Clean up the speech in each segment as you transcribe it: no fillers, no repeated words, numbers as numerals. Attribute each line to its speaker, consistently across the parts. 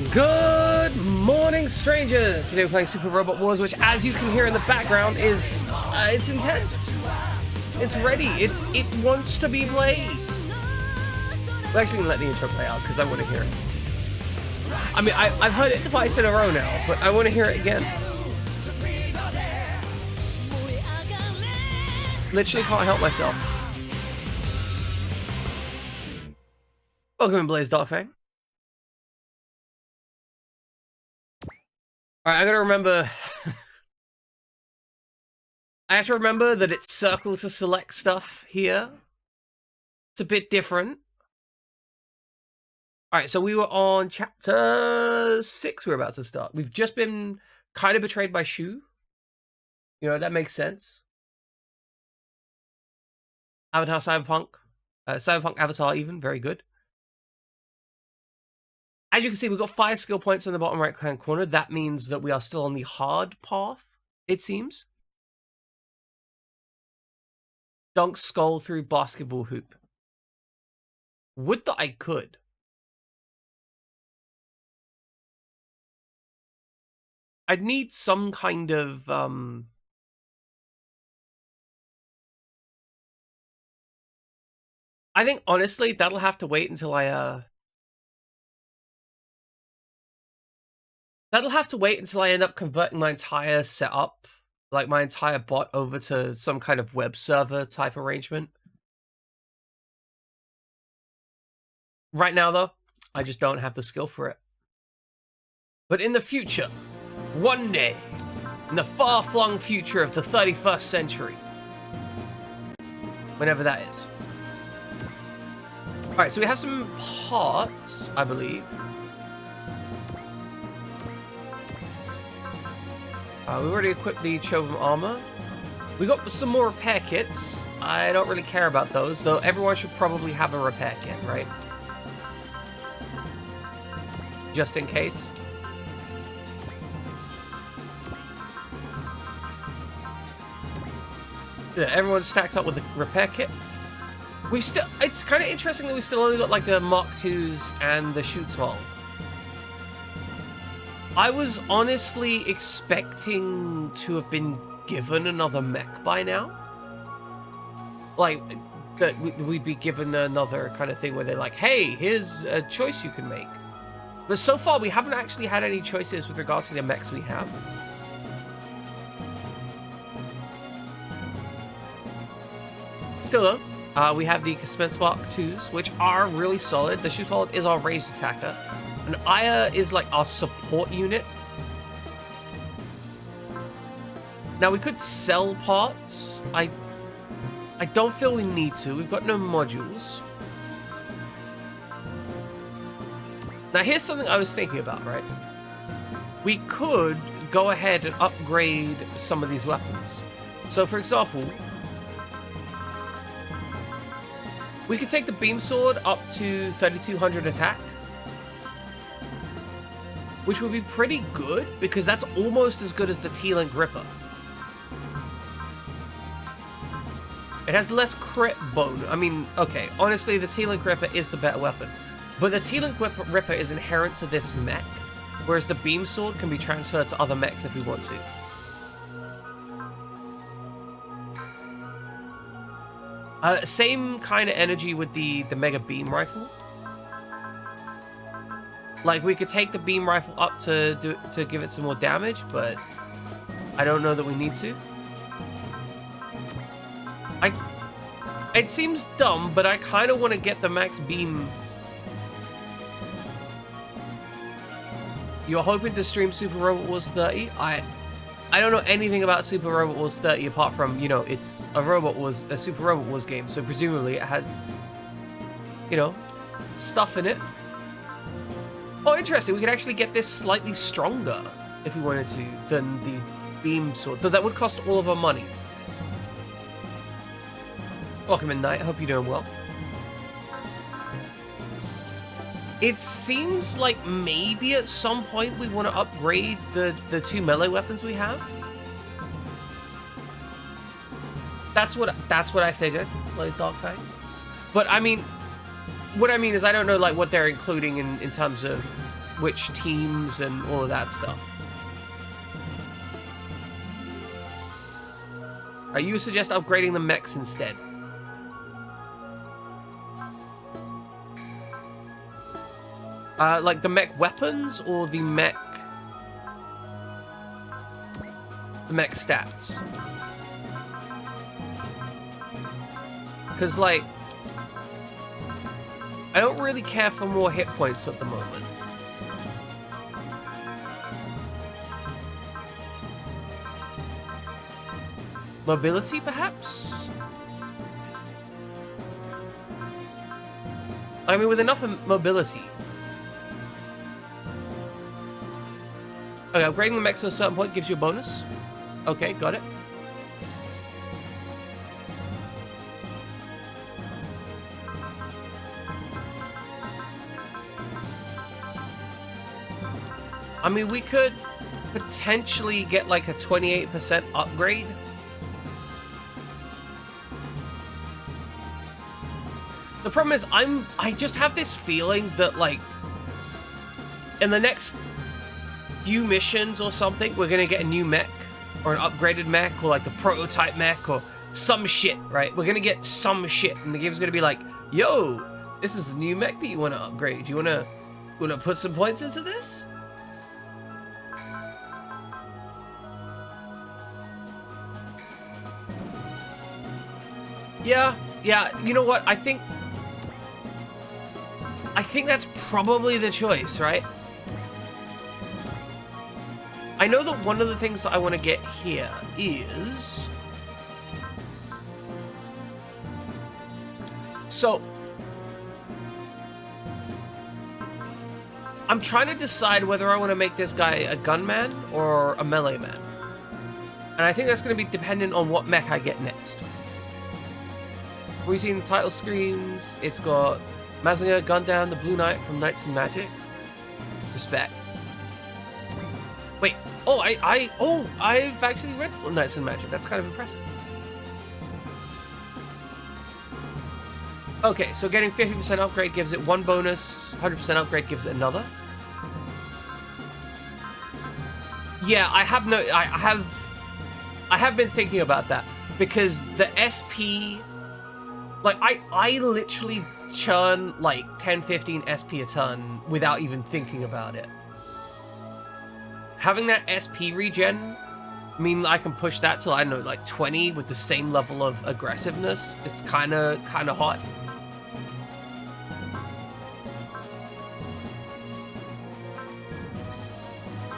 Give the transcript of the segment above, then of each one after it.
Speaker 1: Good morning, strangers! Today we're playing Super Robot Wars, which, as you can hear in the background, is it's intense. It's ready. It wants to be played. We're actually gonna let the intro play out because I want to hear it. I mean, I've heard it twice in a row now, but I want to hear it again. Literally can't help myself. Welcome in, Blaze Darkfang. Alright, I gotta remember... I have to remember that it's circle to select stuff here. It's a bit different. Alright, so we were on chapter 6 we're about to start. We've just been kind of betrayed by Shu. You know, that makes sense. Avatar Cyberpunk. Cyberpunk Avatar even, very good. As you can see, we've got 5 skill points in the bottom right-hand corner. That means that we are still on the hard path, it seems. Dunk skull through basketball hoop. Would that I could. I'd need some kind of... I think, honestly, that'll have to wait until I... That'll have to wait until I end up converting my entire setup, like my entire bot, over to some kind of web server type arrangement. Right now, though, I just don't have the skill for it. But in the future, one day, in the far-flung future of the 31st century, whenever that is. Alright, so we have some parts, I believe. We already equipped the Chauvam armor. We got some more repair kits. I don't really care about those, though everyone should probably have a repair kit, right? Just in case. Yeah, everyone's stacked up with a repair kit. We still, it's kind of interesting that we still only got like the Mark IIs and the Schutzwall. I was honestly expecting to have been given another mech by now. Like, that we'd be given another kind of thing where they're like, hey, here's a choice you can make. But so far, we haven't actually had any choices with regards to the mechs we have. Still though, we have the Spark 2s, which are really solid. The Schutzwald is our ranged attacker. And Aya is like our support unit. Now we could sell parts. I don't feel we need to. We've got no modules. Now here's something I was thinking about, right? We could go ahead and upgrade some of these weapons. So for example, we could take the beam sword up to 3200 attack. Which would be pretty good, because that's almost as good as the T-Link Ripper. It has less crit bonus. I mean, okay, honestly, the T-Link Ripper is the better weapon. But the T-Link Ripper is inherent to this mech, whereas the Beam Sword can be transferred to other mechs if we want to. Same kind of energy with the Mega Beam Rifle. Like, we could take the beam rifle up to give it some more damage, but I don't know that we need to. It seems dumb, but I kind of want to get the max beam. You're hoping to stream Super Robot Wars 30? I don't know anything about Super Robot Wars 30 apart from, you know, it's a Super Robot Wars game, so presumably it has, you know, stuff in it. Oh, interesting. We could actually get this slightly stronger, if we wanted to, than the beam sword. Though that would cost all of our money. Welcome in, Knight. I hope you're doing well. It seems like maybe at some point we want to upgrade the 2 melee weapons we have. That's what I figured, Blaze Darkfang. But I mean, what I mean is I don't know like what they're including in terms of which teams and all of that stuff. You suggest upgrading the mechs instead. Like the mech weapons or the mech stats? Because, like, I don't really care for more hit points at the moment. Mobility, perhaps? I mean, with enough mobility. Okay, upgrading the mech to a certain point gives you a bonus. Okay, got it. I mean, we could potentially get like a 28% upgrade. The problem is, I just have this feeling that, like, in the next few missions or something, we're gonna get a new mech, or an upgraded mech, or like the prototype mech, or some shit, right? We're gonna get some shit, and the game's gonna be like, yo, this is a new mech that you wanna upgrade. You wanna put some points into this? Yeah, you know what? I think that's probably the choice, right? I know that one of the things that I want to get here is... So... I'm trying to decide whether I want to make this guy a gunman or a melee man. And I think that's going to be dependent on what mech I get next. We've seen the title screens. It's got Mazinger, Gundam, the Blue Knight from Knights and Magic. Respect. Wait. Oh, I've actually read Knights and Magic. That's kind of impressive. Okay, so getting 50% upgrade gives it one bonus. 100% upgrade gives it another. Yeah, I have been thinking about that because the SP. Like, I literally churn, like, 10, 15 SP a turn without even thinking about it. Having that SP regen, I mean, I can push that till, I don't know, like, 20 with the same level of aggressiveness. It's kind of hot.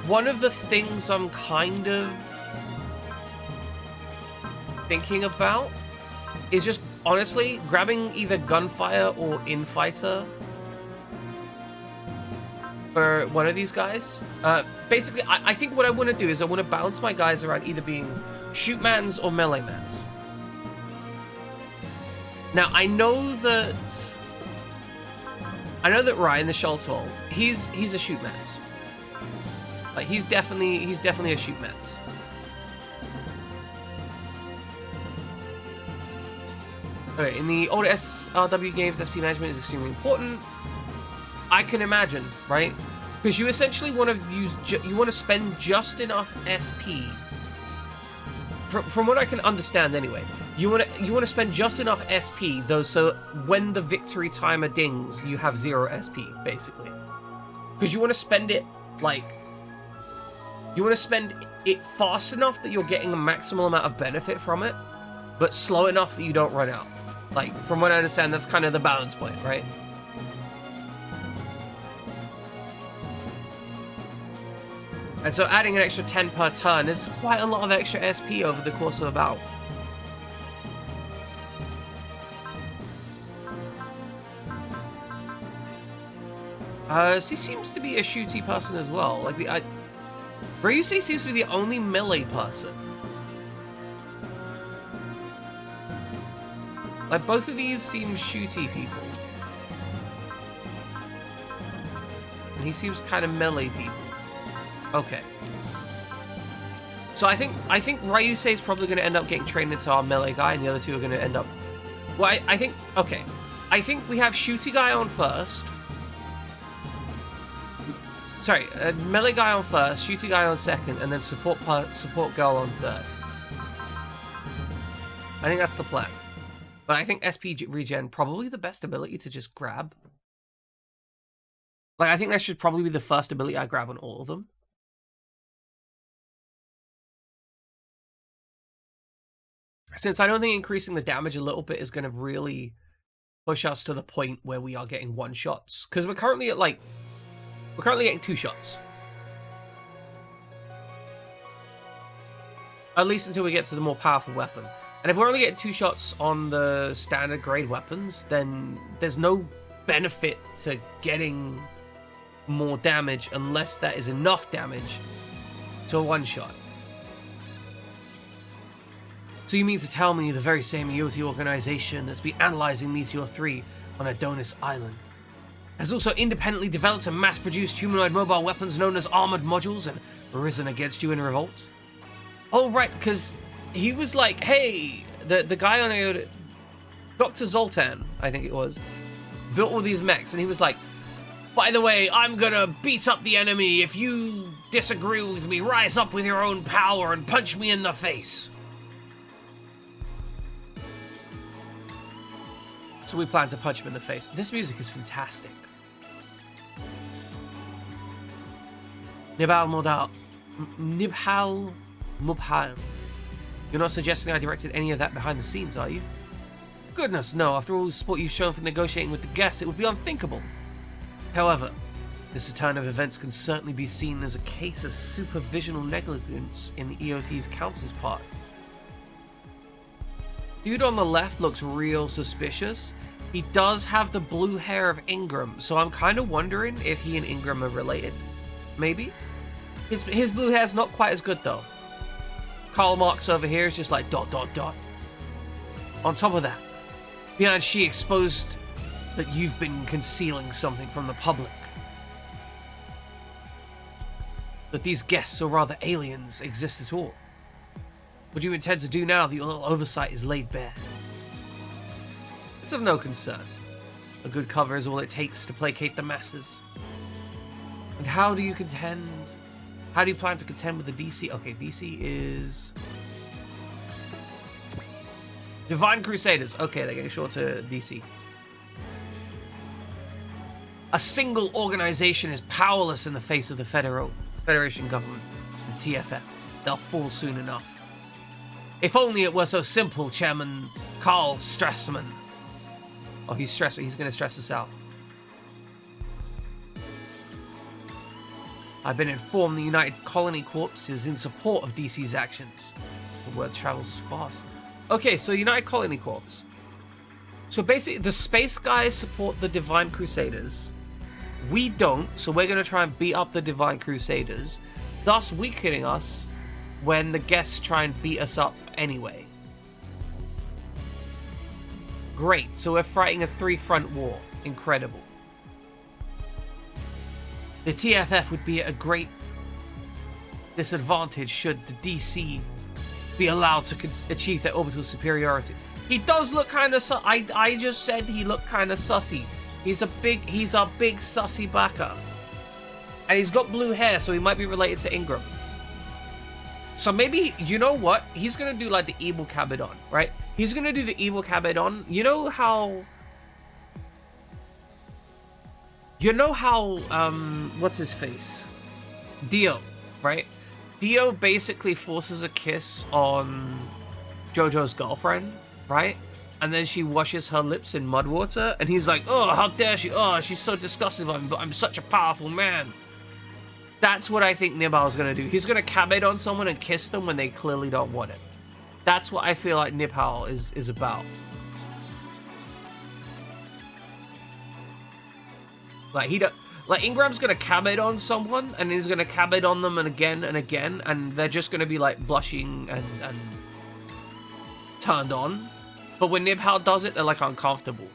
Speaker 1: One of the things I'm kind of thinking about is just honestly grabbing either gunfire or infighter for one of these guys. Basically, I think what I want to do is I want to balance my guys around either being shootmans or melee mans. Now I know that Ryan the Sholtol, he's a shootmans. Like he's definitely a shootmans. Okay, in the older SRW games, SP management is extremely important. I can imagine, right? Because you essentially want to spend just enough SP. From what I can understand, anyway, you want to spend just enough SP, though, so when the victory timer dings, you have 0 SP, basically. Because you want to spend it fast enough that you're getting a maximal amount of benefit from it, but slow enough that you don't run out. Like, from what I understand, that's kind of the balance point, right? And so adding an extra 10 per turn is quite a lot of extra SP over the course of a battle. She seems to be a shooty person as well. Like, Ryusei seems to be the only melee person. Like, both of these seem shooty people. And he seems kind of melee people. Okay. So I think Ryusei is probably going to end up getting trained into our melee guy, and the other two are going to end up... Well, I think... Okay. I think we have shooty guy on first. Sorry, melee guy on first, shooter guy on second, and then support girl on third. I think that's the plan. But I think SP regen, probably the best ability to just grab. Like, I think that should probably be the first ability I grab on all of them. Since I don't think increasing the damage a little bit is going to really push us to the point where we are getting one-shots. Because we're currently at, like... We're currently getting 2 shots. At least until we get to the more powerful weapon. And if we're only getting 2 shots on the standard grade weapons, then there's no benefit to getting more damage unless that is enough damage to a one-shot. So you mean to tell me the very same EOT organization that's been analyzing Meteor 3 on Adonis Island has also independently developed and mass-produced humanoid mobile weapons known as armored modules and risen against you in revolt? Oh, right, because he was like, hey, the guy on IOTA, Dr. Zoltan, I think it was, built all these mechs, and he was like, by the way, I'm gonna beat up the enemy. If you disagree with me, rise up with your own power and punch me in the face. So we plan to punch him in the face. This music is fantastic. Nibhal Mubhal. You're not suggesting I directed any of that behind the scenes, are you? Goodness, no. After all the support you've shown for negotiating with the guests, it would be unthinkable. However, this turn of events can certainly be seen as a case of supervisional negligence in the EOT's council's part. Dude on the left looks real suspicious. He does have the blue hair of Ingram, so I'm kind of wondering if he and Ingram are related. Maybe? His blue hair's not quite as good, though. Karl Marx over here is just like ... On top of that, Bianchi exposed that you've been concealing something from the public. That these guests, or rather aliens, exist at all. What do you intend to do now that your little oversight is laid bare? It's of no concern. A good cover is all it takes to placate the masses. And how do you contend? How do you plan to contend with the DC? Okay, DC is... Divine Crusaders. Okay, they're getting short to DC. A single organization is powerless in the face of the Federation government, the TFF. They'll fall soon enough. If only it were so simple, Chairman Karl Strassman. Oh, he's stressed. He's going to stress us out. I've been informed the United Colony Corps is in support of DC's actions. The word travels fast. Okay, so United Colony Corps. So basically, the space guys support the Divine Crusaders. We don't, so we're going to try and beat up the Divine Crusaders, thus weakening us when the guests try and beat us up anyway. Great, so we're fighting a 3-front war. Incredible. The TFF would be at a great disadvantage should the DC be allowed to achieve their orbital superiority. He does look kind of I just said he looked kind of sussy. He's a big sussy backer. And he's got blue hair, so he might be related to Ingram. So maybe, you know what? He's going to do like the evil Cabadon, right? He's going to do the evil Cabadon. You know how, what's his face? Dio, right? Dio basically forces a kiss on JoJo's girlfriend, right? And then she washes her lips in mud water, and he's like, oh, how dare she? Oh, she's so disgusting, but I'm such a powerful man. That's what I think Nibhal's going to do. He's going to cabate on someone and kiss them when they clearly don't want it. That's what I feel like Nibhal is about. Like, Ingram's going to cabate on someone, and he's going to cabate on them and again, and they're just going to be, like, blushing and turned on. But when Nibhal does it, they're, like, uncomfortable.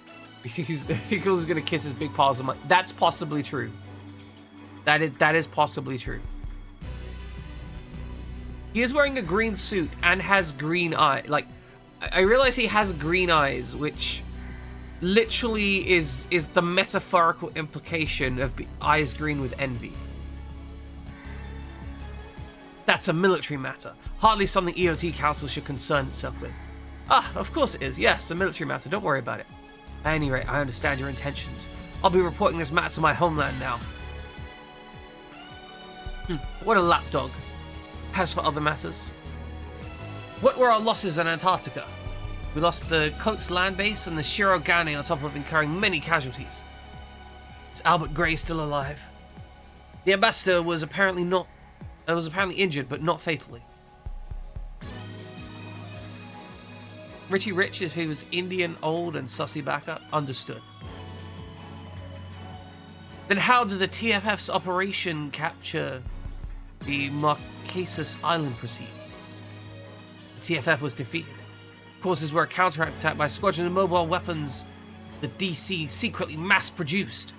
Speaker 1: I think he's going to kiss his big paws. That's possibly true. That is possibly true. He is wearing a green suit and has green eye. Like, I realize he has green eyes, which literally is the metaphorical implication of eyes green with envy. That's a military matter. Hardly something EOT Council should concern itself with. Ah, of course it is. Yes, a military matter. Don't worry about it. At any rate, I understand your intentions. I'll be reporting this matter to my homeland now. What a lapdog. As for other matters, what were our losses in Antarctica? We lost the Kotes land base and the Shirogane on top of incurring many casualties. Is Albert Gray still alive? The ambassador was apparently injured, but not fatally. Richie Rich, if he was Indian, old, and sussy backup, understood. Then how did the TFF's operation capture the Marquesas Island proceed? The TFF was defeated. Forces were counterattacked by a squadron of mobile weapons the DC secretly mass-produced.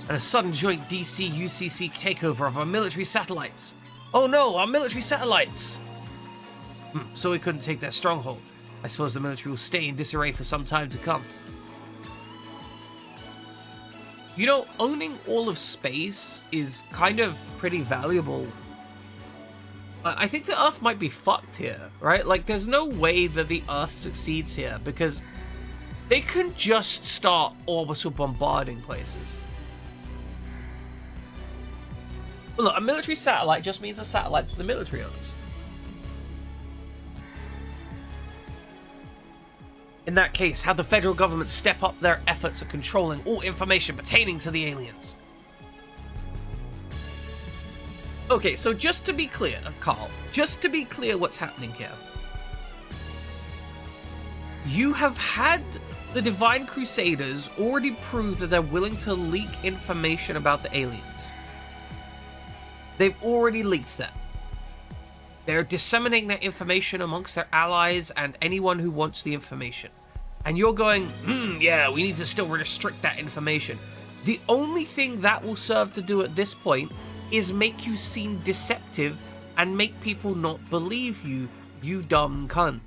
Speaker 1: And a sudden joint DC-UCC takeover of our military satellites. Oh no, our military satellites! So we couldn't take their stronghold. I suppose the military will stay in disarray for some time to come. You know, owning all of space is kind of pretty valuable. I think the Earth might be fucked here, right? Like, there's no way that the Earth succeeds here, because they can just start orbital bombarding places. Look, a military satellite just means a satellite that the military owns. In that case, have the federal government step up their efforts at controlling all information pertaining to the aliens. Okay, so just to be clear, Carl, just to be clear what's happening here. You have had the Divine Crusaders already prove that they're willing to leak information about the aliens. They've already leaked that. They're disseminating that information amongst their allies and anyone who wants the information. And you're going, yeah, we need to still restrict that information. The only thing that will serve to do at this point is make you seem deceptive and make people not believe you, you dumb cunt.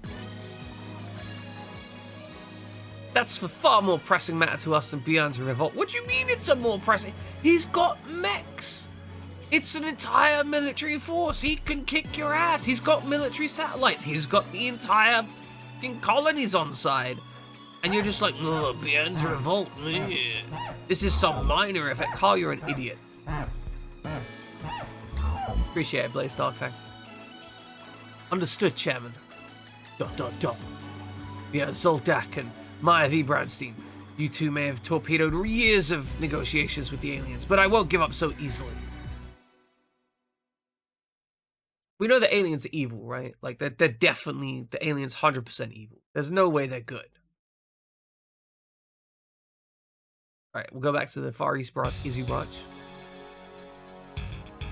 Speaker 1: That's a far more pressing matter to us than Bjorn's revolt. What do you mean it's a more pressing? He's got mechs. It's an entire military force. He can kick your ass. He's got military satellites. He's got the entire fucking colonies on side. And you're just like, oh, Bjorn's revolt. This is some minor effect. Carl, you're an idiot. Appreciate it, Blaze Darkfang. Understood, Chairman. ... Yeah, Zoldak and Maya V. Brownstein. You two may have torpedoed years of negotiations with the aliens, but I won't give up so easily. We know the aliens are evil, right? Like, they're definitely, the aliens 100% evil. There's no way they're good. Alright, we'll go back to the Far East branch, Easy branch.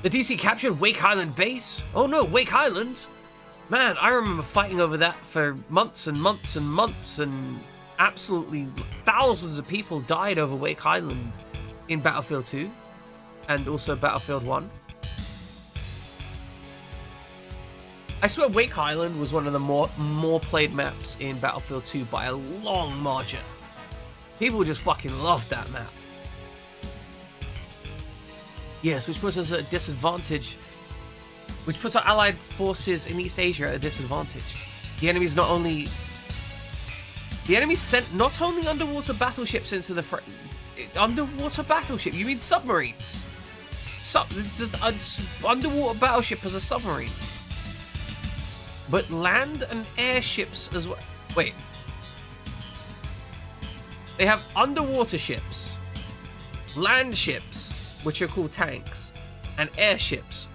Speaker 1: The DC captured Wake Island base? Oh no, Wake Island? Man, I remember fighting over that for months and months and months, and absolutely thousands of people died over Wake Island in Battlefield 2 and also Battlefield 1. I swear Wake Island was one of the more played maps in Battlefield 2 by a long margin. People just fucking loved that map. Yes, which puts us at a disadvantage. Which puts our allied forces in East Asia at a disadvantage. The enemy sent not only underwater battleships into the underwater battleship. You mean submarines? Underwater battleship as a submarine. But land and airships as well. Wait. They have underwater ships, land ships, which are called tanks, and airships.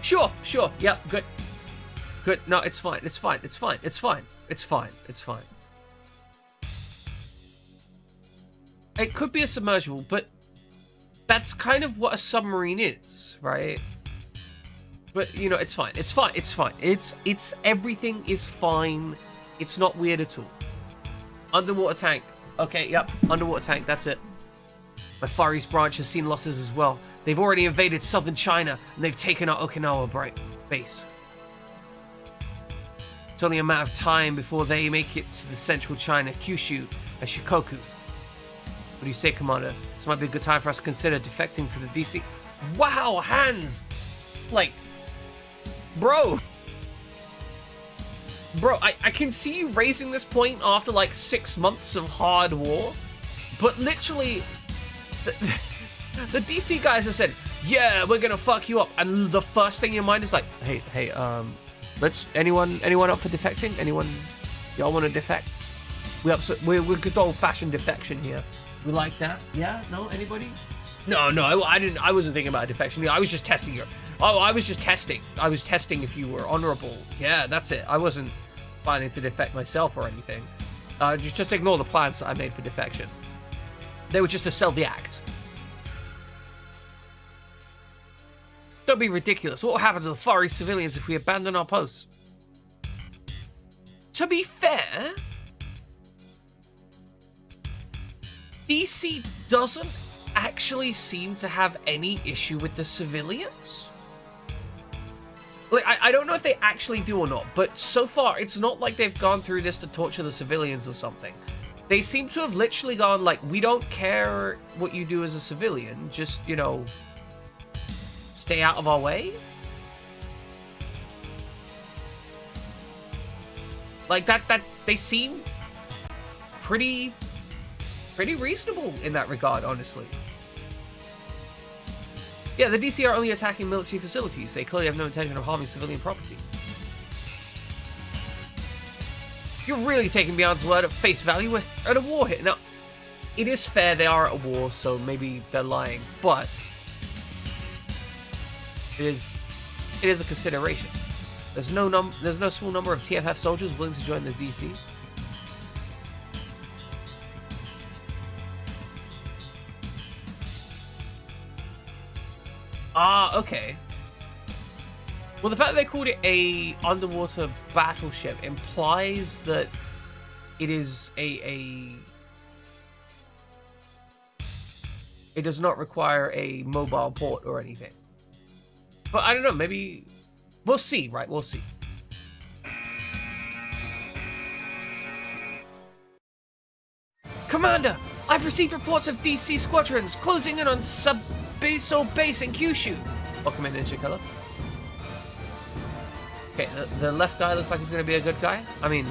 Speaker 1: Sure, yep, good. Good, no, it's fine. It could be a submersible, but that's kind of what a submarine is, right? But, you know, it's fine. It's everything is fine. It's not weird at all. Underwater tank. Okay, yep, underwater tank, that's it. My Far East branch has seen losses as well. They've already invaded southern China, and they've taken our Okinawa base. It's only a matter of time before they make it to the central China, Kyushu, and Shikoku. What do you say, Commander? This might be a good time for us to consider defecting to the DC. Wow, hands! Like, bro. Bro, I can see you raising this point after like 6 months of hard war, but literally, the DC guys have said, yeah, we're gonna fuck you up, and the first thing in your mind is like, hey, let's anyone up for defecting? Anyone, y'all want to defect? We're good old-fashioned defection here. We like that? Yeah? No? Anybody? No, I didn't. I wasn't thinking about defection. I was just testing your. Oh, I was just testing. I was testing if you were honorable. Yeah, that's it. I wasn't planning to defect myself or anything. Just ignore the plans that I made for defection. They were just to sell the act. Don't be ridiculous. What will happen to the Far East civilians if we abandon our posts? To be fair, DC doesn't actually seem to have any issue with the civilians. Like, I don't know if they actually do or not, but so far, it's not like they've gone through this to torture the civilians or something. They seem to have literally gone, like, we don't care what you do as a civilian, just, you know, stay out of our way? Like, that they seem pretty reasonable in that regard, honestly. Yeah, the DC are only attacking military facilities. They clearly have no intention of harming civilian property. You're really taking Beyond's word at face value. We're at a war here. Now, it is fair they are at a war, so maybe they're lying, but it is a consideration. There's no small number of TFF soldiers willing to join the DC. Ah, okay. Well, the fact that they called it a underwater battleship implies that it is it does not require a mobile port or anything. But I don't know, maybe we'll see, right? We'll see. Commander, I've received reports of DC squadrons closing in on Beso base in Kyushu. Welcome in, Ninja Killer. Okay, the left guy looks like he's going to be a good guy. I mean,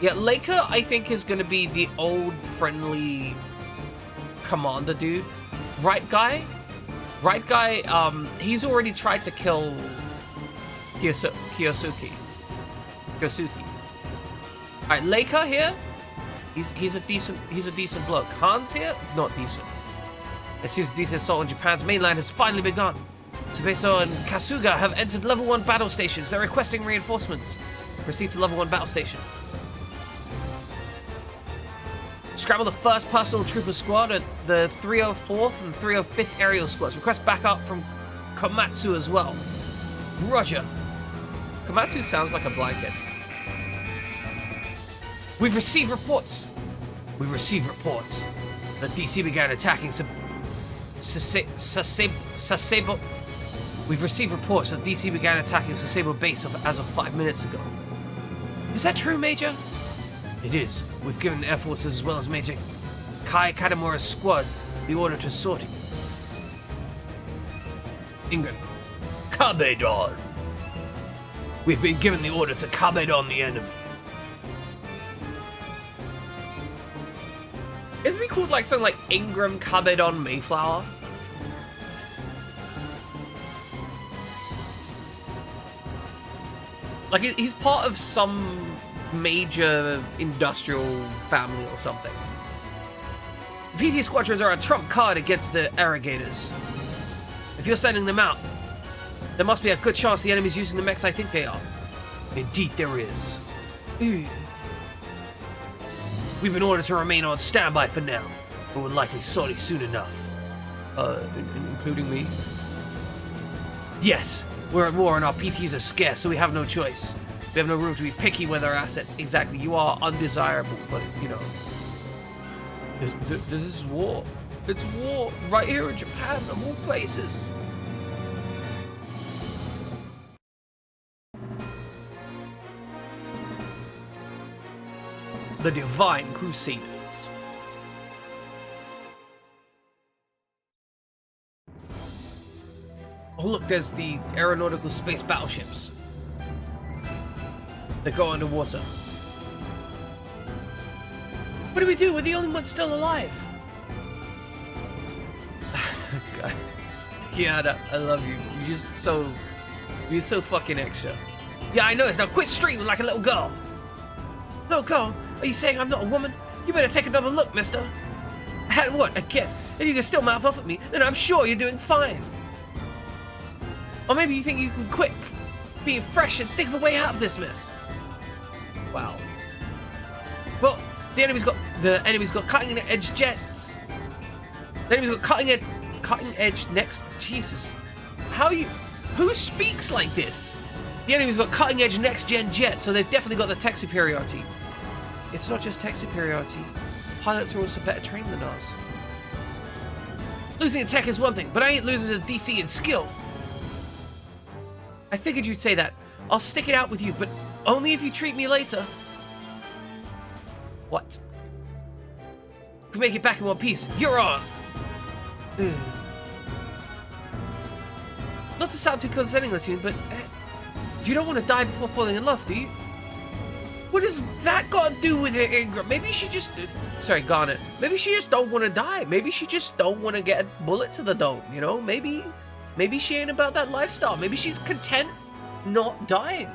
Speaker 1: yeah, Leica, I think, is going to be the old, friendly commander dude. Right guy, he's already tried to kill Kyosuke. Alright, Leica here, he's a decent bloke. Han's here, not decent. It seems the assault on Japan's mainland has finally begun. Tsubeso and Kasuga have entered level 1 battle stations. They're requesting reinforcements. Proceed to level 1 battle stations. Scramble the 1st Personal Trooper Squad at the 304th and 305th Aerial Squads. Request backup from Komatsu as well. Roger. Komatsu sounds like a blanket. We've received reports. The DC began attacking Sasebo. We've received reports that DC began attacking Sasebo base as of 5 minutes ago. Is that true, Major? It is. We've given the Air Forces as well as Major Kai Kadamura's squad the order to sortie. England. Kabedon. We've been given the order to Kabedon the enemy. Isn't he called like something like Ingram Kabedon Mayflower? Like, he's part of some major industrial family or something. The PT squadrons are a trump card against the Irrigators. If you're sending them out, there must be a good chance the enemy's using the mechs I think they are. Indeed there is. We've been ordered to remain on standby for now, but we're likely sortie soon enough. Including me? Yes, we're at war and our PTs are scarce, so we have no choice. We have no room to be picky with our assets. Exactly, you are undesirable, but, you know. This is war. It's war right here in Japan, of all places. The Divine Crusaders. look, there's the aeronautical space battleships that go underwater. What do we do? We're the only ones still alive. God. Yeah, I love you. You're so fucking extra. Yeah, I know. Now quit streaming like a little girl. Little girl? Are you saying I'm not a woman? You better take another look, mister. And what? Again? If you can still mouth off at me, then I'm sure you're doing fine. Or maybe you think you can quit being fresh and think of a way out of this mess. Wow. Well, the enemy's got cutting edge jets. The enemy's got cutting edge next. Jesus. Who speaks like this? The enemy's got cutting edge next gen jets, so they've definitely got the tech superiority. It's not just tech superiority. Pilots are also better trained than us. Losing in tech is one thing, but I ain't losing to DC in skill. I figured you'd say that. I'll stick it out with you, but only if you treat me later. What? If we make it back in one piece, you're on. Ugh. Not to sound too condescending, Latune, but you don't want to die before falling in love, do you? What does that got to do with it, Ingram? Maybe she just... Sorry, Garnet. Maybe she just don't want to die. Maybe she just don't want to get a bullet to the dome, you know? Maybe she ain't about that lifestyle. Maybe she's content not dying.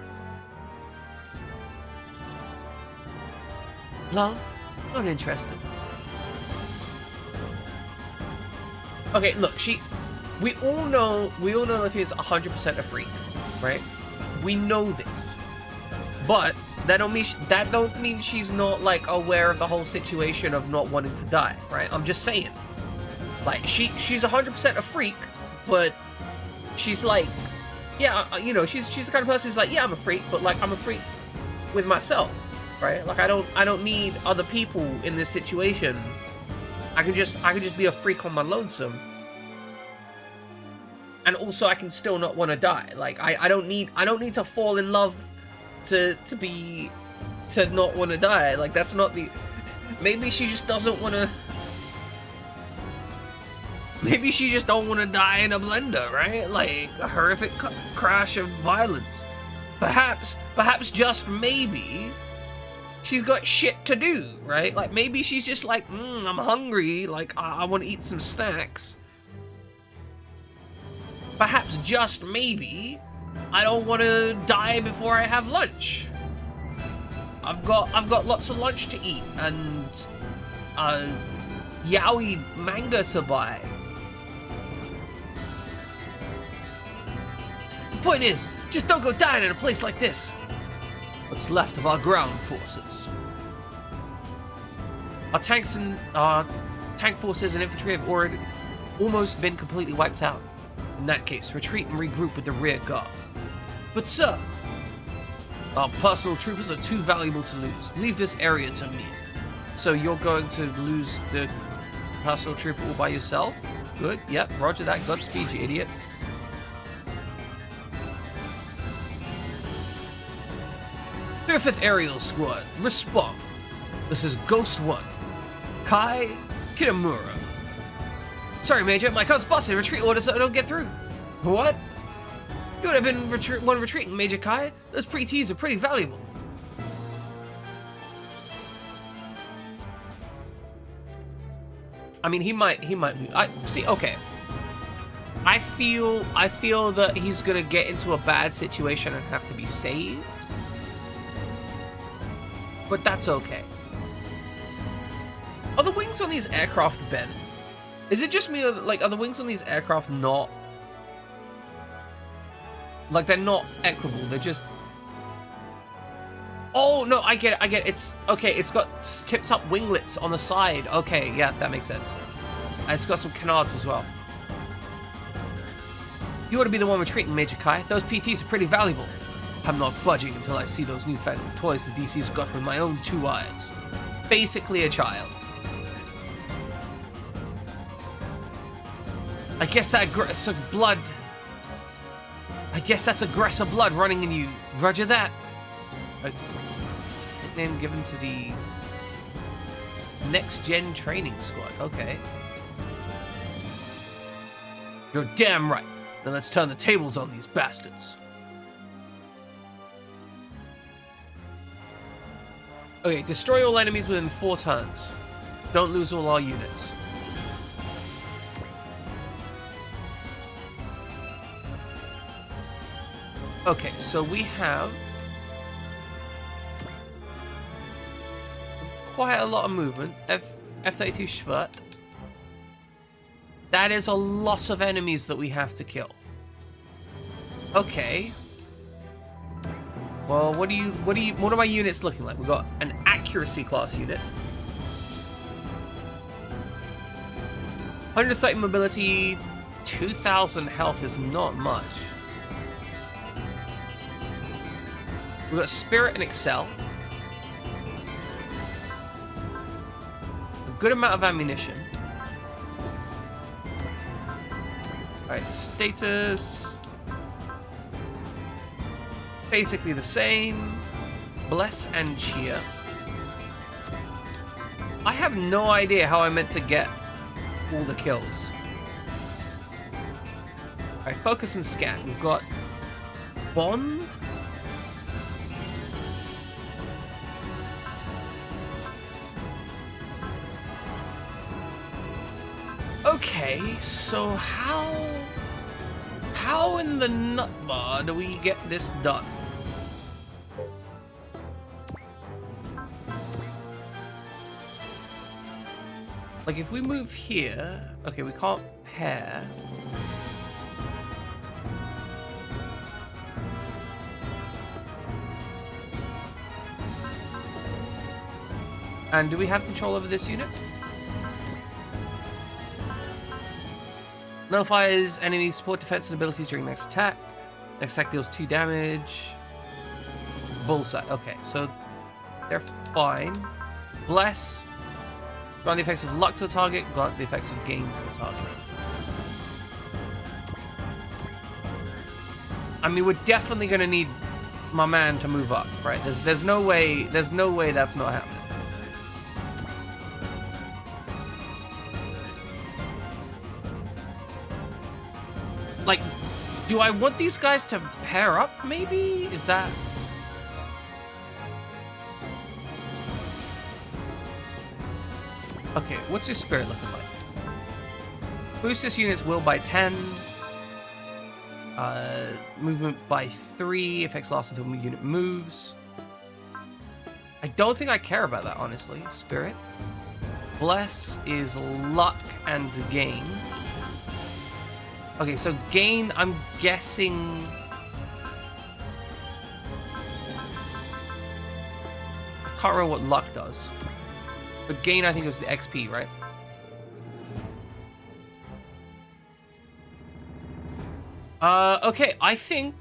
Speaker 1: Love? Not interested. Okay, look, we all know Latune's 100% a freak, right? We know this. But that don't mean she's not like aware of the whole situation of not wanting to die, right? I'm just saying. Like she's 100% a freak, but she's like, yeah, you know, she's the kind of person who's like, yeah, I'm a freak, but like I'm a freak with myself, right? Like I don't need other people in this situation. I can just be a freak on my lonesome. And also I can still not want to die. Like I don't need to fall in love to not want to die. Like that's not the... Maybe she just doesn't want to... Maybe she just don't want to die in a blender, right? Like a horrific crash of violence. Perhaps just maybe she's got shit to do, right? Like maybe she's just like, I'm hungry, like I want to eat some snacks. Perhaps just maybe I don't want to die before I have lunch. I've got lots of lunch to eat and yaoi manga to buy. The point is, just don't go dying in a place like this. What's left of our ground forces? Our tanks and tank forces and infantry have already almost been completely wiped out. In that case, retreat and regroup with the rear guard. But sir, our personal troopers are too valuable to lose. Leave this area to me. So you're going to lose the personal trooper all by yourself? Good, yep, roger that. Godspeed, you idiot. Fifth Aerial Squad, respond. This is Ghost 1. Kai Kitamura. Sorry, Major, my car's busted. Retreat orders so I don't get through. What? You would have been retreating, Major Kai. Those pre-Ts are pretty valuable. I mean, he might. I see. Okay. I feel that he's gonna get into a bad situation and have to be saved. But that's okay. Are the wings on these aircraft bent? Is it just me, or like, are the wings on these aircraft not... Like, they're not equable, they're just... Oh, no, I get it, it's... Okay, it's got tipped-up winglets on the side. Okay, yeah, that makes sense. And it's got some canards as well. You ought to be the one retreating, Major Kai. Those PTs are pretty valuable. I'm not budging until I see those newfangled toys the DC's got with my own 2 eyes. Basically a child. I guess that aggressive blood... I guess that's aggressive blood running in you. Roger that. A nickname given to the next-gen training squad. Okay. You're damn right. Then let's turn the tables on these bastards. Okay, destroy all enemies within 4 turns. Don't lose all our units. Okay, so we have quite a lot of movement. F-32 Schwert. That is a lot of enemies that we have to kill. Okay. Well, what are my units looking like? We've got an accuracy class unit. 130 mobility, 2,000 health is not much. We've got Spirit and Excel. A good amount of ammunition. Alright, status. Basically the same. Bless and Cheer. I have no idea how I meant to get all the kills. Alright, focus and scan. We've got Bond. Okay, so how in the nutbar do we get this done? Like if we move here, okay, we can't pair. And do we have control over this unit? Nullifies enemy support, defense, and abilities during next attack. Next attack deals 2 damage. Bullseye. Okay, so they're fine. Bless. Grant the effects of luck to a target. Grant the effects of gain to a target. I mean, we're definitely gonna need my man to move up, right? There's no way that's not happening. Like, do I want these guys to pair up, maybe? Is that... Okay, what's your spirit looking like? Boost this unit's will by 10. Movement by 3. Effects last until the unit moves. I don't think I care about that, honestly. Spirit. Bless is luck and gain. Okay, so gain, I'm guessing... I can't remember what luck does. But gain, I think, was the XP, right? Okay, I think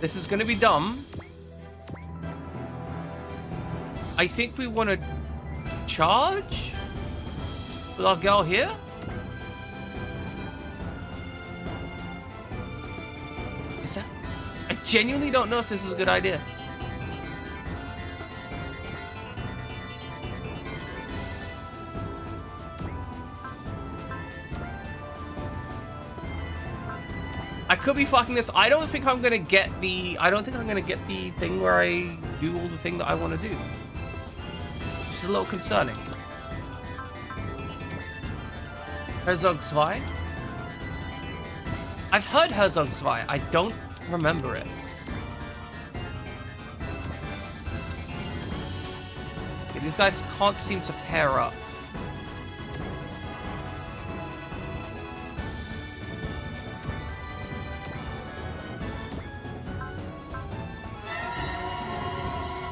Speaker 1: this is gonna be dumb. I think we want to charge with our girl here. Is that... I genuinely don't know if this is a good idea. I could be fucking this. I don't think I'm gonna get the... I don't think I'm gonna get the thing where I do all the thing that I want to do. Which is a little concerning. Herzog Zwei? I've heard Herzog Zwei. I don't remember it. Okay, these guys can't seem to pair up.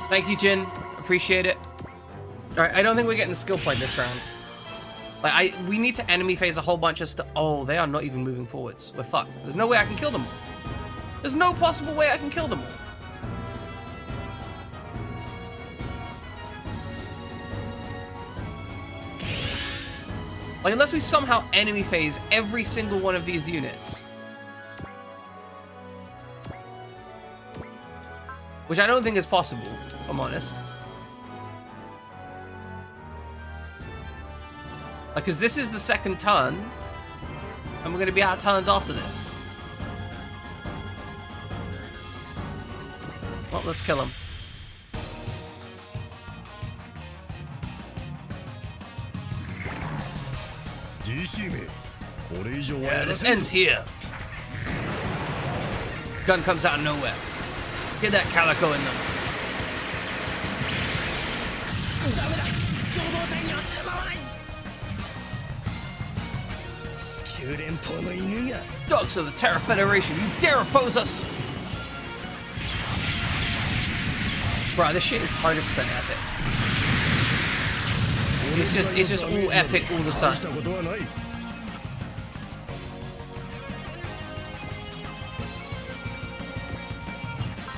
Speaker 1: Thank you, Jin. Appreciate it. Alright, I don't think we're getting the skill point this round. Like, we need to enemy phase a whole bunch of stuff. Oh, they are not even moving forwards. We're fucked. There's no way I can kill them all. There's no possible way I can kill them all. Like, unless we somehow enemy phase every single one of these units. Which I don't think is possible, if I'm honest. Like, because this is the second turn, and we're going to be out of turns after this. Well, let's kill him. Yeah, this ends here. Gun comes out of nowhere. Get that calico in them. Dogs of the Terra Federation, you dare oppose us! Bro, this shit is 100% epic. It's just all epic all the time.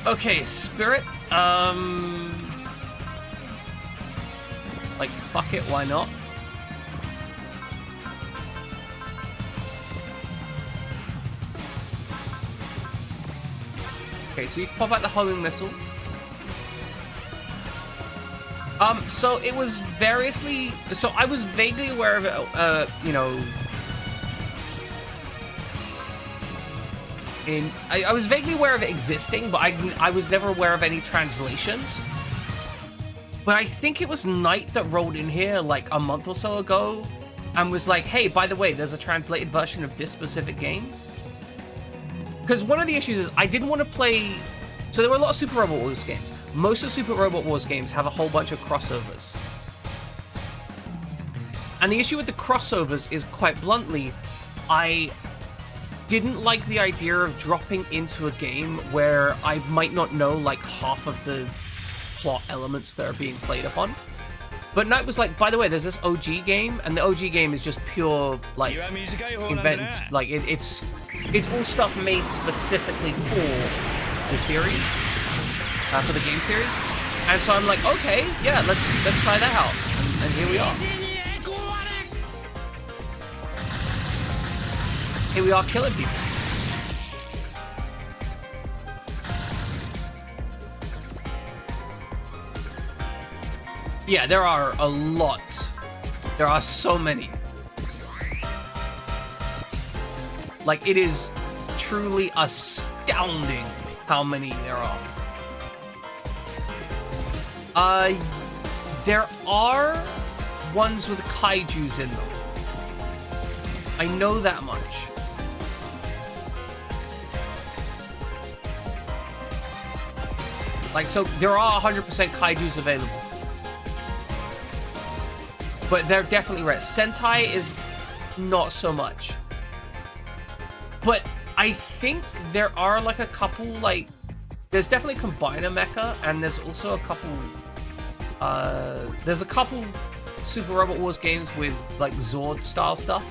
Speaker 1: Okay, Spirit. Like, fuck it, why not? Okay, so you can pop out the homing missile. So it was variously... So I was vaguely aware of it, you know... I was vaguely aware of it existing, but I was never aware of any translations. But I think it was Knight that rolled in here like a month or so ago and was like, hey, by the way, there's a translated version of this specific game. Because one of the issues is I didn't want to play... So there were a lot of Super Robot Wars games. Most of Super Robot Wars games have a whole bunch of crossovers. And the issue with the crossovers is, quite bluntly, I didn't like the idea of dropping into a game where I might not know like half of the plot elements that are being played upon. But Knight was like, by the way, there's this OG game, and the OG game is just pure like invent, like it's all stuff made specifically for the series, for the game series. And so I'm like, okay, yeah, let's try that out, and here we are. Here we are killing people. Yeah, there are a lot. There are so many. Like, it is truly astounding how many there are. There are ones with kaijus in them. I know that much. Like, so there are 100% kaijus available. But they're definitely rare. Sentai is not so much. But I think there are like a couple, like... There's definitely Combiner Mecha, and there's also a couple... there's a couple Super Robot Wars games with like Zord-style stuff.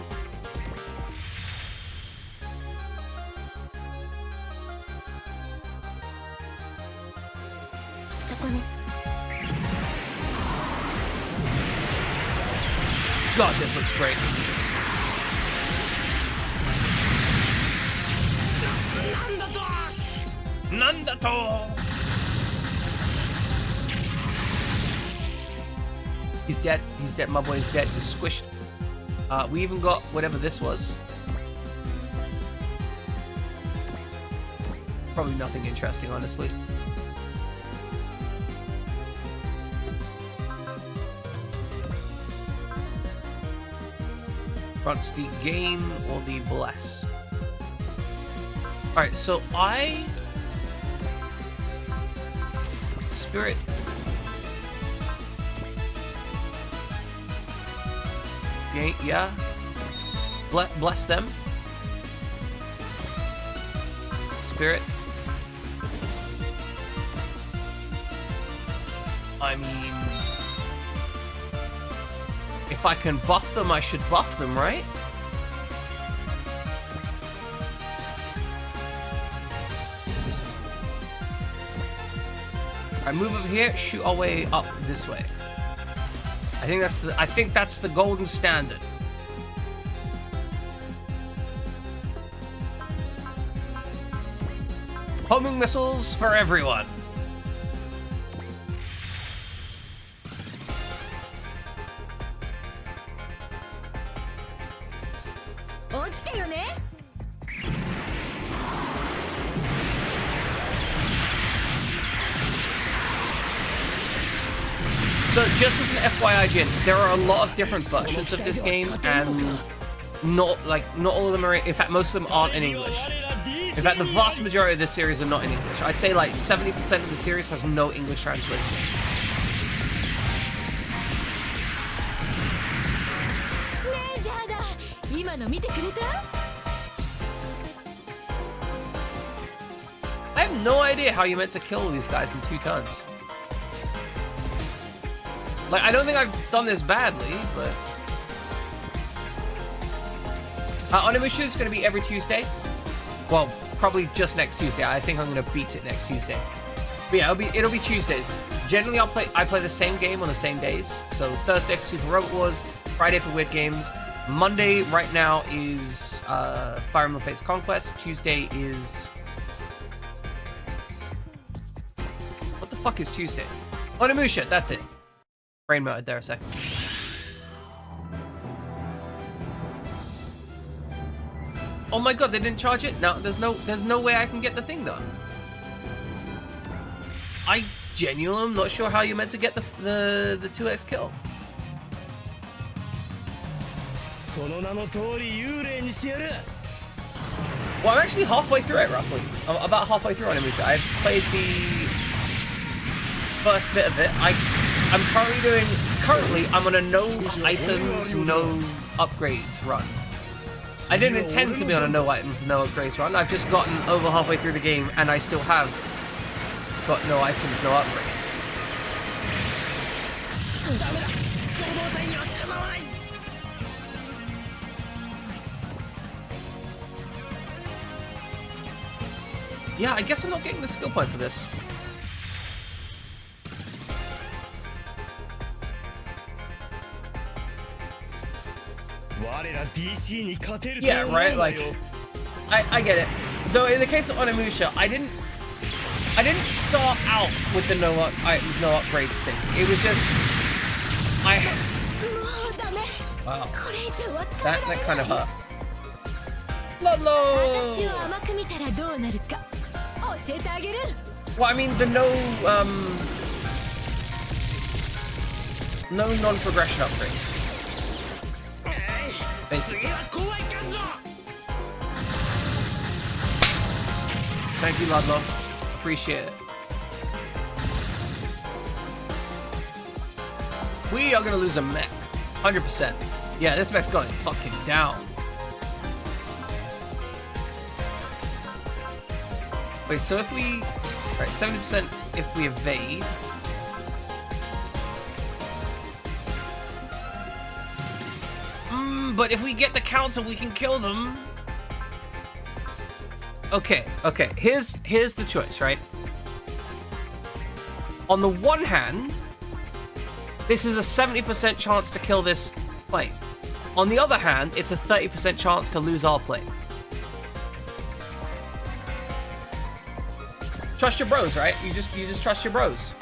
Speaker 1: God, this looks great. Nandato! He's dead. He's dead. My boy's dead. He's squished. We even got whatever this was. Probably nothing interesting, honestly. Fronts the gain or the bless. Alright, so Spirit. Yeah. Bless them. Spirit. I mean... If I can buff them, I should buff them, right? Alright, move over here, shoot our way up this way. I think that's the golden standard. Homing missiles for everyone. So just as an FYI, Jin, there are a lot of different versions of this game, and not all of them are. In fact, most of them aren't in English. In fact, the vast majority of this series are not in English. I'd say like 70% of the series has no English translation. I have no idea how you meant to kill these guys in 2 turns. Like, I don't think I've done this badly, but... Onimusha is going to be every Tuesday. Well, probably just next Tuesday. I think I'm going to beat it next Tuesday. But yeah, it'll be Tuesdays. Generally, I play the same game on the same days. So Thursday for Super Robot Wars, Friday for Weird Games. Monday right now is Fire Emblem Fates Conquest. Tuesday is... What the fuck is Tuesday? Onimusha, that's it. Brain mode there a second. Oh my god, they didn't charge it? No, there's no way I can get the thing though. I genuinely am not sure how you're meant to get the 2x kill. Well, I'm actually halfway through it, roughly. I'm about halfway through Onimusha. I've played the first bit of it. I'm currently I'm on a no items, no upgrades run. I didn't intend to be on a no items, no upgrades run. I've just gotten over halfway through the game and I still have got no items, no upgrades. Yeah, I guess I'm not getting the skill point for this. Yeah, right, like, I get it. Though in the case of Onimusha, I didn't start out with the no items, no upgrades thing. It was just, wow. That kind of hurt. Ludlow! Well, I mean, the no non-progression upgrades. Basically. Thank you, Ludlow. Appreciate it. We are gonna lose a mech. 100%. Yeah, this mech's going fucking down. Wait, so if we... Alright, 70% if we evade. But if we get the counter, we can kill them. Okay. Here's the choice, right? On the one hand, this is a 70% chance to kill this plane. On the other hand, it's a 30% chance to lose our plane. Trust your bros, right? You just trust your bros.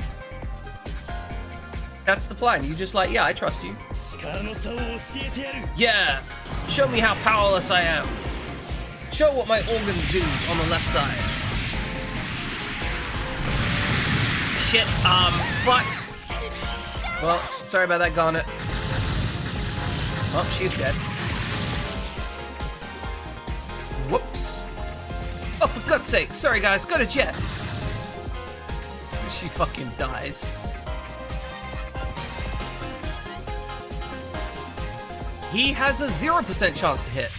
Speaker 1: That's the plan. You just like, yeah, I trust you. Yeah, show me how powerless I am. Show what my organs do on the left side. Shit, fuck. Well, sorry about that, Garnet. Oh, she's dead. Whoops. Oh, for God's sake. Sorry, guys. Go to jet. She fucking dies. He has a 0% chance to hit.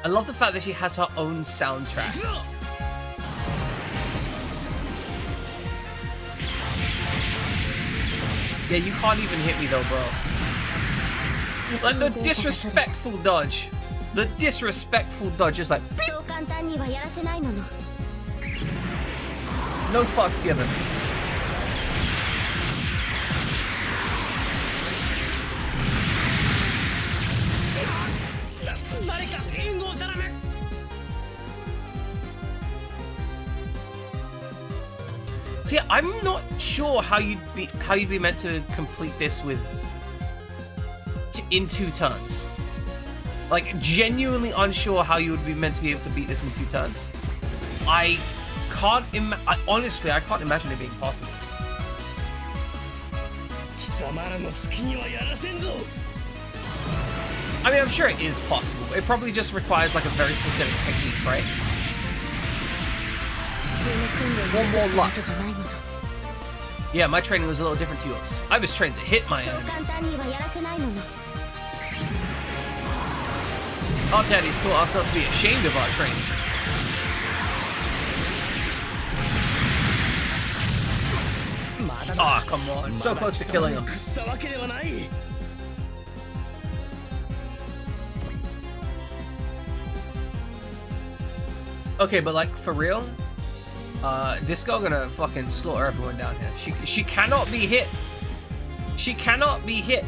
Speaker 1: I love the fact that she has her own soundtrack. Yeah, you can't even hit me though, bro. Like the disrespectful dodge. The disrespectful dodge is like... No fucks given. See, I'm not sure how you'd be meant to complete this in 2 turns. Like, genuinely unsure how you would be meant to be able to beat this in 2 turns. I can't honestly, I can't imagine it being possible. I mean, I'm sure it is possible. It probably just requires like a very specific technique, right? One more luck. Yeah, my training was a little different to yours. I was trained to hit my enemies. Our daddies taught us not to be ashamed of our training. Ah, oh, come on. So close to killing him. Okay, but like, for real? This girl gonna fucking slaughter everyone down here. She cannot be hit. She cannot be hit.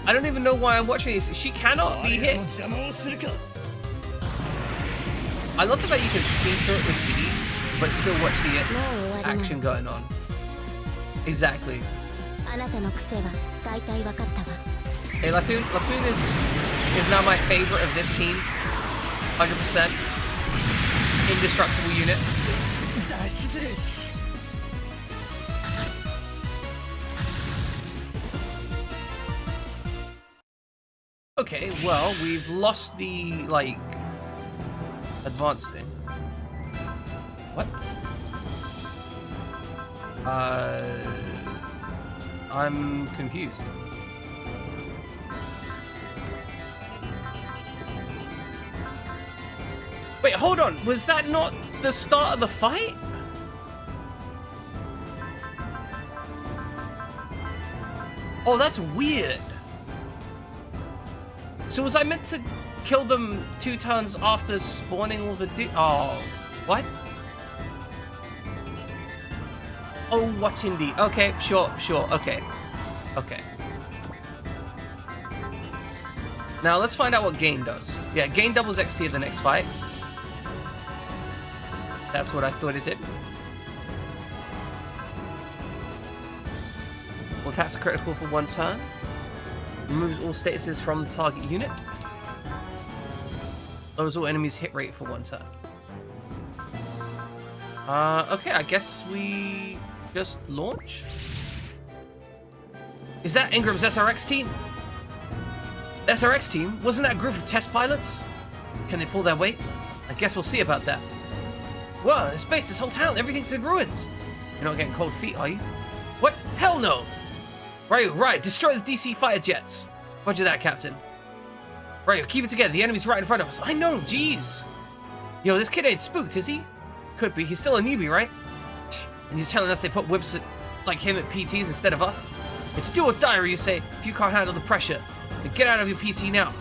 Speaker 1: I don't even know why I'm watching this. She cannot be hit. I love the fact you can speed through it with B, but still watch the action going on. Exactly. Hey, Latune is now my favorite of this team. 100%. Indestructible unit. Okay, well, we've lost the, like, advanced thing. What? I'm confused. Wait, hold on. Was that not the start of the fight? Oh, that's weird. So was I meant to kill them 2 turns after spawning all the oh, what? Oh, what indeed? Okay, sure, okay. Okay. Now let's find out what gain does. Yeah, gain doubles XP at the next fight. That's what I thought it did. Well, attacks critical for 1 turn. Removes all statuses from the target unit. Lowers all enemies' hit rate for 1 turn. Okay, I guess we just launch. Is that Ingram's SRX team? The SRX team? Wasn't that a group of test pilots? Can they pull their weight? I guess we'll see about that. Whoa, this base, this whole town, everything's in ruins. You're not getting cold feet, are you? What? Hell no! Right, destroy the DC fighter jets. Roger that, Captain. Right, keep it together, the enemy's right in front of us. I know, jeez. Yo, this kid ain't spooked, is he? Could be, he's still a newbie, right? And you're telling us they put whips like him at PTs instead of us? It's do or die, you say, if you can't handle the pressure. Then get out of your PT now.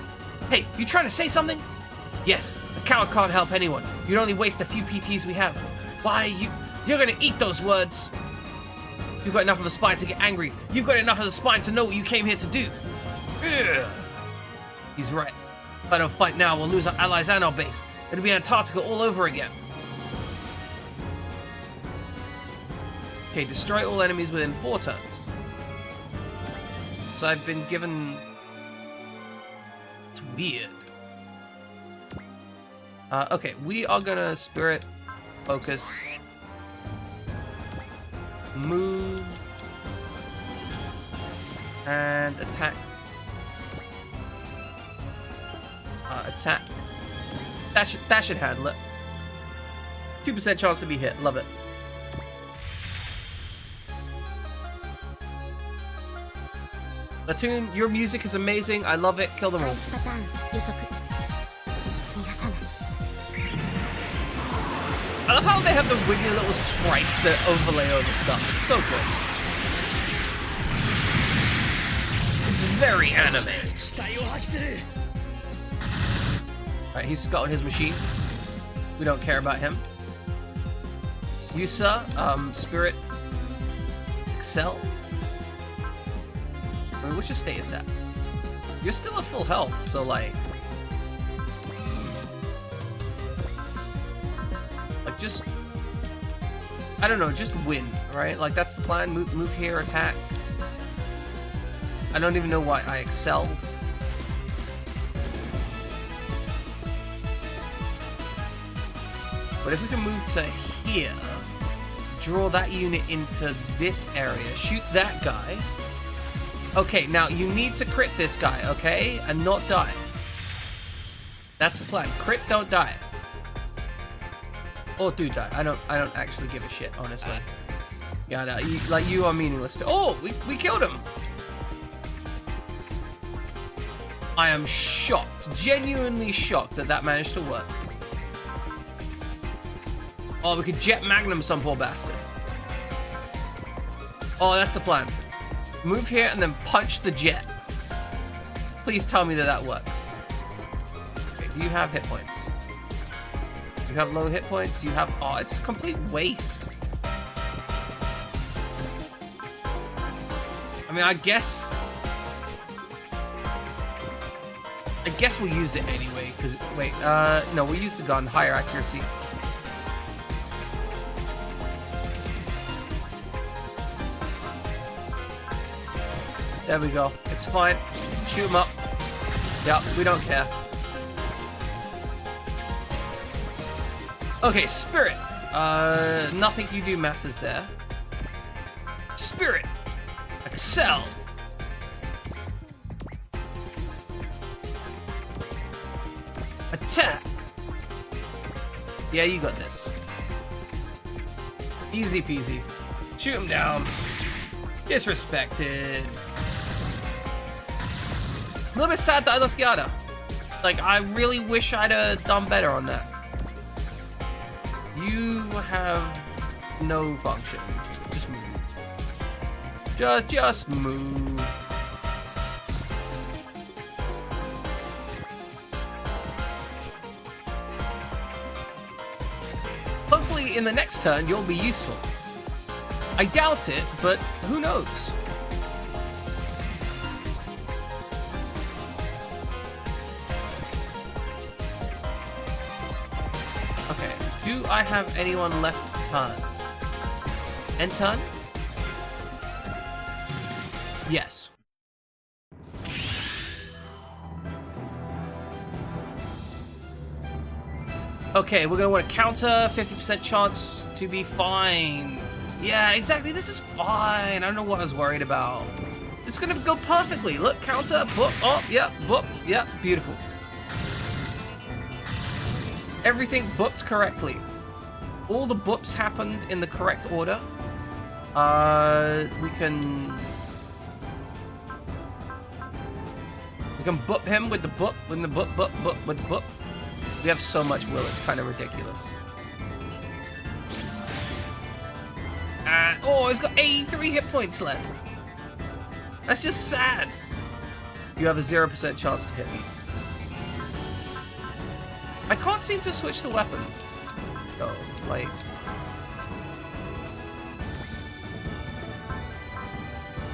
Speaker 1: Hey, you trying to say something? Yes, a coward can't help anyone. You'd only waste the few PTs we have. Why, you're gonna eat those words. You've got enough of a spine to get angry. You've got enough of a spine to know what you came here to do. Ugh. He's right. If I don't fight now, we'll lose our allies and our base. It'll be Antarctica all over again. Okay, destroy all enemies within 4 turns. So I've been given... It's weird. Okay, we are gonna spirit, focus, move, and attack. Attack. That should handle it. 2% chance to be hit. Love it. Latune, your music is amazing. I love it. Kill them all. I love how they have the wiggly little sprites that overlay over stuff. It's so good. It's very anime. Alright, he's got his machine. We don't care about him. Yusa, Spirit, Excel. I mean, what's your status at? You're still at full health, so like just, I don't know, just win, right? Like, that's the plan. Move here, attack. I don't even know why I excelled. But if we can move to here, draw that unit into this area, shoot that guy. Okay, now you need to crit this guy, okay? And not die. That's the plan. Crit, don't die. Or do die. I don't actually give a shit, honestly. Yeah, no, you are meaningless to. Oh, we killed him. I am shocked, genuinely shocked that managed to work. Oh, we could jet magnum some poor bastard. Oh, that's the plan. Move here and then punch the jet. Please tell me that works. Okay, do you have hit points? You have low hit points? You have... Oh, it's a complete waste. I mean, I guess we'll use it anyway, because... Wait, no, we'll use the gun. Higher accuracy. There we go. It's fine. Shoot him up. Yeah, we don't care. Okay, spirit. Nothing you do matters there. Spirit. Excel. Attack. Yeah, you got this. Easy peasy. Shoot him down. Disrespected. A little bit sad that I lost Gyada. Like, I really wish I'd have done better on that. You have no function. Just move. Just move. Hopefully in the next turn you'll be useful. I doubt it, but who knows? Okay, do I have anyone left to turn? End turn? Yes. Okay, we're gonna want to counter, 50% chance to be fine. Yeah, exactly, this is fine. I don't know what I was worried about. It's gonna go perfectly. Look, counter, boop, oh, yeah, beautiful. Everything booked correctly. All the boops happened in the correct order. We can boop him with the boop, with the boop, with the boop. We have so much will, it's kind of ridiculous. Oh, it's got 83 hit points left. That's just sad. You have a 0% chance to hit me. I can't seem to switch the weapon. though. Like,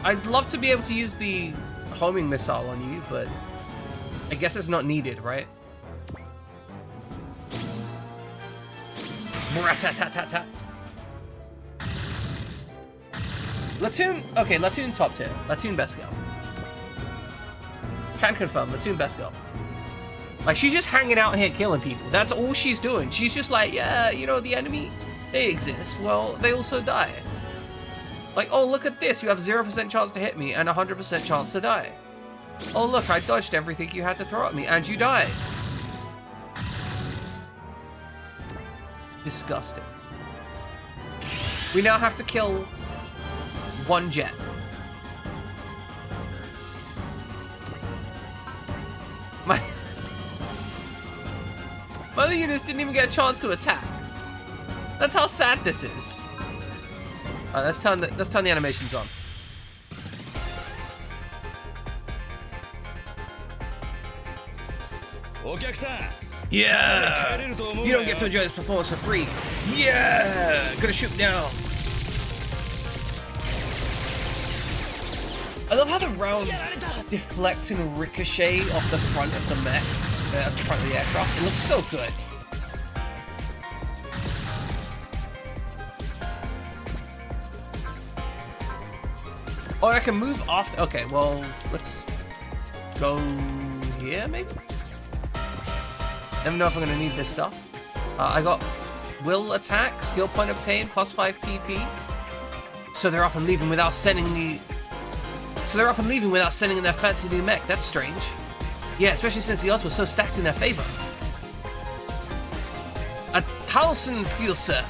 Speaker 1: I'd love to be able to use the homing missile on you, but I guess it's not needed, right? Rat-tat-tat-tat-tat. Latune, okay, Latune top tier. Latune best girl. Can confirm, Latune best girl. Like, she's just hanging out here killing people. That's all she's doing. She's just like, yeah, you know, the enemy, they exist. Well, they also die. Like, oh, look at this. You have 0% chance to hit me and 100% chance to die. Oh, look, I dodged everything you had to throw at me and you died. Disgusting. We now have to kill one jet. My other units didn't even get a chance to attack. That's how sad this is. Let's turn the animations on. Yeah! You don't get to enjoy this performance for free. Yeah! Gonna shoot down. I love how the rounds deflect and ricochet off the front of the mech, at the front of the aircraft. It looks so good. Oh, I can move after. Okay, well, let's go here, maybe? Never know if I'm gonna need this stuff. I got will attack, skill point obtained, plus 5 PP. So they're up and leaving without sending the... So they're up and leaving without sending in their fancy new mech. That's strange. Yeah, especially since the odds were so stacked in their favor. A Tausenfuser.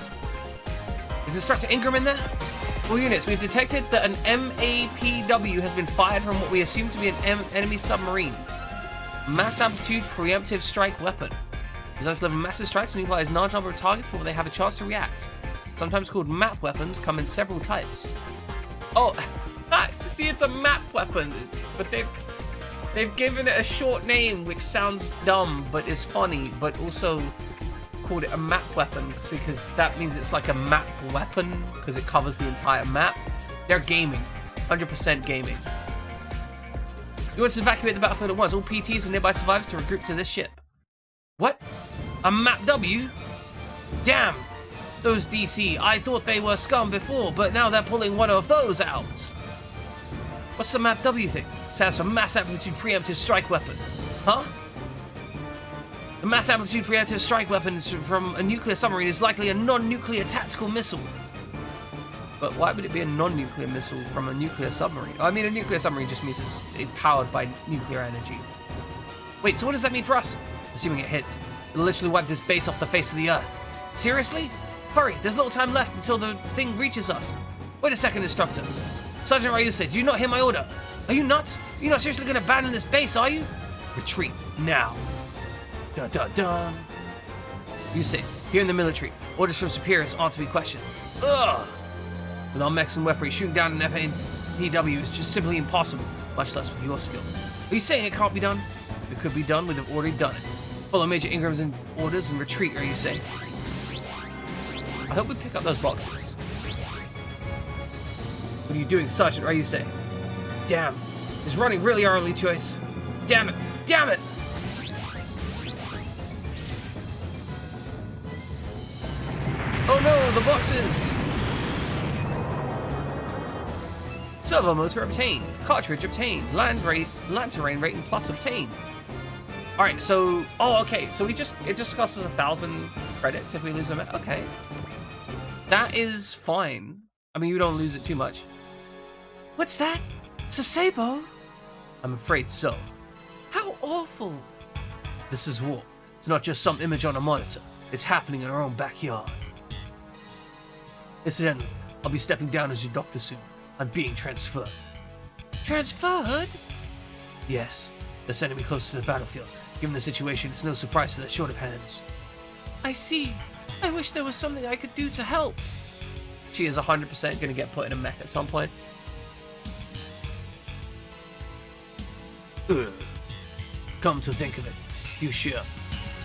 Speaker 1: Is Instructor Ingram in there? All units, we've detected that an MAPW has been fired from what we assume to be an enemy submarine. Mass amplitude preemptive strike weapon. Designed to deliver massive strikes and utilize a large number of targets before they have a chance to react. Sometimes called map weapons, come in several types. Oh, see, it's a map weapon, but they've given it a short name, which sounds dumb, but is funny, but also called it a map weapon because that means it's like a map weapon because it covers the entire map. They're gaming, 100% gaming. You want to evacuate the battlefield at once. All PTs and nearby survivors to regroup to this ship. What? A map W? Damn, those DC. I thought they were scum before, but now they're pulling one of those out. What's the map W thing? Stands for Mass Amplitude Preemptive Strike Weapon. Huh? The Mass Amplitude Preemptive Strike Weapon from a nuclear submarine is likely a non-nuclear tactical missile. But why would it be a non-nuclear missile from a nuclear submarine? I mean, a nuclear submarine just means it's powered by nuclear energy. Wait, so what does that mean for us? Assuming it hits, it'll literally wipe this base off the face of the Earth. Seriously? Hurry, there's little time left until the thing reaches us. Wait a second, Instructor. Sergeant Ryuse, did you not hear my order? Are you nuts? You're not seriously going to abandon this base, are you? Retreat, now. Dun dun dun. You say, here in the military, orders from superiors aren't to be questioned. Ugh! With our mechs and weaponry, shooting down an FAPW is just simply impossible, much less with your skill. Are you saying it can't be done? If it could be done, we'd have already done it. Follow Major Ingram's orders and retreat, are you saying? I hope we pick up those boxes. What are you doing, Sergeant Ryuse? Damn, is running really our only choice? Damn it! Damn it! Oh no, the boxes! Servo motor obtained. Cartridge obtained. Land terrain rating plus obtained. Alright, so... Oh, okay. So it just costs us 1,000 credits if we lose them. Okay. That is fine. I mean, you don't lose it too much. What's that? Sasebo? I'm afraid so. How awful. This is war. It's not just some image on a monitor. It's happening in our own backyard. Incidentally, I'll be stepping down as your doctor soon. I'm being transferred. Transferred? Yes. They're sending me closer to the battlefield. Given the situation, it's no surprise that they're short of hands. I see. I wish there was something I could do to help. She is 100% going to get put in a mech at some point. Ugh. Come to think of it, you sure?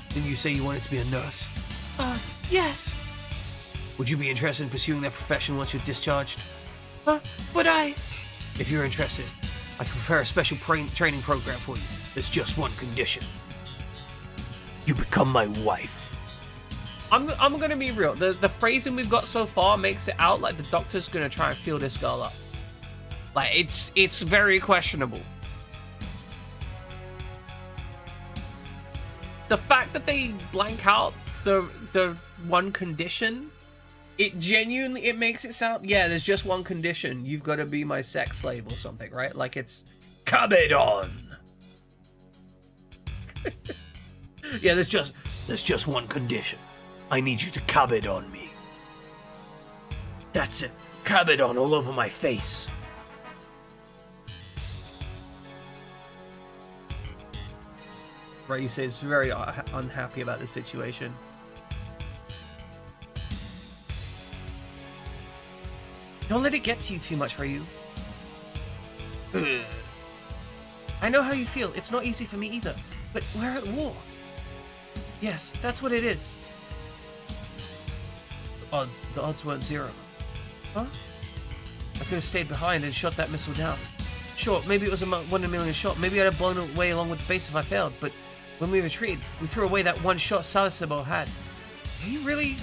Speaker 1: Didn't you say you wanted to be a nurse? Yes. Would you be interested in pursuing that profession once you're discharged? Would I? If you're interested, I can prepare a special training program for you. There's just one condition. You become my wife. I'm gonna be real. The phrasing we've got so far makes it out like the doctor's gonna try and feel this girl up. Like it's very questionable. The fact that they blank out the one condition, it genuinely makes it sound, yeah, there's just one condition. You've got to be my sex slave or something, right? Like it's Cabedon. Yeah, there's just one condition. I need you to Cabedon me. That's it. Cabedon all over my face. Right, you say is very unhappy about the situation. Don't let it get to you too much, Ryu. I know how you feel. It's not easy for me either. But we're at war. Yes, that's what it is. The odds weren't zero. Huh? I could have stayed behind and shot that missile down. Sure, maybe it was a 1 in a million shot. Maybe I'd have blown it away along with the base if I failed. But when we retreated, we threw away that one shot Sawasebo had. Are you really...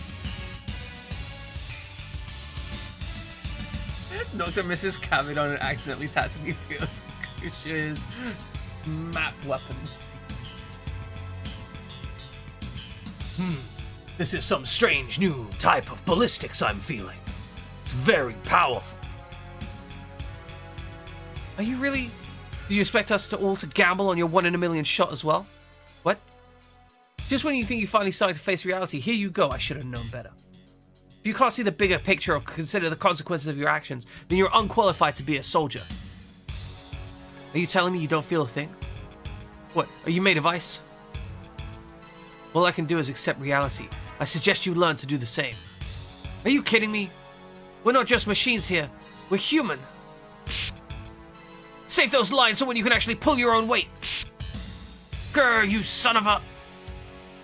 Speaker 1: Dr. Mrs. Cabedon and accidentally tactically feels Kush's map weapons. This is some strange new type of ballistics I'm feeling. It's very powerful. Are you really... Do you expect us to all to gamble on your 1 in a million shot as well? What? Just when you think you finally started to face reality, here you go. I should have known better. If you can't see the bigger picture or consider the consequences of your actions, then you're unqualified to be a soldier. Are you telling me you don't feel a thing? What, are you made of ice? All I can do is accept reality. I suggest you learn to do the same. Are you kidding me? We're not just machines here. We're human. Save those lines so when you can actually pull your own weight. Grr, you son of a...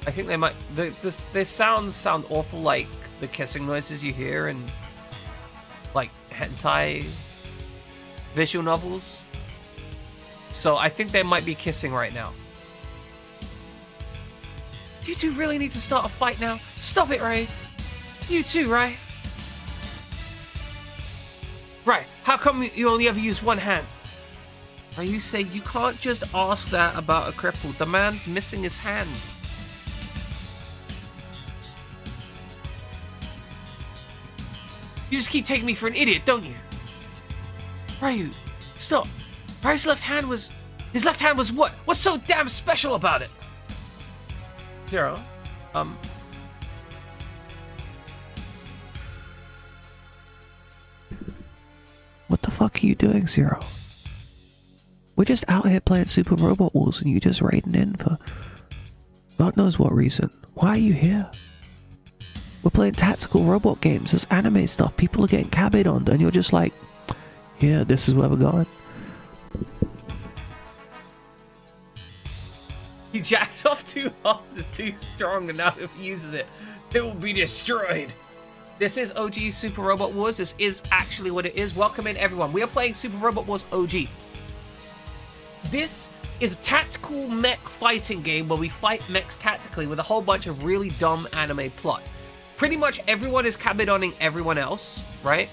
Speaker 1: I think they might... Their sounds sound awful like the kissing noises you hear in, like, hentai visual novels. So I think they might be kissing right now. You two really need to start a fight now? Stop it, Ray. You too, Ray. Right, how come you only ever use one hand? Are you saying you can't just ask that about a cripple? The man's missing his hand. You just keep taking me for an idiot, don't you? Ryu, stop. Ryu's left hand was... His left hand was what? What's so damn special about it? Zero. What the fuck are you doing, Zero? We're just out here playing Super Robot Wars and you just raiding in for God knows what reason. Why are you here? We're playing tactical robot games. There's anime stuff. People are getting cabbied on and you're just like, yeah, this is where we're going. He jacked off too hard, too strong, and now if he uses it, it will be destroyed. This is OG Super Robot Wars. This is actually what it is. Welcome in, everyone. We are playing Super Robot Wars OG. This is a tactical mech fighting game where we fight mechs tactically with a whole bunch of really dumb anime plot. Pretty much everyone is cabidoning everyone else, right?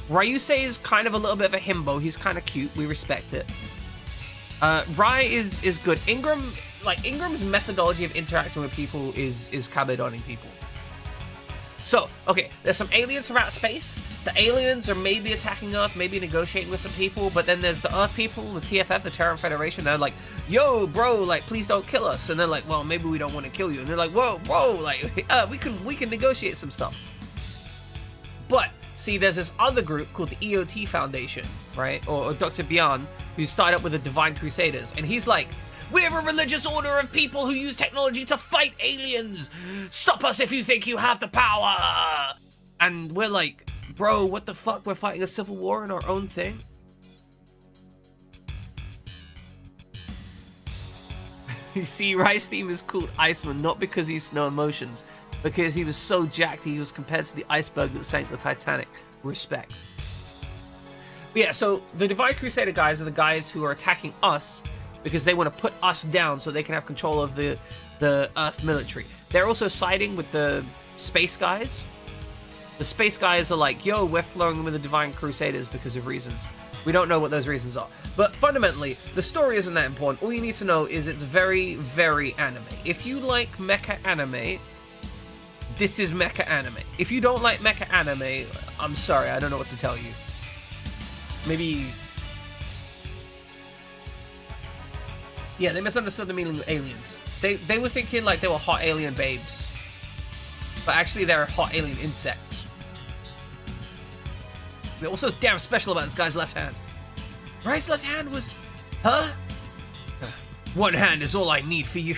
Speaker 1: Ryusei is kind of a little bit of a himbo. He's kind of cute. We respect it. Rai is good. Ingram's methodology of interacting with people is cabidoning people. So, okay, there's some aliens from outer space. The aliens are maybe attacking Earth, maybe negotiating with some people, but then there's the Earth people, the TFF, the Terran Federation. They're like, yo, bro, like, please don't kill us. And they're like, well, maybe we don't want to kill you. And they're like, whoa, like, we can negotiate some stuff. But, see, there's this other group called the EOT Foundation, right? Or Dr. Bian, who started up with the Divine Crusaders. And he's like, we're a religious order of people who use technology to fight aliens. Stop us if you think you have the power. And we're like, bro, what the fuck? We're fighting a civil war in our own thing? You see, Rai's theme is called Iceman, not because he's no emotions, because he was so jacked he was compared to the iceberg that sank the Titanic. Respect. But yeah, so the Divine Crusader guys are the guys who are attacking us because they want to put us down so they can have control of the Earth military. They're also siding with the space guys. The space guys are like, yo, we're flowing with the Divine Crusaders because of reasons. We don't know what those reasons are. But fundamentally, the story isn't that important. All you need to know is it's very, very anime. If you like mecha anime, this is mecha anime. If you don't like mecha anime, I'm sorry, I don't know what to tell you. Maybe... Yeah, they misunderstood the meaning of aliens. They were thinking like they were hot alien babes. But actually they're hot alien insects. What's so damn special about this guy's left hand? Rai's left hand was... Huh? One hand is all I need for you.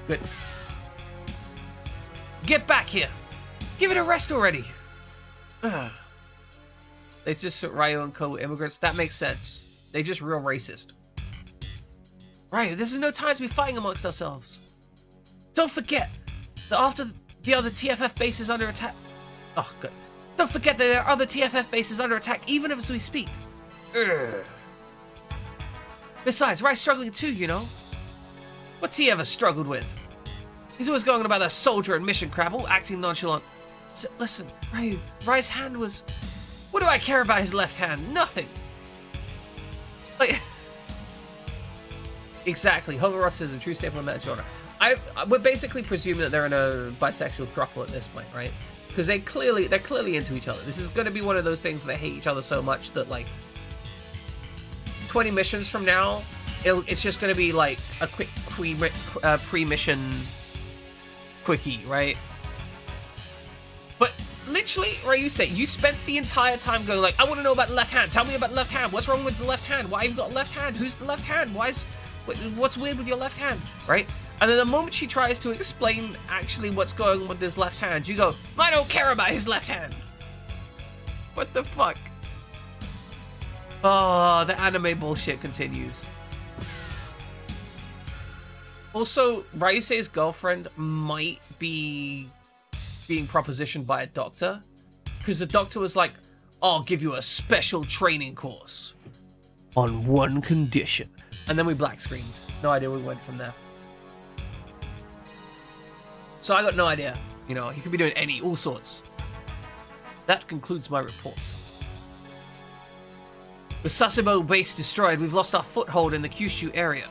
Speaker 1: Good. Get back here. Give it a rest already. They just took Ryu and Co. immigrants. That makes sense. They just real racist. Ryu, this is no time to be fighting amongst ourselves. Don't forget that after the other TFF base is under attack... Oh, good. Don't forget that there are other TFF bases under attack even as we speak. Ugh. Besides, Ryu's struggling too, you know? What's he ever struggled with? He's always going on about that soldier and mission crap, all acting nonchalant. So, listen, Ryu's hand was... What do I care about his left hand? Nothing. Like, Exactly. Homoerotic is a true staple of mech genre. We're basically presuming that they're in a bisexual throuple at this point, right? Because they're clearly into each other. This is going to be one of those things that they hate each other so much that, like, 20 missions from now, it's just going to be like a quick pre-mission quickie, right? But literally, right, you spent the entire time going like, I want to know about the left hand. Tell me about the left hand. What's wrong with the left hand? Why have you got a left hand? Who's the left hand? What's weird with your left hand, right? And then the moment she tries to explain actually what's going on with his left hand, you go, I don't care about his left hand. What the fuck? Oh, the anime bullshit continues. Also, Ryuse's girlfriend might be being propositioned by a doctor, because the doctor was like, I'll give you a special training course on one condition. And then we black screened. No idea where we went from there. So I got no idea. You know, he could be doing all sorts. That concludes my report. With Sasebo base destroyed, we've lost our foothold in the Kyushu area.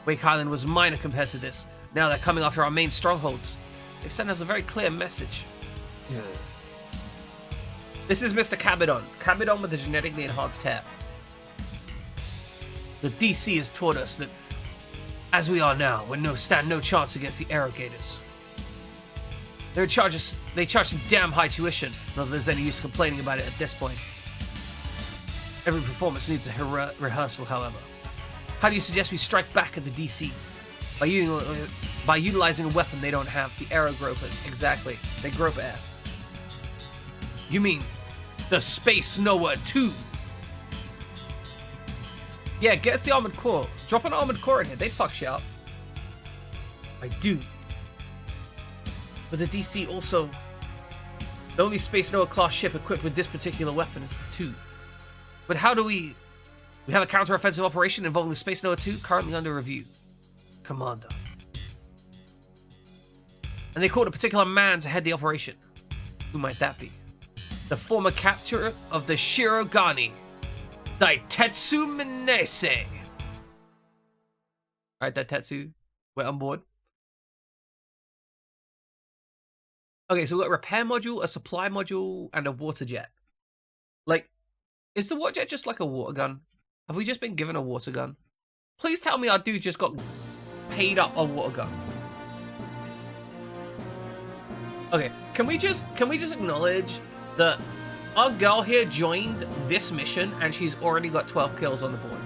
Speaker 1: Wake Island was minor compared to this. Now they're coming after our main strongholds. They've sent us a very clear message. Yeah. This is Mr. Cabidon. Cabidon with the genetically enhanced hair. The DC has taught us that, as we are now, we stand no chance against the Arrogators. They charge some damn high tuition, not that there's any use complaining about it at this point. Every performance needs a rehearsal, however. How do you suggest we strike back at the DC? By utilizing a weapon they don't have, the Arrow Gropers. Exactly. They grope air. You mean the Space Noah 2? Yeah, get us the Armored Core. Drop an Armored Core in here. They fuck shit up. I do. But the DC also... The only Space Noah class ship equipped with this particular weapon is the 2. But how do we... We have a counter-offensive operation involving the Space Noah 2 currently under review. Commander. And they called a particular man to head the operation. Who might that be? The former captor of the Shirogane, Daitetsu Minese. Alright, Daitetsu, we're on board. Okay, so we've got a repair module, a supply module, and a water jet. Like, is the water jet just like a water gun? Have we just been given a water gun? Please tell me our dude just got paid up a water gun. Okay, can we just acknowledge that our girl here joined this mission and she's already got 12 kills on the board?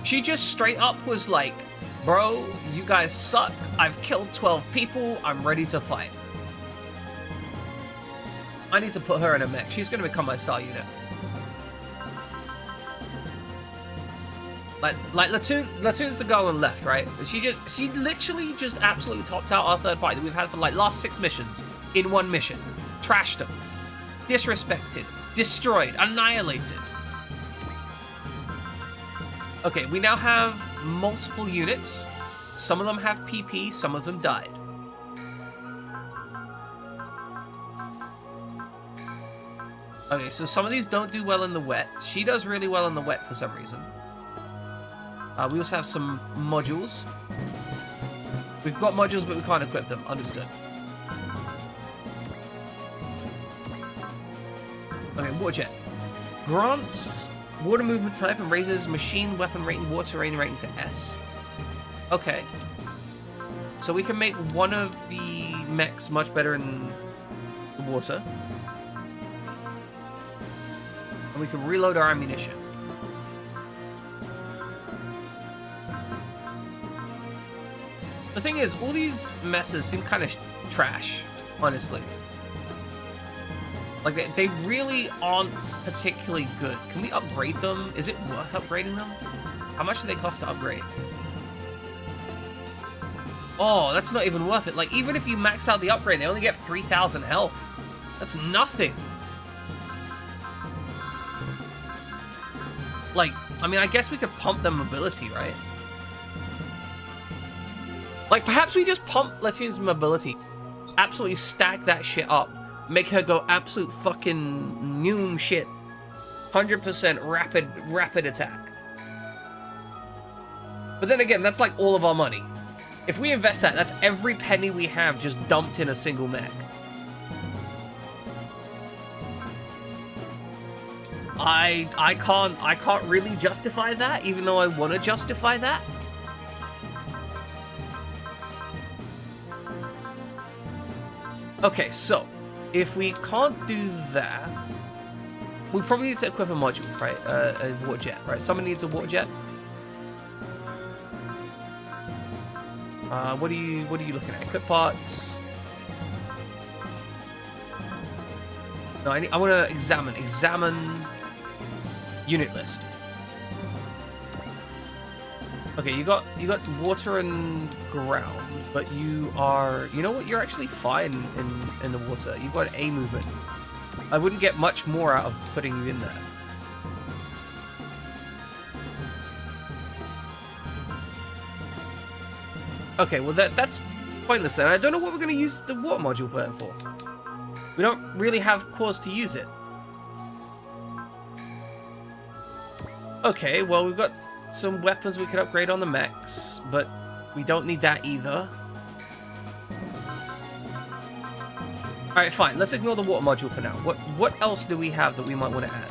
Speaker 1: She just straight up was like, bro, you guys suck. I've killed 12 people. I'm ready to fight. I need to put her in a mech. She's going to become my star unit. Like Latune's the girl on the left, right? She literally just absolutely topped out our third party that we've had for like last 6 missions in one mission. Trashed them. Disrespected. Destroyed. Annihilated. Okay, we now have multiple units. Some of them have PP, some of them died. Okay, so some of these don't do well in the wet. She does really well in the wet for some reason. We also have some modules. We've got modules, but we can't equip them. Understood. Okay, water jet. Grants water movement type and raises machine weapon rating, water rating to S. Okay. So we can make one of the mechs much better in the water. And we can reload our ammunition. The thing is, all these messes seem kind of trash, honestly. Like, they really aren't particularly good. Can we upgrade them? Is it worth upgrading them? How much do they cost to upgrade? Oh, that's not even worth it. Like, even if you max out the upgrade, they only get 3,000 health. That's nothing. Like, I mean, I guess we could pump them mobility, right? Like, perhaps we just pump Latune's mobility. Absolutely stack that shit up. Make her go absolute fucking noom shit. 100% rapid attack. But then again, that's like all of our money. If we invest that, that's every penny we have just dumped in a single mech. I can't really justify that, even though I want to justify that. Okay, so if we can't do that, we probably need to equip a module, right? A water jet, right? Someone needs a water jet. What are you looking at? Equip parts. No, I want to examine unit list. Okay, you got water and ground, but you know what? You're actually fine in the water. You've got A movement. I wouldn't get much more out of putting you in there. Okay, well that's pointless then. I don't know what we're going to use the water module for. We don't really have cause to use it. Okay, well we've got some weapons we could upgrade on the mechs, but we don't need that either. Alright, fine. Let's ignore the water module for now. What else do we have that we might want to add?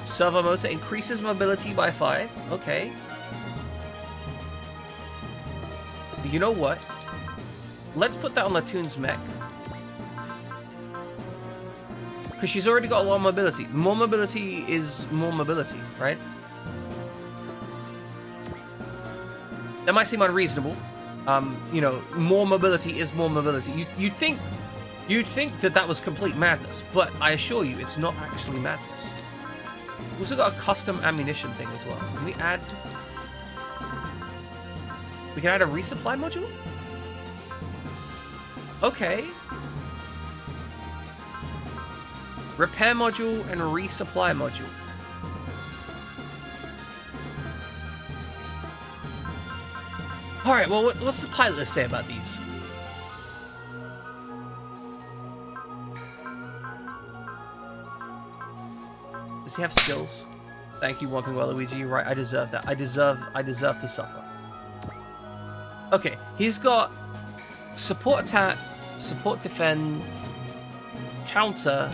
Speaker 1: Servo motor increases mobility by 5. Okay. You know what? Let's put that on Latune's mech. Because she's already got a lot of mobility. More mobility is more mobility, right? That might seem unreasonable. You know, more mobility is more mobility. You'd think that was complete madness, but I assure you, it's not actually madness. We've also got a custom ammunition thing as well. Can we add... We can add a resupply module? Okay. Repair module and resupply module. Alright, well, what's the pilot list say about these? Does he have skills? Thank you, Whomping Waluigi. Right, I deserve that. I deserve to suffer. Okay, he's got support attack, support defend, counter,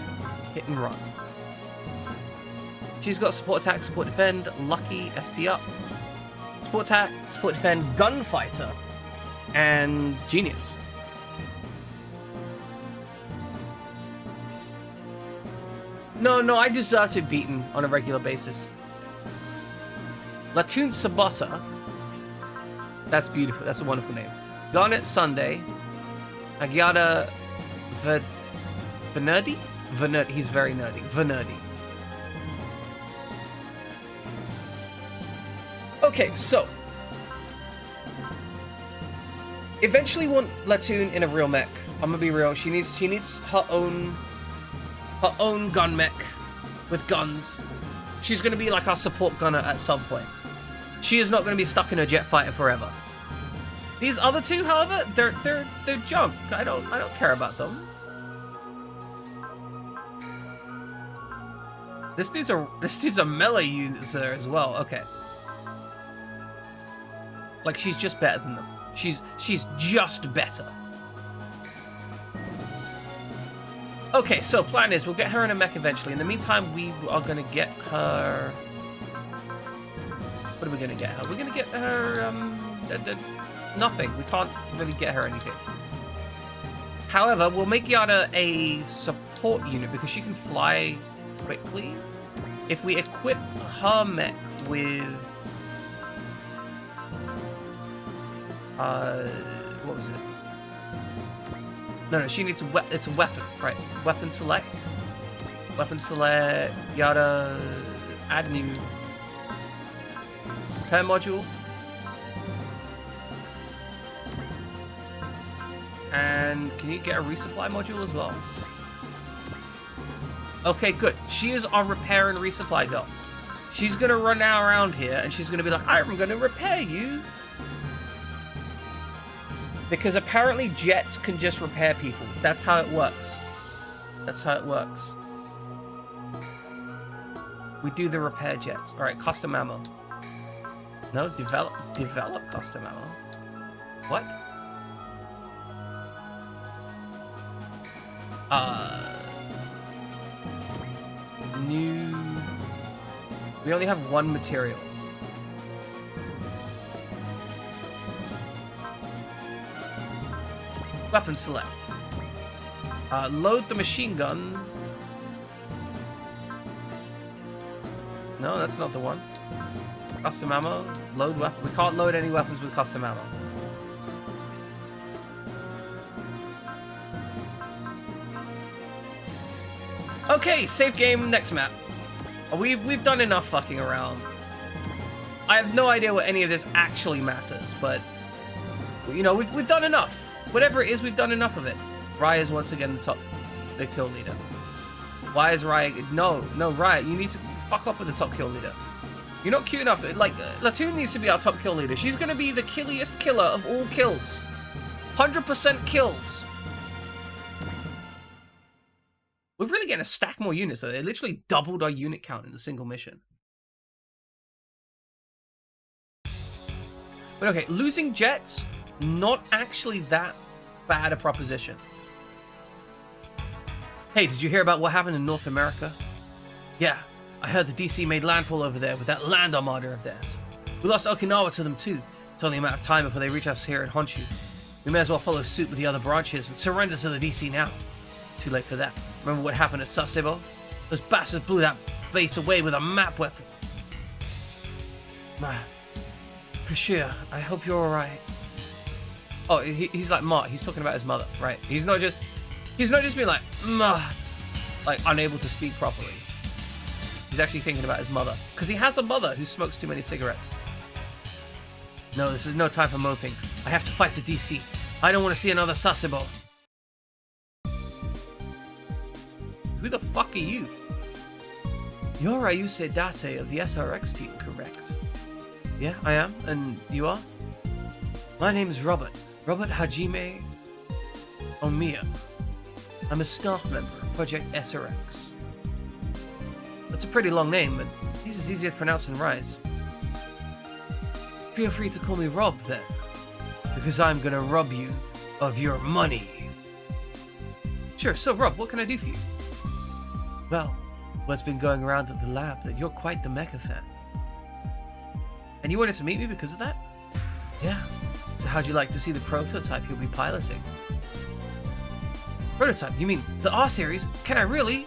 Speaker 1: hit and run. She's got support attack, support defend, lucky, SP up, support attack, support defend, gunfighter, and genius. No, I deserve to be beaten on a regular basis. Latune Sabata. That's beautiful. That's a wonderful name. Garnet Sunday. Agiata Venerdi? Venerdi. He's very nerdy. Venerdi. Okay, so. Eventually want Latune in a real mech. I'm gonna be real. She needs her own gun mech with guns. She's gonna be like our support gunner at some point. She is not going to be stuck in a jet fighter forever. These other two, however, they're junk. I don't care about them. This dude's a melee user as well. Okay. Like she's just better than them. She's just better. Okay, so plan is we'll get her in a mech eventually. In the meantime, we are going to get her. What are we going to get her? We're going to get her, nothing. We can't really get her anything. However, we'll make Yada a support unit because she can fly quickly. If we equip her mech with... what was it? No, she needs it's a weapon, right? Weapon select. Weapon select, Yada, add new... Repair module. And can you get a resupply module as well? Okay, good. She is our repair and resupply girl. She's gonna run now around here and she's gonna be like, I'm gonna repair you. Because apparently jets can just repair people. That's how it works. That's how it works. We do the repair jets. Alright, custom ammo. No, develop custom ammo. What? New. We only have one material. Weapon select. Load the machine gun. No, that's not the one. Custom ammo. Load weapon. We can't load any weapons with custom ammo. Okay, save game, next map. We've done enough fucking around. I have no idea what any of this actually matters, but you know, we've done enough. Whatever it is, we've done enough of it. Riot is once again the kill leader. Why is Riot? No, Riot, you need to fuck up with the top kill leader. You're not cute enough to, like, Latune needs to be our top kill leader. She's gonna be the killiest killer of all kills. 100% kills. We're really getting to stack more units, though. They literally doubled our unit count in a single mission. But okay, losing jets, not actually that bad a proposition. Hey, did you hear about what happened in North America? Yeah, I heard the DC made landfall over there with that land armada of theirs. We lost Okinawa to them too. It's only a matter of time before they reach us here in Honshu. We may as well follow suit with the other branches and surrender to the DC now. Too late for that. Remember what happened at Sasebo? Those bastards blew that base away with a map weapon. Kashia, I hope you're alright. Oh, he's like Mark. He's talking about his mother, right? He's not just being like unable to speak properly. He's actually thinking about his mother, because he has a mother who smokes too many cigarettes. No, this is no time for moping. I have to fight the DC. I don't want to see another Sasebo. Who the fuck are you? You're Ryusei Date of the SRX team, correct? Yeah, I am. And you are? My name is Robert. Robert Hajime Omiya. I'm a staff member of Project SRX. That's a pretty long name, but this is easier to pronounce than Rise. Feel free to call me Rob, then. Because I'm gonna rob you of your money. Sure, so Rob, what can I do for you? Well, what's been going around at the lab that you're quite the mecha fan. And you wanted to meet me because of that? Yeah. So how'd you like to see the prototype you'll be piloting? Prototype? You mean the R series? Can I really?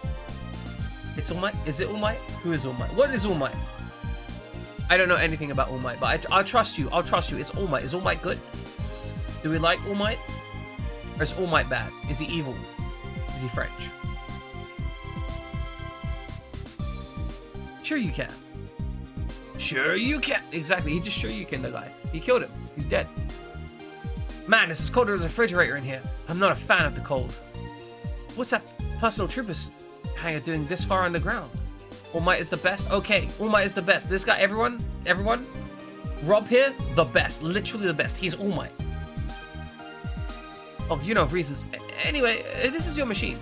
Speaker 1: It's All Might? Is it All Might? Who is All Might? What is All Might? I don't know anything about All Might, but I'll trust you. I'll trust you. It's All Might. Is All Might good? Do we like All Might? Or is All Might bad? Is he evil? Is he French? Sure you can. Sure you can. Exactly. He just sure you can the guy. He killed him. He's dead. Man, this is colder than a refrigerator in here. I'm not a fan of the cold. What's that personal trooper hangar doing this far underground? All Might is the best? Okay, All Might is the best. This guy, everyone, Rob here, the best. Literally the best. He's All Might. Oh, you know reasons. Anyway, this is your machine.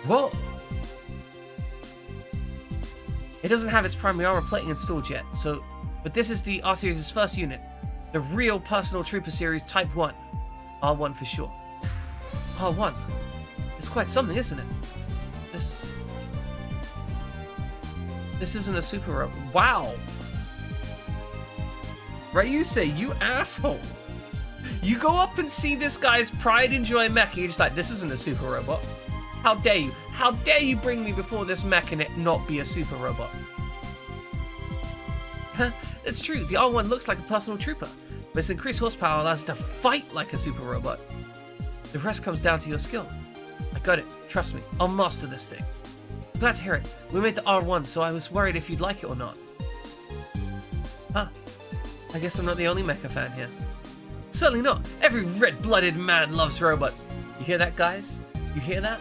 Speaker 1: Whoa. It doesn't have its primary armor plating installed yet, but this is the R Series' first unit. The real Personal Trooper Series Type 1. R1 for sure. R1. It's quite something, isn't it? This isn't a super robot. Wow. Ryusei, you asshole. You go up and see this guy's Pride and Joy mech, and you're just like, this isn't a super robot. How dare you? How dare you bring me before this mech and it not be a super robot? It's true, the R1 looks like a personal trooper, but its increased horsepower allows it to fight like a super robot. The rest comes down to your skill. I got it, trust me, I'll master this thing. Glad to hear it. We made the R1, so I was worried if you'd like it or not. Huh. I guess I'm not the only mecha fan here. Certainly not. Every red-blooded man loves robots. You hear that, guys? You hear that?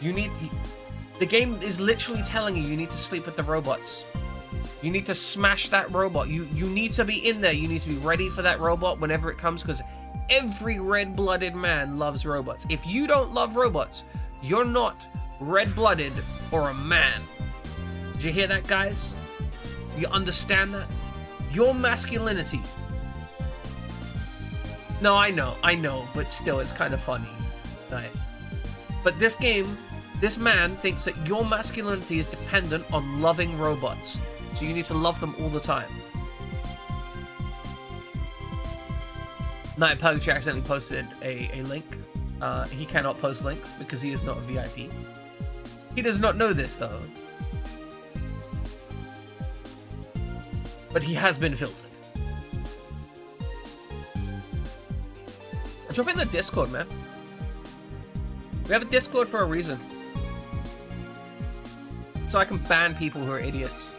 Speaker 1: The game is literally telling you need to sleep with the robots. You need to smash that robot. You need to be in there. You need to be ready for that robot whenever it comes, because every red-blooded man loves robots. If you don't love robots, you're not red-blooded or a man. Did you hear that, guys? You understand that? your masculinity. No, I know, but still, it's kind of funny. Right? But this game, this man thinks that your masculinity is dependent on loving robots. So you need to love them all the time. Night Purgatory accidentally posted a link. He cannot post links because he is not a VIP. He does not know this, though. But he has been filtered. Drop in the Discord, man. We have a Discord for a reason. So I can ban people who are idiots.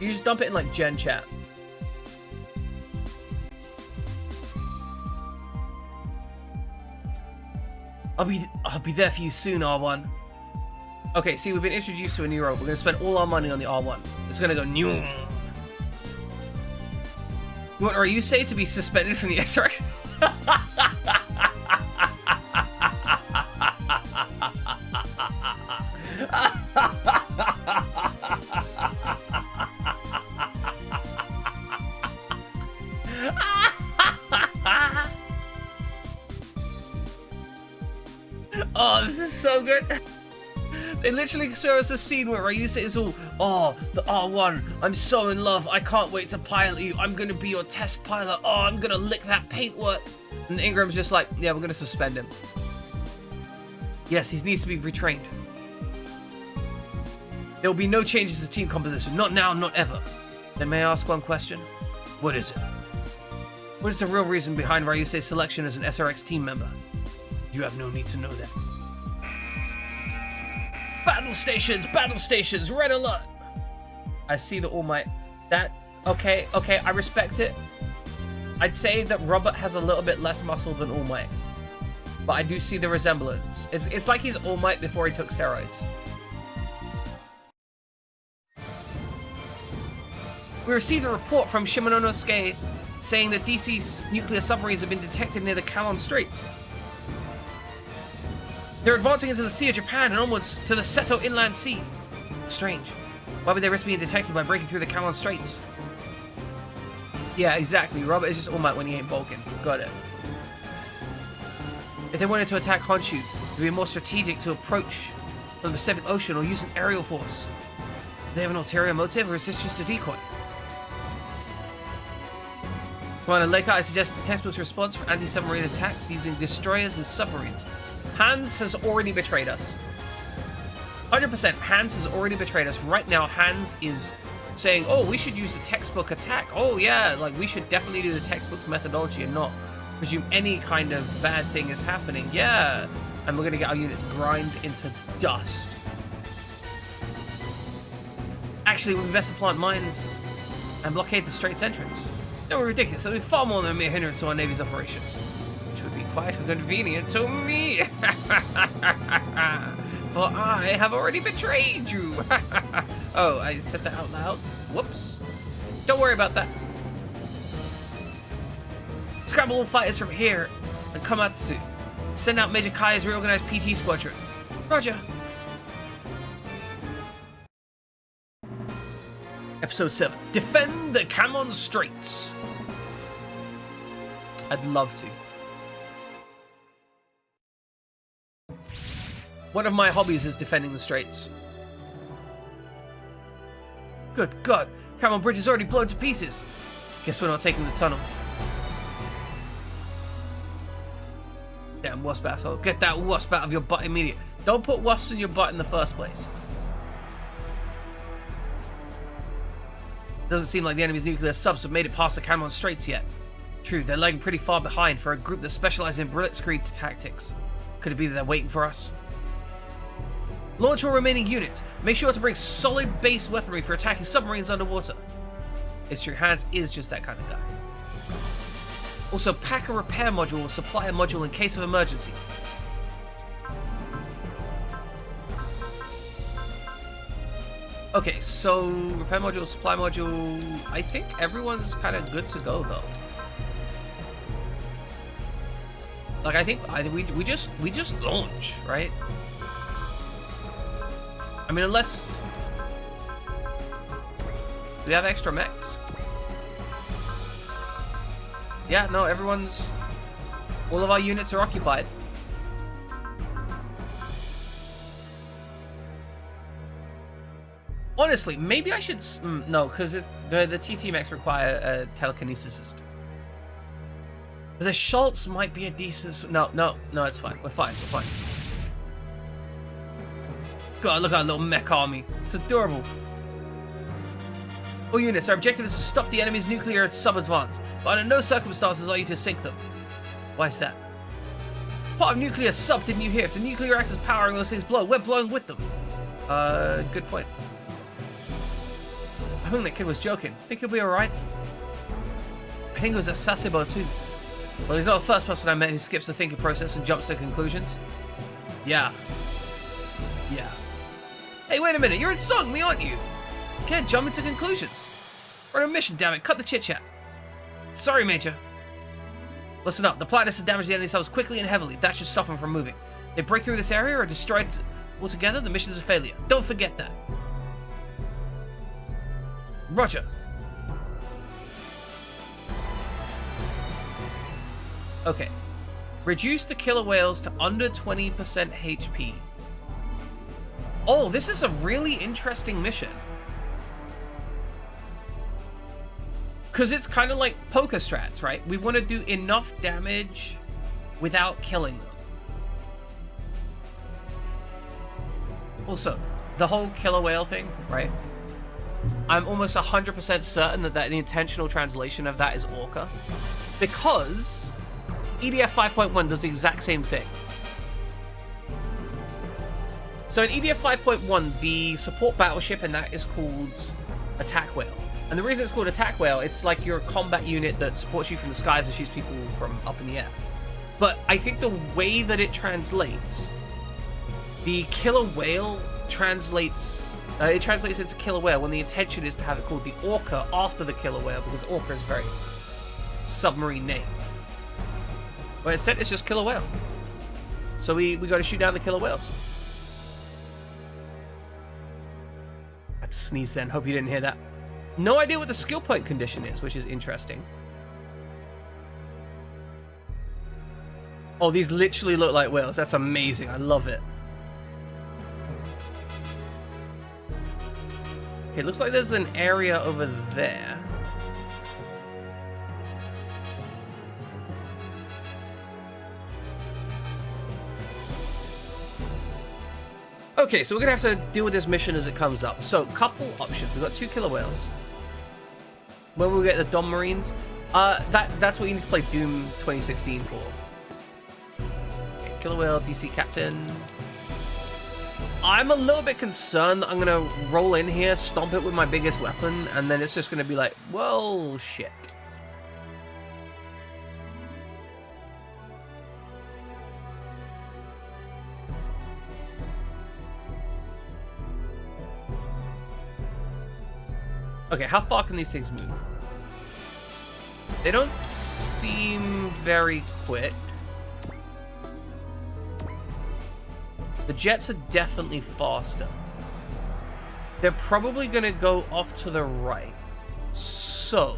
Speaker 1: You just dump it in like Gen Chat. I'll be there for you soon, R1. Okay, see, we've been introduced to a new robot. We're gonna spend all our money on the R1. It's gonna go new. What are you saying to be suspended from the SRX? Oh, this is so good. They literally show us a scene where Ryusa is all, oh, the R1, I'm so in love, I can't wait to pilot you, I'm gonna be your test pilot, oh, I'm gonna lick that paintwork. And Ingram's just like, yeah, we're gonna suspend him. Yes, he needs to be retrained. There will be no changes to team composition, not now, not ever. Then may I ask one question? What is it? What is the real reason behind Ryuse's selection as an SRX team member? You have no need to know that. Battle stations, red alert. I see the All Might. Okay, I respect it. I'd say that Robert has a little bit less muscle than All Might, but I do see the resemblance. It's like he's All Might before he took steroids. We received a report from Shimanonosuke saying that DC's nuclear submarines have been detected near the Kalon Straits. They're advancing into the Sea of Japan and onwards to the Seto Inland Sea. Strange. Why would they risk being detected by breaking through the Kalon Straits? Yeah, exactly. Robert is just All Might when he ain't Vulcan. Got it. If they wanted to attack Honshu, it would be more strategic to approach from the Pacific Ocean or use an aerial force. Do they have an ulterior motive, or is this just a decoy? Commander Leica, I suggest the textbook's response for anti-submarine attacks using destroyers as submarines. Hans has already betrayed us. 100%, Hans has already betrayed us. Right now, Hans is saying, oh, we should use the textbook attack. Oh, yeah, like, we should definitely do the textbook's methodology and not presume any kind of bad thing is happening. Yeah. And we're going to get our units grind into dust. Actually, we invest to plant mines and blockade the Straits entrance. They were ridiculous. That would be far more than a mere hindrance to our Navy's operations. Would be quite convenient to me. For I have already betrayed you. Oh, I said that out loud. Whoops. Don't worry about that. Scramble all fighters from here and Komatsu. Send out Major Kai's reorganized PT squadron. Roger. Episode 7. Defend the Kamon Straits. I'd love to. One of my hobbies is defending the Straits. Good God, Kamon Bridge is already blown to pieces. Guess we're not taking the tunnel. Damn wasp asshole. Get that wasp out of your butt immediately. Don't put wasps in your butt in the first place. Doesn't seem like the enemy's nuclear subs have made it past the Kamon Straits yet. True, they're lagging pretty far behind for a group that specializes in blitzkrieg tactics. Could it be that they're waiting for us? Launch all remaining units. Make sure to bring solid base weaponry for attacking submarines underwater. It's true, Hans is just that kind of guy. Also, pack a repair module or supply a module in case of emergency. Okay, so repair module, supply module. I think everyone's kind of good to go though. Like I think we just launch, right? I mean, unless Do we have extra mechs? Yeah, no, all of our units are occupied. Honestly, maybe I should... no, because the TT mechs require a telekinesis system. But the Schultz might be a decent... No, it's fine. We're fine. God, look at our little mech army. It's adorable. All units, our objective is to stop the enemy's nuclear sub-advance, but under no circumstances are you to sink them. Why is that? Part of nuclear sub, didn't you hear? If the nuclear reactor's powering those things blow, we're blowing with them. Good point. I think that kid was joking. Think he'll be alright? I think it was a Sasebo too. Well, he's not the first person I met who skips the thinking process and jumps to conclusions. Yeah. Hey, wait a minute, you're in song, me, aren't you? Can't jump into conclusions. We're on a mission, damn it. Cut the chit-chat. Sorry, Major. Listen up. The plan is to damage the enemy cells quickly and heavily. That should stop them from moving. They break through this area or are destroyed altogether, the mission is a failure. Don't forget that. Roger. Okay. Reduce the killer whales to under 20% HP. Oh, this is a really interesting mission. Because it's kind of like poker strats, right? We want to do enough damage without killing them. Also, the whole killer whale thing, right? I'm almost 100% certain that the intentional translation of that is Orca. Because EDF 5.1 does the exact same thing. So in EDF 5.1, the support battleship in that is called Attack Whale. And the reason it's called Attack Whale, it's like your combat unit that supports you from the skies and shoots people from up in the air. But I think the way that it translates, the killer whale translates... it translates into killer whale when the intention is to have it called the Orca after the killer whale, because Orca is a very submarine name. But instead, it's just killer whale. So we got to shoot down the killer whales. I had to sneeze then. Hope you didn't hear that. No idea what the skill point condition is, which is interesting. Oh, these literally look like whales. That's amazing. I love it. Okay, looks like there's an area over there. Okay, so we're gonna have to deal with this mission as it comes up. So, couple options. We've got 2 killer whales. When we get the Dom Marines, that's what you need to play Doom 2016 for. Okay, killer whale, DC Captain. I'm a little bit concerned that I'm gonna roll in here, stomp it with my biggest weapon, and then it's just gonna be like, well, shit. Okay, how far can these things move? They don't seem very quick. The jets are definitely faster. They're probably going to go off to the right. So...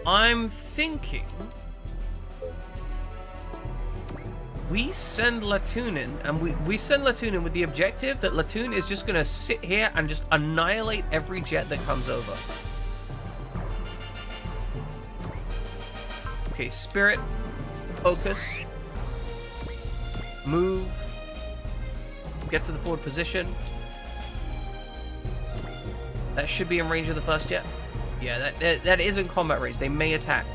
Speaker 1: I'm thinking... we send Latune in, and we send Latune in with the objective that Latune is just going to sit here and just annihilate every jet that comes over. Okay, Spirit, focus, move, get to the forward position. That should be in range of the first jet. Yeah, that is in combat range. They may attack.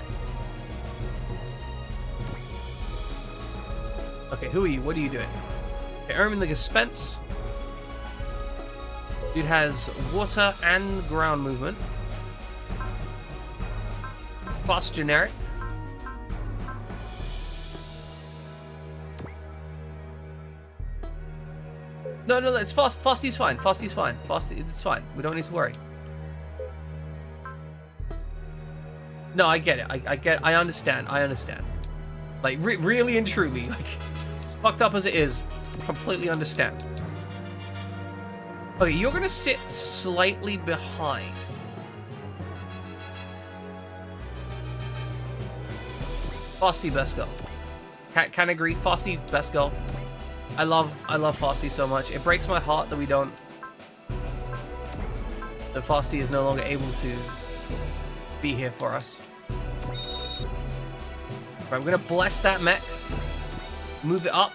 Speaker 1: Okay, who are you? What are you doing? Okay, Ermin the Gespenst. Dude has water and ground movement. Fast generic. No, it's fast. Fasty's fine. Fasty's fine. Fasty, it's fine. We don't need to worry. No, I get it. I understand. Like, really and truly, like, fucked up as it is, completely understand. Okay, you're gonna sit slightly behind. Frosty, best go. Can agree. Frosty, best go. I love Frosty so much. It breaks my heart that we don't. That Frosty is no longer able to be here for us. Right, we're gonna bless that mech. Move it up.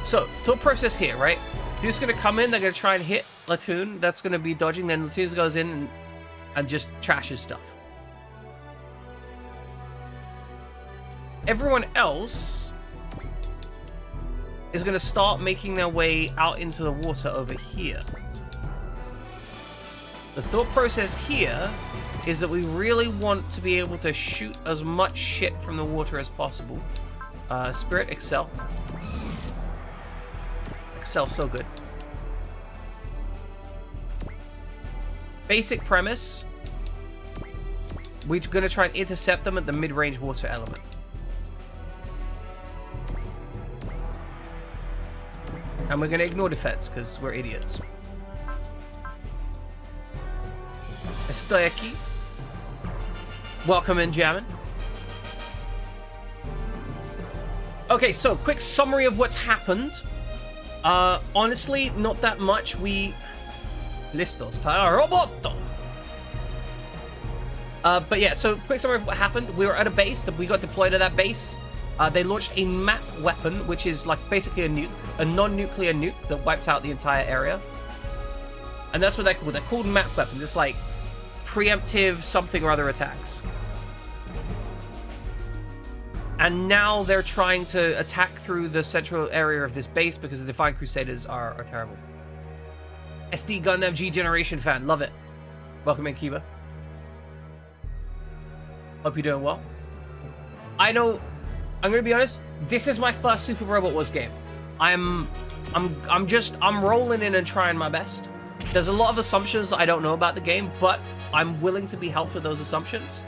Speaker 1: So, thought process here, right? Dude's gonna come in, they're gonna try and hit Latune. That's gonna be dodging, then Latune goes in and just trashes stuff. Everyone else is gonna start making their way out into the water over here. The thought process here is that we really want to be able to shoot as much shit from the water as possible. Spirit, Excel. Excel, so good. Basic premise. We're going to try and intercept them at the mid-range water element. And we're going to ignore defense, because we're idiots. Estoy aquí. Welcome in, Jammin. Okay, so quick summary of what's happened. Honestly, not that much. Listos para roboto. But yeah, so quick summary of what happened. We were at a base. We got deployed to that base. They launched a map weapon, which is like basically a nuke, a non-nuclear nuke that wiped out the entire area. And that's what they're called. They're called map weapons. It's like preemptive something or other attacks. And now they're trying to attack through the central area of this base because the Defiant Crusaders are terrible. SD Gundam G Generation fan, love it. Welcome in, Kiba. Hope you're doing well. I know, I'm gonna be honest, this is my first Super Robot Wars game. I'm rolling in and trying my best. There's a lot of assumptions that I don't know about the game, but I'm willing to be helped with those assumptions.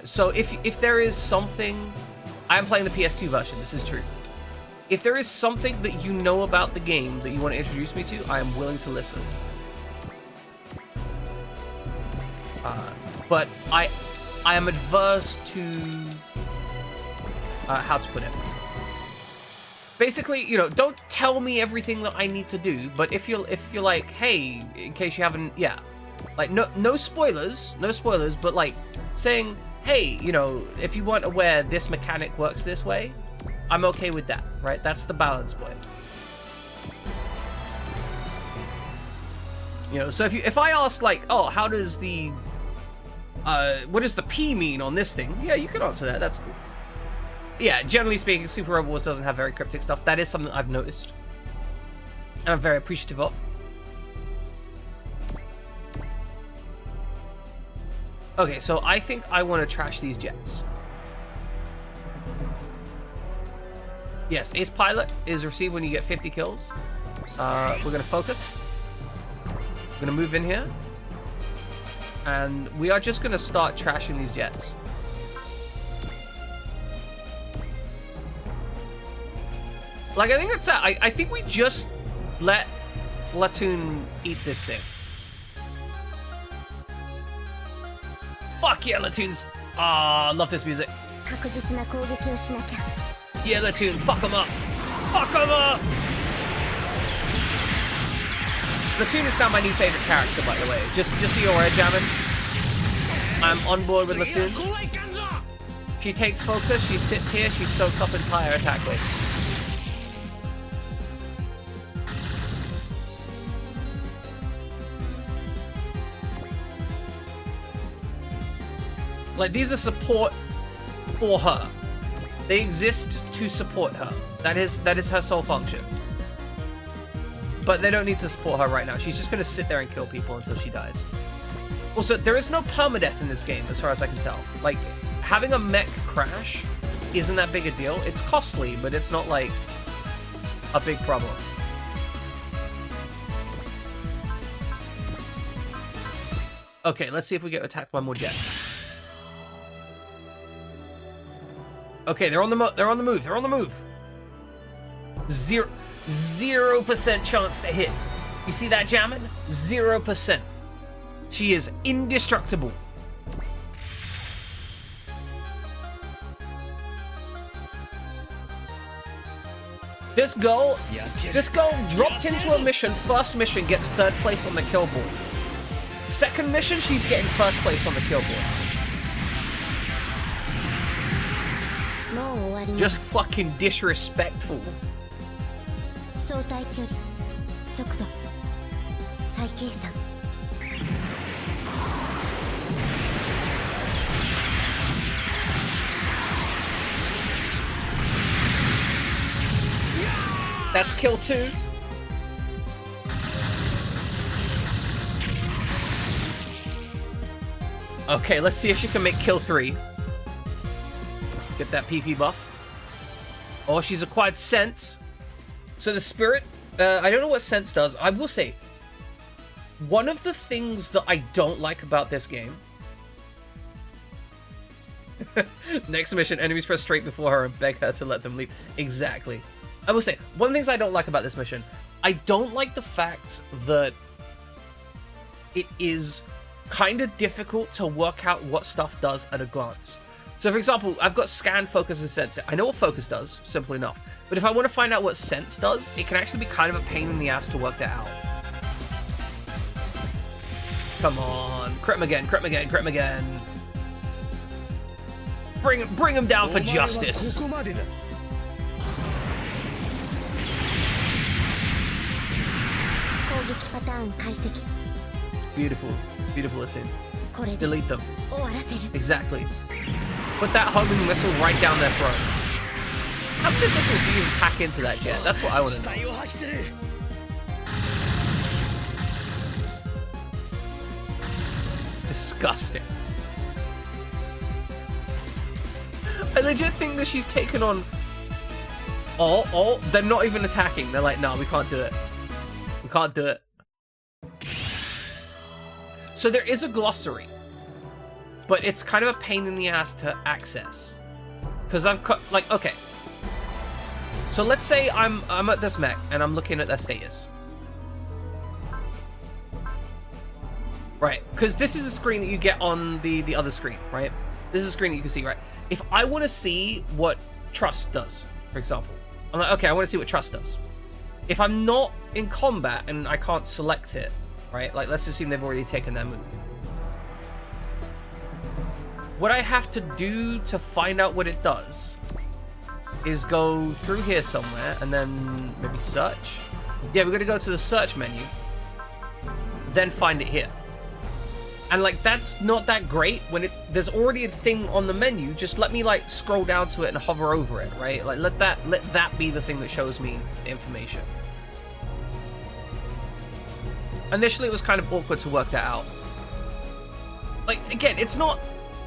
Speaker 1: So if there is something, I am playing the PS2 version, this is true. If there is something that you know about the game that you want to introduce me to, I am willing to listen. But I am adverse to, how to put it. Basically, you know, don't tell me everything that I need to do, but if you're like, hey, in case you haven't, yeah. Like, no spoilers, but like, saying, hey, you know, if you weren't aware this mechanic works this way, I'm okay with that, right? That's the balance point. You know, so if I ask, like, oh, how does the, what does the P mean on this thing? Yeah, you can answer that, that's cool. Yeah, generally speaking, Super Robot Wars doesn't have very cryptic stuff. That is something I've noticed. And I'm very appreciative of. Okay, so I think I want to trash these jets. Yes, Ace Pilot is received when you get 50 kills. We're going to focus. We're going to move in here. And we are just going to start trashing these jets. Like, I think that's that. I think we just let Latune eat this thing. Fuck yeah, Latune's... Ah, I love this music. Yeah, Latune, fuck him up. Fuck him up! Latune is now my new favorite character, by the way. Just so you're aware, Jammin. I'm on board with Latune. She takes focus, she sits here, she soaks up entire attack waves. Like, these are support for her. They exist to support her. That is her sole function. But they don't need to support her right now. She's just going to sit there and kill people until she dies. Also, there is no permadeath in this game, as far as I can tell. Like, having a mech crash isn't that big a deal. It's costly, but it's not, like, a big problem. Okay, let's see if we get attacked by more jets. Okay, they're on the move. They're on the move. 0% chance to hit. You see that, jamming? 0%. She is indestructible. This girl dropped into a mission. First mission gets 3rd place on the kill board. Second mission, she's getting 1st place on the kill board. Just fucking disrespectful. That's kill 2. Okay, let's see if she can make kill 3. Get that PP buff. Oh, she's acquired sense. So the spirit, I don't know what sense does. I will say, one of the things that I don't like about this game. Next mission, enemies press straight before her and beg her to let them leave. Exactly. I will say, one of the things I don't like about this mission, I don't like the fact that it is kind of difficult to work out what stuff does at a glance. So for example, I've got scan, focus, and sense. I know what focus does, simple enough. But if I want to find out what sense does, it can actually be kind of a pain in the ass to work that out. Come on, crit him again, crit him again, crit him again. Bring him down for justice. Beautiful, beautiful Latune. Delete them. Exactly. Put that homing missile right down their throat. How many missiles do you even pack into that jet? That's what I want to know. Disgusting. I legit think that she's taken on... Oh, they're not even attacking. They're like, no, we can't do it. We can't do it. So there is a glossary, but it's kind of a pain in the ass to access. Because I've cut, like, okay. So let's say I'm at this mech and I'm looking at their status. Right, because this is a screen that you get on the other screen, right? This is a screen that you can see, right? If I want to see what trust does, for example, I'm like, okay, I want to see what trust does. If I'm not in combat and I can't select it, right? Like, let's assume they've already taken their move. What I have to do to find out what it does is go through here somewhere and then maybe search. Yeah, we're going to go to the search menu, then find it here. And like, that's not that great when there's already a thing on the menu. Just let me like scroll down to it and hover over it, right? Like, let that be the thing that shows me the information. Initially, it was kind of awkward to work that out. Like, again, it's not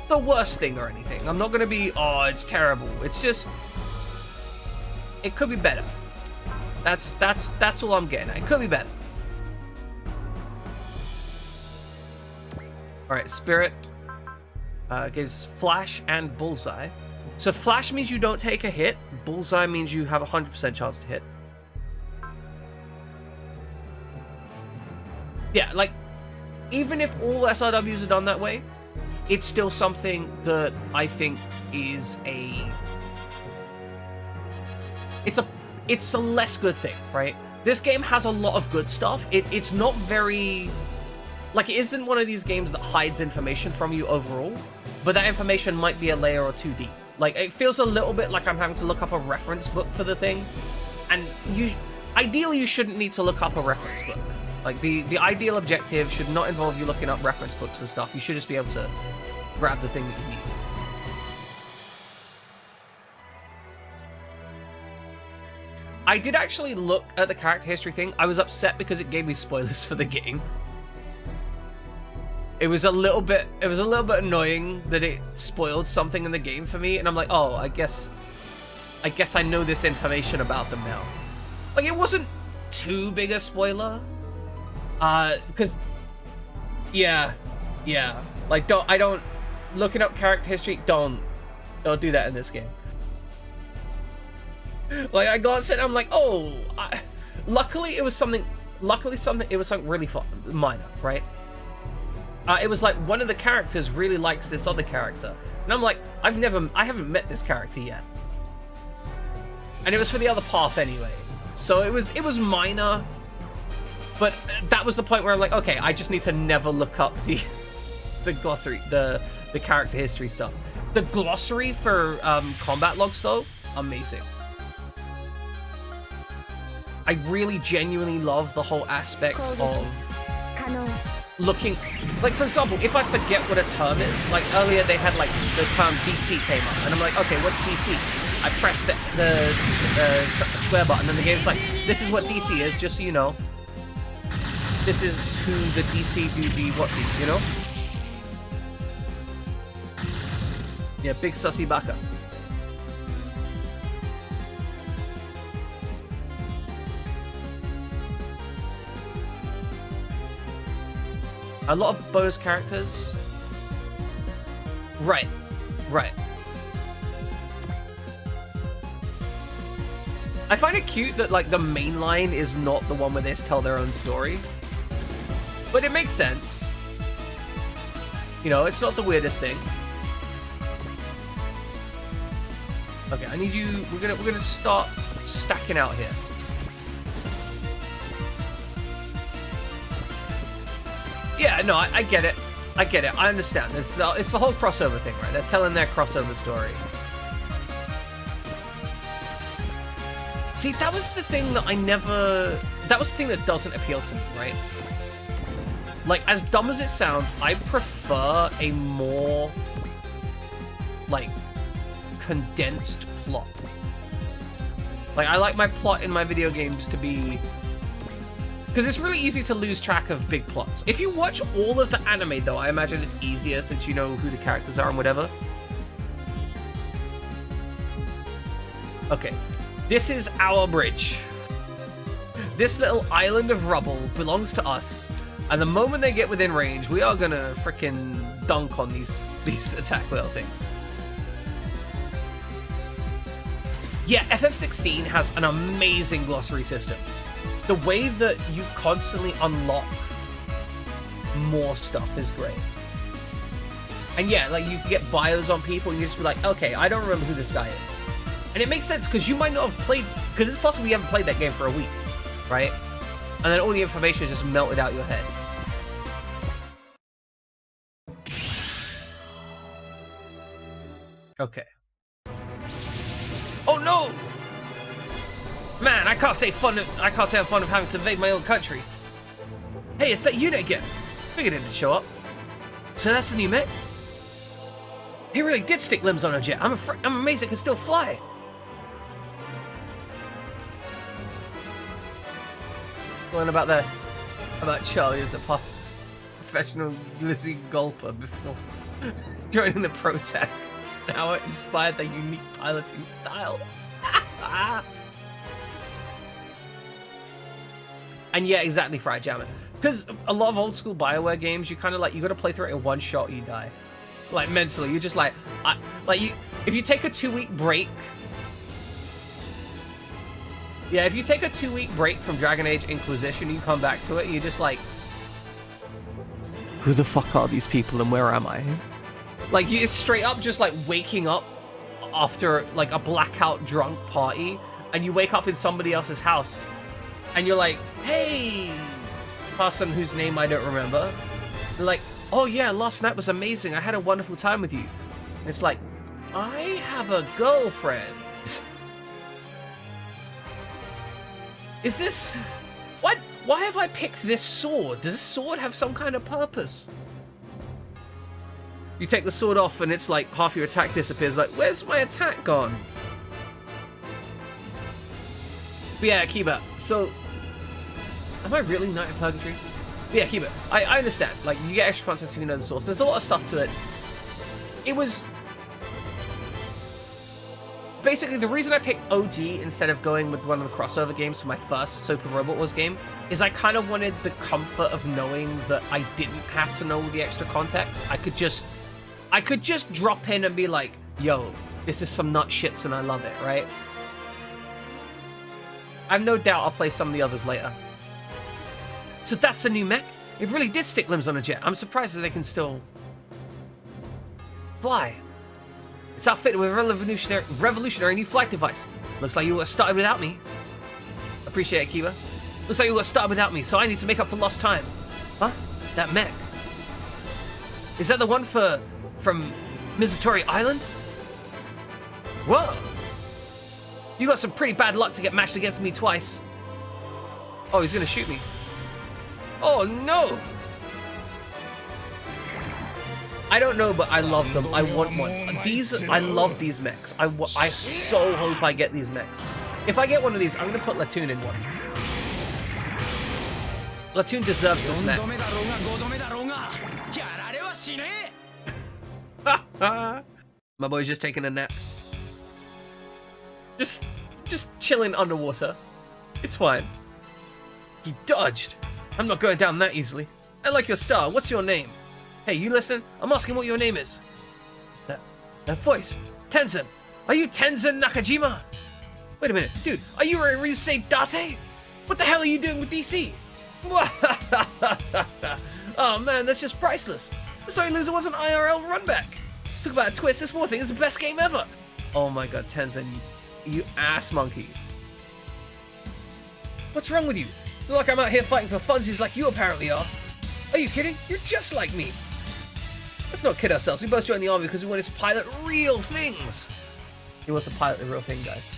Speaker 1: the worst thing or anything. I'm not going to be, oh, it's terrible. It's just, it could be better. That's all I'm getting at. It could be better. All right, Spirit gives Flash and Bullseye. So Flash means you don't take a hit. Bullseye means you have a 100% chance to hit. Yeah, like, even if all SRWs are done that way, it's still something that I think is it's a less good thing, right? This game has a lot of good stuff. It's not very, like, it isn't one of these games that hides information from you overall, but that information might be a layer or two deep. Like, it feels a little bit like I'm having to look up a reference book for the thing, and ideally you shouldn't need to look up a reference book. Like, the ideal objective should not involve you looking up reference books and stuff. You should just be able to grab the thing that you need. I did actually look at the character history thing. I was upset because it gave me spoilers for the game. It was a little bit annoying that it spoiled something in the game for me, and I'm like, oh, I guess I know this information about them now. Like, it wasn't too big a spoiler. Because, yeah, like, looking up character history, don't do that in this game. Like, I glanced at it, I'm like, oh, luckily it was something really minor, right? It was like one of the characters really likes this other character. And I'm like, I haven't met this character yet. And it was for the other path anyway. So it was minor. But that was the point where I'm like, okay, I just need to never look up the glossary, the character history stuff. The glossary for combat logs though, amazing. I really genuinely love the whole aspect of looking, like, for example, if I forget what a term is, like earlier they had like the term DC came up, and I'm like, okay, what's DC? I pressed the square button, and the game's like, this is what DC is, just so you know. This is who the DC do be, what be, you know? Yeah, big sussy baka. A lot of bonus characters. Right. I find it cute that, like, the main line is not the one where they tell their own story. But it makes sense. You know, it's not the weirdest thing. Okay, I need you... We're gonna start stacking out here. Yeah, no, I get it. I understand. It's the whole crossover thing, right? They're telling their crossover story. See, that was the thing that that was the thing that doesn't appeal to me, right? Like, as dumb as it sounds, I prefer a more, like, condensed plot. Like, I like my plot in my video games to be... Because it's really easy to lose track of big plots. If you watch all of the anime, though, I imagine it's easier since you know who the characters are and whatever. Okay. This is our bridge. This little island of rubble belongs to us. And the moment they get within range, we are gonna frickin' dunk on these attack wheel things. Yeah, FF16 has an amazing glossary system. The way that you constantly unlock more stuff is great. And yeah, like, you can get bios on people and you just be like, okay, I don't remember who this guy is. And it makes sense because you might not have played, because it's possible you haven't played that game for a week, right? And then all the information is just melted out your head. Okay. Oh no! Man, I can't say I'm fond of having to invade my own country. Hey, it's that unit again. Figured it didn't show up. So that's the new mech? He really did stick limbs on a jet. I'm amazed it can still fly. Learn about Charlie as a professional glizzy gulper before joining the pro tech. How it inspired their unique piloting style. And yeah, exactly, Fried Jammer. Because a lot of old school BioWare games, you kind of like, you got to play through it in one shot, you die. Like, mentally, you're just like, if you take a 2-week break. Yeah, if you take a 2-week break from Dragon Age Inquisition, you come back to it, and you're just like, who the fuck are these people and where am I? Like, it's straight up just like waking up after like a blackout drunk party, and you wake up in somebody else's house. And you're like, hey, person whose name I don't remember. They're like, oh yeah, last night was amazing. I had a wonderful time with you. And it's like, I have a girlfriend. Is this... What? Why have I picked this sword? Does this sword have some kind of purpose? You take the sword off and it's like half your attack disappears. Like, where's my attack gone? But yeah, Kiba, so... Am I really Knight of Purgatory? But yeah, Kiba, I understand. Like, you get extra context if you know the source. There's a lot of stuff to it. It was... Basically, the reason I picked OG instead of going with one of the crossover games for my first Super Robot Wars game is I kind of wanted the comfort of knowing that I didn't have to know the extra context. I could just drop in and be like, yo, this is some nut shits and I love it, right? I have no doubt I'll play some of the others later. So that's the new mech? It really did stick limbs on a jet. I'm surprised that they can still fly. It's outfitted with a revolutionary new flight device. Looks like you got started without me. Appreciate it, Kiba. Looks like you got started without me, so I need to make up for lost time. Huh? That mech. Is that the one from Mizutori Island? Whoa! You got some pretty bad luck to get matched against me twice. Oh, he's gonna shoot me. Oh no! I don't know, but I love them. I want one. I love these mechs. I so hope I get these mechs. If I get one of these, I'm gonna put Latune in one. Latune deserves this mech. My boy's just taking a nap. Just chilling underwater. It's fine. He dodged. I'm not going down that easily. I like your style. What's your name? Hey, you listen? I'm asking what your name is. That voice. Tenzin. Are you Tenzin Nakajima? Wait a minute. Dude, are you a Ryusei Date? What the hell are you doing with DC? Oh man, that's just priceless. The Sorry Loser was an IRL runback. Talk about a twist. This war thing is the best game ever. Oh my god, Tenzin, you ass monkey. What's wrong with you? It's not like I'm out here fighting for funsies like you apparently are. Are you kidding? You're just like me. Let's not kid ourselves. We both joined the army because we wanted to pilot real things. He wants to pilot the real thing, guys.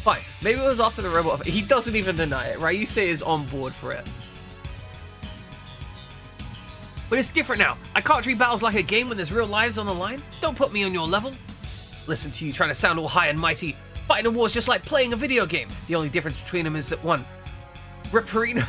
Speaker 1: Fine. Maybe it was after the robot. He doesn't even deny it, right? You say is on board for it. But it's different now. I can't treat battles like a game when there's real lives on the line. Don't put me on your level. Listen to you trying to sound all high and mighty. Fighting a war is just like playing a video game. The only difference between them is that one, Ripperino.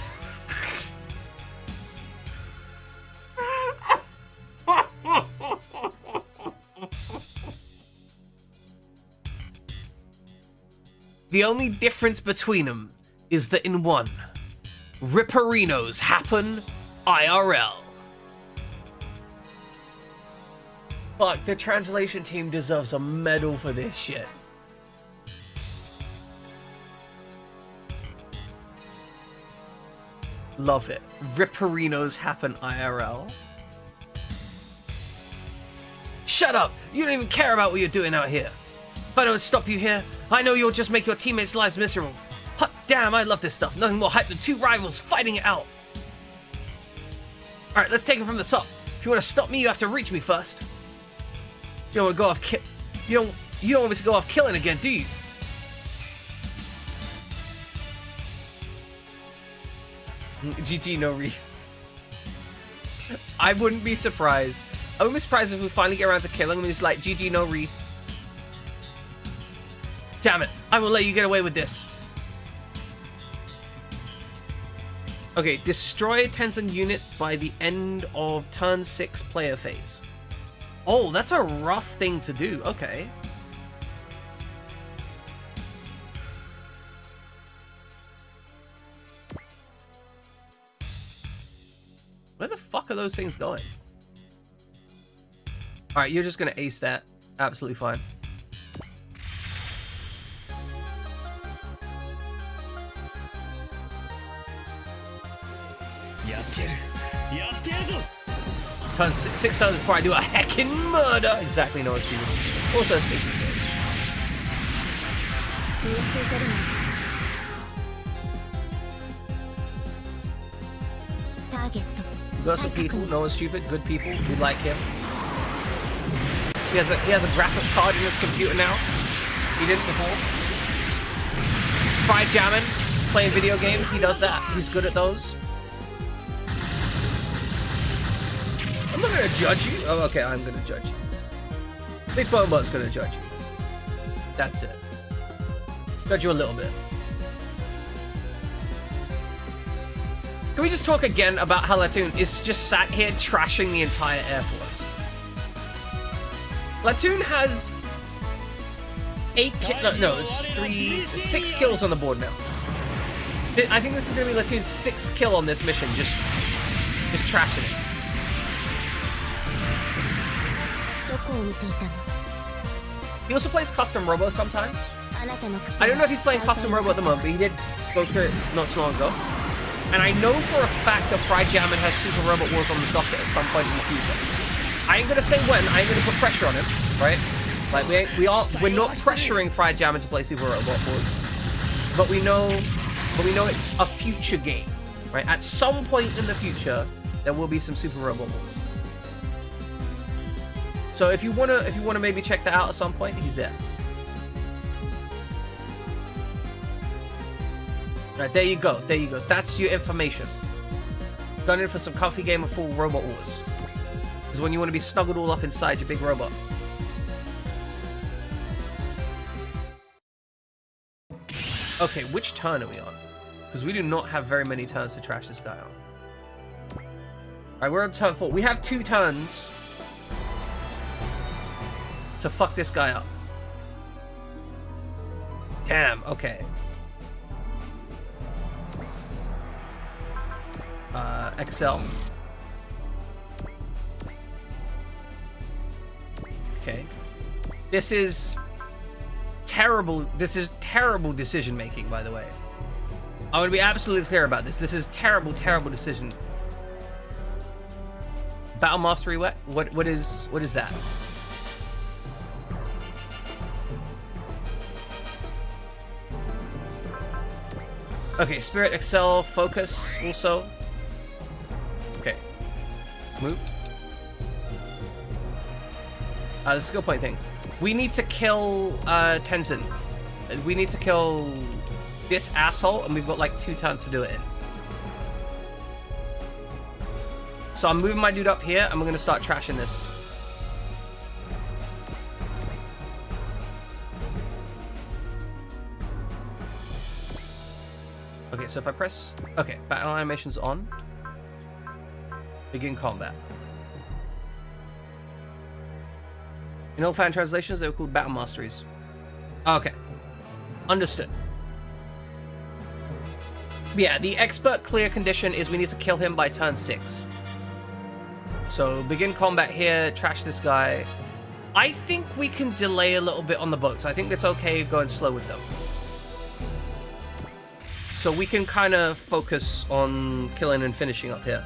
Speaker 1: The only difference between them is that in one, Ripperinos happen IRL. Fuck, the translation team deserves a medal for this shit. Love it. Ripperinos happen IRL. Shut up! You don't even care about what you're doing out here. If I don't stop you here, I know you'll just make your teammates' lives miserable. Hot damn, I love this stuff. Nothing more hype than two rivals fighting it out. Alright, let's take it from the top. If you want to stop me, you have to reach me first. You don't want to go off you don't want me to go off killing again, do you? GG no re. I wouldn't be surprised. I wouldn't be surprised if we finally get around to killing him and he's like, GG no re. Damn it, I will let you get away with this. Okay, destroy Tenzin unit by the end of turn 6 player phase. Oh, that's a rough thing to do. Okay. Where the fuck are those things going? Alright, you're just gonna ace that. Absolutely fine. Turn 6 turns before I do a heckin' murder. Exactly, no, it's stupid. Also speaking of we got some people, no one's stupid, good people, we like him. He has a graphics card in his computer now. He didn't before. Fried jamming, playing video games, he does that. He's good at those. I'm not gonna judge you. Oh, okay, I'm gonna judge you. Big Bonebutt's gonna judge you. That's it. Judge you a little bit. Can we just talk again about how Latune is just sat here trashing the entire Air Force? Latune has 6 kills on the board now. I think this is gonna be Latune's 6th kill on this mission, just trashing it. He also plays custom robo sometimes. I don't know if he's playing custom robot at the moment, but he did go through it not so long ago. And I know for a fact that Fried Jammin has Super Robot Wars on the docket at some point in the future. I ain't gonna say when. I ain't gonna put pressure on him, right? Like we're not pressuring Fried Jammin to play Super Robot Wars, but we know it's a future game, right? At some point in the future, there will be some Super Robot Wars. So if you wanna maybe check that out at some point, he's there. Right, there you go. There you go. That's your information. Going in for some comfy game of full Robot Wars. Is when you want to be snuggled all up inside your big robot. Okay, which turn are we on? Because we do not have very many turns to trash this guy on. Alright, we're on turn 4. We have 2 turns to fuck this guy up. Damn, okay. Excel. Okay. This is terrible. This is terrible decision making, by the way. I want to be absolutely clear about this. This is terrible, terrible decision. Battle Mastery what is that? Okay, Spirit, Excel, Focus also. Okay. Move. The skill point thing. We need to kill Tenzin. We need to kill this asshole, and we've got like 2 turns to do it in. So I'm moving my dude up here, and we're gonna start trashing this. Okay, so if I press... Okay, battle animation's on. Begin combat. In old fan translations, they were called battle masteries. Okay. Understood. Yeah, the expert clear condition is we need to kill him by turn 6. So begin combat here, trash this guy. I think we can delay a little bit on the boats. I think that's okay going slow with them. So we can kind of focus on killing and finishing up here.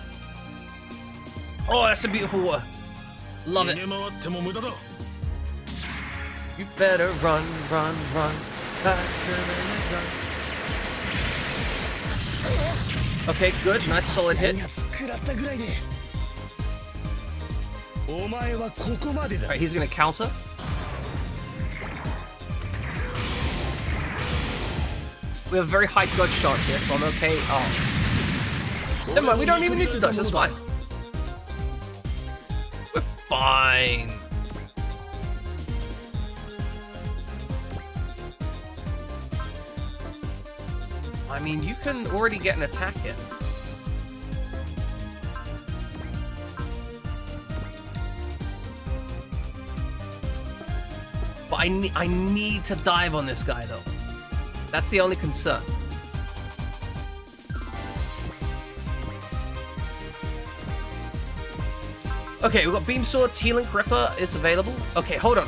Speaker 1: Oh, that's a beautiful water. Love it. You better run, run, run. Faster than run. Okay, good. Nice solid hit. Alright, he's gonna counter. We have very high dodge shots here, so I'm okay. Oh. Never mind, we don't even need to dodge, that's fine. We're fine. I mean, you can already get an attack in. But I need to dive on this guy, though. That's the only concern. Okay, we've got Beam Sword, T-Link Ripper is available. Okay, hold on.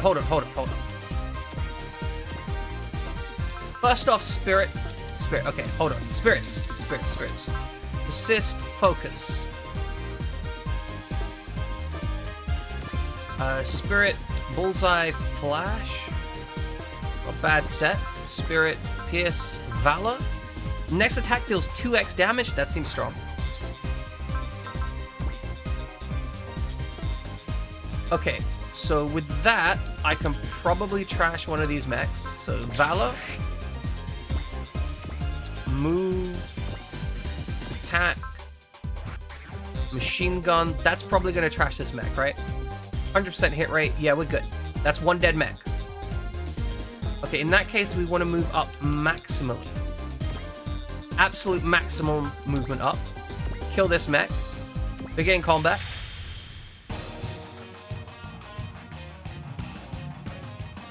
Speaker 1: First off, Spirit, okay, hold on. Spirits. Assist, Focus. Spirit, Bullseye, Flash. Not bad set. Spirit, Pierce, Valor. Next attack deals 2x damage. That seems strong. Okay, so with that, I can probably trash one of these mechs. So Valor. Move. Attack. Machine gun. That's probably going to trash this mech, right? 100% hit rate. Yeah, we're good. That's 1 dead mech. Okay, in that case, we want to move up maximally. Absolute maximum movement up. Kill this mech. Begin combat.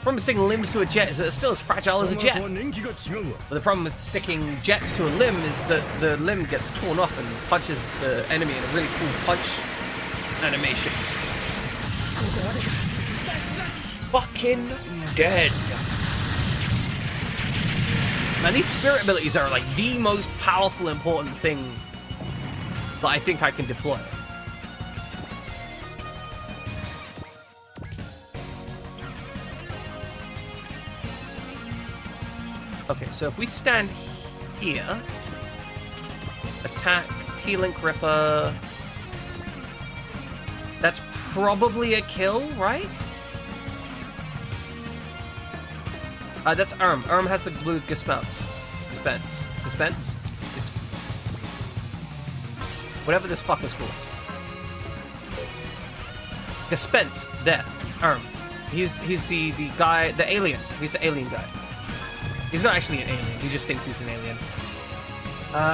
Speaker 1: Problem with sticking limbs to a jet is that it's still as fragile as a jet. But the problem with sticking jets to a limb is that the limb gets torn off and punches the enemy in a really cool punch animation. Fucking dead. Man, these spirit abilities are like the most powerful, important thing that I think I can deploy. Okay, so if we stand here, attack, T-Link Ripper, that's probably a kill, right? That's Erm. Erm has the blue dispense. Whatever this fuck is called. Dispense. There. Erm. He's the guy, the alien. He's the alien guy. He's not actually an alien. He just thinks he's an alien.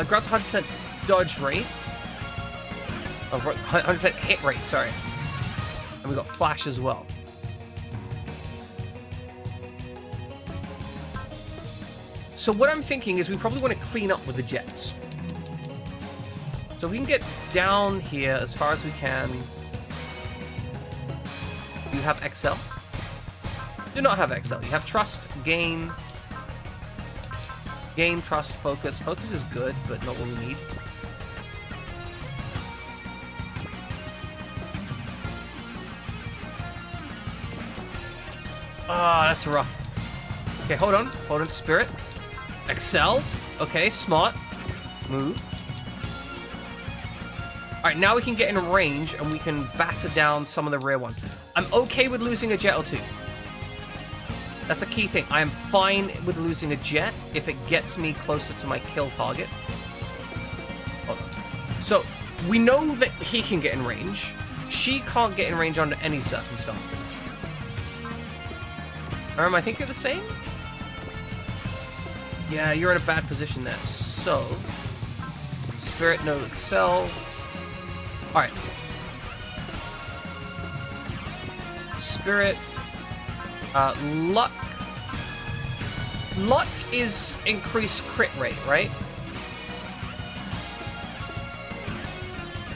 Speaker 1: Grants 100% dodge rate. Oh, 100% hit rate, sorry. And we got flash as well. So what I'm thinking is we probably want to clean up with the jets. So we can get down here as far as we can. You have XL? Do not have XL. You have trust, gain, trust, focus. Focus is good, but not what we need. Ah, that's rough. Okay, hold on, spirit. Excel. Okay, smart. Move. Alright, now we can get in range and we can batter down some of the rear ones. I'm okay with losing a jet or two. That's a key thing. I am fine with losing a jet if it gets me closer to my kill target. So, we know that he can get in range. She can't get in range under any circumstances. I think you're the same? Yeah, you're in a bad position there. So, Spirit, no Excel. Alright. Spirit. Luck. Luck is increased crit rate, right?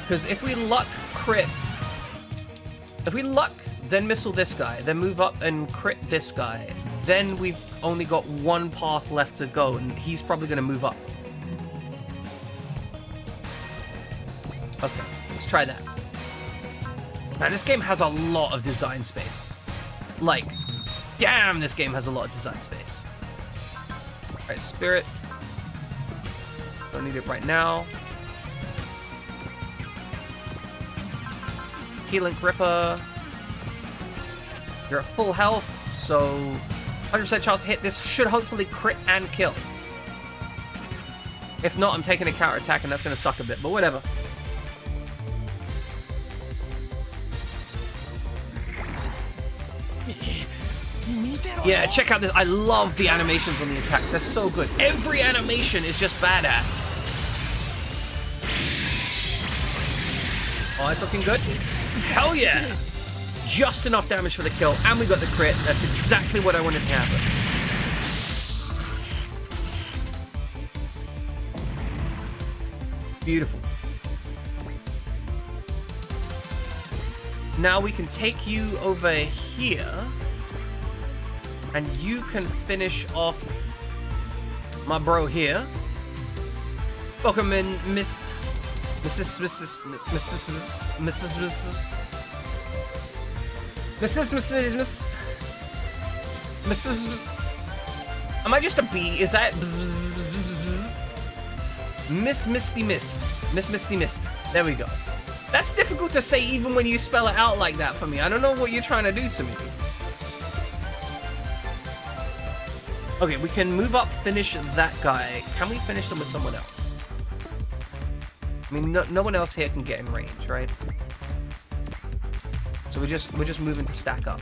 Speaker 1: Because if we luck crit... If we luck, then missile this guy, then move up and crit this guy, then we've only got one path left to go, and he's probably going to move up. Okay, let's try that. Man, this game has a lot of design space. Like, damn, this game has a lot of design space. Alright, Spirit. Don't need it right now. T-Link Ripper. You're at full health, so 100% chance to hit. This should hopefully crit and kill. If not, I'm taking a counter attack, and that's going to suck a bit, but whatever. Yeah, check out this. I love the animations on the attacks. They're so good. Every animation is just badass. Oh, it's looking good. Hell yeah! Just enough damage for the kill, and we got the crit. That's exactly what I wanted to happen. Beautiful. Now we can take you over here, and you can finish off my bro here. Welcome in, Mrs. Am I just a bee? Is that Miss Misty Mist? Miss Misty Mist. There we go. That's difficult to say even when you spell it out like that for me. I don't know what you're trying to do to me. Okay, we can move up, finish that guy. Can we finish them with someone else? I mean, no one else here can get in range, right? So we're just moving to stack up.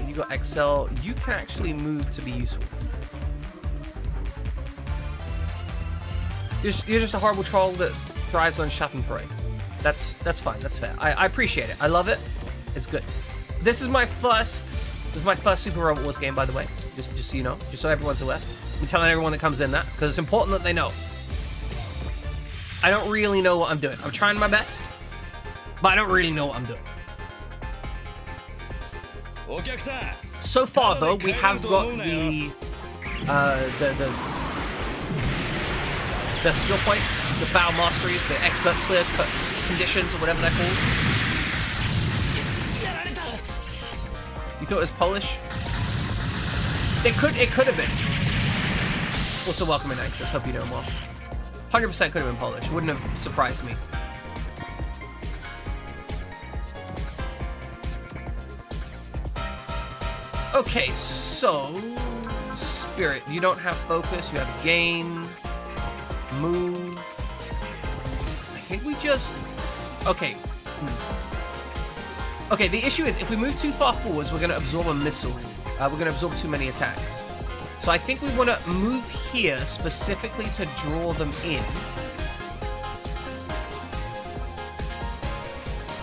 Speaker 1: You got Excel. You can actually move to be useful. You're just a horrible troll that thrives on Schadenfreude. That's fine. That's fair. I appreciate it. I love it. It's good. This is my first Super Robot Wars game, by the way. Just so you know, just so everyone's aware. I'm telling everyone that comes in that because it's important that they know. I don't really know what I'm doing. I'm trying my best, but I don't really know what I'm doing. So far, though, we have got the skill points, the battle masteries, the expert clear conditions, or whatever they're called. You thought it was Polish? It could have been. Also, welcome in, Anxious. Hope you know him well. 100% could have been Polish. Wouldn't have surprised me. Okay, so Spirit, you don't have focus. You have gain, move. I think we just. Okay. Okay. The issue is if we move too far forwards, we're gonna absorb a missile. We're gonna absorb too many attacks. So I think we want to move here specifically to draw them in.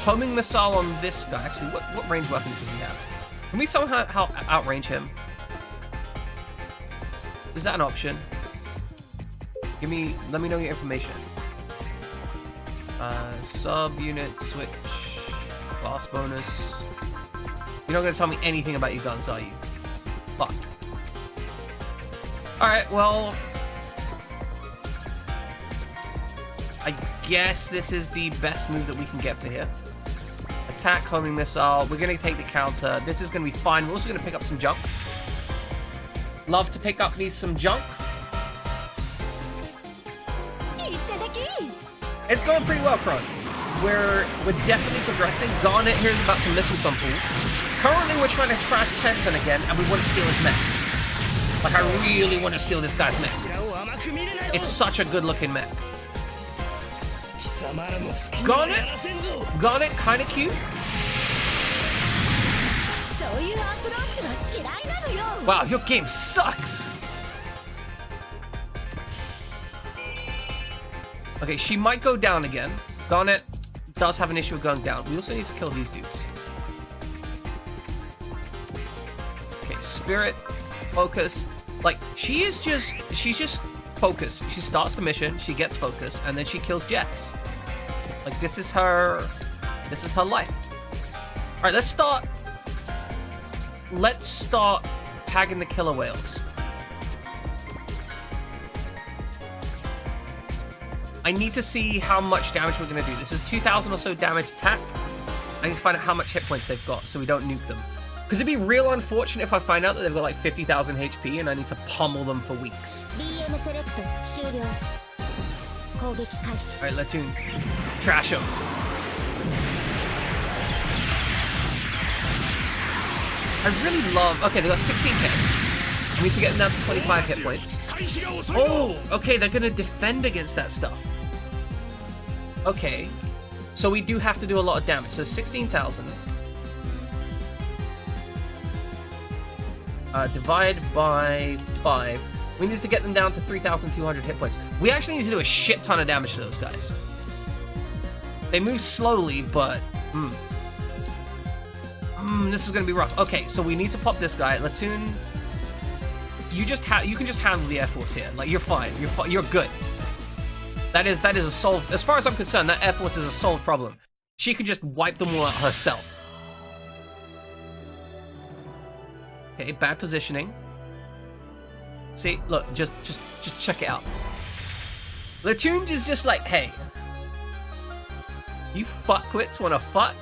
Speaker 1: Homing missile on this guy. Actually, what range weapons does he have? Can we somehow outrange him? Is that an option? Let me know your information. Sub-unit switch. Blast bonus. You're not going to tell me anything about your guns, are you? Fuck. Alright, well... I guess this is the best move that we can get for here. Attack, homing missile. We're going to take the counter. This is going to be fine. We're also going to pick up some junk. Love to pick up some junk. It's going pretty well, Kron. We're definitely progressing. Garnet here is about to missile some pool. Currently, we're trying to trash Tensen again, and we want to steal his mech. Like, I really want to steal this guy's mech. It's such a good-looking mech. Garnet, kind of cute. Wow, your game sucks. Okay, she might go down again. Garnet does have an issue with going down. We also need to kill these dudes. Okay, Spirit, focus. Like, she's just focused. She starts the mission, she gets focused, and then she kills jets. Like, this is her life. All right, let's start tagging the killer whales. I need to see how much damage we're going to do. This is 2,000 or so damage attack. I need to find out how much hit points they've got so we don't nuke them. Because it'd be real unfortunate if I find out that they've got like 50,000 HP and I need to pummel them for weeks. Alright, Latune. Trash them. I really love... Okay, they got 16k. I need to get them down to 25 hit points. Oh, okay, they're going to defend against that stuff. Okay. So we do have to do a lot of damage. So 16,000. Divide by 5. We need to get them down to 3,200 hit points. We actually need to do a shit ton of damage to those guys. They move slowly, but... this is going to be rough. Okay, so we need to pop this guy. Latune... You can just handle the Air Force here. Like, you're fine. You're good. That is a solved... As far as I'm concerned, that Air Force is a solved problem. She can just wipe them all out herself. Okay, bad positioning. See, look, just check it out. Latune is just like, hey, you fuckwits wanna fuck?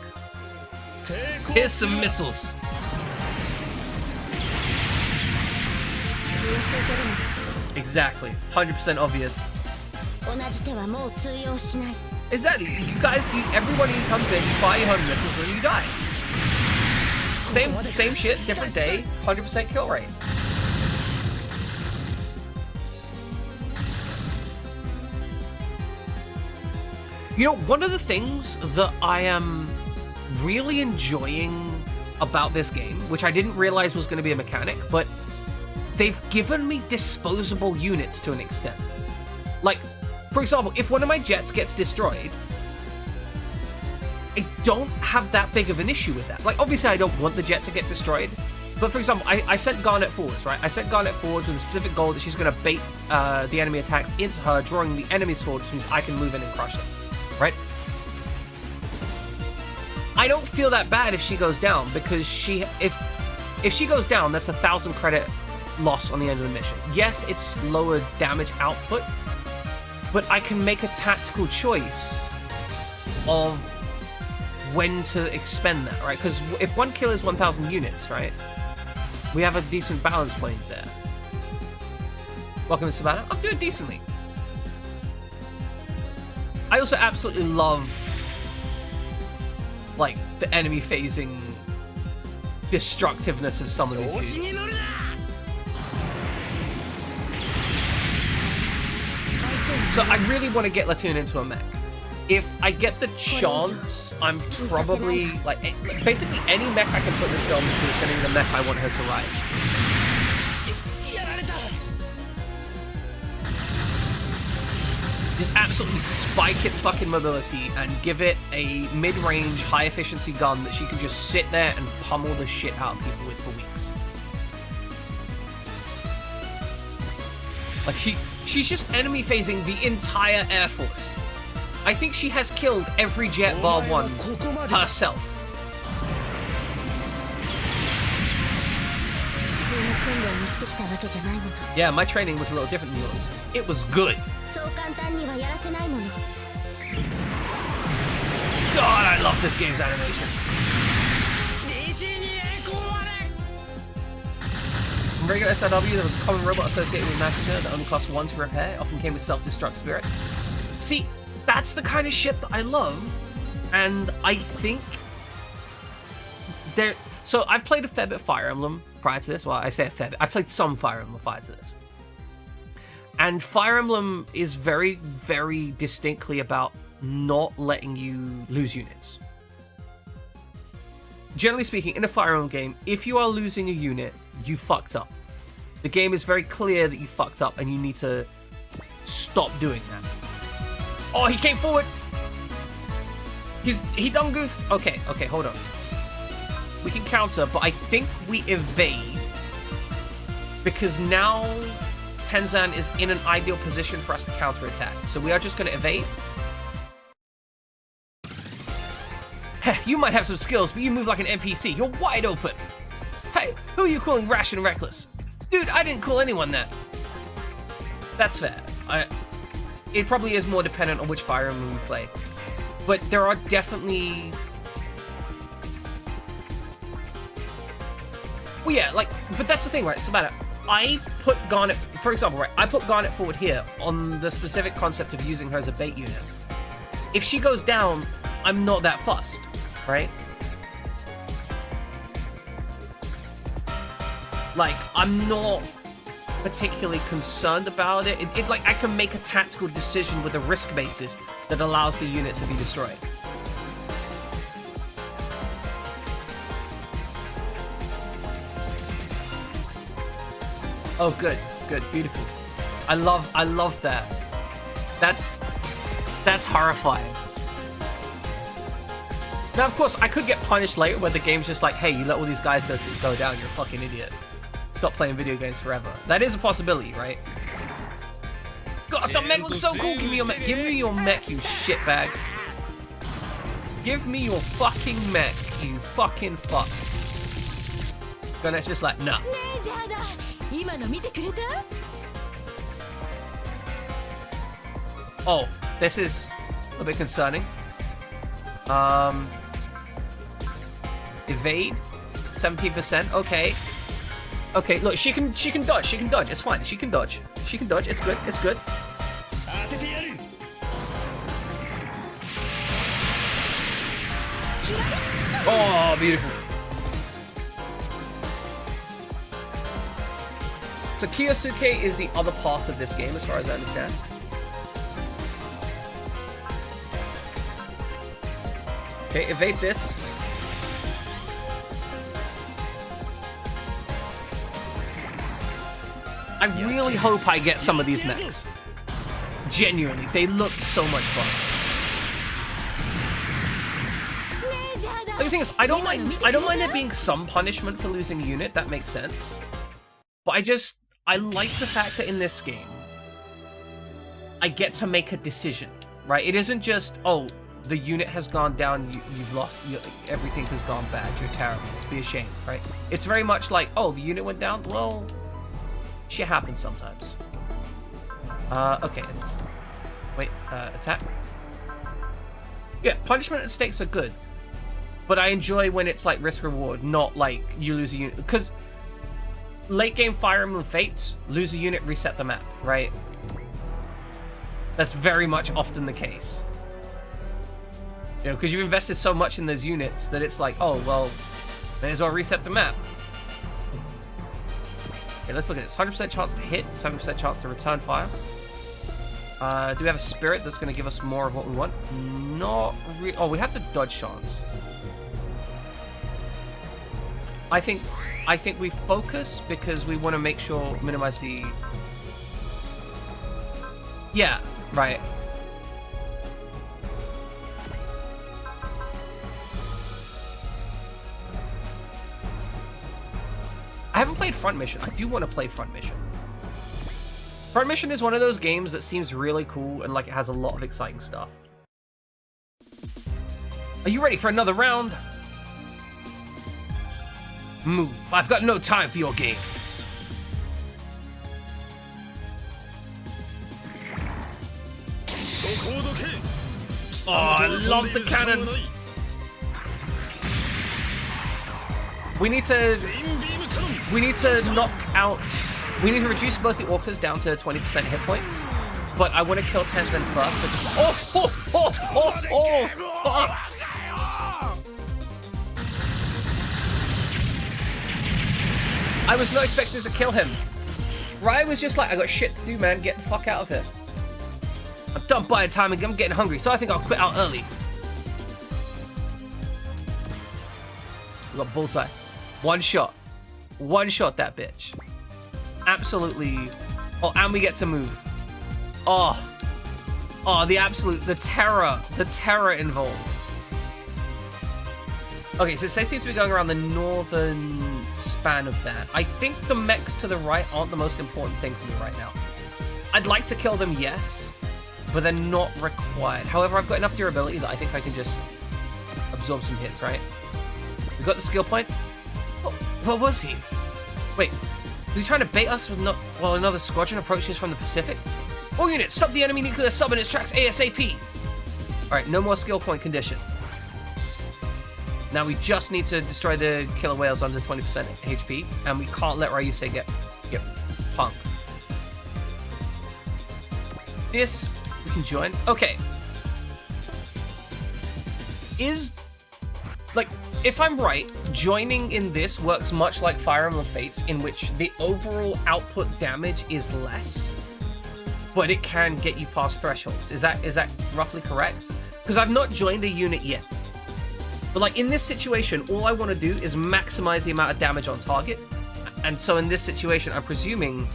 Speaker 1: Here's some missiles. Exactly, 100% obvious. Exactly, you guys, everyone who comes in, you fire your home missiles, and then you die. Same shit, different day, 100% kill rate. You know, one of the things that I am really enjoying about this game, which I didn't realize was going to be a mechanic, but they've given me disposable units to an extent. Like, for example, if one of my jets gets destroyed, I don't have that big of an issue with that. Like, obviously I don't want the jet to get destroyed, but for example, I sent Garnet forwards, right? I sent Garnet forwards with a specific goal that she's going to bait the enemy attacks into her, drawing the enemies forward, which means I can move in and crush them, right? I don't feel that bad if she goes down, because if she goes down, that's 1,000 credit loss on the end of the mission. Yes, it's lower damage output, but I can make a tactical choice of when to expend that, right? Because if one kill is 1,000 units, right, we have a decent balance point there. Welcome to Savannah. I'm doing decently. I also absolutely love, like, the enemy phasing destructiveness of some of these dudes. So I really want to get Latune into a mech. If I get the chance, I'm probably, like, basically any mech I can put this girl into is going to be the mech I want her to ride. Just absolutely spike its fucking mobility and give it a mid-range, high-efficiency gun that she can just sit there and pummel the shit out of people with for weeks. Like, she's just enemy phasing the entire Air Force. I think she has killed every jet bar one herself. Yeah, my training was a little different than yours. It was good. God, I love this game's animations. In regular SRW, there was a common robot associated with Massacre that only cost 1 to repair. It often came with self-destruct spirit. See, that's the kind of shit that I love, and I think there. So I've played a fair bit of Fire Emblem prior to this. Well, I say a fair bit. I've played some Fire Emblem prior to this, and Fire Emblem is very, very distinctly about not letting you lose units. Generally speaking, in a Fire Emblem game, if you are losing a unit, you fucked up. The game is very clear that you fucked up, and you need to stop doing that. Oh, he came forward. He done goofed. Okay, hold on. We can counter, but I think we evade because now Tenzan is in an ideal position for us to counterattack. So we are just going to evade. Heh, you might have some skills, but you move like an NPC. You're wide open. Hey, who are you calling rash and reckless? Dude, I didn't call anyone that. That's fair. It probably is more dependent on which Fire Emblem we play. But there are definitely... Well, yeah, like, but that's the thing, right? Savannah, I put Garnet, for example, right? I put Garnet forward here on the specific concept of using her as a bait unit. If she goes down, I'm not that fussed, right? Like, I'm not particularly concerned about it. Like, I can make a tactical decision with a risk basis that allows the units to be destroyed. Oh, good, beautiful. I love that. That's horrifying. Now, of course, I could get punished later where the game's just like, hey, you let all these guys go down, you're a fucking idiot. Stop playing video games forever. That is a possibility, right? God, the mech looks so cool! Give me your mech. Give me your mech, you shitbag. Give me your fucking mech, you fucking fuck. Garnet's just like, nah. Oh, this is a bit concerning. Evade, 17%. Okay. Okay, look, she can dodge. It's fine. She can dodge. It's good. Oh, beautiful. So Kiyosuke is the other path of this game, as far as I understand. Okay, evade this. I really hope I get some of these mechs. Genuinely, they look so much fun. Like, the thing is, I don't mind there being some punishment for losing a unit. That makes sense. But I like the fact that in this game, I get to make a decision, right? It isn't just, oh, the unit has gone down, you've lost, everything has gone bad, you're terrible, be ashamed, right? It's very much like, oh, the unit went down, well, shit happens sometimes. Okay, wait, attack. Yeah, punishment and stakes are good, but I enjoy when it's like risk reward, not like you lose a unit, because late game Fire Emblem Fates, lose a unit, reset the map, right? That's very much often the case. You know, because you've invested so much in those units that it's like, oh, well, may as well reset the map. Okay, let's look at this. 100% chance to hit, 70% chance to return fire. Do we have a spirit that's going to give us more of what we want? Not really. Oh, we have the dodge chance. I think we focus because we want to make sure, minimize the... Yeah, right. I haven't played Front Mission. I do want to play Front Mission. Front Mission is one of those games that seems really cool and like it has a lot of exciting stuff. Are you ready for another round? Move. I've got no time for your games. Oh, I love the cannons. We need to knock out... We need to reduce both the orcas down to 20% hit points. But I want to kill Tenzin first because... Fuck! I was not expecting to kill him. Ryan was just like, I got shit to do, man. Get the fuck out of here. I'm done buying time and I'm getting hungry, so I think I'll quit out early. We got bullseye. One shot. One shot that bitch. Absolutely. Oh, and we get to move. Oh, the terror involved. Okay, so they seem to be going around the northern span of that. I think the mechs to the right aren't the most important thing for me right now. I'd like to kill them, yes, but they're not required. However, I've got enough durability that I think I can just absorb some hits, right? We got the skill point. Oh, what was he? Wait, was he trying to bait us with while another squadron approaches from the Pacific? All units, stop the enemy nuclear sub in its tracks ASAP! Alright, no more skill point condition. Now we just need to destroy the killer whales under 20% HP, and we can't let Ryusei get punked. This, we can join. Okay. If I'm right, joining in this works much like Fire Emblem Fates, in which the overall output damage is less, but it can get you past thresholds. Is that roughly correct? Because I've not joined a unit yet. But like in this situation, all I want to do is maximize the amount of damage on target. And so in this situation, I'm presuming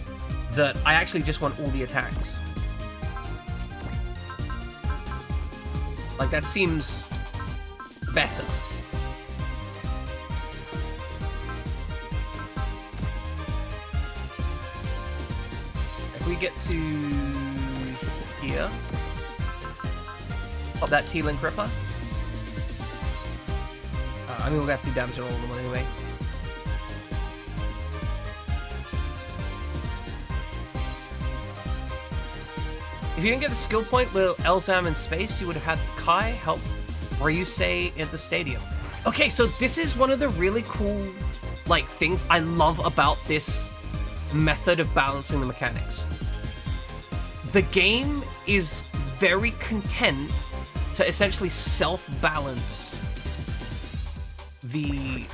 Speaker 1: that I actually just want all the attacks. Like that seems better. If we get to here, pop that T-Link Ripper. I mean, we're gonna have to do damage on all of them anyway. If you didn't get the skill point with Elzam in space, you would have had Kai help Ryusei at the stadium. Okay, so this is one of the really cool, like, things I love about this method of balancing the mechanics. The game is very content to essentially self-balance the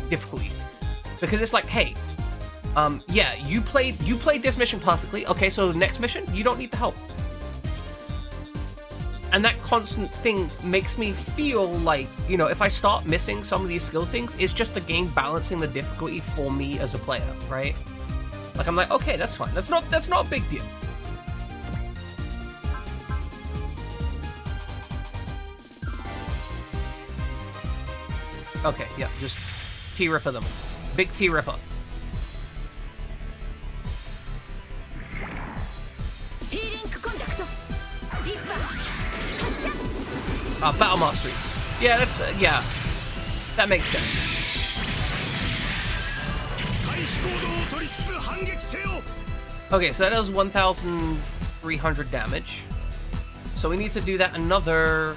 Speaker 1: difficulty, because it's like, hey, yeah, you played this mission perfectly. Okay, so the next mission, you don't need the help. And that constant thing makes me feel like, you know, if I start missing some of these skill things, it's just the game balancing the difficulty for me as a player, right? Like, I'm like, okay, that's fine. That's not a big deal. Okay, yeah, just T-Ripper them. Big T-Ripper. Battle Masteries. Yeah, that's, yeah. That makes sense. Okay, so that does 1,300 damage. So we need to do that another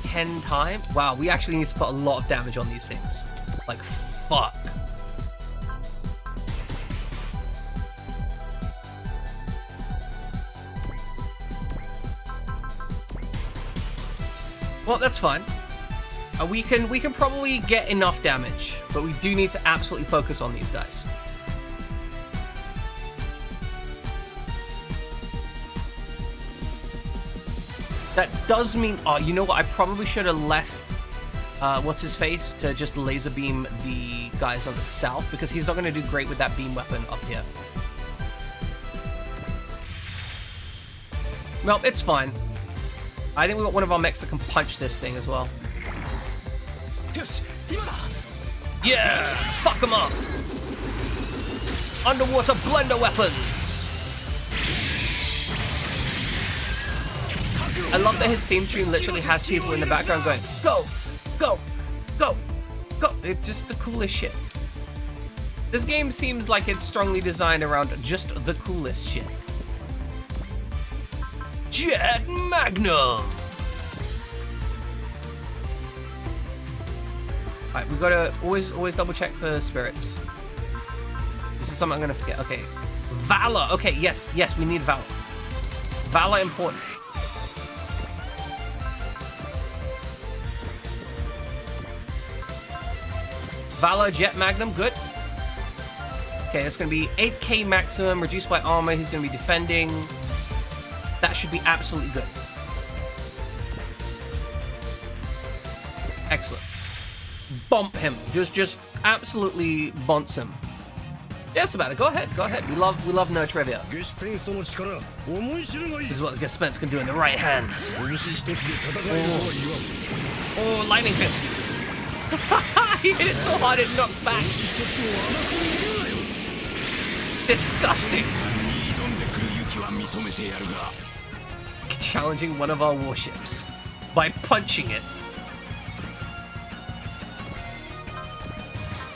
Speaker 1: 10 times. Wow, we actually need to put a lot of damage on these things. Like, fuck. Well, that's fine. We can probably get enough damage, but we do need to absolutely focus on these guys. That does mean, oh, you know what? I probably should have left, what's his face, to just laser beam the guys on the south, because he's not going to do great with that beam weapon up here. Well, it's fine. I think we got one of our mechs that can punch this thing as well. Yeah! Fuck them up! Underwater blender weapons! I love that his theme tune literally has people in the background going, go! Go! Go! Go! It's just the coolest shit. This game seems like it's strongly designed around just the coolest shit. Jet Magnum! Alright, we gotta always double check the spirits. This is something I'm gonna forget. Okay. Valor! Okay, yes, we need Valor. Valor important. Valor Jet Magnum, good. Okay, it's gonna be 8k maximum, reduced by armor, he's gonna be defending. That should be absolutely good. Excellent. Bump him. Just absolutely bounce him. Yes, about it. Go ahead. We love no trivia. This is what the Gespenst can do in the right hands. Oh, lightning fist. He hit it so hard it knocked back. Disgusting. Challenging one of our warships by punching it.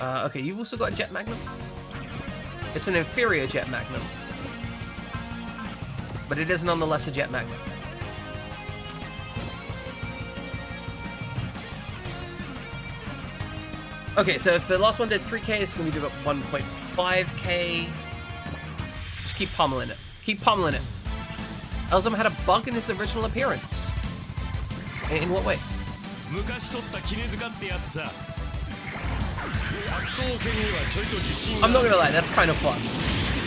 Speaker 1: Okay, you've also got a Jet Magnum. It's an inferior Jet Magnum, but it is nonetheless a Jet Magnum. Okay, so if the last one did 3k, it's going to be about 1.5k. Just keep pummeling it. Keep pummeling it. Elzum had a bug in his original appearance. In what way? I'm not gonna lie, that's kind of fun.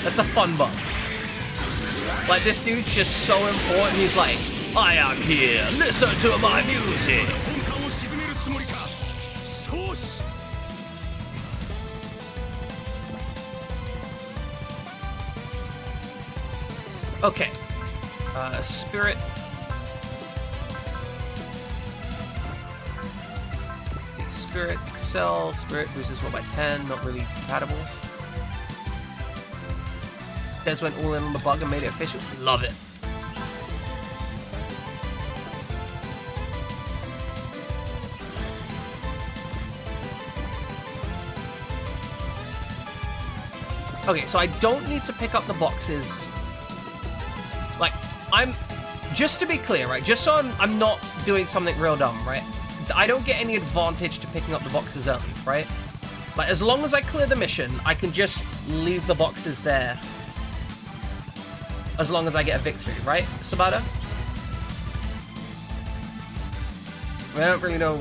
Speaker 1: That's a fun bug. Like, this dude's just so important, he's like, I am here, listen to my music. Okay. Spirit. Spirit, Excel, Spirit boosts 1 by 10, not really compatible. You guys went all in on the bug and made it official. Love it. Okay, so I don't need to pick up the boxes. Like, just to be clear, right? Just so I'm not doing something real dumb, right? I don't get any advantage to picking up the boxes early, right? Like, as long as I clear the mission, I can just leave the boxes there. As long as I get a victory, right, Sabata? I don't really know.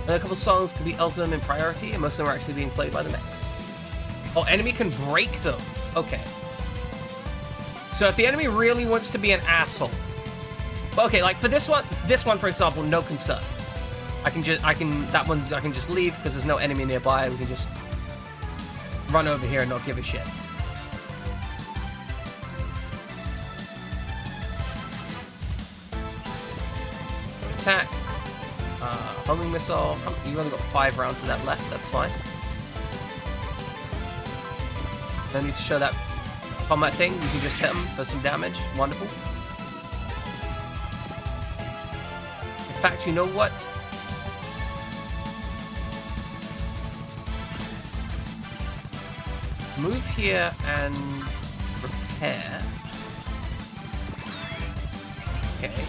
Speaker 1: A couple songs can be Elzum in priority, and most of them are actually being played by the mechs. Oh, enemy can break them. Okay. So if the enemy really wants to be an asshole, but okay, like for this one for example, no concern. I can just leave because there's no enemy nearby. We can just run over here and not give a shit. Attack. Homing missile. You only got 5 rounds of that left. That's fine. No need to show that combat thing. You can just hit him for some damage. Wonderful. In fact, you know what? Move here and repair. Okay.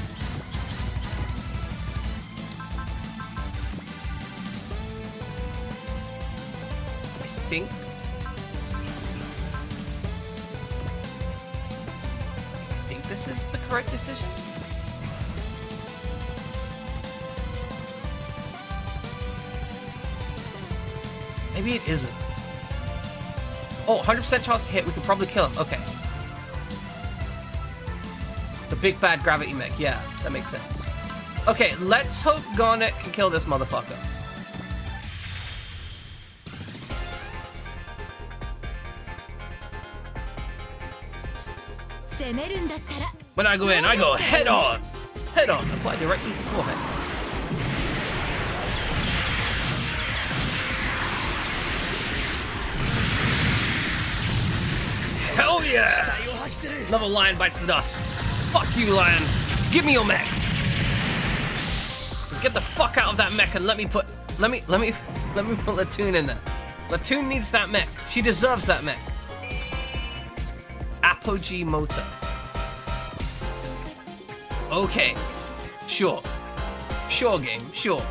Speaker 1: I think this is the correct decision. Maybe it isn't. Oh, 100% chance to hit. We could probably kill him. Okay. The big bad gravity mech. Yeah, that makes sense. Okay, let's hope Garnet can kill this motherfucker. When I go in, I go head on. Head on. Apply directly to forehead. Hell yeah! Another lion bites the dust. Fuck you, lion. Give me your mech. Get the fuck out of that mech and let me put Latune in there. Latune needs that mech. She deserves that mech. Apogee motor. Okay. Sure. Sure, game. Sure.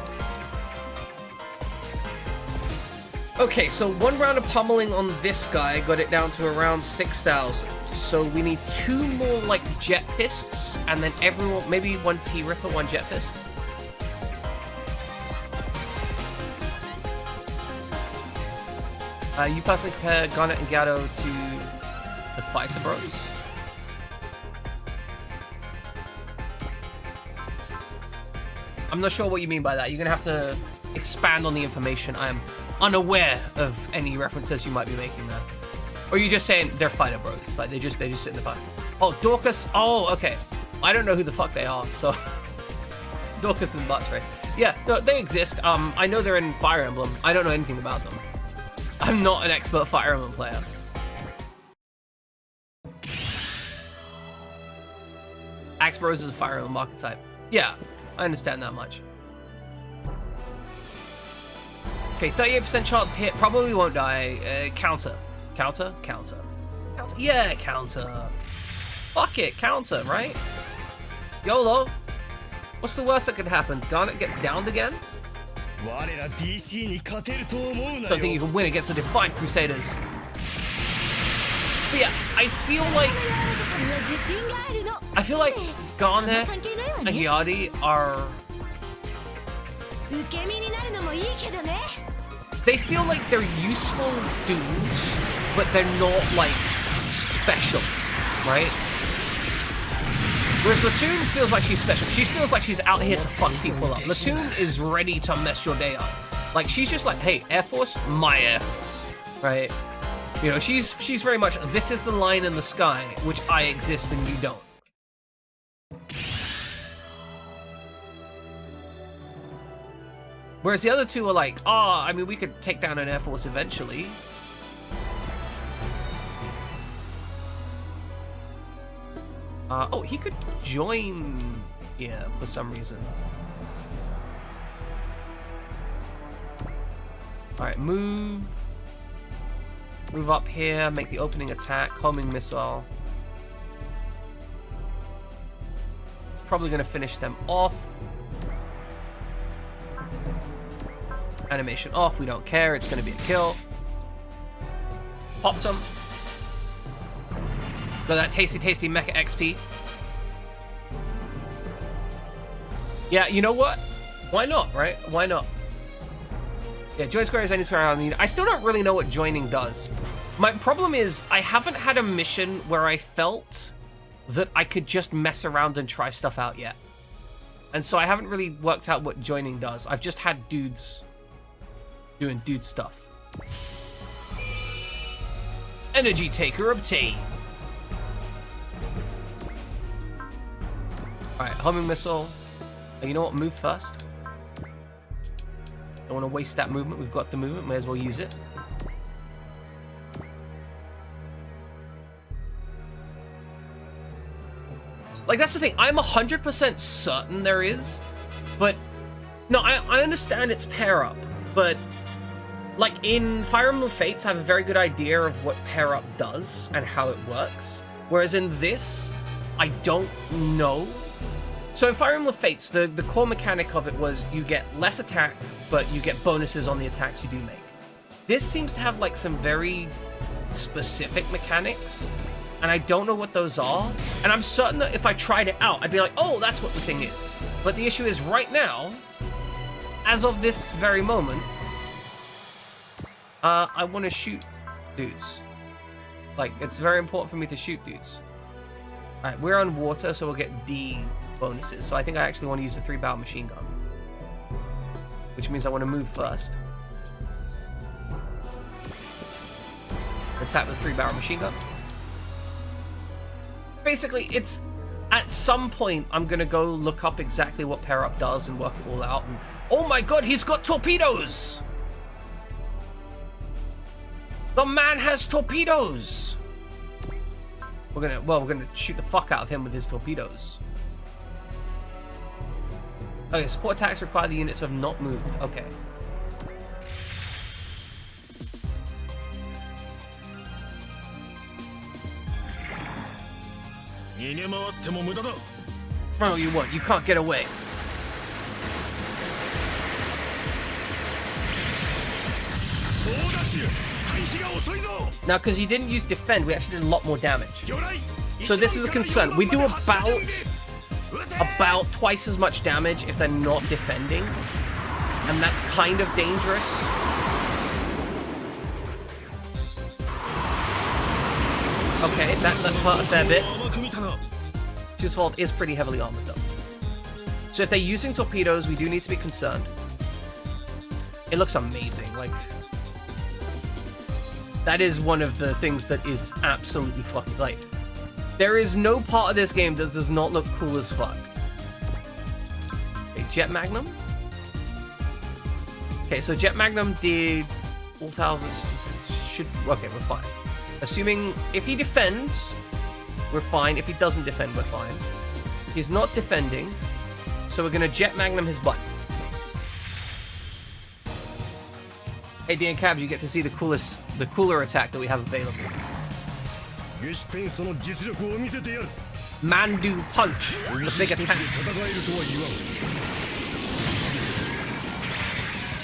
Speaker 1: Okay, so one round of pummeling on this guy got it down to around 6,000. So we need 2 more, like, jet fists, and then everyone, maybe 1 T-Ripper, 1 jet fist. You personally compare Garnet and Gato to the Fighter Bros? I'm not sure what you mean by that. You're gonna have to expand on the information. I am unaware of any references you might be making there. Or are you just saying they're Fighter Bros? Like they just sit in the fight. Oh, Dorcas. Oh, okay. I don't know who the fuck they are, so Dorcas and Buttrey. Yeah, no, they exist. I know they're in Fire Emblem. I don't know anything about them. I'm not an expert Fire Emblem player. Axe Bros is a Fire Emblem archetype. Yeah, I understand that much. Okay, 38% chance to hit. Probably won't die. Counter. Counter? Counter. Counter. Yeah, counter. Fuck it, counter, right? YOLO. What's the worst that could happen? Garnet gets downed again? Don't think you can win against the Defiant Crusaders. But yeah, I feel like Garnet and Yadi are... They feel like they're useful dudes, but they're not, like, special, right? Whereas Latune feels like she's special. She feels like she's out here to fuck people up. Latune is ready to mess your day up. Like, she's just like, hey, Air Force, my Air Force, right? You know, she's very much, this is the line in the sky, which I exist and you don't. Whereas the other two are like, oh, I mean, we could take down an Air Force eventually. Oh, he could join here for some reason. Alright, move. Move up here, make the opening attack, homing missile. Probably gonna finish them off. Animation off, we don't care, it's gonna be a kill. Popped him. Got that tasty Mecha XP. Yeah, you know what? Why not, right? Why not? Yeah, join square is any square I need. I still don't really know what joining does. My problem is I haven't had a mission where I felt that I could just mess around and try stuff out yet. And so I haven't really worked out what joining does. I've just had dudes doing dude stuff. Energy taker obtained. Alright, homing missile. You know what? Move first. Don't want to waste that movement. We've got the movement. May as well use it. Like, that's the thing. I'm 100% certain there is, but no, I understand it's pair up, but like in Fire Emblem Fates, I have a very good idea of what pair up does and how it works. Whereas in this, I don't know. So in Fire Emblem Fates, the core mechanic of it was you get less attack, but you get bonuses on the attacks you do make. This seems to have like some very specific mechanics, and I don't know what those are. And I'm certain that if I tried it out, I'd be like, oh, that's what the thing is. But the issue is right now, as of this very moment, I want to shoot dudes. Like, it's very important for me to shoot dudes. Alright, we're on water, so we'll get D bonuses. So I think I actually want to use a 3-barrel machine gun. Which means I want to move first. Attack with a 3-barrel machine gun. Basically, it's... At some point, I'm going to go look up exactly what pair up does and work it all out. And, oh my god, he's got torpedoes! The man has torpedoes! We're gonna shoot the fuck out of him with his torpedoes. Okay, support attacks require the units to have not moved. Okay. Oh, you what? You can't get away. Now, because he didn't use defend, we actually did a lot more damage. So this is a concern. We do about twice as much damage if they're not defending, and that's kind of dangerous. Okay, that hurt a fair bit. Choosefald is pretty heavily armored though. So if they're using torpedoes, we do need to be concerned. It looks amazing, like... That is one of the things that is absolutely fucking, like... There is no part of this game that does not look cool as fuck. Okay, Jet Magnum? Okay, so Jet Magnum did 4,000... Okay, we're fine. Assuming if he defends, we're fine. If he doesn't defend, we're fine. He's not defending, so we're gonna Jet Magnum his butt. Hey, Dan Cabs, you get to see the cooler attack that we have available. Mandu Punch. It's a big attack.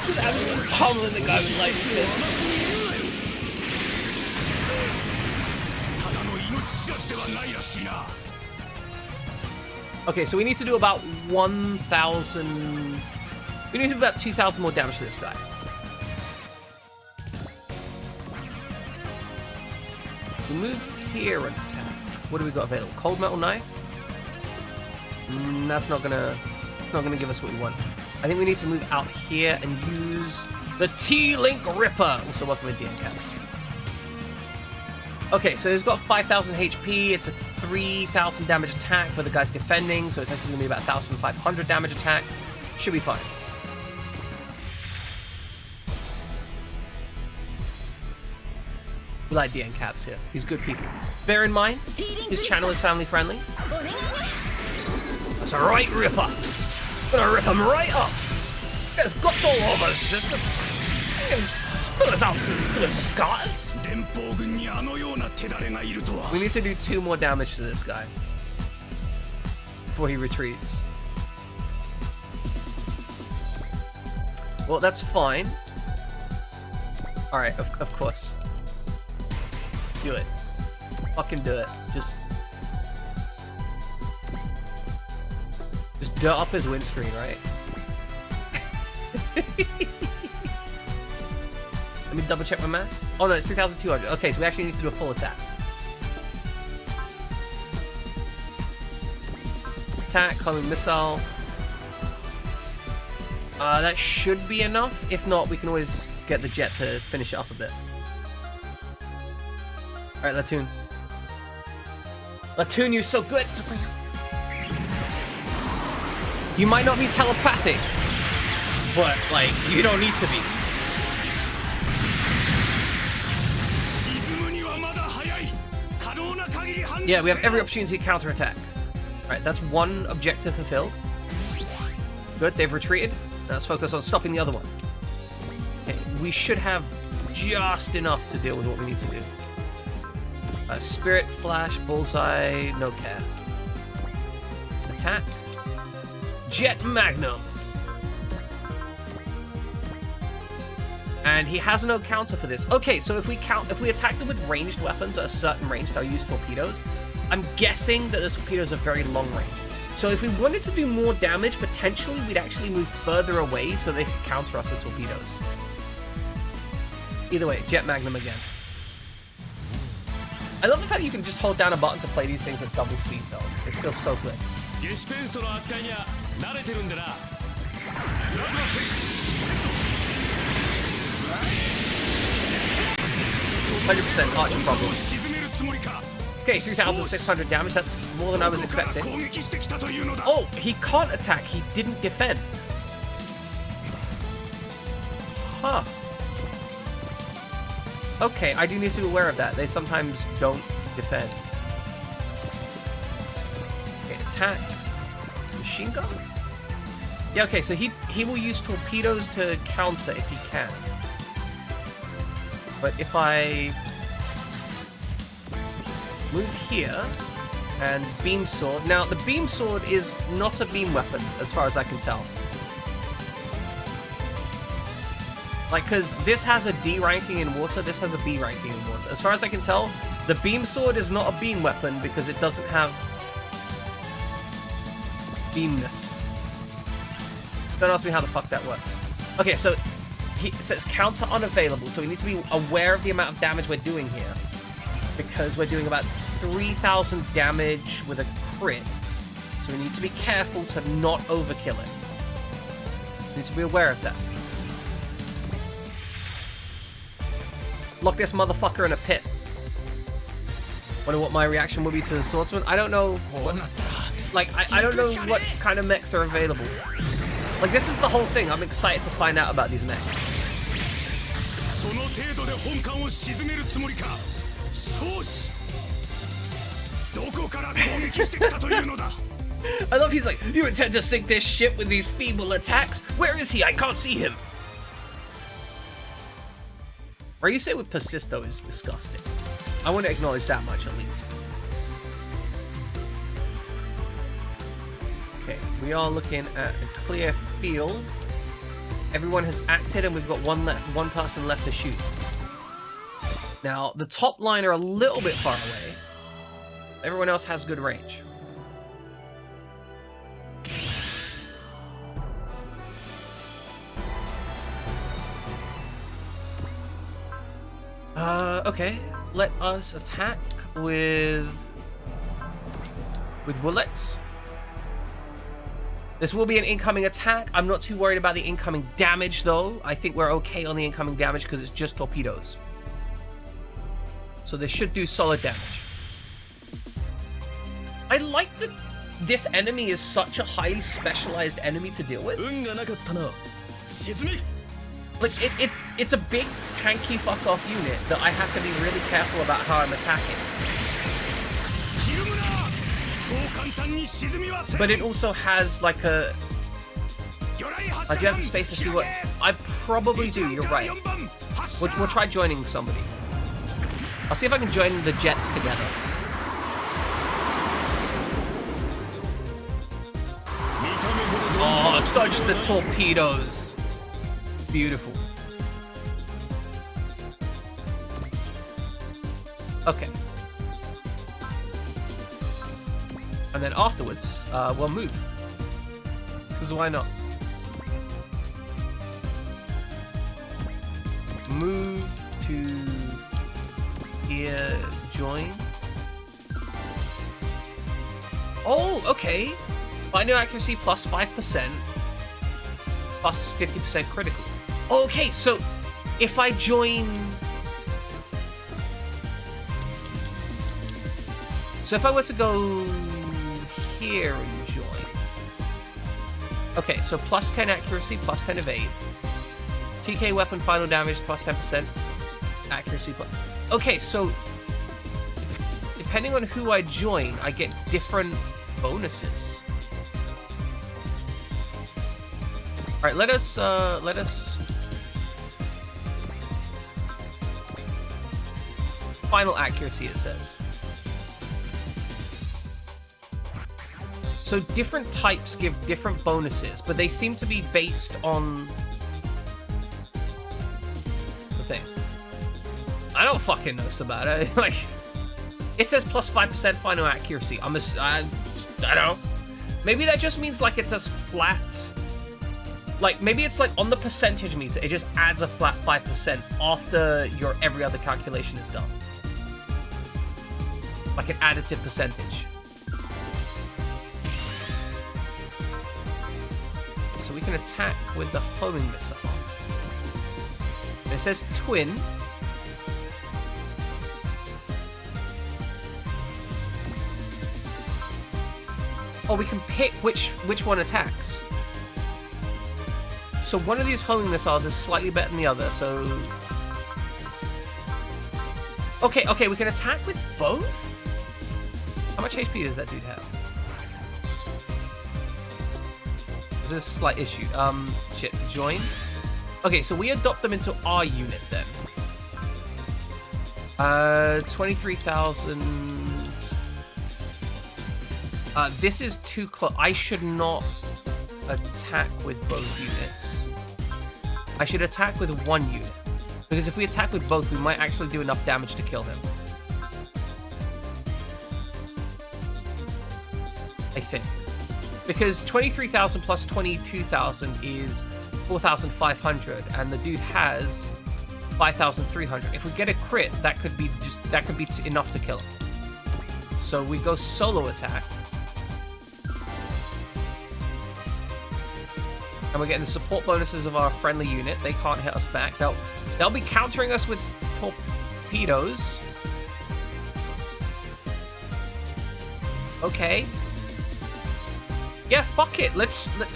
Speaker 1: Just absolutely pummeling the guy with light fists. Okay, so we need to do about 1,000... We need to do about 2,000 more damage to this guy. We move here and attack. What do we got available? Cold Metal Knife? That's not gonna give us what we want. I think we need to move out here and use the T-Link Ripper. Also working with DN Caps. Okay, so he's got 5,000 HP. It's a 3,000 damage attack, but the guy's defending, so it's actually gonna be about 1,500 damage attack. Should be fine. We like DN Caps here. He's good people. Bear in mind, his channel is family friendly. That's a right ripper. Gonna rip him right up. There's guts all over us. Spill us out some guts. We need to do 2 more damage to this guy before he retreats. Well, that's fine. Alright, of course. Do it. Fucking do it. Just dirt up his windscreen, right? Let me double check my mass. Oh no, it's 3,200. Okay, so we actually need to do a full attack. Attack, homing missile. That should be enough. If not, we can always get the jet to finish it up a bit. Alright, Latune. Latune, you're so good! You might not be telepathic, but, like, you don't need to be. Yeah, we have every opportunity to counterattack. Alright, that's one objective fulfilled. Good, they've retreated. Now let's focus on stopping the other one. Okay, we should have just enough to deal with what we need to do. Spirit, Flash, Bullseye, no care. Attack. Jet Magnum. And he has no counter for this. Okay, so if we attack them with ranged weapons at a certain range, they'll use torpedoes. I'm guessing that the torpedoes are very long range. So if we wanted to do more damage, potentially we'd actually move further away so they could counter us with torpedoes. Either way, Jet Magnum again. I love the fact that you can just hold down a button to play these things at double speed though. It feels so quick. 100% archer problem. Okay, 3,600 damage. That's more than I was expecting. Oh, he can't attack. He didn't defend. Huh. Okay, I do need to be aware of that. They sometimes don't defend. Okay, attack. Machine gun? Yeah, okay, so he will use torpedoes to counter if he can. But if I move here and beam sword. Now, the beam sword is not a beam weapon, as far as I can tell. Like, because this has a D ranking in water, this has a B ranking in water. As far as I can tell, the beam sword is not a beam weapon because it doesn't have beamness. Don't ask me how the fuck that works. Okay, so it says counter unavailable, so we need to be aware of the amount of damage we're doing here. Because we're doing about 3,000 damage with a crit. So we need to be careful to not overkill it. We need to be aware of that. Lock this motherfucker in a pit. Wonder what my reaction would be to the swordsman. I don't know what... Like, I don't know what kind of mechs are available. Like, this is the whole thing. I'm excited to find out about these mechs. I love he's like, you intend to sink this ship with these feeble attacks? Where is he? I can't see him. Or you say with persist though is disgusting. I want to acknowledge that much at least. Okay, we are looking at a clear field. Everyone has acted and we've got one person left to shoot. Now, the top line are a little bit far away. Everyone else has good range. Okay. Let us attack with bullets. This will be an incoming attack. I'm not too worried about the incoming damage, though. I think we're okay on the incoming damage because it's just torpedoes. So this should do solid damage. I like that this enemy is such a highly specialized enemy to deal with. Like, it's a big, tanky fuck-off unit that I have to be really careful about how I'm attacking. But it also has, like, a... I do have the space to see what... I probably do, you're right. We'll try joining somebody. I'll see if I can join the jets together. Oh, dodge the torpedoes. Beautiful. Okay. And then afterwards, we'll move. Because why not? Move to here, join. Oh, okay. Binding accuracy plus 5%, plus 50% critical. Okay, so if I join... So if I were to go here and join... Okay, so plus 10 accuracy, plus 10 evade. TK weapon final damage, plus 10% accuracy. Okay, so depending on who I join, I get different bonuses. All right, let us. Final accuracy, it says. So different types give different bonuses, but they seem to be based on the thing. I don't fucking know about it. Like, it says plus 5% final accuracy. I don't know. Maybe that just means like it does flat. Like maybe it's like on the percentage meter, it just adds a flat 5% after your every other calculation is done. Like an additive percentage. So we can attack with the homing missile. It says twin. Oh, we can pick which one attacks. So one of these homing missiles is slightly better than the other, so... Okay, we can attack with both? How much HP does that dude have? This is a slight issue. Shit, join? Okay, so we adopt them into our unit then. 23,000... this is too close. I should not attack with both units. I should attack with one unit. Because if we attack with both, we might actually do enough damage to kill him. I think. Because 23,000 plus 22,000 is 4,500, and the dude has 5,300. If we get a crit, that could be enough to kill him. So we go solo attack. And we're getting the support bonuses of our friendly unit. They can't hit us back. They'll be countering us with torpedoes. Okay. Yeah, fuck it.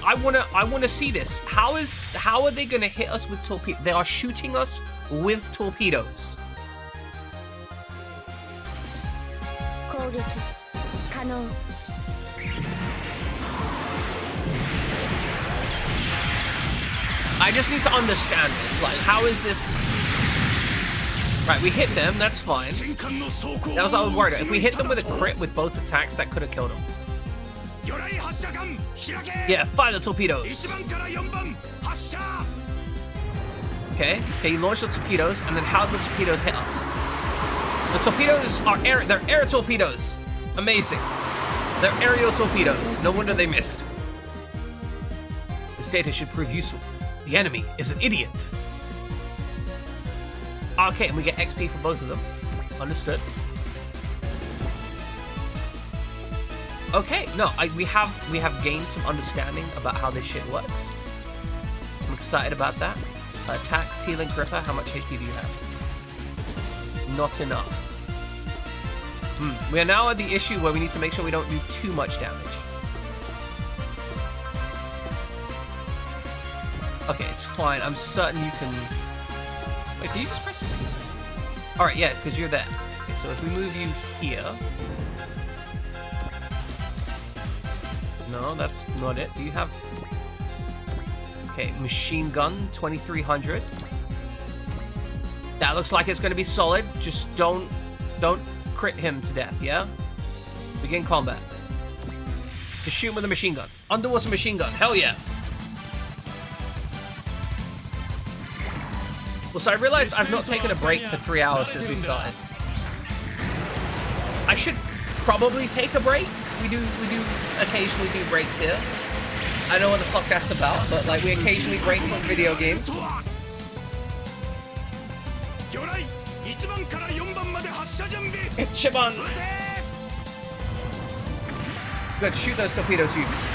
Speaker 1: I wanna see this. How are they gonna hit us with torpedoes? They are shooting us with torpedoes. I just need to understand this. Like, how is this? Right, we hit them. That's fine. That was what I was worried about. If we hit them with a crit with both attacks, that could have killed them. Yeah, fire the torpedoes. Okay, launch the torpedoes, and then how do the torpedoes hit us? The torpedoes are they're air torpedoes. Amazing. They're aerial torpedoes. No wonder they missed. This data should prove useful. The enemy is an idiot. Okay, and we get XP for both of them. Understood. Okay, no, we have gained some understanding about how this shit works. I'm excited about that. Attack, Teal, and Gripper. How much HP do you have? Not enough. We are now at the issue where we need to make sure we don't do too much damage. Okay, it's fine. I'm certain you can... Wait, can you just press... Alright, yeah, because you're there. Okay, so if we move you here... No, that's not it. Do you have... Okay, machine gun, 2,300. That looks like it's going to be solid. Just don't crit him to death, yeah? Begin combat. Just shoot him with a machine gun. Underwater machine gun, hell yeah! Well, so I realized I've not taken a break for 3 hours since we started. I should probably take a break. We do occasionally do breaks here. I know what the fuck that's about, but like we occasionally break from video games. Ichiban! Good, shoot those torpedoes, Hughes.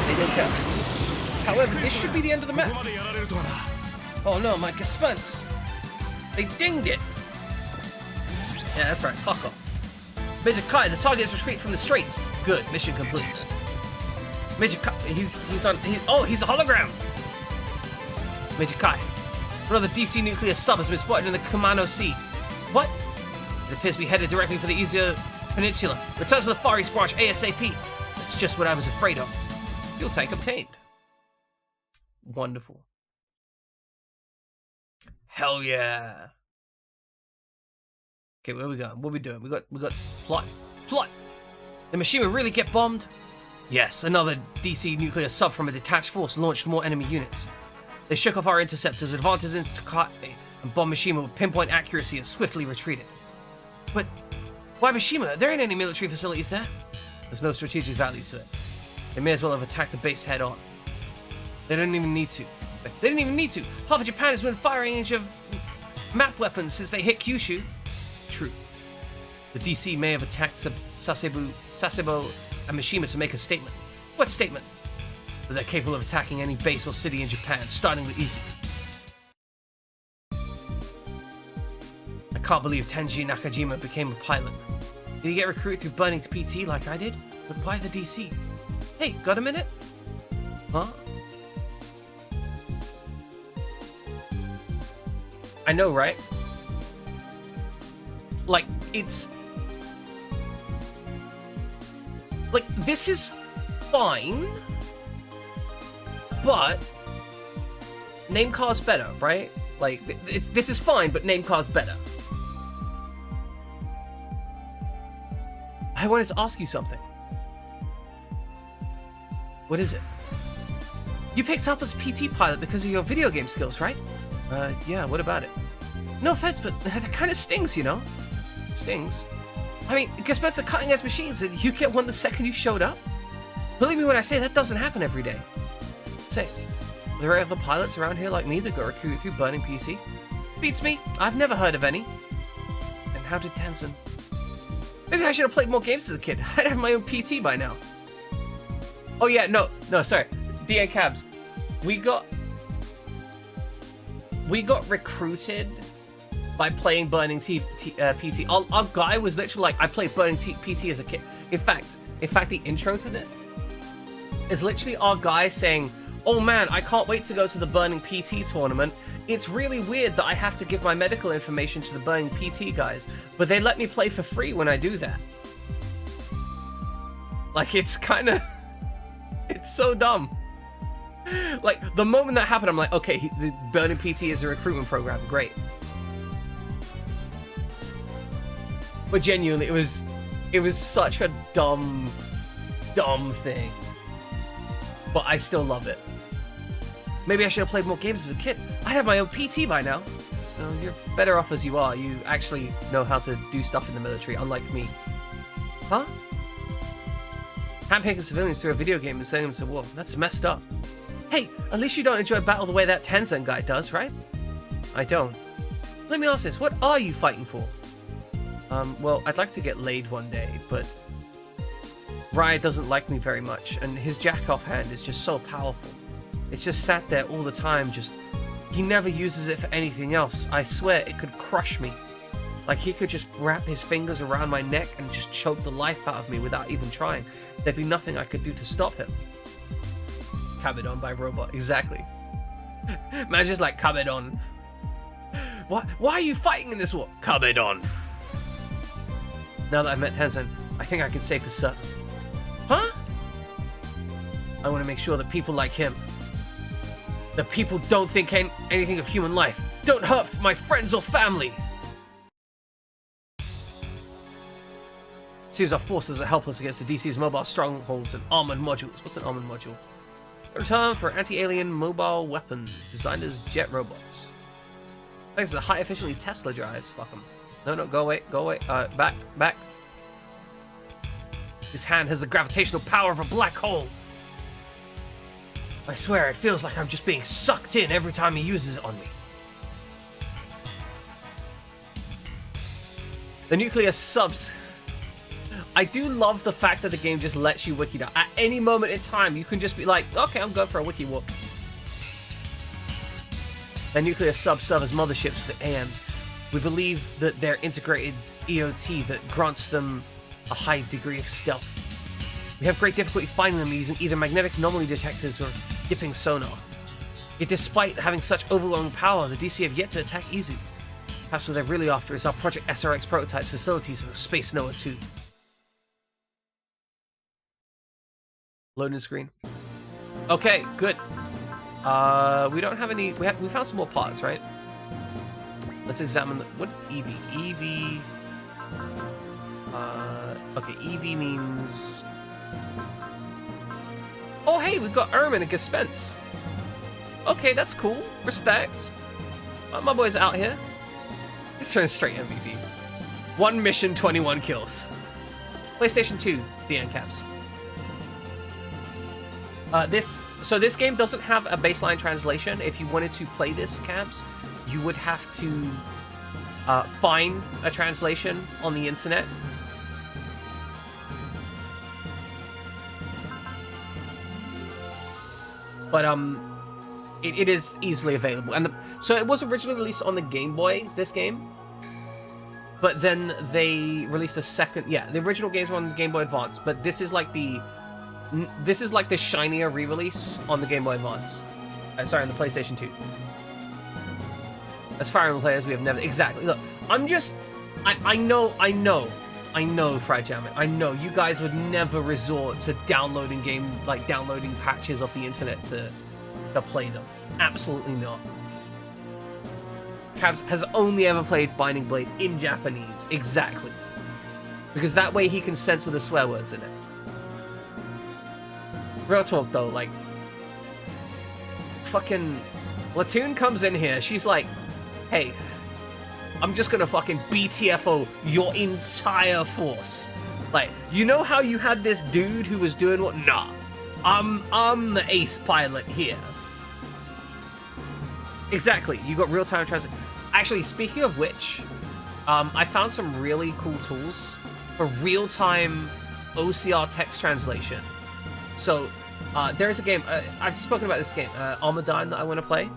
Speaker 1: They did catch us. However, this should be the end of the map. Oh no, my suspense! They dinged it! Yeah, that's right, fuck off. Major Kai, the target is retreat from the straits. Good, mission complete. Major Kai, he's a hologram! Major Kai, another DC nuclear sub has been spotted in the Kumano Sea. What? It appears to be headed directly for the Izio Peninsula. Return to the Far East branch ASAP. That's just what I was afraid of. Fuel tank obtained. Wonderful. Hell yeah. Okay, where we going? What are we doing? We got plot. Plot! The machine will really get bombed? Yes, another DC nuclear sub from a detached force launched more enemy units. They shook off our interceptors, advanced into Takate, and bombed Mishima with pinpoint accuracy and swiftly retreated. But why Mishima? There ain't any military facilities there. There's no strategic value to it. They may as well have attacked the base head on. They didn't even need to. They didn't even need to. Half of Japan has been firing range of map weapons since they hit Kyushu. True. The DC may have attacked Sasebo and Mishima to make a statement. What statement? That they're capable of attacking any base or city in Japan, starting with Izu. I can't believe Tenji Nakajima became a pilot. Did he get recruited through burning PT like I did? But why the DC? Hey, got a minute? Huh? I know, right? Like, it's... Like, this is fine, but name card's better, right? Like, this is fine, but name card's better. I wanted to ask you something. What is it? You picked up as a PT pilot because of your video game skills, right? Yeah, what about it? No offense, but that kind of stings, you know? Stings. I mean, Gaspets are cutting-edge machines, and you get one the second you showed up? Believe me when I say that doesn't happen every day. Say, are there other pilots around here like me that got recruited through burning PC? Beats me. I've never heard of any. And how did Tenzin? Maybe I should have played more games as a kid. I'd have my own PT by now. Oh yeah, no, sorry. DN Cabs. We got recruited by playing Burning PT. Our guy was literally like, I played Burning PT as a kid. In fact, the intro to this is literally our guy saying, oh man, I can't wait to go to the Burning PT tournament. It's really weird that I have to give my medical information to the Burning PT guys, but they let me play for free when I do that. Like, it's kind of... It's so dumb. Like, the moment that happened, I'm like, okay, the Burning PT is a recruitment program. Great. But genuinely, it was such a dumb thing. But I still love it. Maybe I should have played more games as a kid. I'd have my own PT by now. Well, you're better off as you are. You actually know how to do stuff in the military, unlike me. Huh? Handpicking civilians through a video game and sending them to war. That's messed up. Hey, at least you don't enjoy battle the way that Tenzin guy does, right? I don't. Let me ask this, what are you fighting for? Well, I'd like to get laid one day, but Riot doesn't like me very much, and his jack-off hand is just so powerful. It's just sat there all the time, he never uses it for anything else. I swear, it could crush me. Like, he could just wrap his fingers around my neck and just choke the life out of me without even trying. There'd be nothing I could do to stop him. Kabedon by robot, exactly. Man, just like, Kabedon. Why are you fighting in this war? Kabedon. Now that I've met Tenzin, I think I can say for certain. Huh? I want to make sure that people like him, that people don't think anything of human life, don't hurt my friends or family. Seems our forces are helpless against the DC's mobile strongholds and armored modules. What's an armored module? A return for anti-alien mobile weapons designed as jet robots. Thanks to the high efficiently Tesla drives. Fuck them. No, go away. Back. His hand has the gravitational power of a black hole. I swear, it feels like I'm just being sucked in every time he uses it on me. The nuclear subs. I do love the fact that the game just lets you wiki down. At any moment in time, you can just be like, okay, I'm going for a wiki walk. The nuclear subs serve as motherships for the AMs. We believe that they're integrated EOT that grants them a high degree of stealth. We have great difficulty finding them using either magnetic anomaly detectors or dipping sonar. Yet despite having such overwhelming power, the DC have yet to attack Izu. Perhaps what they're really after is our Project SRX prototypes facilities and a Space Noah 2. Loading screen. Okay, good. We don't have any. We found some more parts, right? Let's examine what EV. EV. Okay, EV means. Oh, hey, we've got Erm and a Gespenst. Okay, that's cool. Respect. My boy's out here. He's trying straight MVP. 1 mission, 21 kills. PlayStation 2, the end caps. So this game doesn't have a baseline translation. If you wanted to play this, Cabs, you would have to find a translation on the internet. But it is easily available, and so it was originally released on the Game Boy. This game, but then they released a second. Yeah, the original games were on the Game Boy Advance, but this is like the shinier re-release on the Game Boy Advance. Sorry, on the PlayStation 2. As Fire Emblem players, we have never exactly. Look, I'm just. I know, Fried Jammin. I know you guys would never resort to downloading patches off the internet to play them. Absolutely not. Cabs has only ever played Binding Blade in Japanese. Exactly. Because that way he can censor the swear words in it. Real talk though, like, fucking Latune comes in here, she's like, hey, I'm just gonna fucking BTFO your entire force. Like, you know how you had this dude who was doing what? Nah, I'm the ace pilot here. Exactly, you got real-time translation. Actually, speaking of which, I found some really cool tools for real-time OCR text translation. So, there's a game, I've spoken about this game, Armadine, that I want to play.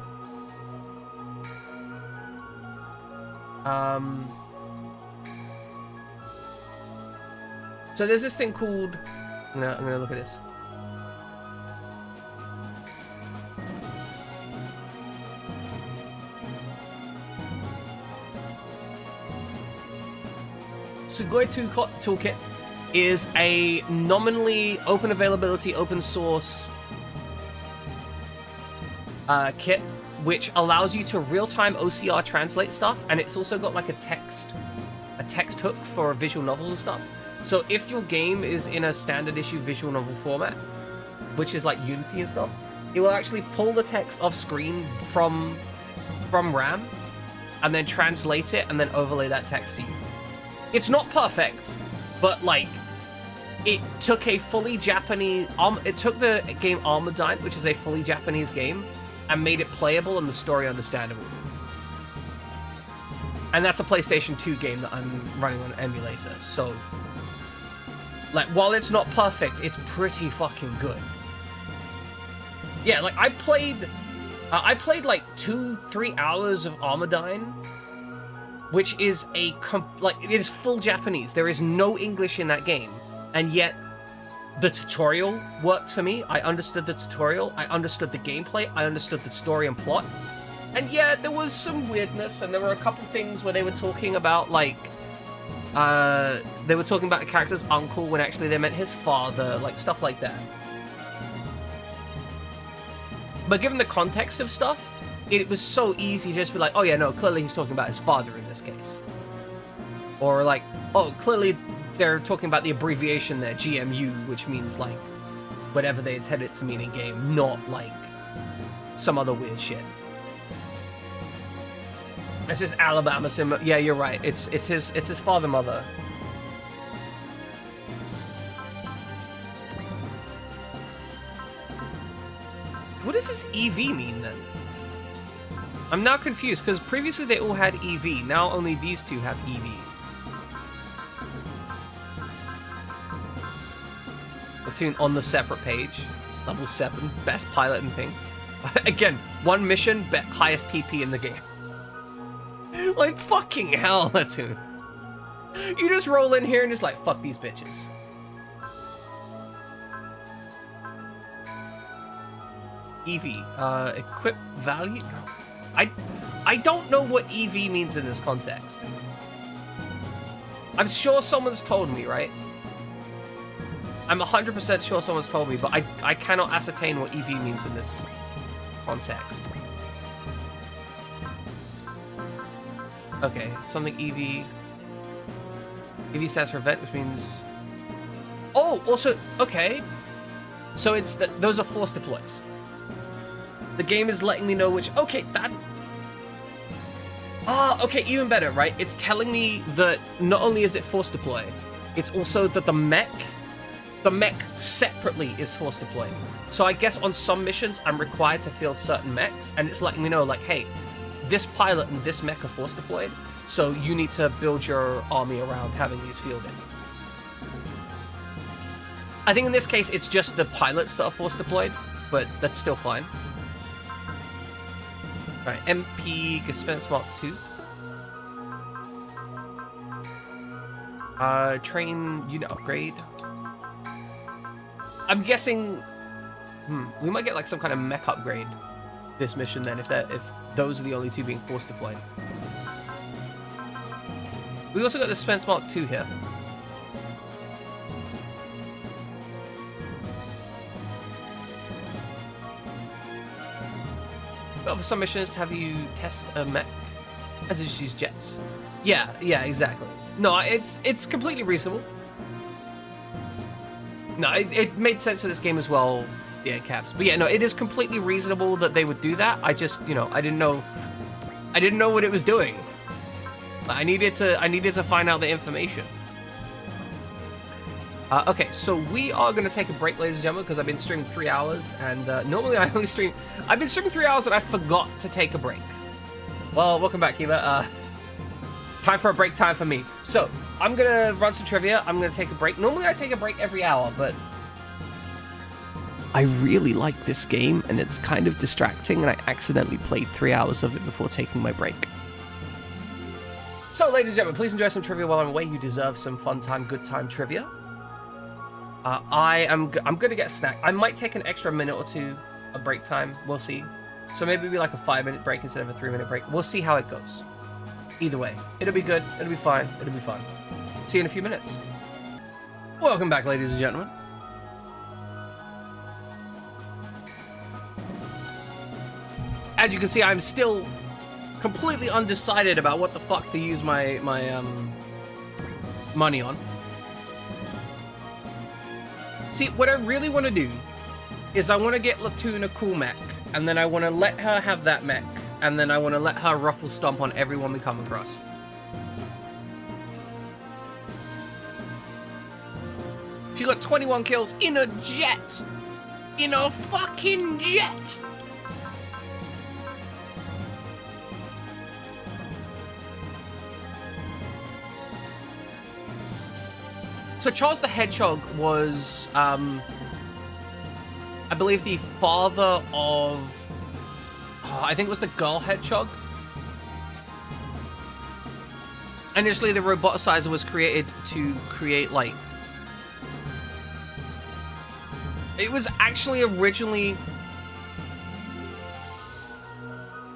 Speaker 1: So there's this thing called, I'm gonna look at this. Sugoi Toolkit is a nominally open availability, open source kit, which allows you to real-time OCR translate stuff, and it's also got like a text hook for visual novels and stuff. So if your game is in a standard issue visual novel format, which is like Unity and stuff, it will actually pull the text off screen from RAM, and then translate it, and then overlay that text to you. It's not perfect, but like, it took a fully Japanese, it took the game Armadine, which is a fully Japanese game, and made it playable and the story understandable. And that's a PlayStation 2 game that I'm running on an emulator, so, like, while it's not perfect, it's pretty fucking good. Yeah, like, I played like 2-3 hours of Armadine, which is it is full Japanese. There is no English in that game, and yet the tutorial worked for me. I understood the tutorial, I understood the gameplay, I understood the story and plot. And yeah, there was some weirdness, and there were a couple things where they were talking about, like, they were talking about the character's uncle when actually they meant his father, like, stuff like that. But given the context of stuff, it was so easy to just be like, oh yeah, no, clearly he's talking about his father in this case. Or like, oh, clearly they're talking about the abbreviation there, GMU, which means like whatever they intended it to mean in game, not like some other weird shit. It's just Alabama sim. Yeah, you're right. It's his father mother. What does this EV mean then? I'm now confused because previously they all had EV. Now only these two have EV. Latune on the separate page. Level 7. Best pilot and thing. Again, 1 mission, highest PP in the game. Like, fucking hell, Latune. You just roll in here and just like, fuck these bitches. EV. Equip value? I don't know what EV means in this context. I'm sure someone's told me, right? I'm 100% sure someone's told me, but I cannot ascertain what EV means in this context. Okay, something EV. EV stands for event, which means... Oh, also, okay. So it's those are force deploys. The game is letting me know which... Okay, that... Ah, okay, even better, right? It's telling me that not only is it force deploy, it's also that the mech separately is force deployed. So I guess on some missions, I'm required to field certain mechs, and it's letting me know, like, hey, this pilot and this mech are force deployed, so you need to build your army around having these fielded. I think in this case, it's just the pilots that are force deployed, but that's still fine. All right, MP Gespenst Mark 2. Train unit upgrade. I'm guessing we might get like some kind of mech upgrade this mission then, if those are the only two being force deployed. We also got the Gespenst Mark 2 here. But for some missions, have you test a mech and just use jets? Yeah, exactly. No, it's completely reasonable. No, it made sense for this game as well. Yeah, Caps. But yeah, no, it is completely reasonable that they would do that. I just, I didn't know what it was doing. I needed to find out the information. Okay, so we are going to take a break, ladies and gentlemen, because I've been streaming 3 hours, and normally I only stream... I've been streaming 3 hours, and I forgot to take a break. Well, welcome back, Kiva. It's time for a break time for me. So, I'm going to run some trivia. I'm going to take a break. Normally I take a break every hour, but... I really like this game, and it's kind of distracting, and I accidentally played 3 hours of it before taking my break. So, ladies and gentlemen, please enjoy some trivia while I'm away. You deserve some fun time, good time trivia. I'm gonna get a snack. I might take an extra minute or two of break time. We'll see. So maybe it'll be like a 5-minute break instead of a 3-minute break. We'll see how it goes. Either way, it'll be good. It'll be fine. It'll be fun. See you in a few minutes. Welcome back, ladies and gentlemen. As you can see, I'm still completely undecided about what the fuck to use my money on. See, what I really want to do is I want to get Latune a cool mech, and then I want to let her have that mech, and then I want to let her ruffle stomp on everyone we come across. She got 21 kills in a jet! In a fucking jet! So Charles the Hedgehog was, I believe, the father of, I think it was the girl hedgehog. Initially, the roboticizer was created to create, like, it was actually originally,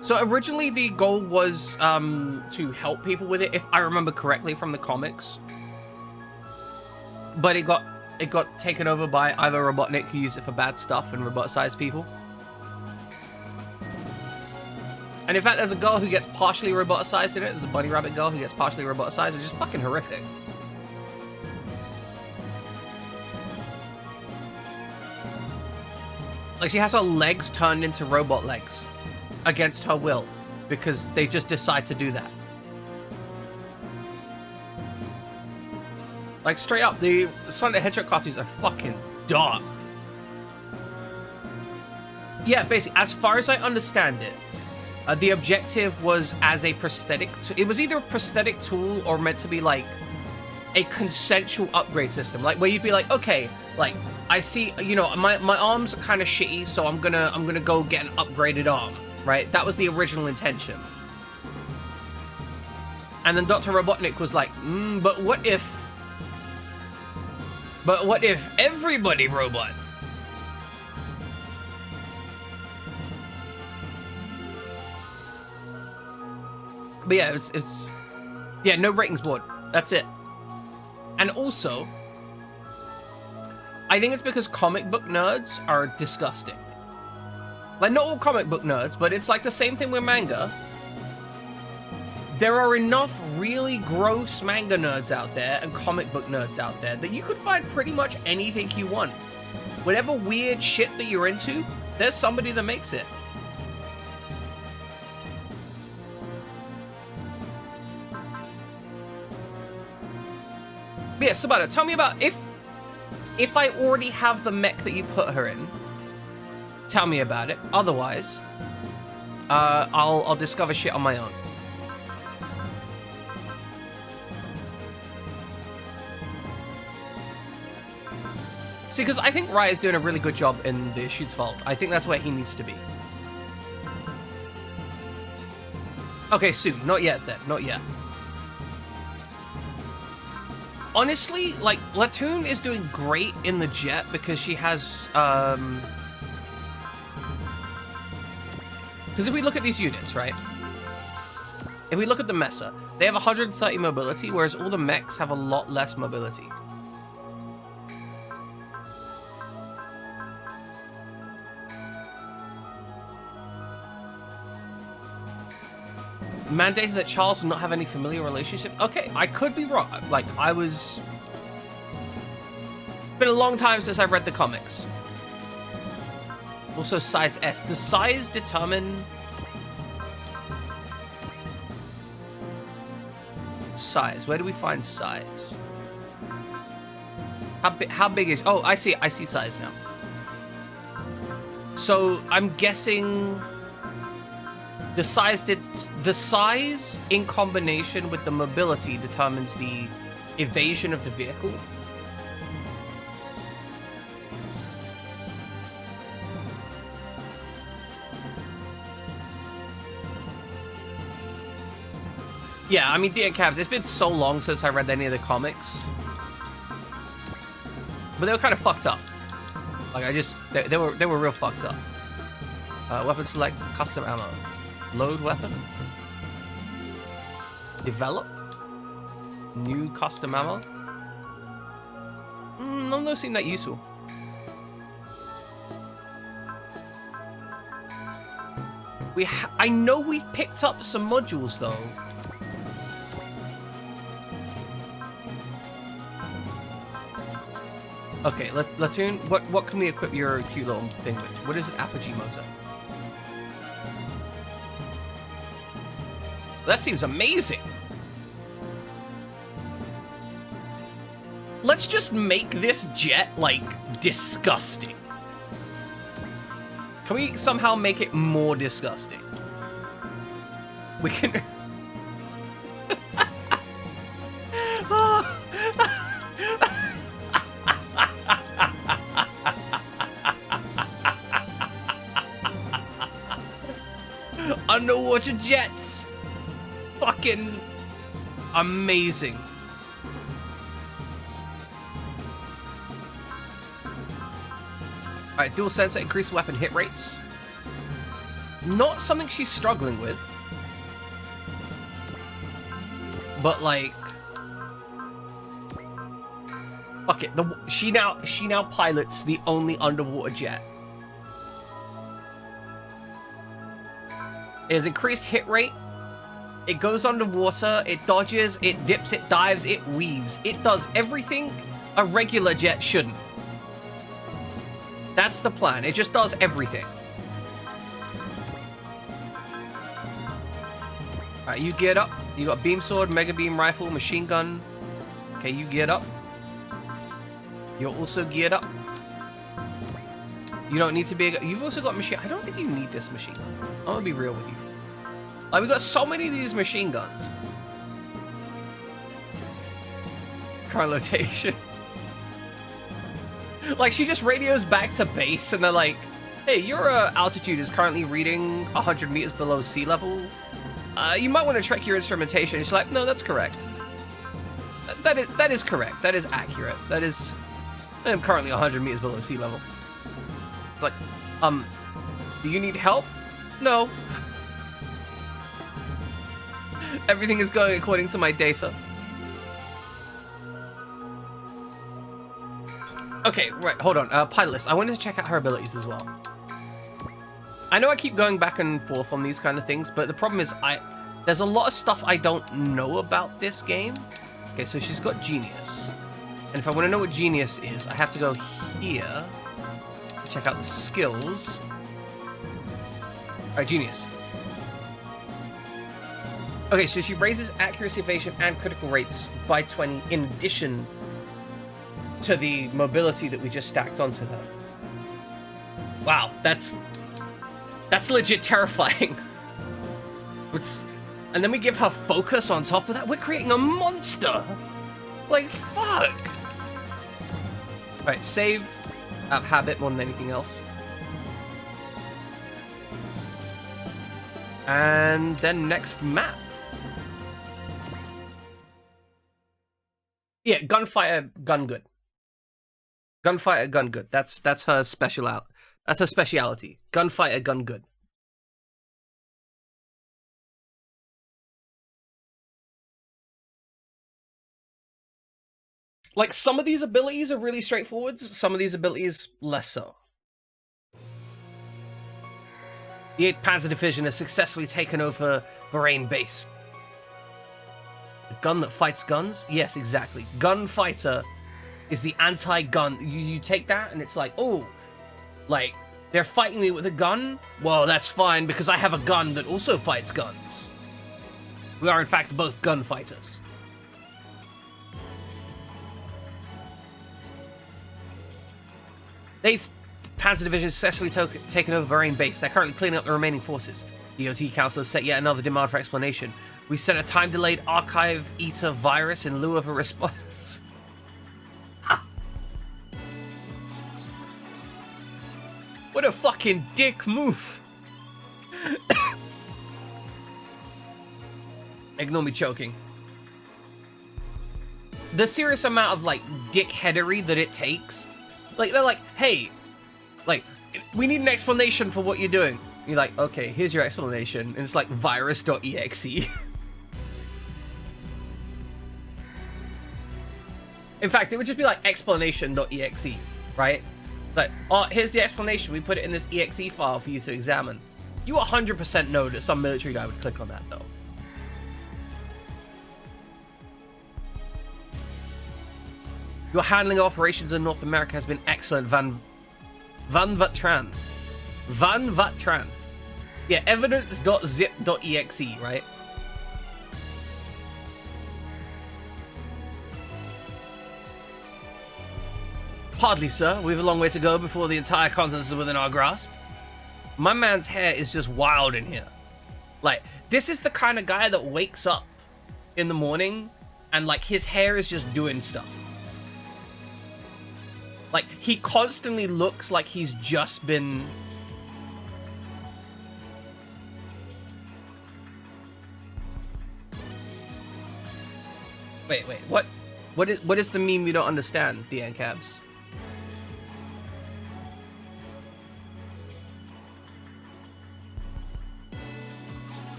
Speaker 1: so originally the goal was to help people with it, if I remember correctly from the comics. But it got taken over by either Robotnik, who used it for bad stuff, and roboticized people. And in fact, there's a girl who gets partially roboticized in it. There's a bunny rabbit girl who gets partially roboticized, which is fucking horrific. Like, she has her legs turned into robot legs against her will, because they just decide to do that. Like, straight up, the Sonic the Hedgehog cartoons are fucking dark. Yeah, basically, as far as I understand it, the objective was as a prosthetic... It was either a prosthetic tool or meant to be, like, a consensual upgrade system. Like, where you'd be like, okay, like, I see, my arms are kind of shitty, so I'm gonna go get an upgraded arm, right? That was the original intention. And then Dr. Robotnik was like, but what if everybody robot? But yeah, it's yeah, no ratings board. That's it. And also, I think it's because comic book nerds are disgusting. Like, not all comic book nerds, but it's like the same thing with manga. There are enough really gross manga nerds out there and comic book nerds out there that you could find pretty much anything you want. Whatever weird shit that you're into, there's somebody that makes it. But yeah, Sabata, tell me about if I already have the mech that you put her in, tell me about it. Otherwise, I'll discover shit on my own. See, because I think Rai is doing a really good job in the Shoots Vault. I think that's where he needs to be. Okay, soon. Not yet, then. Not yet. Honestly, like, Latune is doing great in the jet because she has, because if we look at these units, right? If we look at the Mesa, they have 130 mobility, whereas all the mechs have a lot less mobility. Mandated that Charles will not have any familiar relationship. Okay, I could be wrong. Like, it's been a long time since I've read the comics. Also, size S. Does size determine... Size. Where do we find size? How big is... Oh, I see size now. So, I'm guessing... The size in combination with the mobility determines the evasion of the vehicle. Yeah, I mean, Dear Cavs, it's been so long since I read any of the comics. But they were kind of fucked up. Like, they were real fucked up. Weapon select, custom ammo. Load weapon. Develop. New custom ammo. None of those seem that useful. I know we've picked up some modules though. Okay, Latune, what can we equip your cute little thing with? What is an apogee motor? That seems amazing. Let's just make this jet, like, disgusting. Can we somehow make it more disgusting? We can... Underwater jets! Fucking amazing. Alright, dual sensor, increased weapon hit rates. Not something she's struggling with. But like... Fuck it, she now pilots the only underwater jet. It has increased hit rate. It goes underwater, it dodges, it dips, it dives, it weaves. It does everything a regular jet shouldn't. That's the plan. It just does everything. Alright, you geared up. You got beam sword, mega beam rifle, machine gun. Okay, you geared up. You're also geared up. You don't need to be... You've also got machine... I don't think you need this machine gun. I'm gonna be real with you. Like, we got so many of these machine guns. Current location. Like, she just radios back to base, and they're like, hey, your altitude is currently reading 100 meters below sea level. You might want to check your instrumentation. She's like, no, that's correct. That is correct. That is accurate. That is... I am currently 100 meters below sea level. It's like, do you need help? No. Everything is going according to my data. Okay, right, hold on. Pilotless, I wanted to check out her abilities as well. I know I keep going back and forth on these kind of things, but the problem is there's a lot of stuff I don't know about this game. Okay, so she's got Genius. And if I want to know what Genius is, I have to go here to check out the skills. Alright, Genius. Okay, so she raises accuracy, evasion, and critical rates by 20 in addition to the mobility that we just stacked onto her. Wow, that's legit terrifying. And then we give her focus on top of that. We're creating a monster. Like, fuck. Alright, save out of habit more than anything else. And then next map. Yeah, gunfighter, gun good. Gunfighter, gun good. That's her That's her speciality. Gunfighter, gun good. Like, some of these abilities are really straightforward, some of these abilities less so. The 8th Panzer Division has successfully taken over Bahrain base. A gun that fights guns? Yes, exactly. Gunfighter is the anti-gun. You take that and it's like, oh, like, they're fighting me with a gun? Well, that's fine because I have a gun that also fights guns. We are in fact both gunfighters. The 8th Panzer Division has successfully taken over Bahrain base. They're currently cleaning up the remaining forces. The OT Council has set yet another demand for explanation. We sent a time-delayed archive eater virus in lieu of a response. What a fucking dick move. Ignore me choking. The serious amount of, like, dickheadery that it takes. Like, they're like, hey, like, we need an explanation for what you're doing. You're like, okay, here's your explanation. And it's like virus.exe. In fact, it would just be like explanation.exe, right? Like, oh, here's the explanation. We put it in this exe file for you to examine. You 100% know that some military guy would click on that, though. Your handling of operations in North America has been excellent, Van Vatran. Van Vatran. Yeah, evidence.zip.exe, right? Hardly, sir. We have a long way to go before the entire continent is within our grasp. My man's hair is just wild in here. Like, this is the kind of guy that wakes up in the morning and, like, his hair is just doing stuff. Like, he constantly looks like he's just been... Wait, what? What is the meme you don't understand, the NCABs?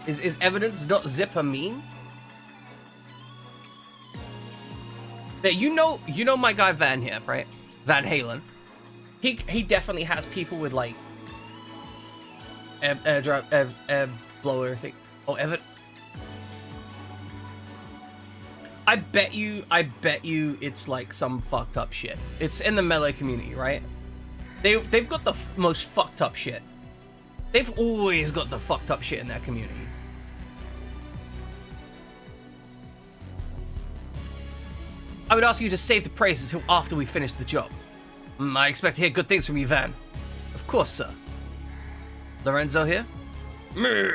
Speaker 1: Is evidence.zip a meme? You know my guy Van here, right? Van Halen. He definitely has people with like air blower thing. Oh, I bet you it's like some fucked up shit. It's in the melee community, right? They've got the most fucked up shit. They've always got the fucked up shit in that community. I would ask you to save the praise until after we finish the job. I expect to hear good things from you, Van. Of course, sir. Lorenzo here?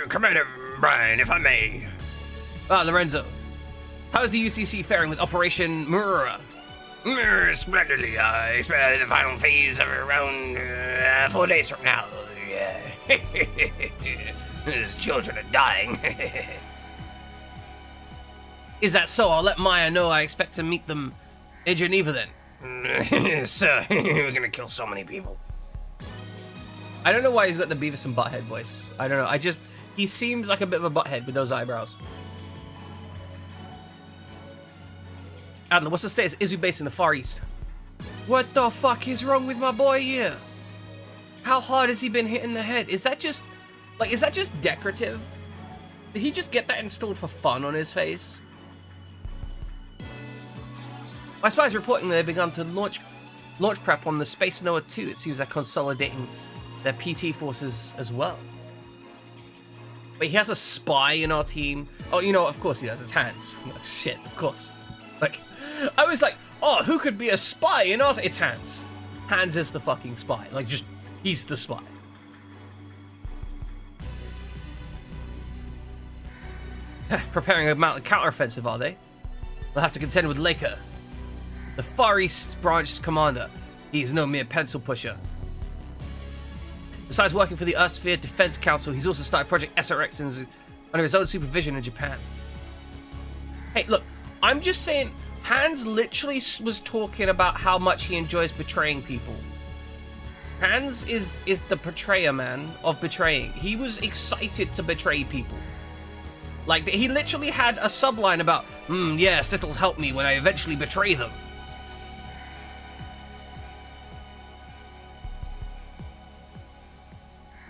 Speaker 2: Commander Brian, if I may.
Speaker 1: Ah, Lorenzo. How is the UCC faring with Operation Murra?
Speaker 2: Splendidly. I expect the final phase of around 4 days from now. Yeah. His children are dying.
Speaker 1: Is that so? I'll let Maya know I expect to meet them in Geneva then.
Speaker 2: Sir, we're gonna kill so many people.
Speaker 1: I don't know why he's got the Beavis and Butthead voice. I don't know. He seems like a bit of a butthead with those eyebrows. Adler, what's the status of Izu base in the Far East? What the fuck is wrong with my boy here? How hard has he been hit in the head? Is that just decorative? Did he just get that installed for fun on his face? My spies are reporting that they've begun to launch prep on the Space Noah 2. It seems they're consolidating their PT forces as well. Wait, he has a spy in our team? Oh, you know, of course he does. It's Hans. Shit, of course. Like, I was like, oh, who could be a spy in our team? It's Hans. Hans is the fucking spy. Like, just, he's the spy. Preparing a mounted counteroffensive, are they? They'll have to contend with Laker, the Far East branch's commander. He's no mere pencil pusher. Besides working for the Earthsphere Defense Council, he's also started Project SRX under his own supervision in Japan. Hey, look, I'm just saying, Hans literally was talking about how much he enjoys betraying people. Hans is the betrayer, man, of betraying. He was excited to betray people. Like, he literally had a subline about, yes, it'll help me when I eventually betray them.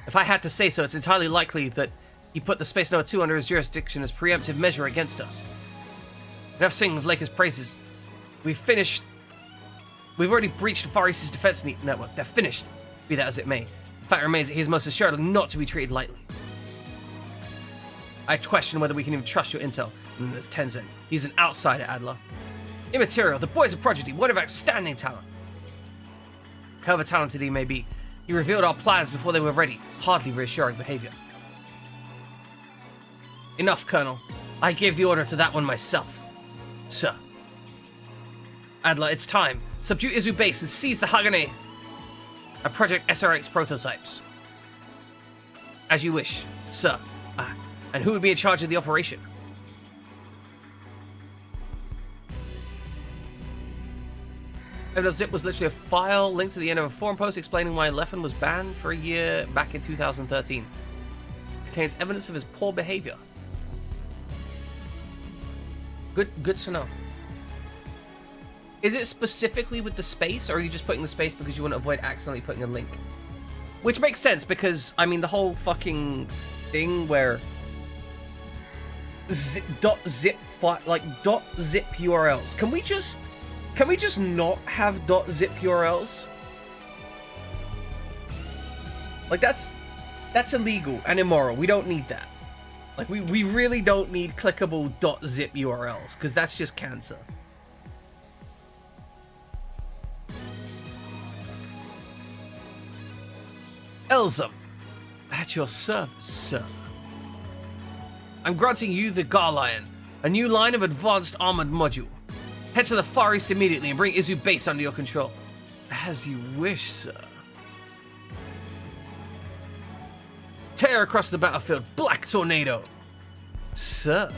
Speaker 1: If I had to say so, it's entirely likely that he put the Space Noah 2 under his jurisdiction as preemptive measure against us. Enough singing of Laker's praises. We've already breached the Far East's defense network. They're finished, be that as it may. The fact remains that he is most assuredly not to be treated lightly. I question whether we can even trust your intel. And there's Tenzin. He's an outsider, Adler. Immaterial. The boy's a prodigy. One of outstanding talent. However talented he may be, he revealed our plans before they were ready. Hardly reassuring behavior. Enough, Colonel. I gave the order to that one myself. Sir. Adler, it's time. Subdue Izu base and seize the Hagane and Project SRX prototypes. As you wish, sir. And who would be in charge of the operation? Zip was literally a file linked to the end of a forum post explaining why Leffen was banned for a year back in 2013. It contains evidence of his poor behavior. Good to know. Is it specifically with the space, or are you just putting the space because you want to avoid accidentally putting a link? Which makes sense because, I mean, the whole fucking thing where zip URLs. Can we just not have .zip URLs? Like that's illegal and immoral. We don't need that. Like we really don't need clickable .zip URLs because that's just cancer. Elzum, at your service, sir. I'm granting you the Garlion, a new line of advanced armored module. Head to the Far East immediately and bring Izu base under your control. As you wish, sir. Tear across the battlefield, Black Tornado. Sir. ...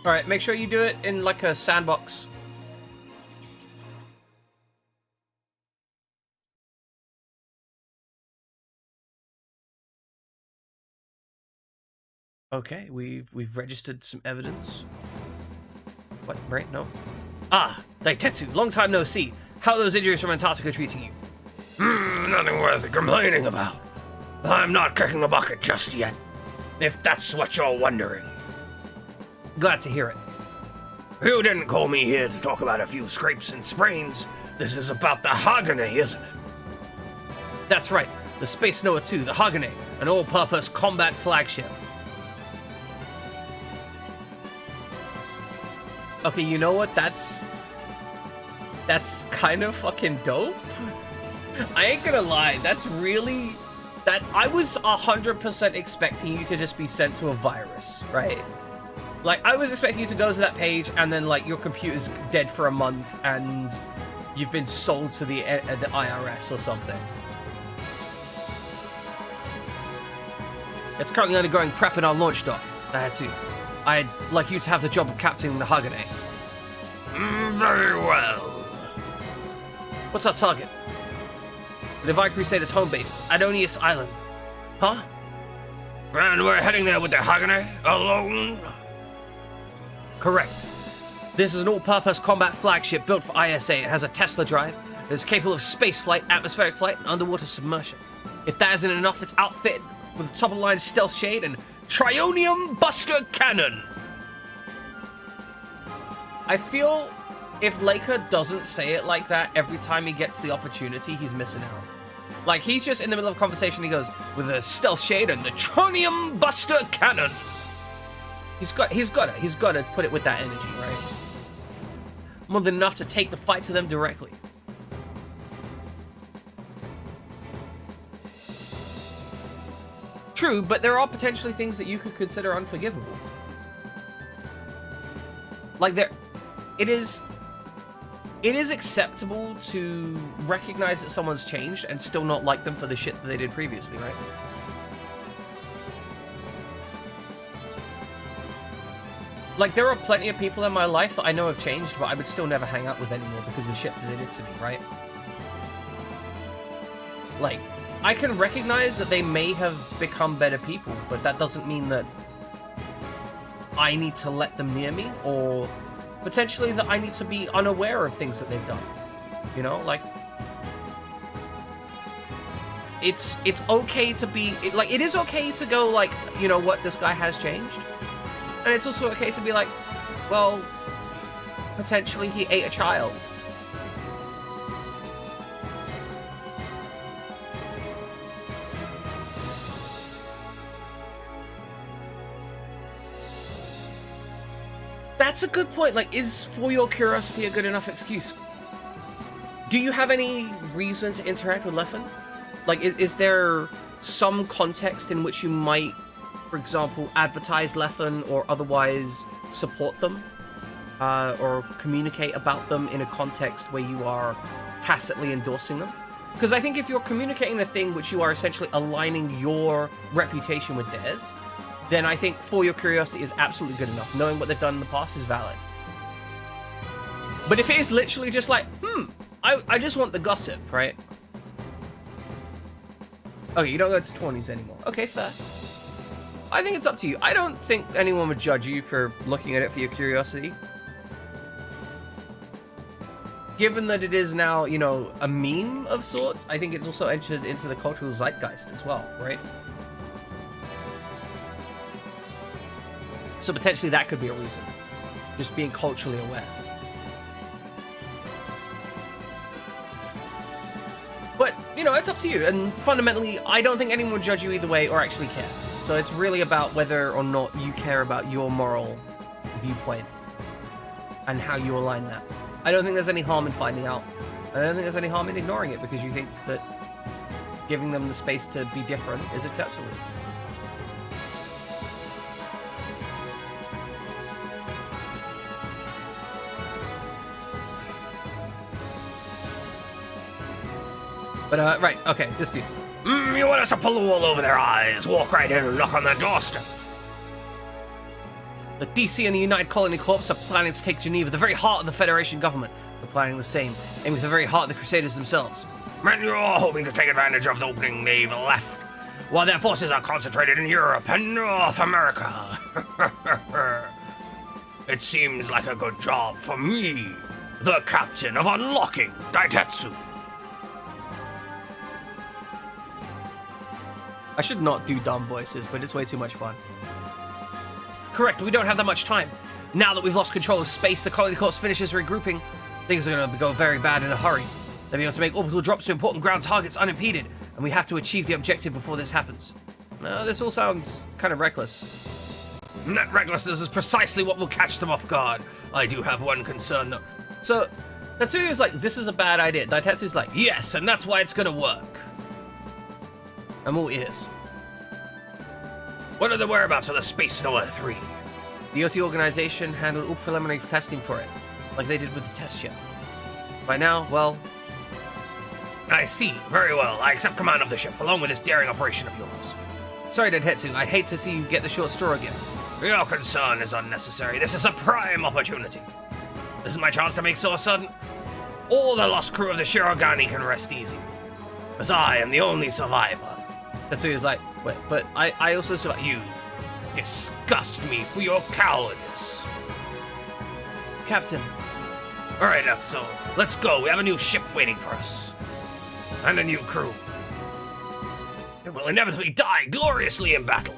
Speaker 1: Alright, make sure you do it in like a sandbox. Okay, we've registered some evidence. What, right? No? Ah, Daitetsu, long time no see. How are those injuries from Antarctica treating you?
Speaker 2: Nothing worth complaining about. I'm not kicking a bucket just yet, if that's what you're wondering.
Speaker 1: Glad to hear it.
Speaker 2: You didn't call me here to talk about a few scrapes and sprains. This is about the Hagane, isn't it?
Speaker 1: That's right. The Space Noah 2, the Hagane, an all-purpose combat flagship. Okay, you know what? That's kind of fucking dope. I ain't gonna lie, that's really... I was 100% expecting you to just be sent to a virus, right? Like, I was expecting you to go to that page and then, like, your computer's dead for a month and you've been sold to the IRS or something. It's currently undergoing prep in our launch dock. I'd like you to have the job of captaining the Hagane.
Speaker 2: Very well.
Speaker 1: What's our target? The Divine Crusaders' home base, Adonius Island. Huh?
Speaker 2: And we're heading there with the Hagane alone?
Speaker 1: Correct. This is an all-purpose combat flagship built for ISA. It has a Tesla drive. It is capable of space flight, atmospheric flight, and underwater submersion. If that isn't enough, it's outfitted with a top-of-the-line stealth shade and Trionium Buster Cannon. I feel if Laker doesn't say it like that every time he gets the opportunity, he's missing out. Like, he's just in the middle of a conversation, he goes, with a stealth shade and the Trionium Buster Cannon. He's got to put it with that energy, right? More than enough to take the fight to them directly. True, but there are potentially things that you could consider unforgivable. Like it is acceptable to recognize that someone's changed and still not like them for the shit that they did previously, right? Like, there are plenty of people in my life that I know have changed, but I would still never hang out with anymore because of the shit that they did to me, right? Like, I can recognize that they may have become better people, but that doesn't mean that I need to let them near me, or potentially that I need to be unaware of things that they've done. You know, like, it's okay to be, it is okay to go, like, you know what, this guy has changed. And it's also okay to be like, well, potentially he ate a child. That's a good point. Like, is For Your Curiosity a good enough excuse? Do you have any reason to interact with Leffen? Like, is there some context in which you might, for example, advertise Leffen or otherwise support them? Or communicate about them in a context where you are tacitly endorsing them? Because I think if you're communicating a thing which you are essentially aligning your reputation with theirs, then I think For Your Curiosity is absolutely good enough. Knowing what they've done in the past is valid. But if it is literally just like, I just want the gossip, right? Okay, you don't go to 20s anymore. Okay, fair. I think it's up to you. I don't think anyone would judge you for looking at it for your curiosity. Given that it is now, you know, a meme of sorts, I think it's also entered into the cultural zeitgeist as well, right? So potentially that could be a reason. Just being culturally aware. But, you know, it's up to you. And fundamentally, I don't think anyone would judge you either way or actually care. So it's really about whether or not you care about your moral viewpoint and how you align that. I don't think there's any harm in finding out. I don't think there's any harm in ignoring it because you think that giving them the space to be different is acceptable. But, right, okay, this dude.
Speaker 2: You want us to pull the wool over their eyes, walk right in and knock on their doorstep?
Speaker 1: The DC and the United Colony Corps are planning to take Geneva, the very heart of the Federation government. They're planning the same, aiming for the very heart of the Crusaders themselves.
Speaker 2: And you're all hoping to take advantage of the opening they've left, while their forces are concentrated in Europe and North America. It seems like a good job for me, the captain of unlocking Daitetsu.
Speaker 1: I should not do dumb voices, but it's way too much fun. Correct, we don't have that much time. Now that we've lost control of space, the Colony Corps finishes regrouping. Things are going to go very bad in a hurry. They'll be able to make orbital drops to important ground targets unimpeded, and we have to achieve the objective before this happens. This all sounds kind of reckless.
Speaker 2: That recklessness is precisely what will catch them off guard. I do have one concern, though.
Speaker 1: So, Tatsuya's like, this is a bad idea. Daitetsu's like, yes, and that's why it's going to work. I'm all ears.
Speaker 2: What are the whereabouts of the Space Noah 3?
Speaker 1: The OT organization handled all preliminary testing for it, like they did with the test ship. By now, well...
Speaker 2: I see. Very well. I accept command of the ship, along with this daring operation of yours.
Speaker 1: Sorry, Daitetsu. I'd hate to see you get the short straw again.
Speaker 2: Your concern is unnecessary. This is a prime opportunity. This is my chance to make so sudden. All the lost crew of the Shirogane can rest easy. As I am the only survivor.
Speaker 1: That's what he was like. Wait, but I also survived.
Speaker 2: You disgust me for your cowardice.
Speaker 1: Captain.
Speaker 2: Alright, so let's go. We have a new ship waiting for us. And a new crew. It will inevitably die gloriously in battle.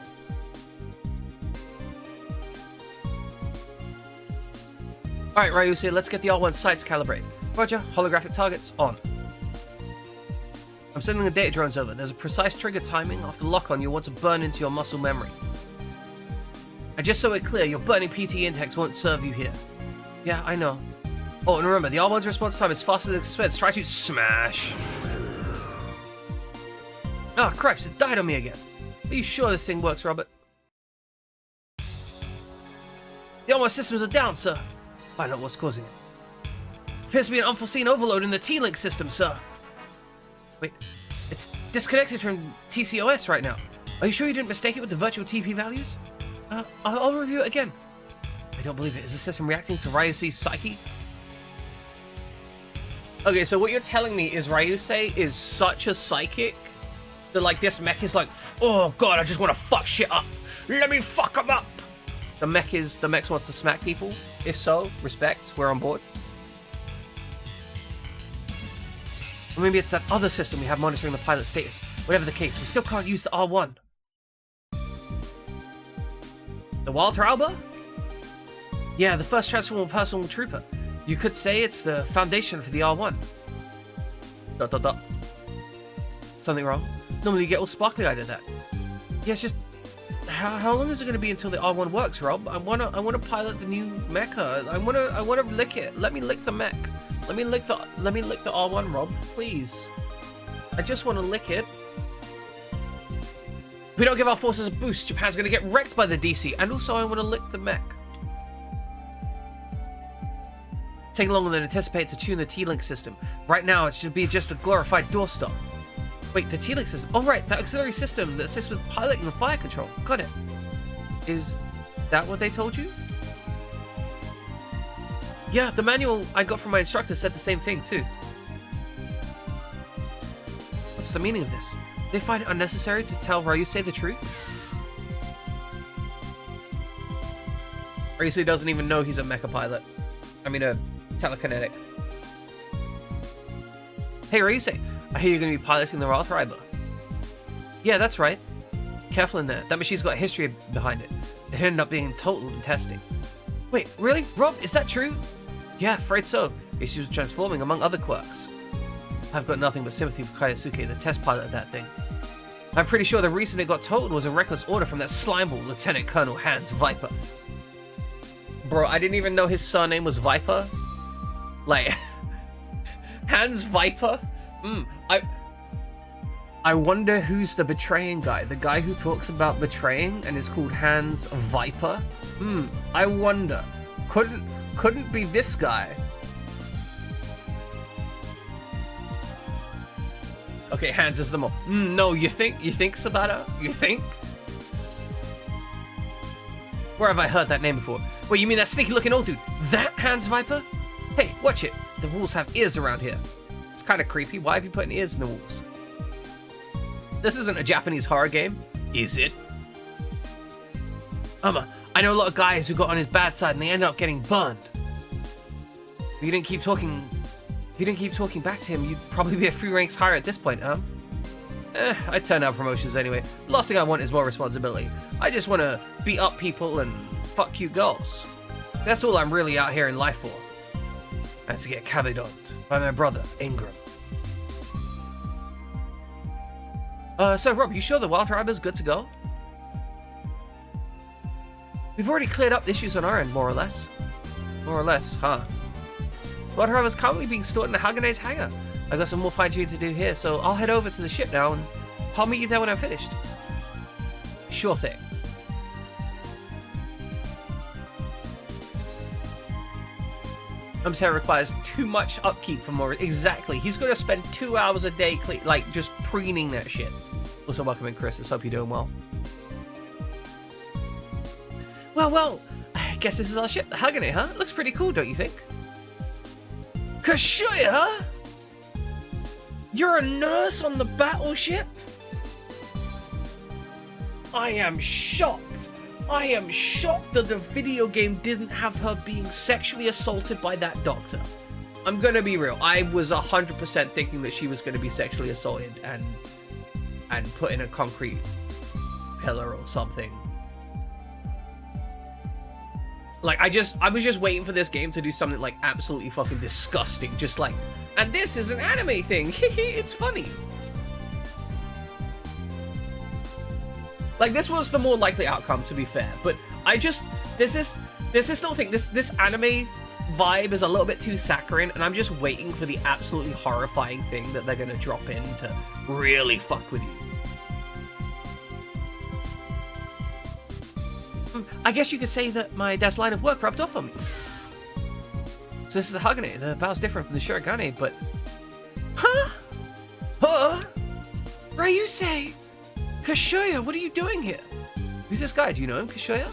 Speaker 1: Alright, Ryusei, let's get the R1 sights calibrated. Roger, holographic targets on. I'm sending the data drones over. There's a precise trigger timing. After lock-on, you'll want to burn into your muscle memory. And just so we're clear, your burning PT index won't serve you here. Yeah, I know. Oh, and remember, the R1's response time is faster than expected. Try to smash. Ah, oh, cripes, it died on me again. Are you sure this thing works, Robert? The R1 systems are down, sir. Find out what's causing it. Appears to be an unforeseen overload in the T-Link system, sir. Wait, it's disconnected from TCOS right now. Are you sure you didn't mistake it with the virtual TP values? I'll review it again. I don't believe it. Is the system reacting to Ryusei's psyche? Okay, so what you're telling me is Ryusei is such a psychic that, like, this mech is like, oh god, I just want to fuck shit up. Let me fuck them up. The mech wants to smack people. If so, respect. We're on board. Or maybe it's that other system we have monitoring the pilot status. Whatever the case, we still can't use the R1. The Walter Alba? Yeah, the first transformable personal trooper. You could say it's the foundation for the R1. ... Something wrong? Normally you get all sparkly-eyed at that. Yeah, it's just... How long is it going to be until the R1 works, Rob? I wanna pilot the new mecha. I wanna lick it. Let me lick the mech. Let me lick the R1, Rob, please. I just want to lick it. If we don't give our forces a boost, Japan's going to get wrecked by the DC. And also, I want to lick the mech. Taking longer than anticipated to tune the T-Link system. Right now, it should be just a glorified doorstop. Wait, the T-Link system? Oh, right, that auxiliary system that assists with piloting and fire control. Got it. Is that what they told you? Yeah, the manual I got from my instructor said the same thing, too. What's the meaning of this? They find it unnecessary to tell Ryusei the truth? Ryusei doesn't even know he's a mecha pilot. I mean, a telekinetic. Hey, Ryusei, I hear you're going to be piloting the Roth Riber. Yeah, that's right. Careful in there. That machine's got a history behind it. It ended up being total in testing. Wait, really? Rob, is that true? Yeah, afraid so. Issues with transforming, among other quirks. I've got nothing but sympathy for Kaiosuke, the test pilot of that thing. I'm pretty sure the reason it got totaled was a reckless order from that slimeball, Lieutenant Colonel Hans Viper. Bro, I didn't even know his surname was Viper. Like, Hans Viper? I wonder who's the betraying guy. The guy who talks about betraying and is called Hans Viper? I wonder. Couldn't be this guy. Okay, Hans is the mo. No, you think, Sabata? You think? Where have I heard that name before? Wait, you mean that sneaky looking old dude? That Hans Viper? Hey, watch it. The walls have ears around here. It's kind of creepy. Why have you put ears in the walls? This isn't a Japanese horror game, is it? I know a lot of guys who got on his bad side and they ended up getting burned. If you didn't keep talking back to him, you'd probably be a few ranks higher at this point, huh? I turn out promotions anyway. The last thing I want is more responsibility. I just want to beat up people and fuck cute girls. That's all I'm really out here in life for. And to get cabidoned by my brother, Ingram. So Rob, you sure the Wild Riber's good to go? We've already cleared up the issues on our end, more or less. More or less, huh? Wild Riber's currently being stored in the Hagane's hangar. I got some more fine-tuning to do here, so I'll head over to the ship now and I'll meet you there when I'm finished. Sure thing. Hair requires too much upkeep for more. Exactly. He's going to spend 2 hours a day, just preening that shit. Also, welcome in, Chris. Let's hope you're doing well. Well, I guess this is our ship, the Hagane, huh? It looks pretty cool, don't you think? Kashuya, huh? You're a nurse on the battleship? I am shocked. I am shocked that the video game didn't have her being sexually assaulted by that doctor. I'm gonna be real. I was 100% thinking that she was gonna be sexually assaulted and put in a concrete pillar or something. Like, I was just waiting for this game to do something like absolutely fucking disgusting. Just like, and this is an anime thing. It's funny. Like, this was the more likely outcome, to be fair. But I just, there's this little thing. This anime vibe is a little bit too saccharine, and I'm just waiting for the absolutely horrifying thing that they're gonna drop in to really fuck with you. I guess you could say that my dad's line of work rubbed off on me. So this is the Hagane. The bow's different from the Shirogane, but... Huh? Huh? Ryusei! Kashuya, what are you doing here? Who's this guy? Do you know him, Kashuya?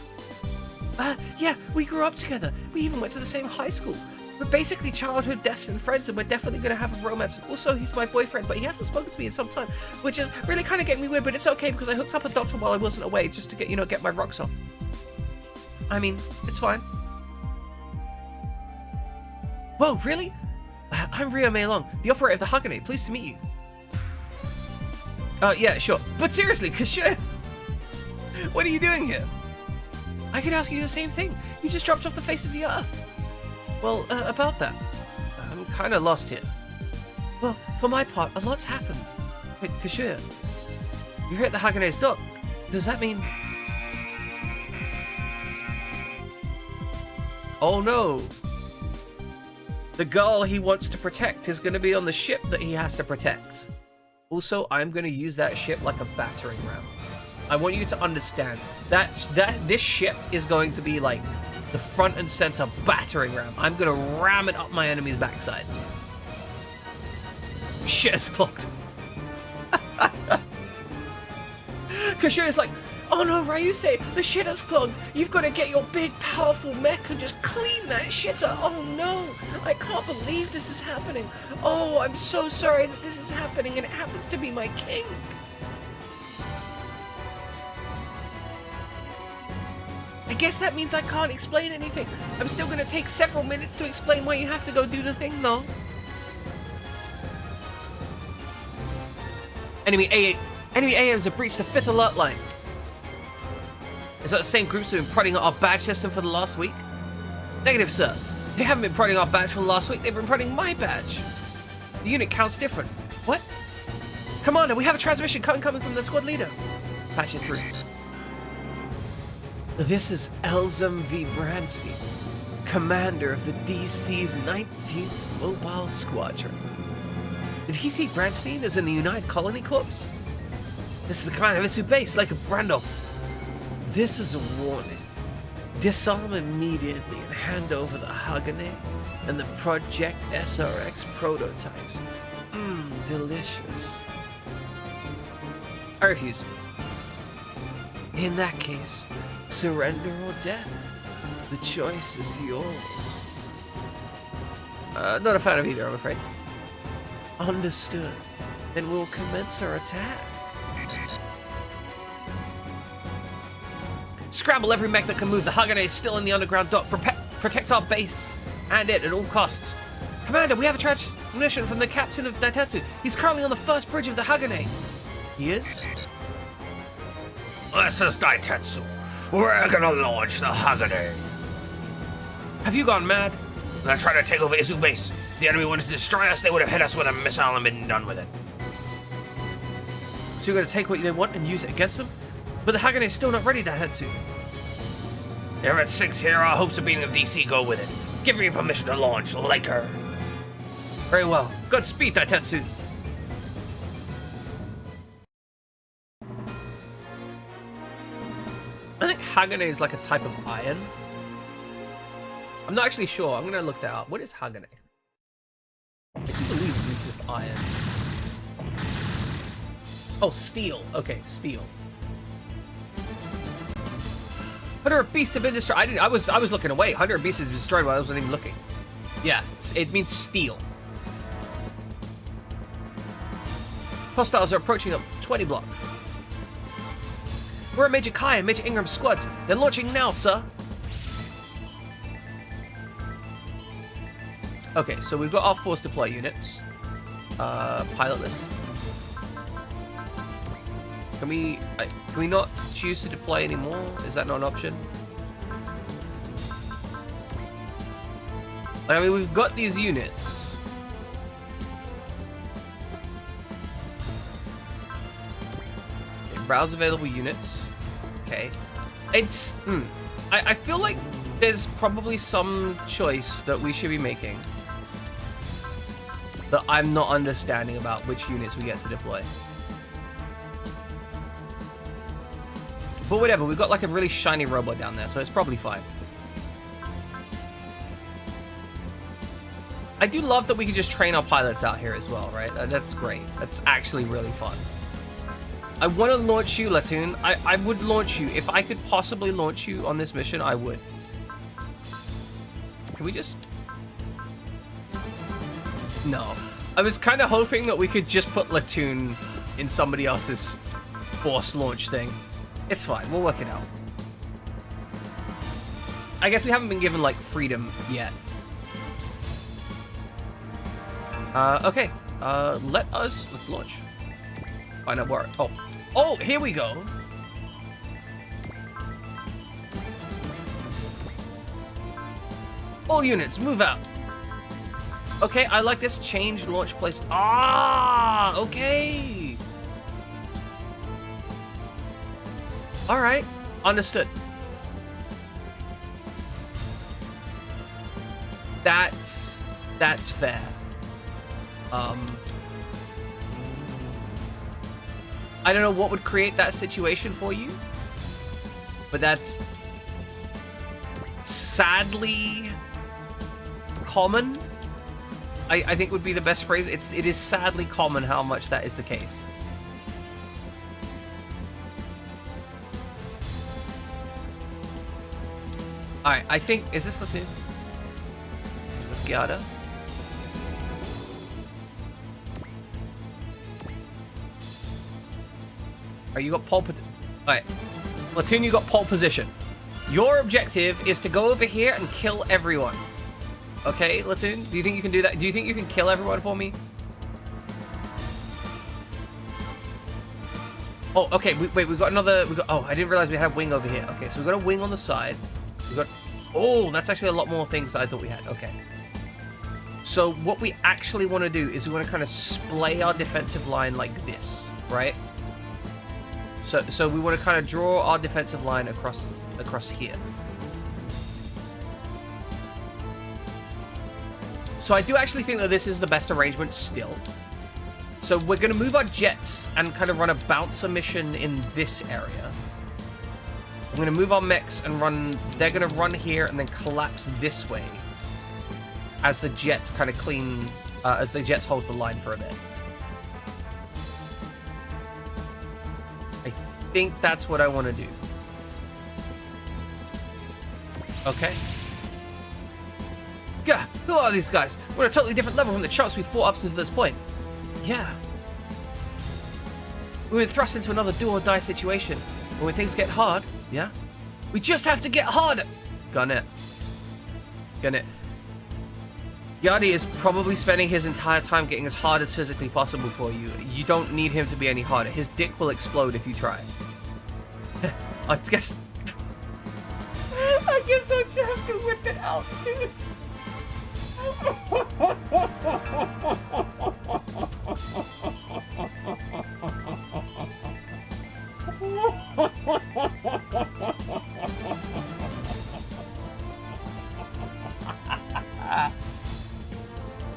Speaker 1: Yeah, we grew up together. We even went to the same high school. We're basically childhood destined friends, and we're definitely going to have a romance. And also, he's my boyfriend, but he hasn't spoken to me in some time, which is really kind of getting me weird, but it's okay because I hooked up a doctor while I wasn't away just to get my rocks off. I mean, it's fine. Whoa, really? I'm Ryo Meilong, the operator of the Hagane. Pleased to meet you. Yeah, sure. But seriously, Kashuya, what are you doing here? I could ask you the same thing. You just dropped off the face of the earth. Well, about that, I'm kind of lost here. Well, for my part, a lot's happened. Wait, Kashuya, you're here at the Hagane's dock. Does that mean... Oh no! The girl he wants to protect is going to be on the ship that he has to protect. Also, I'm going to use that ship like a battering ram. I want you to understand that this ship is going to be like the front and center battering ram. I'm going to ram it up my enemy's backsides. Shit is clogged. Kashuya's like, oh no, Ryusei, the shit is clogged. You've got to get your big, powerful mech and just clean that shitter. Oh no, I can't believe this is happening. Oh, I'm so sorry that this is happening and it happens to be my king. I guess that means I can't explain anything. I'm still going to take several minutes to explain why you have to go do the thing, though. Enemy A has breached the 5th alert line. Is that the same groups who have been prodding at our badge system for the last week? Negative, sir. They haven't been prodding our badge for the last week. They've been prodding my badge. The unit count's different. What? Commander, we have a transmission coming from the squad leader. Patch it through. This is Elzum V. Brandstein, commander of the DC's 19th Mobile Squadron. Did he see Brandstein as in the United Colony Corps? This is the commander of Itsu base, like a Brando. This is a warning. Disarm immediately and hand over the Hagane and the Project SRX prototypes. Delicious. I refuse. In that case, surrender or death. The choice is yours. Not a fan of either, I'm afraid. Understood. Then we'll commence our attack. Scramble every mech that can move. The Hagane is still in the underground dock. Protect our base and it at all costs. Commander, we have a transmission from the captain of Daitetsu. He's currently on the first bridge of the Hagane. He is?
Speaker 2: This is Daitetsu. We're gonna launch the Hagane.
Speaker 1: Have you gone mad?
Speaker 2: They're trying to take over Izu base. If the enemy wanted to destroy us, they would have hit us with a missile and been done with it.
Speaker 1: So you're gonna take what they want and use it against them? But the Hagane is still not ready, Daitetsu.
Speaker 2: If it sinks here, our hopes of being the DC go with it. Give me permission to launch later.
Speaker 1: Very well. Godspeed, Daitetsu. I think Hagane is like a type of iron. I'm not actually sure. I'm gonna look that up. What is Hagane? I do believe it's just iron. Oh, steel. Okay, steel. Hunter of Beasts have been destroyed. I was looking away. Hunter of Beasts has been destroyed while I wasn't even looking. Yeah, it means steel. Hostiles are approaching up 20 block. We're at Major Kai and Major Ingram's squads. They're launching now, sir. Okay, so we've got our force deploy units. Pilot list. Can we not choose to deploy anymore? Is that not an option? I mean, we've got these units. Okay, browse available units. Okay. It's... I feel like there's probably some choice that we should be making that I'm not understanding about which units we get to deploy. But whatever, we've got like a really shiny robot down there, so it's probably fine. I do love that we can just train our pilots out here as well, right? That's great. That's actually really fun. I want to launch you, Latune. I would launch you. If I could possibly launch you on this mission, I would. Can we just... No. I was kind of hoping that we could just put Latune in somebody else's force launch thing. It's fine. We'll work it out. I guess we haven't been given, like, freedom yet. Okay. Let's launch. Find out where... Oh, here we go. All units, move out. Okay, I like this. Change launch place. Ah, okay. All right, understood. That's fair. I don't know what would create that situation for you, but that's sadly common. I think would be the best phrase. It is sadly common how much that is the case. All right, I think is this Latune with Giada? You got pole position. Alright. Latune, you got pole position. Your objective is to go over here and kill everyone. Okay, Latune? Do you think you can do that? Do you think you can kill everyone for me? Oh, okay. Wait, we got another... Oh, I didn't realize we had a wing over here. Okay, so we got a wing on the side. We got... Oh, that's actually a lot more things than I thought we had. Okay. So what we actually want to do is we want to kind of splay our defensive line like this, right? So we want to kind of draw our defensive line across here. So I do actually think that this is the best arrangement still. So we're going to move our jets and kind of run a bouncer mission in this area. I'm going to move our mechs and run... They're going to run here and then collapse this way as the jets kind of clean... as the jets hold the line for a bit. I think that's what I want to do. Okay. Gah! Who are these guys? We're at a totally different level from the chumps we fought up to this point. Yeah. We've been thrust into another do-or-die situation. But when things get hard, yeah? We just have to get harder! Gun it. Yardi is probably spending his entire time getting as hard as physically possible for you. You don't need him to be any harder. His dick will explode if you try. I guess I just have to whip it out, too.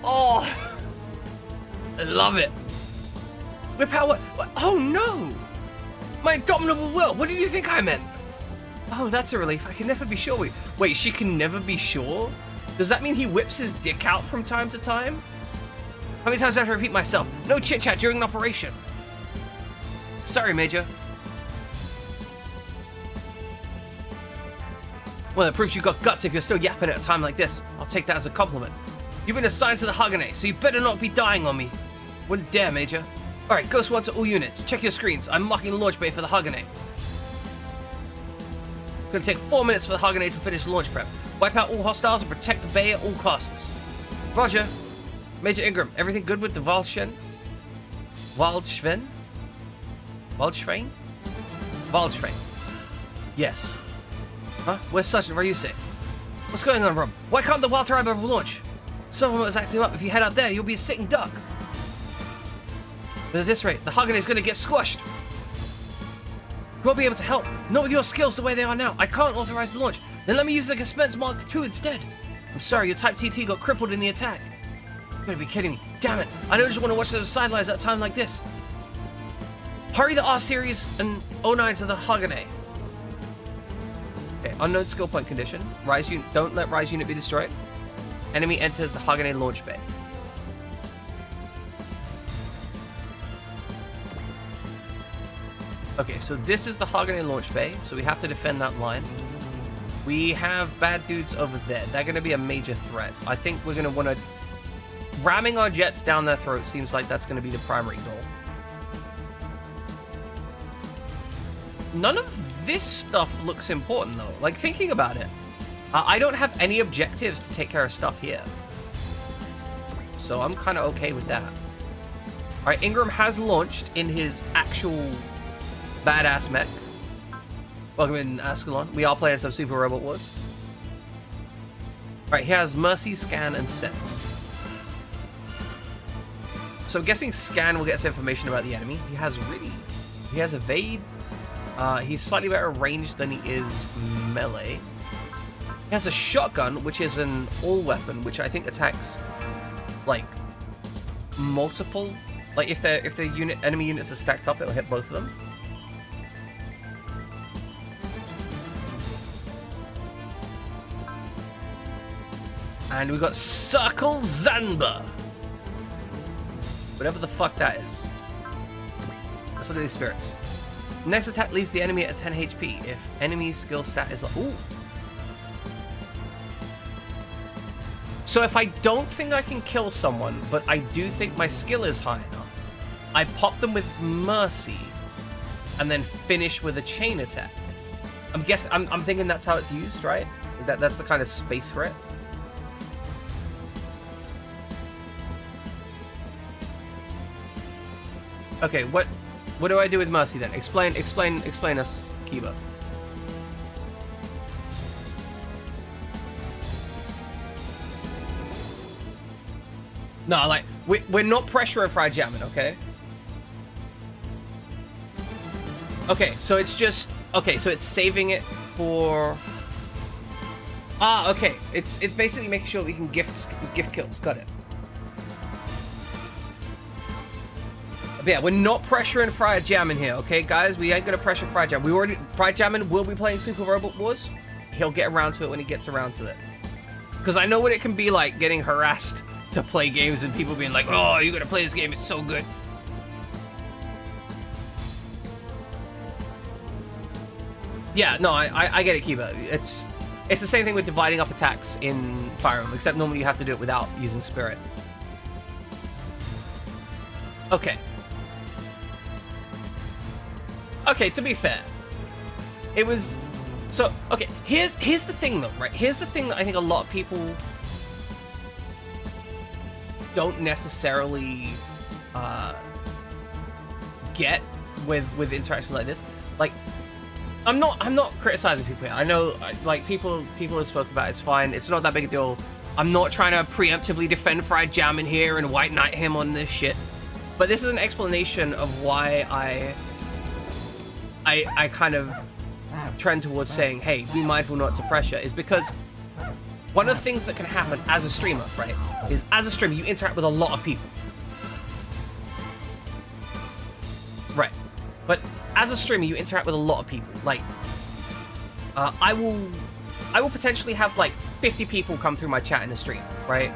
Speaker 1: Oh, I love it. Whip out what? Oh no! My indomitable will. What did you think I meant? Oh, that's a relief. I can never be sure. Wait, she can never be sure? Does that mean he whips his dick out from time to time? How many times do I have to repeat myself? No chit-chat during an operation. Sorry, Major. Well, it proves you got guts if you're still yapping at a time like this. I'll take that as a compliment. You've been assigned to the Hagane, so you better not be dying on me. Wouldn't dare, Major. Alright, Ghost 1 to all units. Check your screens. I'm marking the launch bay for the Haganeh. It's gonna take 4 minutes for the Haganeh to finish the launch prep. Wipe out all hostiles and protect the bay at all costs. Roger. Major Ingram, everything good with the Waldschwein? Waldschwein? Waldschwein? Waldschwein. Yes. Huh? Where's Sergeant Ryusei? What's going on, Rob? Why can't the Wild Tribe ever launch? Someone is acting up. If you head out there, you'll be a sitting duck. But at this rate, the Haganeh is going to get squashed. You won't be able to help. Not with your skills the way they are now. I can't authorize the launch. Then let me use the Gespenst Mark II instead. I'm sorry, your Type TT got crippled in the attack. You gotta be kidding me. Damn it. I don't just want to watch the sidelines at a time like this. Hurry the R-Series and 09 to the Haganeh. Okay, unknown skill point condition. Don't let Rise unit be destroyed. Enemy enters the Haganeh launch bay. Okay, so this is the Haganeh launch bay, so we have to defend that line. We have bad dudes over there. They're going to be a major threat. I think we're going to want to... Ramming our jets down their throat seems like that's going to be the primary goal. None of this stuff looks important, though. Like, thinking about it, I don't have any objectives to take care of stuff here. So I'm kind of okay with that. Alright, Ingram has launched in his actual badass mech. Welcome in, Ascalon. We are playing some Super Robot Wars. Alright, he has Mercy, Scan, and Sense. So I'm guessing Scan will get us information about the enemy. He has Evade. He's slightly better range than he is melee. He has a shotgun, which is an all-weapon, which I think attacks, like, multiple. Like, if the enemy units are stacked up, it'll hit both of them. And we've got Circle Zanba. Whatever the fuck that is. Let's look at these spirits. Next attack leaves the enemy at 10 HP if enemy skill stat is like... Ooh. So if I don't think I can kill someone, but I do think my skill is high enough, I pop them with Mercy and then finish with a chain attack. I'm thinking that's how it's used, right? That's the kind of space for it. Okay, what do I do with Mercy then? Explain us, Kiba. No, like, we're not pressure fry jamming, okay? Okay, so it's just... Okay, so it's saving it for... Ah, okay. It's basically making sure we can gift kills. Got it. But yeah, we're not pressuring Fry Jamming here, okay, guys? We ain't gonna pressure Fry Jam. Fry Jamming will be playing Super Robot Wars. He'll get around to it when he gets around to it. Because I know what it can be like getting harassed to play games and people being like, oh, you gotta play this game, it's so good. Yeah, no, I get it, Kiba. It's the same thing with dividing up attacks in Fire Emblem, except normally you have to do it without using Spirit. Okay. Okay, to be fair, it was... So, okay, here's the thing, though, right? Here's the thing that I think a lot of people don't necessarily get with interactions like this. Like, I'm not criticizing people here. I know, like, people have spoken about it, it's fine. It's not that big a deal. I'm not trying to preemptively defend Fried Jamming here and White Knight him on this shit. But this is an explanation of why I kind of trend towards saying, hey, be mindful not to pressure, is because one of the things that can happen as a streamer, right, is as a streamer, you interact with a lot of people. Right. But as a streamer, you interact with a lot of people. Like, I will potentially have, like, 50 people come through my chat in a stream, right?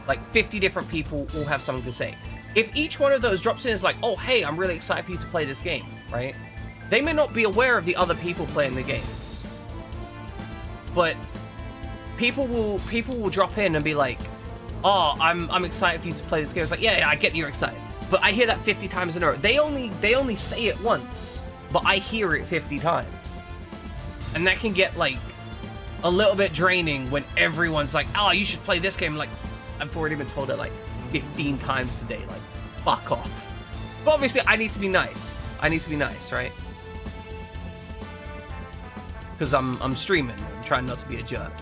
Speaker 1: Like, 50 different people all have something to say. If each one of those drops in is like, oh, hey, I'm really excited for you to play this game, right? They may not be aware of the other people playing the games. But people will drop in and be like, oh, I'm excited for you to play this game. It's like, yeah, I get you're excited. But I hear that 50 times in a row. They only say it once, but I hear it 50 times. And that can get like a little bit draining when everyone's like, oh, you should play this game. Like, I've already been told it like 15 times today. Like, fuck off. But obviously, I need to be nice. I need to be nice, right? Because I'm streaming. I'm trying not to be a jerk.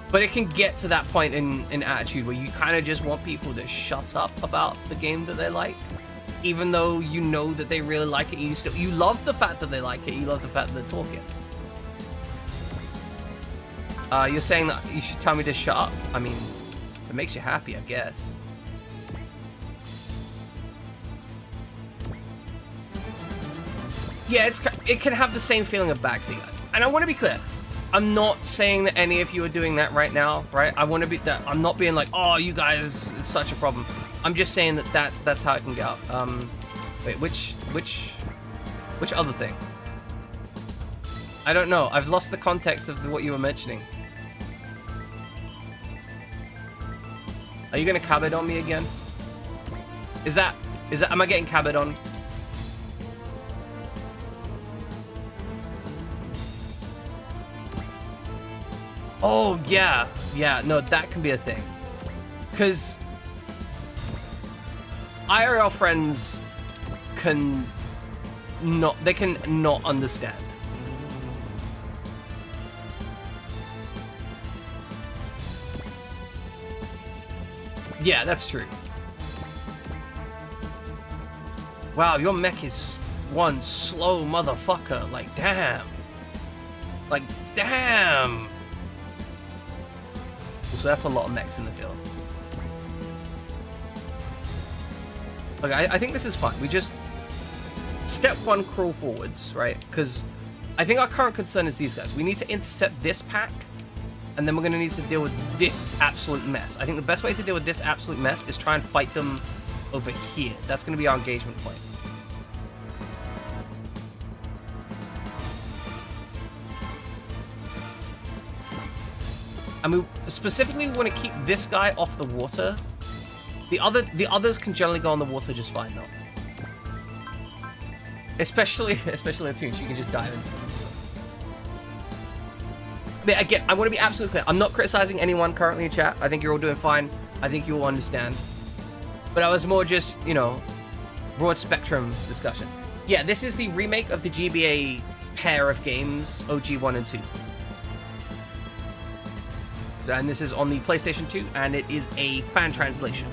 Speaker 1: But it can get to that point in attitude where you kind of just want people to shut up about the game that they like, even though you know that they really like it. You love the fact that they like it. You love the fact that they're talking. You're saying that you should tell me to shut up? I mean, it makes you happy, I guess. Yeah, it can have the same feeling of backseat. And I want to be clear. I'm not saying that any of you are doing that right now, right? I want to be that. I'm not being like, oh, you guys, it's such a problem. I'm just saying that's how it can go. Wait, which other thing? I don't know. I've lost the context of what you were mentioning. Are you gonna cabot on me again? Is that? Am I getting cabot on? Oh, yeah. Yeah, no, that can be a thing. Because IRL friends can not understand. Yeah, that's true. Wow, your mech is one slow motherfucker. Like, damn. Like, damn. So that's a lot of mechs in the field. Okay, I think this is fine. We just step one, crawl forwards, right? Because I think our current concern is these guys. We need to intercept this pack, and then we're going to need to deal with this absolute mess. I think the best way to deal with this absolute mess is try and fight them over here. That's going to be our engagement point. And we specifically want to keep this guy off the water. The others can generally go on the water just fine though. Especially Latune, she can just dive into the water. But again, I want to be absolutely clear. I'm not criticizing anyone currently in chat. I think you're all doing fine. I think you all understand. But I was more just, you know, broad spectrum discussion. Yeah, this is the remake of the GBA pair of games, OG 1 and 2. And this is on the PlayStation 2, and it is a fan translation.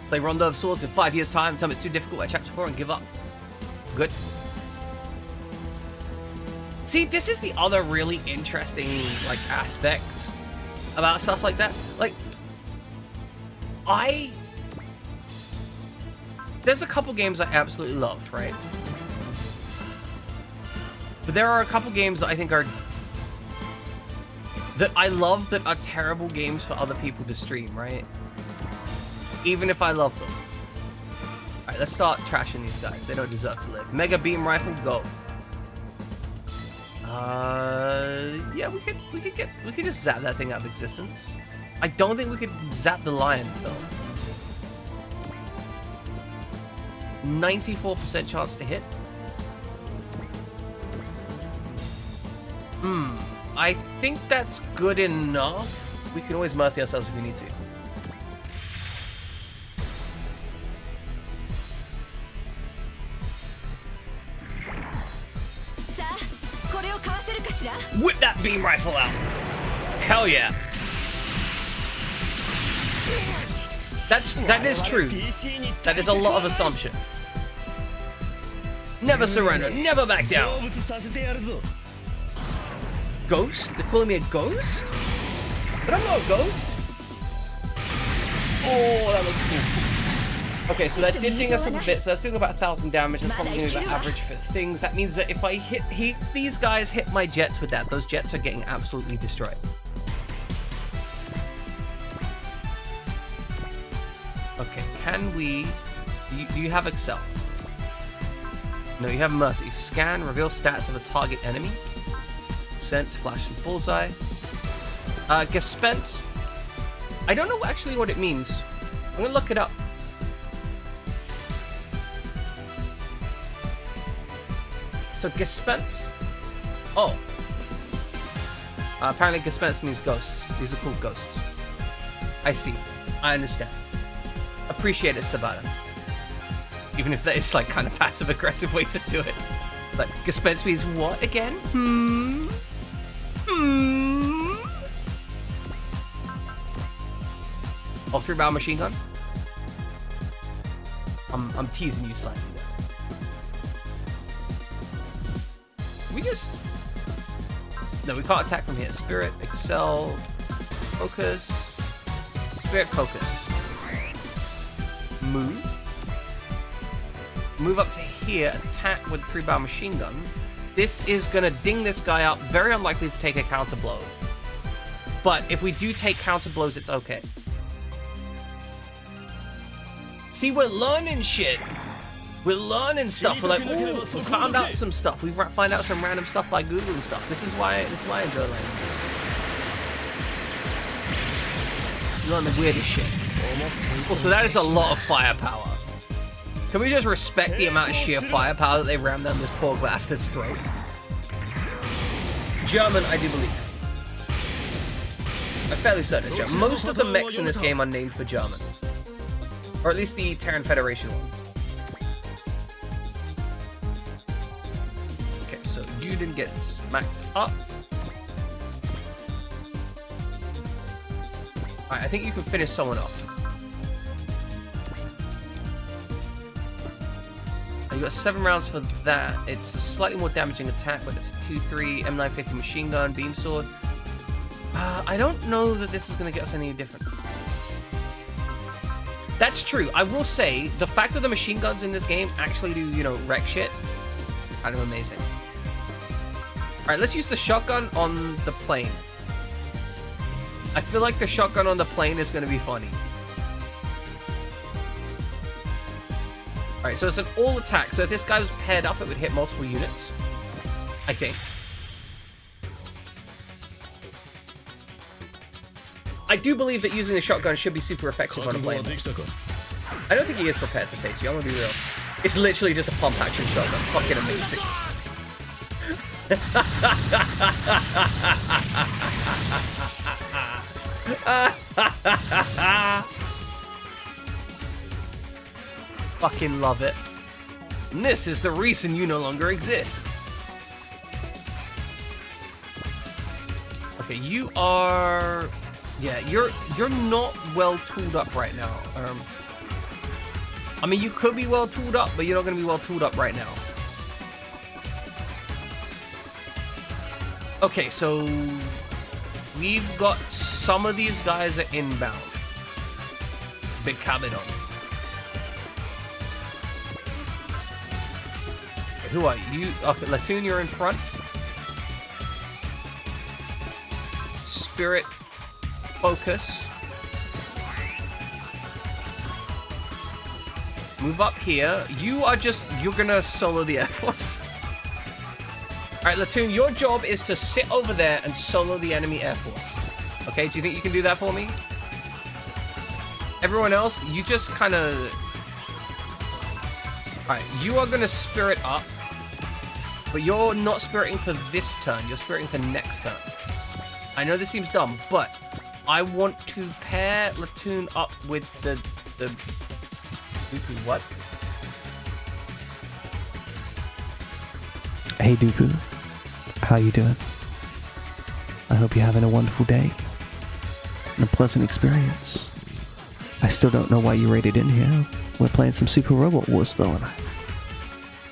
Speaker 1: Play Rondo of Swords in 5 years' time. Tell me it's too difficult at Chapter 4 and give up. Good. See, this is the other really interesting, like, aspect about stuff like that. Like, there's a couple games I absolutely loved, right? But there are a couple games that I think that I love that are terrible games for other people to stream, right? Even if I love them. Alright, let's start trashing these guys. They don't deserve to live. Mega Beam Rifle, go. Yeah, we could just zap that thing out of existence. I don't think we could zap the lion though. 94% chance to hit. I think that's good enough. We can always mercy ourselves if we need to. Whip that beam rifle out. Hell yeah. That is true. That is a lot of assumption. Never surrender, never back down. Ghost? They're calling me a ghost? But I'm not a ghost. Oh, that looks cool. Okay, so that did ding us a bit, so that's doing about 1,000 damage. That's probably going to be the average for things. That means that if I these guys hit my jets with that, those jets are getting absolutely destroyed. Okay, can we Do you have Excel? No, you have Mercy. Scan, reveal stats of a target enemy. Sense, flash, and bullseye. Gespenst. I don't know actually what it means. I'm gonna look it up. So Gespenst. Oh. Apparently Gespenst means ghosts. These are called ghosts. I see. I understand. Appreciate it, Sabata. Even if that is like kind of passive-aggressive way to do it. Like, Gespenst means what again? Oh, 3-barrel machine gun? I'm teasing you slightly there. We just... No, we can't attack from here. Spirit, Excel, Focus. Spirit, Focus. Move. Move up to here, attack with 3-barrel machine gun. This is gonna ding this guy up. Very unlikely to take a counter blow. But if we do take counter blows, it's okay. See, we're learning shit. We're learning stuff. We're like, ooh, we found out some stuff. We find out some random stuff by Googling stuff. This is why I enjoy learning this. You learn the weirdest shit. Also, that is a lot of firepower. Can we just respect the amount of sheer firepower that they rammed down this poor bastard's throat? German, I do believe. I'm fairly certain it's German. Most of the mechs in this game are named for German. Or at least the Terran Federation one. Okay, so you didn't get smacked up. Alright, I think you can finish someone off. You got 7 rounds for that. It's a slightly more damaging attack, but it's 2-3 M950 machine gun, beam sword. I don't know that this is going to get us any different. That's true. I will say, the fact that the machine guns in this game actually do, you know, wreck shit, kind of amazing. Alright, let's use the shotgun on the plane. I feel like the shotgun on the plane is going to be funny. Alright, so it's an all attack. So if this guy was paired up, it would hit multiple units. I think. I do believe that using the shotgun should be super effective on a plane. I don't think he is prepared to face you, I'm gonna be real. It's literally just a pump action shotgun. Fucking amazing. Fucking love it. And this is the reason you no longer exist. Okay, you are... Yeah, you're not well tooled up right now. I mean, you could be well tooled up, but you're not going to be well tooled up right now. Okay, so we've got some of these guys are inbound. It's a big Cabedon. Okay, who are you? Okay, Latune, you're in front. Spirit, focus. Move up here. You are just, you're gonna solo the Air Force. Alright, Latune, your job is to sit over there and solo the enemy Air Force. Okay, do you think you can do that for me? Everyone else, you just kind of... Alright, you are gonna spirit up. But you're not spiriting for this turn, you're spiriting for next turn. I know this seems dumb, but I want to pair Latune up with the Dooku, what?
Speaker 3: Hey Dooku, how you doing? I hope you're having a wonderful day and a pleasant experience. I still don't know why you raided in here. We're playing some Super Robot Wars though, and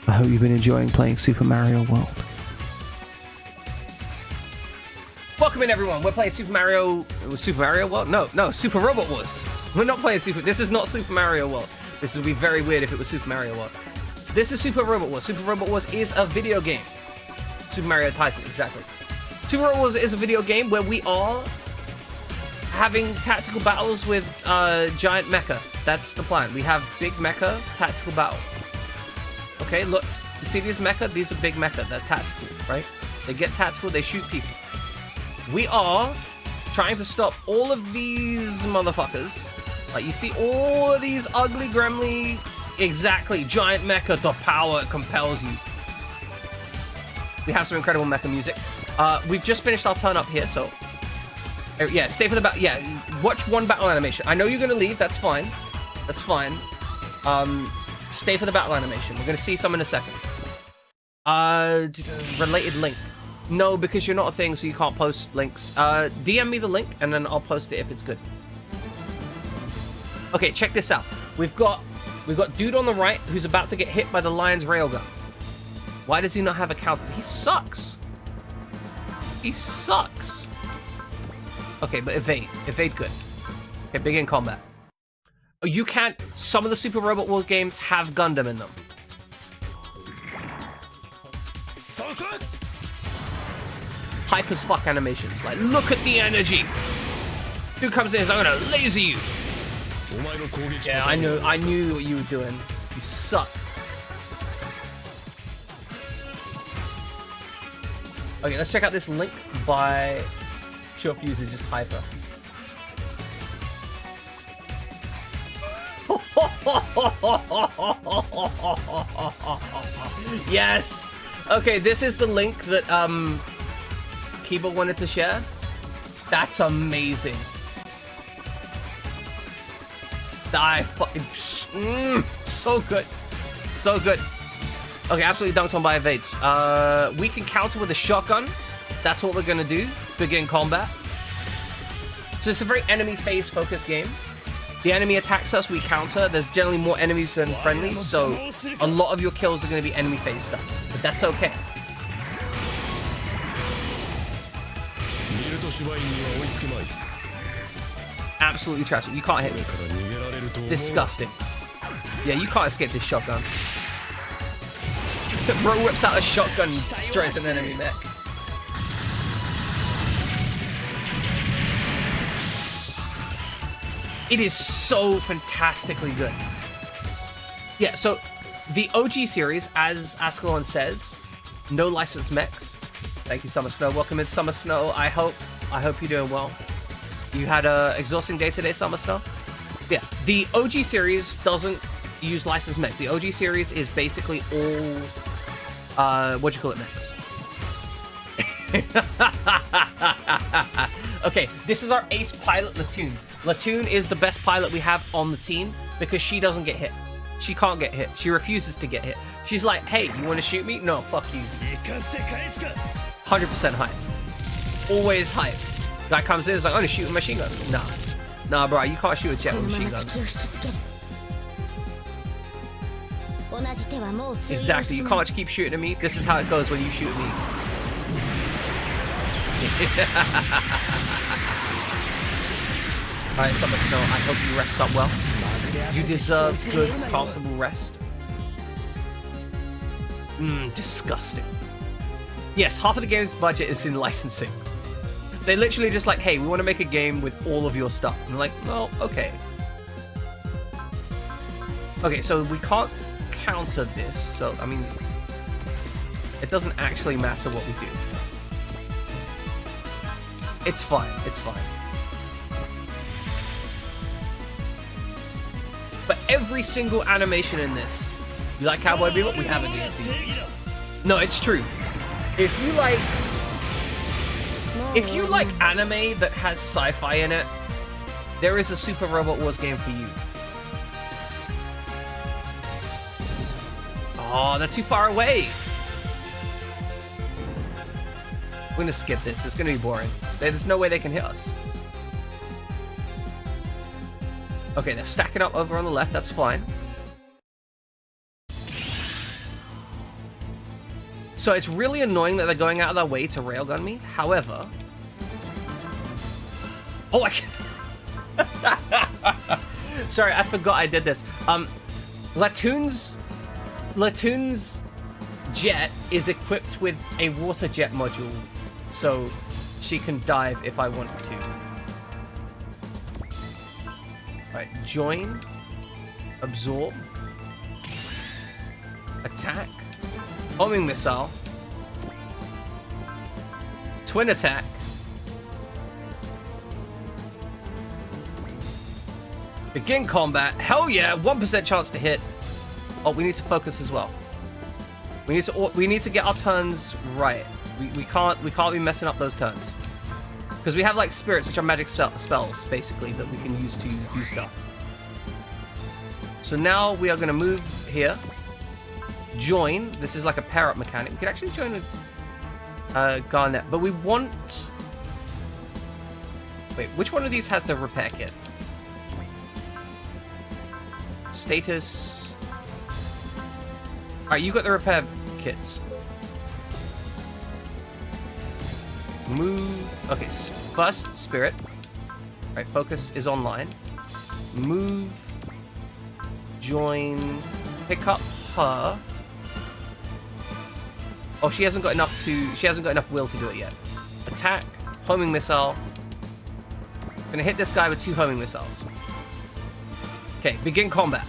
Speaker 3: I hope you've been enjoying playing Super Mario World.
Speaker 1: Welcome in, everyone. We're playing Super Mario... It was Super Mario World? No, Super Robot Wars. We're not playing Super... This is not Super Mario World. This would be very weird if it was Super Mario World. This is Super Robot Wars. Super Robot Wars is a video game. Super Mario Tyson, exactly. Super Robot Wars is a video game where we are having tactical battles with giant mecha. That's the plan. We have big mecha, tactical battle. Okay, look. You see these mecha? These are big mecha. They're tactical, right? They get tactical, they shoot people. We are trying to stop all of these motherfuckers. Like, you see all of these ugly, gremly, exactly, giant mecha, the power compels you. We have some incredible mecha music. We've just finished our turn up here, so... yeah, stay for the battle. Yeah, watch one battle animation. I know you're going to leave, that's fine. That's fine. Stay for the battle animation. We're going to see some in a second. Related link. No, because you're not a thing, so you can't post links. DM me the link, and then I'll post it if it's good. Okay, check this out. We've got dude on the right who's about to get hit by the lion's railgun. Why does he not have a counter? He sucks. He sucks. Okay, but evade. Evade good. Okay, begin combat. Oh, you can't... Some of the Super Robot Wars games have Gundam in them. Hype as fuck animations. Like, look at the energy. Dude comes in, I'm gonna laser you. Yeah, I knew what you were doing. You suck. Okay, let's check out this link by Sure Fuse is just hyper. Yes. Okay, this is the link that Kiba wanted to share. That's amazing. I fucking so good, so good. Okay, absolutely dunked on by evades. We can counter with a shotgun. That's what we're gonna do. Begin combat. So it's a very enemy phase focused game. The enemy attacks us, we counter. There's generally more enemies than friendlies, so a lot of your kills are gonna be enemy phase stuff. But that's okay. Absolutely trash. You can't hit me. Disgusting. Yeah, you can't escape this shotgun. Bro whips out a shotgun and destroys an enemy mech. It is so fantastically good. Yeah, so the OG series, as Ascalon says, no licensed mechs. Thank you, Summer Snow. Welcome in, Summer Snow. I hope you're doing well. You had a exhausting day today, Summer Snow? Yeah, the OG series doesn't use licensed mechs. The OG series is basically all, mechs. Okay, this is our ace pilot, Latune. Latune is the best pilot we have on the team because she doesn't get hit. She can't get hit. She refuses to get hit. She's like, hey, you want to shoot me? No, fuck you. 100% hype. Always hype. Guy comes in, is like, I'm gonna shoot with machine guns. Nah, bro, you can't shoot a jet with machine guns. Exactly, you can't keep shooting at me. This is how it goes when you shoot at me. Alright, Summer Snow, I hope you rest up well. You deserve good, comfortable rest. Disgusting. Yes, half of the game's budget is in licensing. They literally just like, hey, we want to make a game with all of your stuff. And I'm like, well, okay. Okay, so we can't counter this, so, I mean, it doesn't actually matter what we do. It's fine, it's fine. But every single animation in this, you like Cowboy Bebop? We have a DLP. No, it's true. If you like anime that has sci-fi in it, there is a Super Robot Wars game for you. Oh, they're too far away. We're gonna skip this. It's gonna be boring. There's no way they can hit us. Okay, they're stacking up over on the left. That's fine. So it's really annoying that they're going out of their way to railgun me. However... Oh, I can... Sorry, I forgot I did this. Latune's jet is equipped with a water jet module, so she can dive if I want to. Join. Absorb. Attack. Homing missile. Twin attack. Begin combat. Hell yeah, 1% chance to hit. Oh, we need to focus as well. We need to get our turns right. We can't be messing up those turns. Because we have like spirits, which are magic spells, basically, that we can use to do stuff. So now we are going to move here. Join. This is like a pair-up mechanic. We could actually join a Garnet, but we want... Wait, which one of these has the repair kit? Status... Alright, you got the repair kits. Move... Okay, first, spirit. Alright, focus is online. Move... Join... Pick up her... Oh, she hasn't got enough will to do it yet. Attack, homing missile. Gonna hit this guy with 2 homing missiles. Okay, begin combat.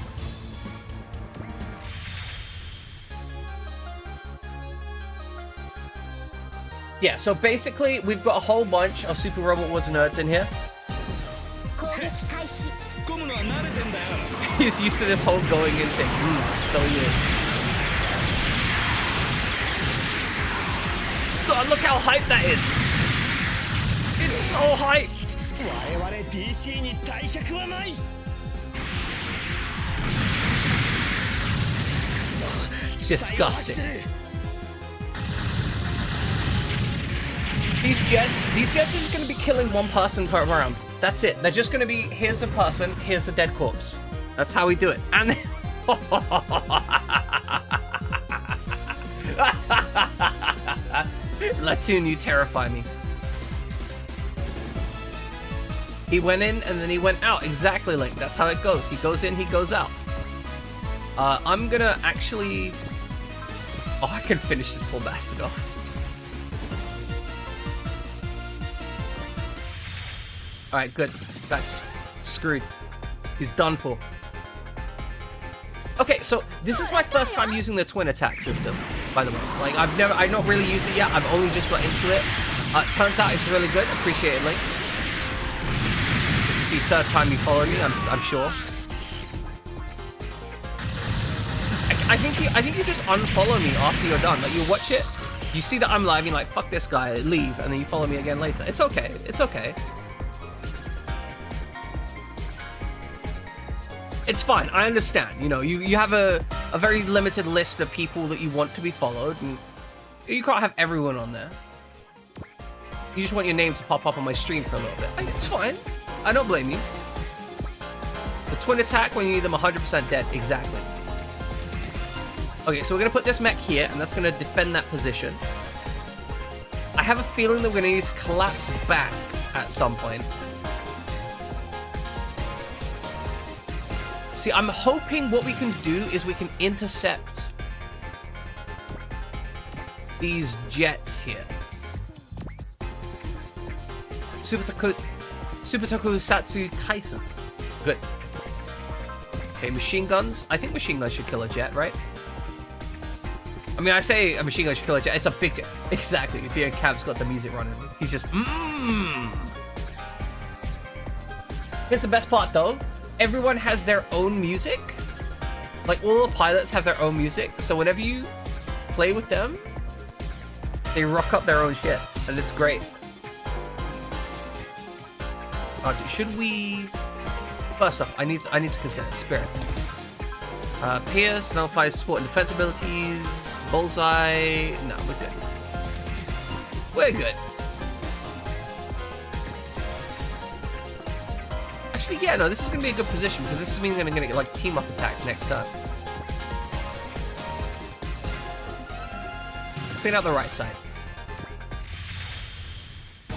Speaker 1: Yeah, so basically, we've got a whole bunch of Super Robot Wars nerds in here. He's used to this whole going in thing. So he is. God, look how hype that is! It's so hype! Disgusting. These jets are just gonna be killing one person per round. That's it. They're just gonna be, here's a person, here's a dead corpse. That's how we do it. And Latune, you terrify me. He went in and then he went out. Exactly, Link. That's how it goes. He goes in, he goes out. I'm gonna actually... Oh, I can finish this poor bastard off. Alright, good. That's screwed. He's done for. Okay, so this is my first time using the twin attack system, by the way. Like, I've not really used it yet. I've only just got into it. Turns out it's really good. Appreciate it, Link. This is the 3rd time you followed me, I'm sure. I think you just unfollow me after you're done. Like, you watch it, you see that I'm live, you're like, fuck this guy, leave, and then you follow me again later. It's okay. It's okay. It's fine, I understand. You know, you have a very limited list of people that you want to be followed, and you can't have everyone on there. You just want your name to pop up on my stream for a little bit. It's fine. I don't blame you. The twin attack when you need them 100% dead. Exactly. Okay, so we're going to put this mech here, and that's going to defend that position. I have a feeling that we're going to need to collapse back at some point. See, I'm hoping what we can do is we can intercept these jets here. Super Tokusatsu Kaisen. Good. Okay, machine guns. I think machine guns should kill a jet, right? I mean, I say a machine gun should kill a jet. It's a big jet. Exactly. The Cav's got the music running. He's just, Here's the best part, though. Everyone has their own music. Like, all the pilots have their own music. So whenever you play with them, they rock up their own shit. And it's great. Should we... First off, I need to consider Spirit. Pierce, nullifies support and defense abilities. Bullseye... No, we're good. We're good. Actually, yeah, no, this is going to be a good position because this is mean going to get like team-up attacks next turn. Clean out the right side.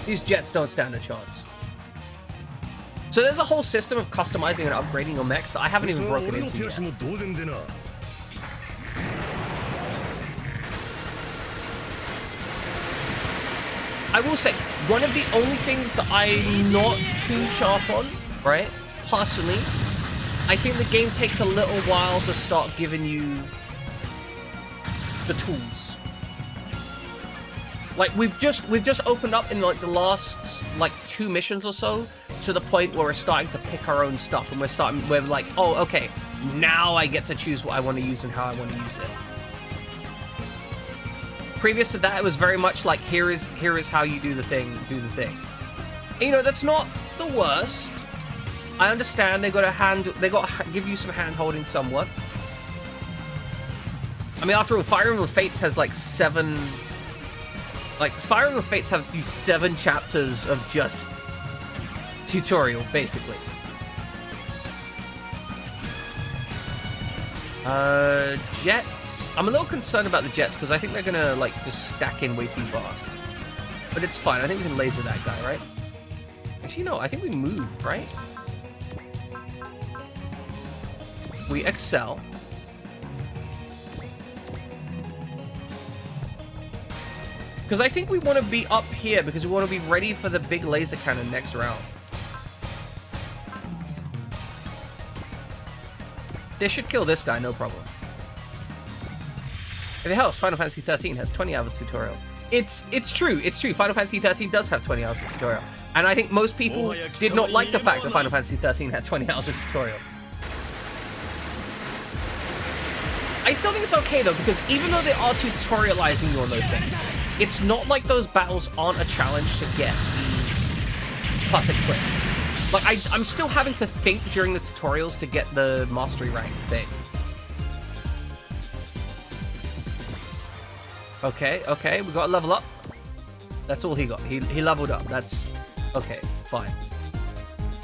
Speaker 1: These jets don't stand a chance. So there's a whole system of customizing and upgrading your mechs that I haven't even broken into yet. I will say, one of the only things that I'm not too sharp on, right, personally, I think the game takes a little while to start giving you the tools. Like we've just opened up in like the last like 2 missions or so to the point where we're starting to pick our own stuff, and we're like, oh, okay, now I get to choose what I want to use and how I want to use it. Previous to that, it was very much like, here is how you do the thing, And, you know, that's not the worst. I understand they got to give you some hand holding somewhat. I mean, after all, Fire Emblem Fates has like 7. Like, Fire Emblem Fates has these 7 chapters of just tutorial, basically. Jets. I'm a little concerned about the jets because I think they're gonna like just stack in way too fast. But it's fine. I think we can laser that guy, right? Actually, no. I think we move, right? We excel. Because I think we want to be up here because we want to be ready for the big laser cannon next round. They should kill this guy, no problem. If it helps, Final Fantasy 13 has 20 hours of tutorial. It's true. Final Fantasy 13 does have 20 hours of tutorial. And I think most people did not like the fact that Final Fantasy 13 had 20 hours of tutorial. I still think it's okay though, because even though they are tutorializing you on those things, it's not like those battles aren't a challenge to get the perfect quick. Like, I'm still having to think during the tutorials to get the mastery rank thing. Okay, we got to level up. That's all he got. He leveled up. That's... Okay, fine.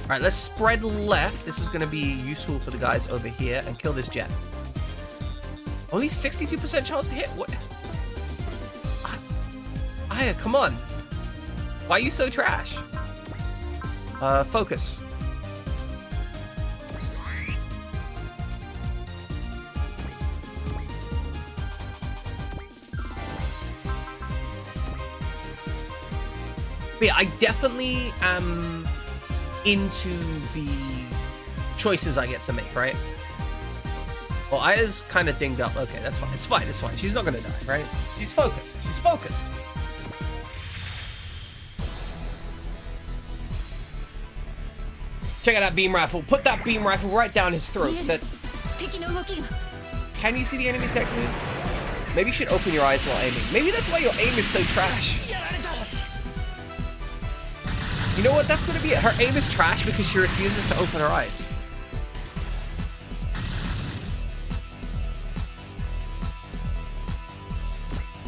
Speaker 1: Alright, let's spread left. This is going to be useful for the guys over here, and kill this jet. Only 62% chance to hit? What? Aya, come on. Why are you so trash? Focus. But yeah, I definitely am into the choices I get to make, right? Well, Aya's kind of dinged up. Okay, that's fine. It's fine. It's fine. She's not gonna die, right? She's focused. She's focused. Check out that beam rifle. Put that beam rifle right down his throat. That. Can you see the enemies next to me? Maybe you should open your eyes while aiming. Maybe that's why your aim is so trash. You know what? That's gonna be it. Her aim is trash because she refuses to open her eyes.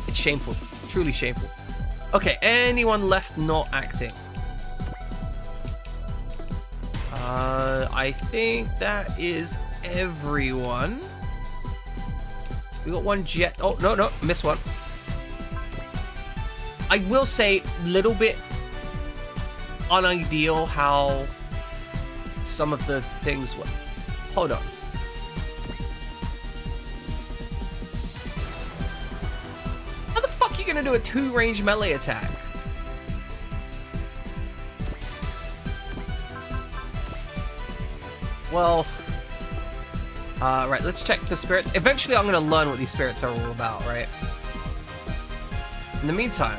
Speaker 1: It's shameful. Truly shameful. Okay, anyone left not acting? I think that is everyone. We got one jet. Oh, no, missed one. I will say, little bit unideal how some of the things were. Hold on. How the fuck are you gonna do a 2-range melee attack? Well, right, let's check the spirits. Eventually I'm gonna learn what these spirits are all about, right? In the meantime,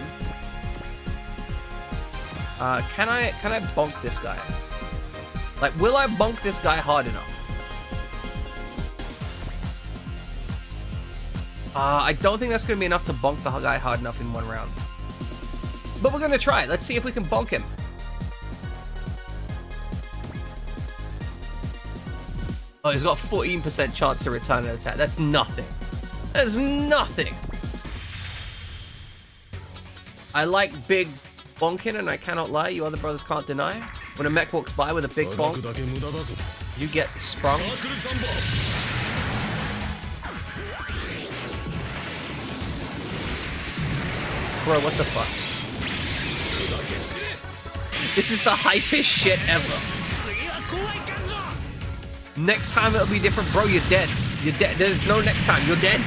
Speaker 1: can I bonk this guy? Like, will I bonk this guy hard enough? I don't think that's gonna be enough to bonk the guy hard enough in one round. But we're gonna try. Let's see if we can bonk him. Oh, he's got a 14% chance to return an attack. That's nothing. That's nothing. I like big bonking, and I cannot lie. You other brothers can't deny. When a mech walks by with a big bonk, you get sprung. Bro, what the fuck? This is the hypest shit ever. Next time it'll be different, bro. You're dead. You're dead. There's no next time. You're dead.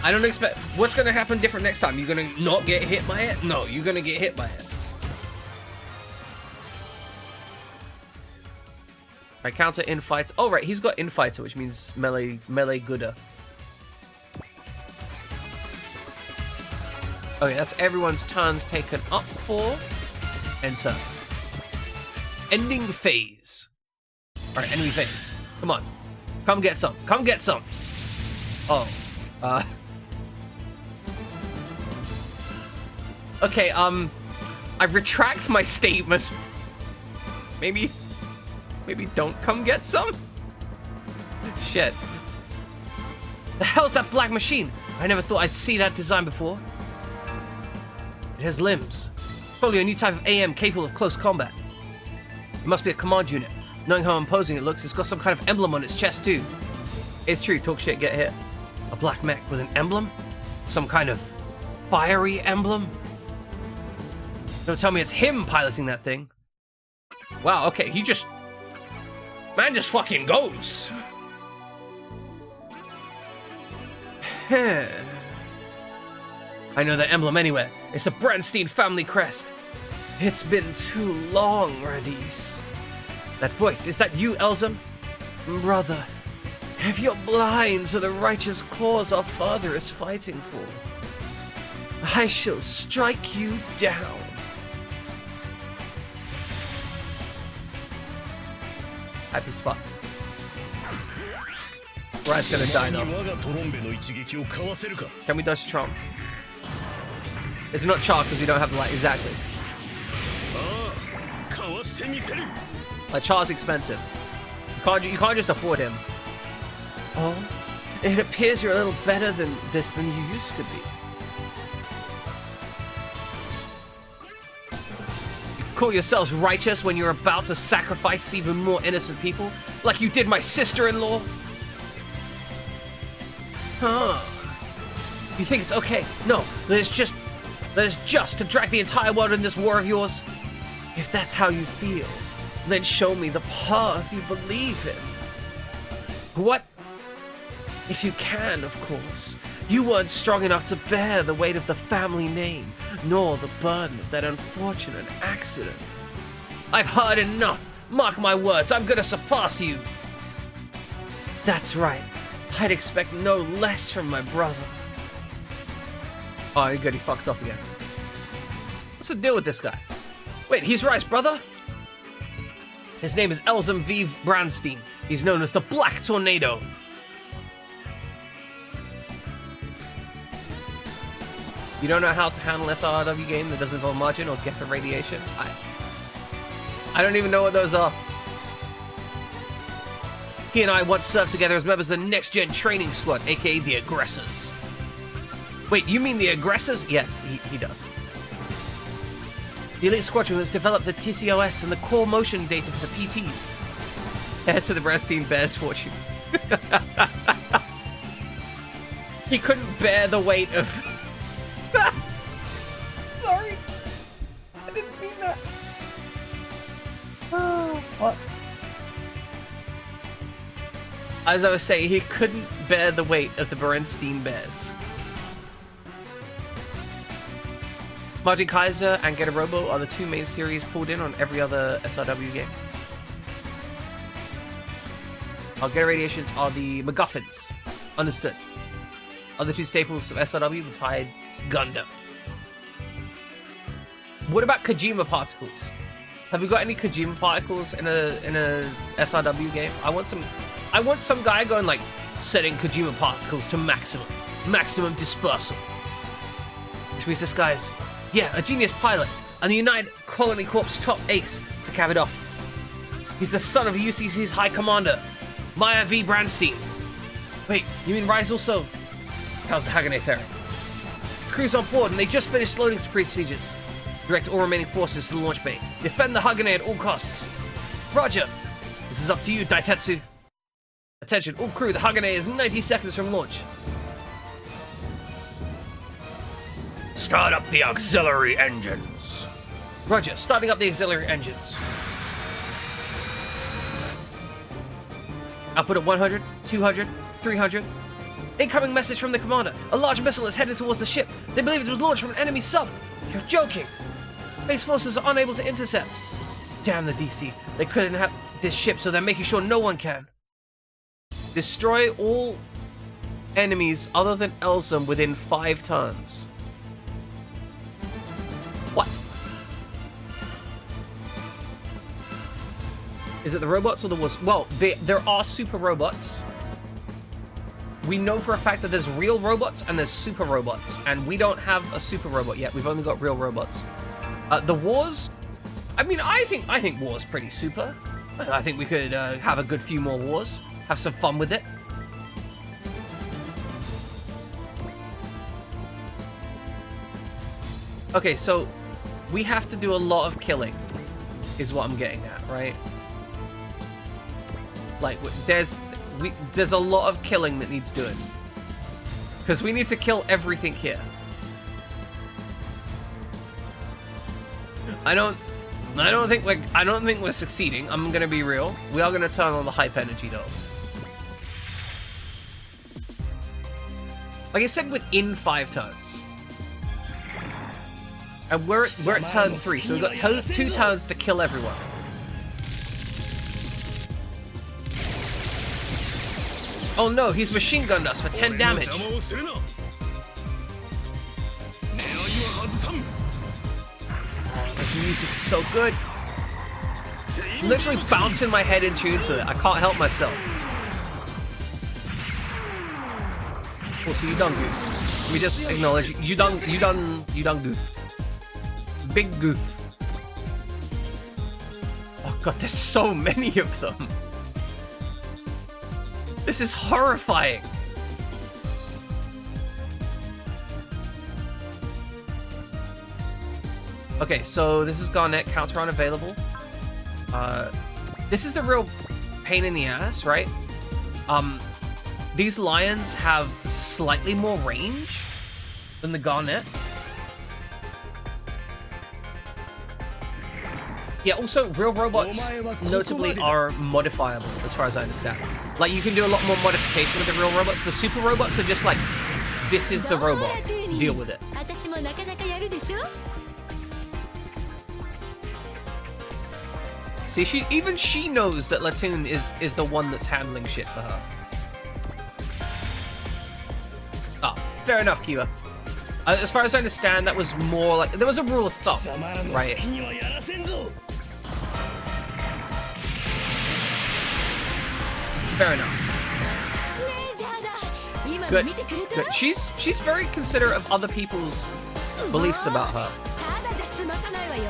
Speaker 1: I don't expect. What's gonna happen different next time? You're gonna not get hit by it? No, you're gonna get hit by it. Right, counter infighter. Oh, right, he's got infighter, which means melee gooder. Okay, that's everyone's turns taken up for. Enter. Ending phase. All right, enemy phase. Come on. Come get some. Come get some. Oh. Okay, I retract my statement. Maybe don't come get some? Shit. The hell's that black machine? I never thought I'd see that design before. It has limbs. Probably a new type of AM capable of close combat. It must be a command unit. Knowing how imposing it looks, it's got some kind of emblem on its chest too. It's true, talk shit, get hit. A black mech with an emblem? Some kind of fiery emblem? Don't tell me it's him piloting that thing. Wow, okay, man just fucking goes. I know the emblem anywhere. It's the Brandstein family crest. It's been too long, Radis. That voice, is that you, Elzum? Brother, if you're blind to the righteous cause our father is fighting for, I shall strike you down. Hype as fuck. Rai's gonna die though. Can we dodge Trump? It's not chalk because we don't have the light. Exactly. Like, Char's expensive. You can't just afford him. Oh, it appears you're a little better than you used to be. You call yourselves righteous when you're about to sacrifice even more innocent people, like you did my sister-in-law? Huh. You think it's okay? No, that is just to drag the entire world in this war of yours? If that's how you feel, then show me the path you believe in. What? If you can, of course. You weren't strong enough to bear the weight of the family name, nor the burden of that unfortunate accident. I've heard enough. Mark my words, I'm gonna surpass you. That's right. I'd expect no less from my brother. Oh, good, he fucks off again. What's the deal with this guy? Wait, he's Rai's brother? His name is Elzum V. Brandstein. He's known as the Black Tornado. You don't know how to handle an SRW game that doesn't involve margin or Geffen radiation? I don't even know what those are. He and I once served together as members of the Next Gen Training Squad, aka the Aggressors. Wait, you mean the Aggressors? Yes, he does. The elite squadron has developed the TCOS and the core motion data for the PTs. Heir to the Brandstein Bear's fortune. He couldn't bear the weight of... Sorry. I didn't mean that. Oh, what? As I was saying, he couldn't bear the weight of the Brandstein Bears. Margin Kaiser and Get a Robo are the two main series pulled in on every other SRW game. Our Get Radiations are the MacGuffins. Understood. Other two staples of SRW besides Gundam. What about Kojima particles? Have we got any Kojima particles in a SRW game? I want some guy going like setting Kojima particles to maximum dispersal. Which means this guy's a genius pilot and the United Colony Corps top ace to cap it off. He's the son of the UCC's High Commander, Maya V. Brandstein. Wait, you mean Rai's also? How's the Hagane ferry? Crew's on board and they just finished loading procedures. Direct all remaining forces to the launch bay. Defend the Hagane at all costs. Roger. This is up to you, Daitetsu. Attention, all crew, the Hagane is 90 seconds from launch.
Speaker 2: Start up the auxiliary engines.
Speaker 1: Roger, starting up the auxiliary engines. Output at 100, 200, 300. Incoming message from the commander. A large missile is headed towards the ship. They believe it was launched from an enemy sub. You're joking. Base forces are unable to intercept. Damn the DC. They couldn't have this ship, so they're making sure no one can. Destroy all enemies other than Elzum within 5 turns. What? Is it the robots or the wolves? Well, there are super robots. We know for a fact that there's real robots and there's super robots, and we don't have a super robot yet. We've only got real robots. The wars, I mean, I think war's pretty super. I think we could have a good few more wars, have some fun with it. Okay, so we have to do a lot of killing, is what I'm getting at, right? Like, there's a lot of killing that needs doing, because we need to kill everything here. I don't think we're succeeding. I'm gonna be real. We are gonna turn on the hype energy though. Like I said, within 5 turns. And we're at turn 3, so we've got 2 turns to kill everyone. Oh no, he's machine gunned us for 10 damage. This music's so good. Literally bouncing my head in tune to it. I can't help myself. Oh, so you done goof. Let me just acknowledge you done goof. Big goof. Oh god, there's so many of them. This is horrifying. Okay, so this is Garnet, counter unavailable. This is the real pain in the ass, right? These lions have slightly more range than the Garnet. Yeah, also, real robots notably are modifiable, as far as I understand. Like, you can do a lot more modification with the real robots. The super robots are just like, this is the robot, deal with it. See, even she knows that Latune is the one that's handling shit for her. Ah, fair enough, Kiwa. As far as I understand, that was more like, there was a rule of thumb, right? Fair enough. Good. Good. She's very considerate of other people's beliefs about her.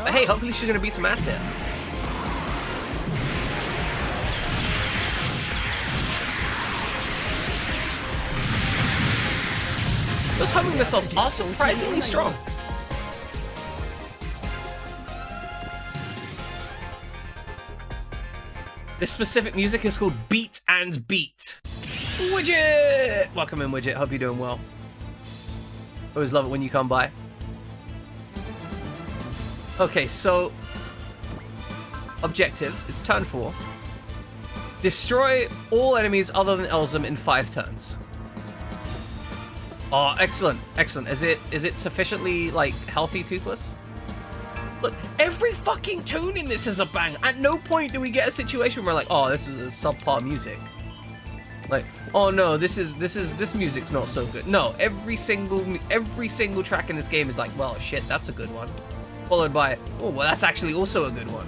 Speaker 1: But hey, hopefully she's gonna beat some ass here. Those homing missiles are surprisingly strong. This specific music is called Beat and Beat. Widget! Welcome in, Widget. Hope you're doing well. Always love it when you come by. Okay, so objectives. It's turn 4. Destroy all enemies other than Elzum in 5 turns. Oh, excellent, excellent. Is it sufficiently, like, healthy, Toothless? Look, every fucking tune in this is a bang. At no point do we get a situation where, like, oh, this is a subpar music. Like, oh no, this music's not so good. No, every single track in this game is like, well, shit, that's a good one. Followed by, oh, well, that's actually also a good one.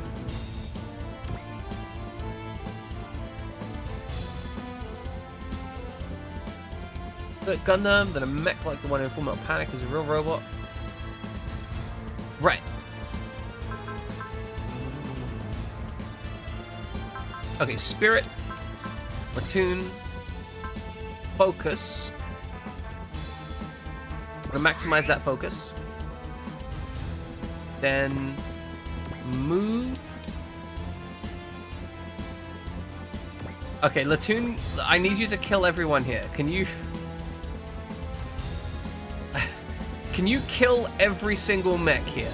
Speaker 1: Gundam, then a mech like the one in Full Metal Panic is a real robot. Right. Okay, Spirit, Latune, Focus. I'm gonna maximize that focus. Then move. Okay, Latune, I need you to kill everyone here. Can you kill every single mech here?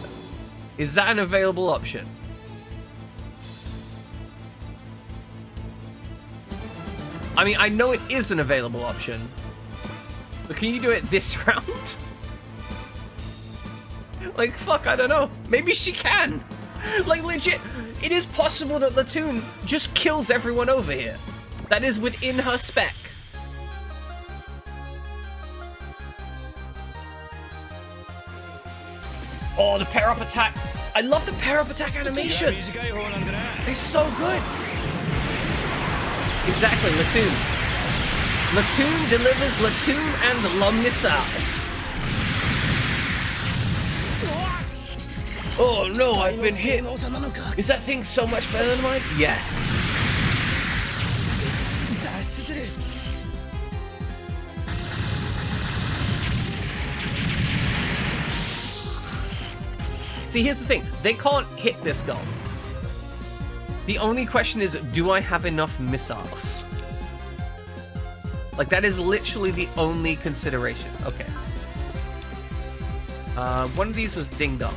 Speaker 1: Is that an available option? I mean, I know it is an available option, but can you do it this round? Like, fuck, I don't know. Maybe she can. Like, legit, it is possible that Latune just kills everyone over here. That is within her spec. Oh, the pair-up attack. I love the pair-up attack animation. It's so good. Exactly, Latune. Latune delivers Latune and the missile. Oh no, I've been hit. Is that thing so much better than mine? Yes. See, here's the thing. They can't hit this goal. The only question is, do I have enough missiles? Like, that is literally the only consideration. Okay. One of these was dinged up.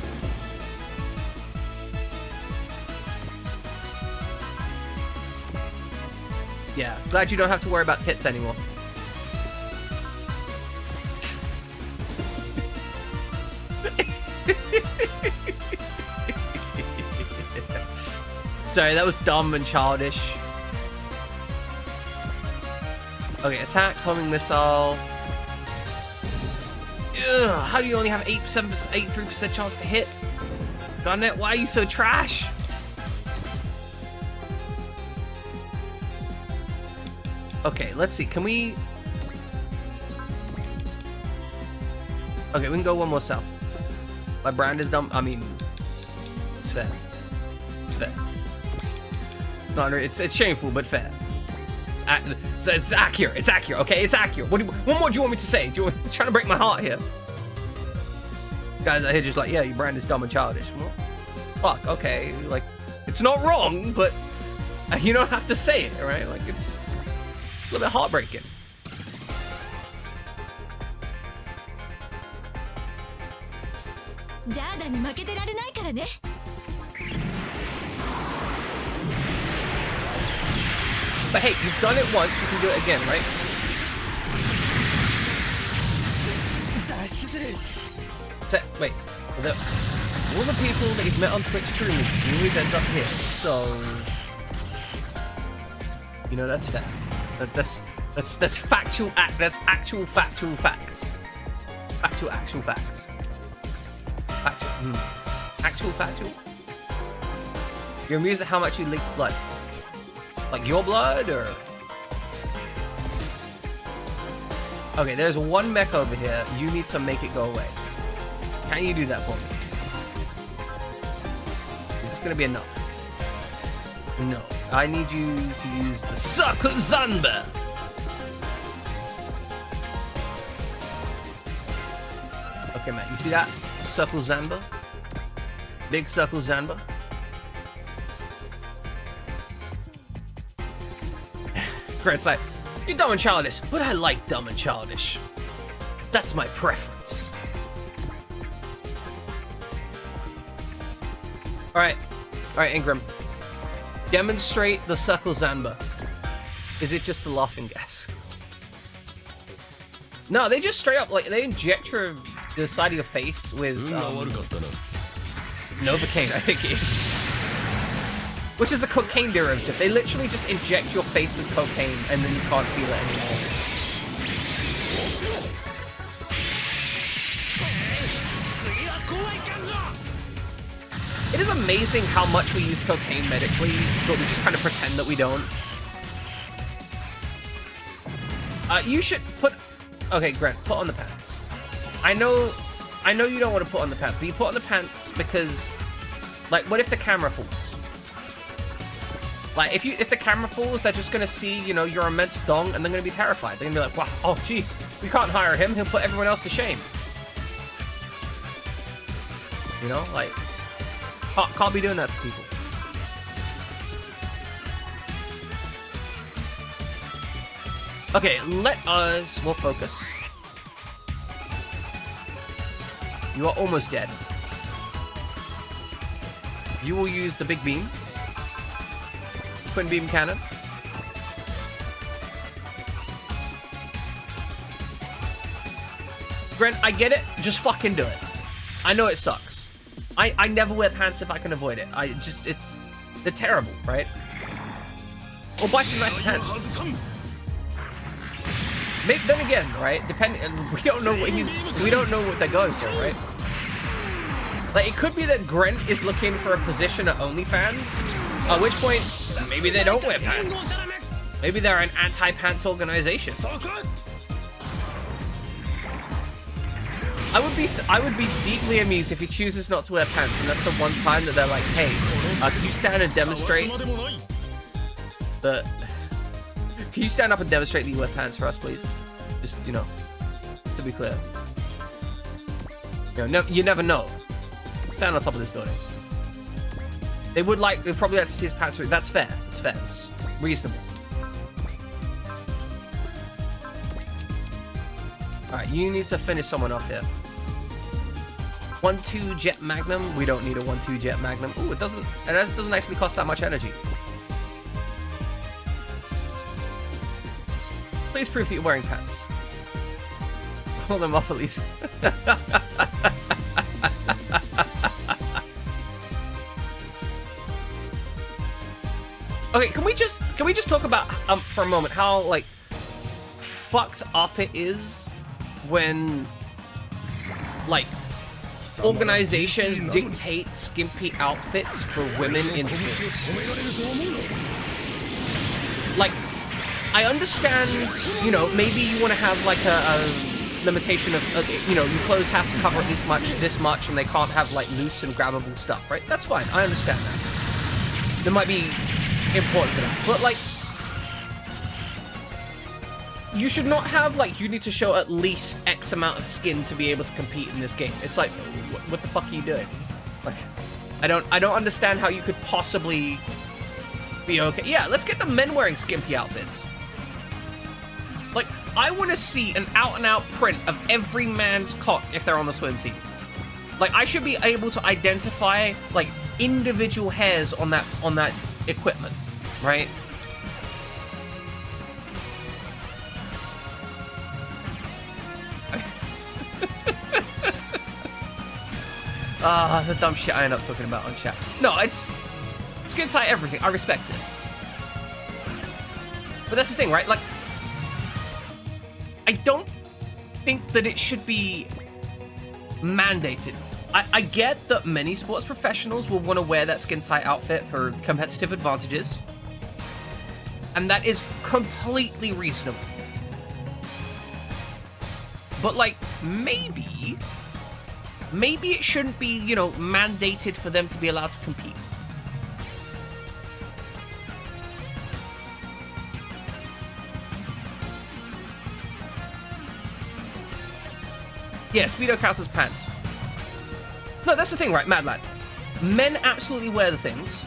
Speaker 1: Yeah, glad you don't have to worry about tits anymore. Sorry, that was dumb and childish. Okay, attack, homing missile. Ugh, how do you only have 83% chance to hit? Darn it, why are you so trash? Okay, let's see, can we... Okay, we can go one more south. My brand is dumb, I mean... It's fair. It's fair. It's not, it's shameful, but fair. It's accurate, okay? It's accurate. What more do you want me to say? You're trying to break my heart here. Guys out here just like, yeah, your brand is dumb and childish. Well, fuck, okay, like, it's not wrong, but you don't have to say it, right? Like, it's a little bit heartbreaking. But hey, you've done it once, you can do it again, right? So, wait, all the people that he's met on Twitch streaming, he always ends up here, so... You know, that's fair. That's factual, that's actual factual facts. Actual facts. Actual factual? You're amused at how much you leaked blood. Like your blood, or? Okay, there's one mech over here. You need to make it go away. Can you do that for me? Is this gonna be enough? No. I need you to use the Circle Zanba. Okay, man. You see that? Circle Zanba? Big Circle Zanba? Grant's like, you're dumb and childish, but I like dumb and childish. That's my preference. Alright, Ingram. Demonstrate the Circle Zanba. Is it just a laughing gas? No, they just straight up, like, they inject the side of your face with, Novocaine, I think it is. Which is a cocaine derivative. They literally just inject your face with cocaine and then you can't feel it anymore. It is amazing how much we use cocaine medically, but we just kind of pretend that we don't. You should put... Okay, Grant, put on the pants. I know you don't want to put on the pants, but you put on the pants because... Like, what if the camera falls? Like, if the camera falls, they're just gonna see, you know, your immense dong, and they're gonna be terrified. They're gonna be like, wow, oh, jeez, we can't hire him. He'll put everyone else to shame. You know, like, can't be doing that to people. Okay, we'll focus. You are almost dead. You will use the big beam. Twin beam cannon. Grant, I get it. Just fucking do it. I know it sucks. I never wear pants if I can avoid it. They're terrible, right? Or buy some nice pants. Maybe, then again, right? We don't know what they're going for, right? Like, it could be that Grent is looking for a position at OnlyFans, at which point, maybe they don't wear pants. Maybe they're an anti-pants organization. I would be deeply amused if he chooses not to wear pants, and that's the one time that they're like, hey, could you stand and demonstrate that... Can you stand up and demonstrate that you wear pants for us, please? Just, you know, to be clear. You know, you never know. Stand on top of this building. They'd probably like to see his pants through. That's fair. It's fair. It's reasonable. Alright, you need to finish someone off here. 1-2 Jet Magnum. We don't need a 1-2 Jet Magnum. Ooh, it doesn't actually cost that much energy. Please prove that you're wearing pants. Pull them up at least. Okay, can we just talk about for a moment how like fucked up it is when like organizations dictate skimpy outfits for women in sports. Like, I understand, you know, maybe you want to have like a limitation of, you know, your clothes have to cover this much, and they can't have like loose and grabbable stuff, right? That's fine. I understand that. There might be important for that, but like, you should not have like, you need to show at least X amount of skin to be able to compete in this game. It's like, what the fuck are you doing? Like, I don't understand how you could possibly be okay. Yeah, let's get the men wearing skimpy outfits. Like, I want to see an out-and-out print of every man's cock if they're on the swim team. Like, I should be able to identify like individual hairs on that equipment, right? The dumb shit I end up talking about on chat. No, it's skin tight everything. I respect it. But that's the thing, right? Like, I don't think that it should be mandated. I get that many sports professionals will want to wear that skin tight outfit for competitive advantages. And that is completely reasonable. But like, maybe it shouldn't be, you know, mandated for them to be allowed to compete. Yeah, Speedo counts as pants. No, that's the thing, right, Mad Lad? Men absolutely wear the things,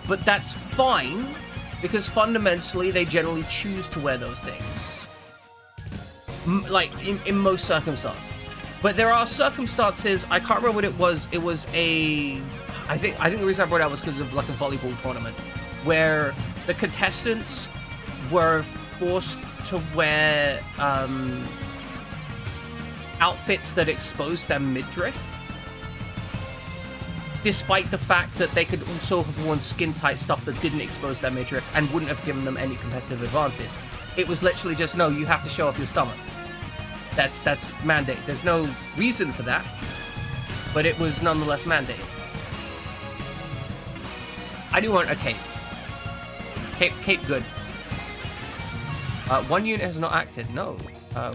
Speaker 1: but that's fine, because fundamentally they generally choose to wear those things. Like, in most circumstances. But there are circumstances, I can't remember what it was I think the reason I brought it out was because of like a volleyball tournament, where the contestants were forced to wear outfits that exposed their midriff, despite the fact that they could also have worn skin-tight stuff that didn't expose their midriff and wouldn't have given them any competitive advantage. It was literally just, no, you have to show off your stomach. That's mandate. There's no reason for that, but it was nonetheless mandated. I do want a cape. Cape good. One unit has not acted. No.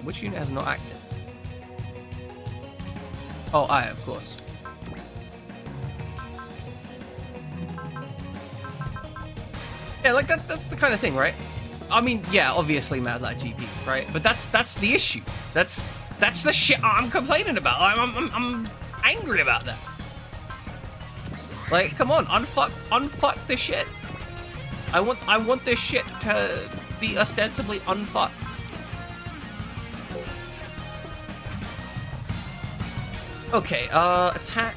Speaker 1: Which unit has not acted? Oh, of course. Yeah, like that's the kind of thing, right? I mean, yeah, obviously Mad Lad GP, right? But that's the issue. That's the shit I'm complaining about. I'm angry about that. Like, come on, unfuck this shit. I want this shit to be ostensibly unfucked. Okay, attack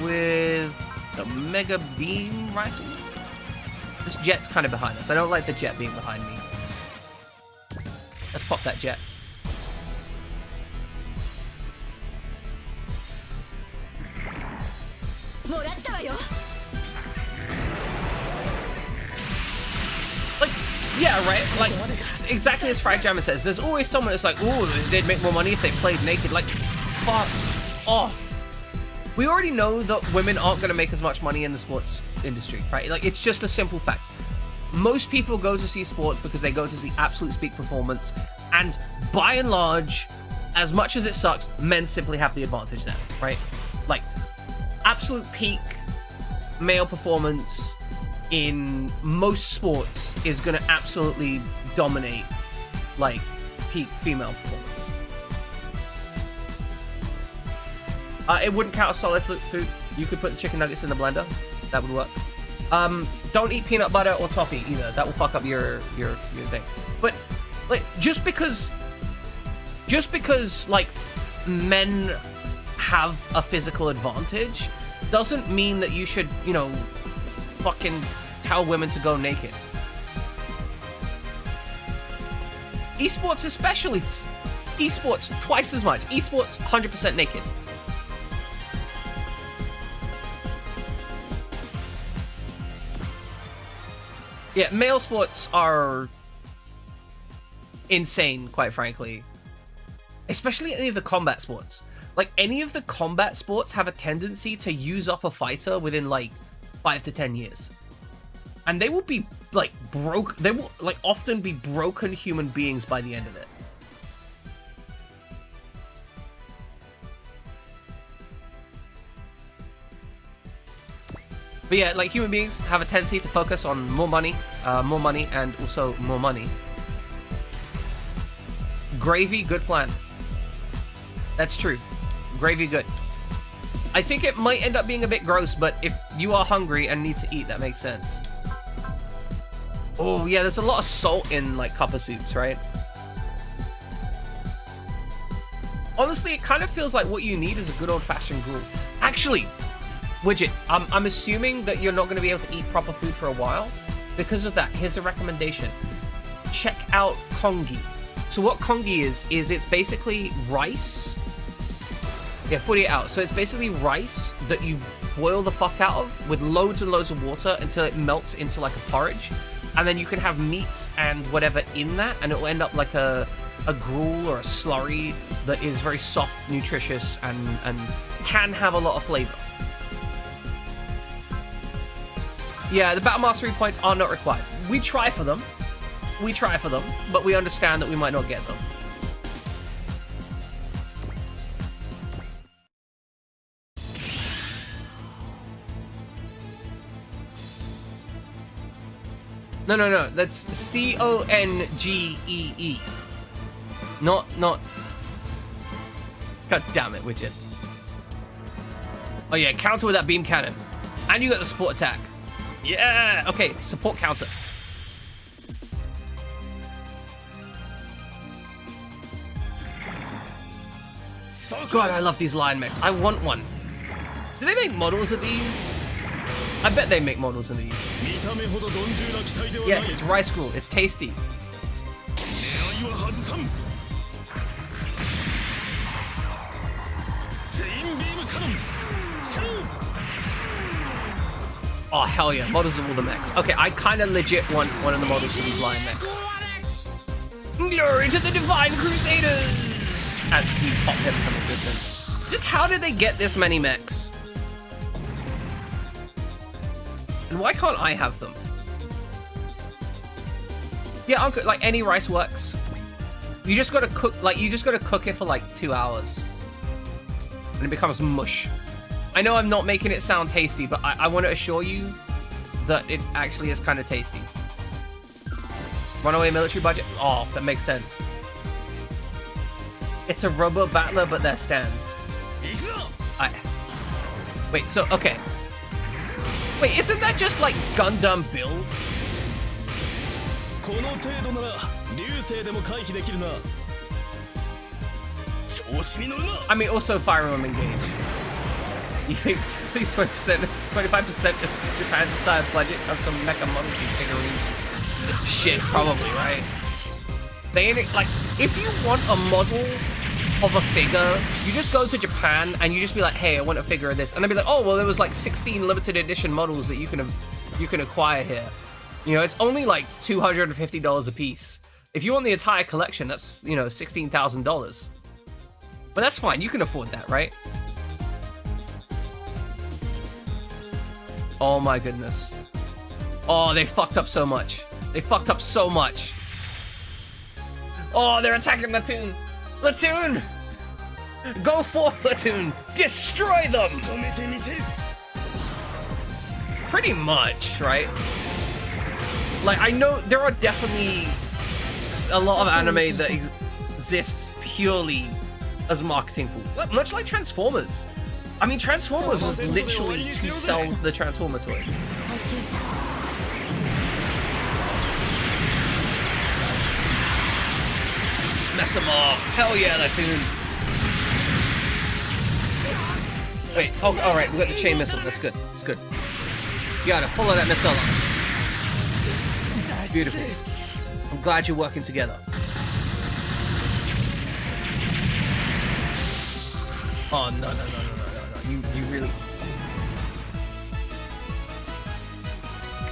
Speaker 1: with the Mega Beam Rifle. This jet's kind of behind us. I don't like the jet being behind me. Let's pop that jet. Yeah, right? Like, exactly as Frag Jammer says, there's always someone that's like, ooh, they'd make more money if they played naked. Like, fuck off. We already know that women aren't going to make as much money in the sports industry, right? Like, it's just a simple fact. Most people go to see sports because they go to see absolute peak performance, and by and large, as much as it sucks, men simply have the advantage there, right? Like, absolute peak male performance in most sports is going to absolutely dominate, like, peak female performance. It wouldn't count as solid food. You could put the chicken nuggets in the blender. That would work. Don't eat peanut butter or toffee either. That will fuck up your thing. But like, just because like men have a physical advantage doesn't mean that you should, you know, fucking tell women to go naked. Esports especially. Esports twice as much. Esports 100% naked. Yeah, male sports are insane, quite frankly. Especially any of the combat sports. Like, any of the combat sports have a tendency to use up a fighter within, like, 5 to 10 years. And they will be, like, they will, like, often be broken human beings by the end of it. But yeah, like, human beings have a tendency to focus on more money, and also more money. Gravy, good plan. That's true. Gravy, good. I think it might end up being a bit gross, but if you are hungry and need to eat, that makes sense. Oh, yeah, there's a lot of salt in, like, copper soups, right? Honestly, it kind of feels like what you need is a good old-fashioned gruel. Actually, Widget, I'm assuming that you're not going to be able to eat proper food for a while. Because of that, here's a recommendation. Check out congee. So what congee is it's basically rice. Yeah, 48 hours. So it's basically rice that you boil the fuck out of with loads and loads of water until it melts into like a porridge. And then you can have meats and whatever in that, and it will end up like a gruel or a slurry that is very soft, nutritious, and can have a lot of flavor. Yeah, the Battle Mastery points are not required. We try for them, but we understand that we might not get them. No, that's C-O-N-G-E-E. Not... God damn it, Widget. Oh yeah, counter with that beam cannon. And you got the support attack. Yeah! Okay, support counter. God, I love these lion mechs. I want one. Do they make models of these? I bet they make models of these. Yes, it's rice gruel. It's tasty. Oh, hell yeah. Models of all the mechs. Okay, I kind of legit want one of the models of these lion mechs. Glory to the Divine Crusaders! As we pop them from existence. Just how did they get this many mechs? And why can't I have them? Yeah, Uncle, like any rice works. You just gotta cook, it for like 2 hours. And it becomes mush. I know I'm not making it sound tasty, but I want to assure you that it actually is kind of tasty. Runaway military budget? Oh, that makes sense. It's a robot battler, but they're stands. Wait, so, okay. Wait, isn't that just like Gundam build? I mean, also Fire Emblem Engage. You think at least 20%, 25% of Japan's entire budget comes from mecha models and figurines? Shit, probably, right? They ain't, like, if you want a model of a figure, you just go to Japan and you just be like, hey, I want a figure of this. And they'll be like, oh, well, there was like 16 limited edition models that you can acquire here. You know, it's only like $250 a piece. If you want the entire collection, that's, you know, $16,000. But that's fine, you can afford that, right? Oh my goodness. Oh, they fucked up so much. They fucked up so much. Oh, they're attacking Latune. Latune! Go forth, Latune! Destroy them! Pretty much, right? Like, I know there are definitely a lot of anime that exists purely as marketing tool, much like Transformers. I mean, Transformers was literally to sell the Transformer toys. Mess them off. Hell yeah, Latune. Wait, oh, alright, we got the chain missile. That's good. That's good. You gotta follow that missile up. Beautiful. I'm glad you're working together. Oh, no. You really...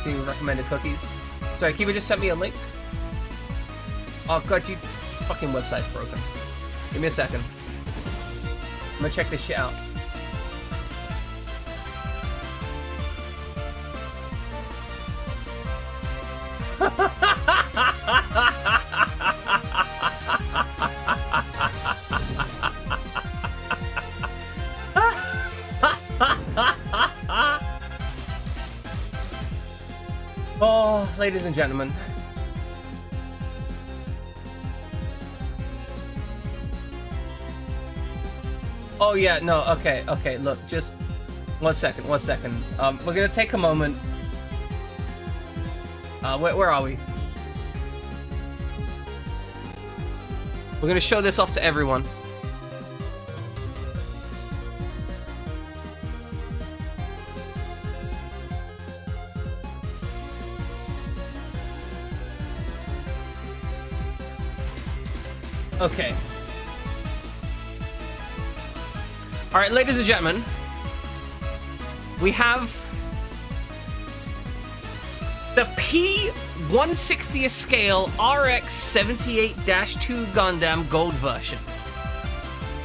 Speaker 1: Can you recommend the cookies? Sorry, Kiba just sent me a link. Oh god, you fucking website's broken. Give me a second. I'm gonna check this shit out. Oh, ladies and gentlemen. Oh yeah, no, okay, look, just one second. We're gonna take a moment. Where are we? We're gonna show this off to everyone. Okay. Alright, ladies and gentlemen, we have the P160th scale RX-78-2 Gundam Gold version.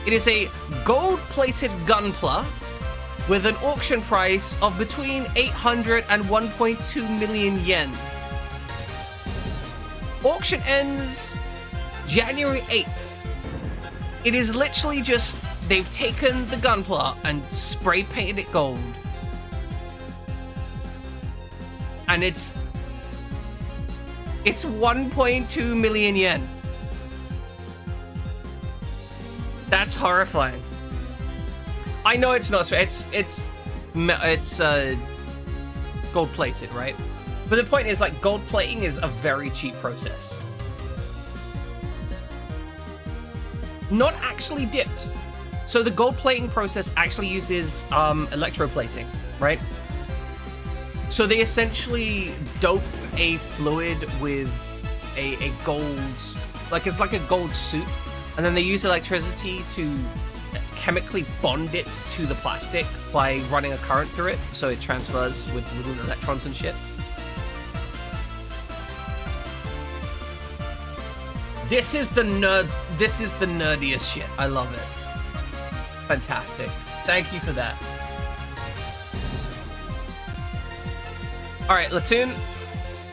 Speaker 1: It is a gold-plated Gunpla with an auction price of between 800 and 1.2 million yen. Auction ends January 8th. It is literally just, they've taken the Gunpla and spray painted it gold. And it's 1.2 million yen. That's horrifying. I know it's not, it's gold plated, right? But the point is, like, gold plating is a very cheap process. Not actually dipped. So the gold plating process actually uses electroplating, right? So they essentially dope a fluid with a gold, like it's like a gold suit, and then they use electricity to chemically bond it to the plastic by running a current through it, so it transfers with little electrons and shit. This is the nerdiest shit. I love it. Fantastic. Thank you for that. Alright, Latune,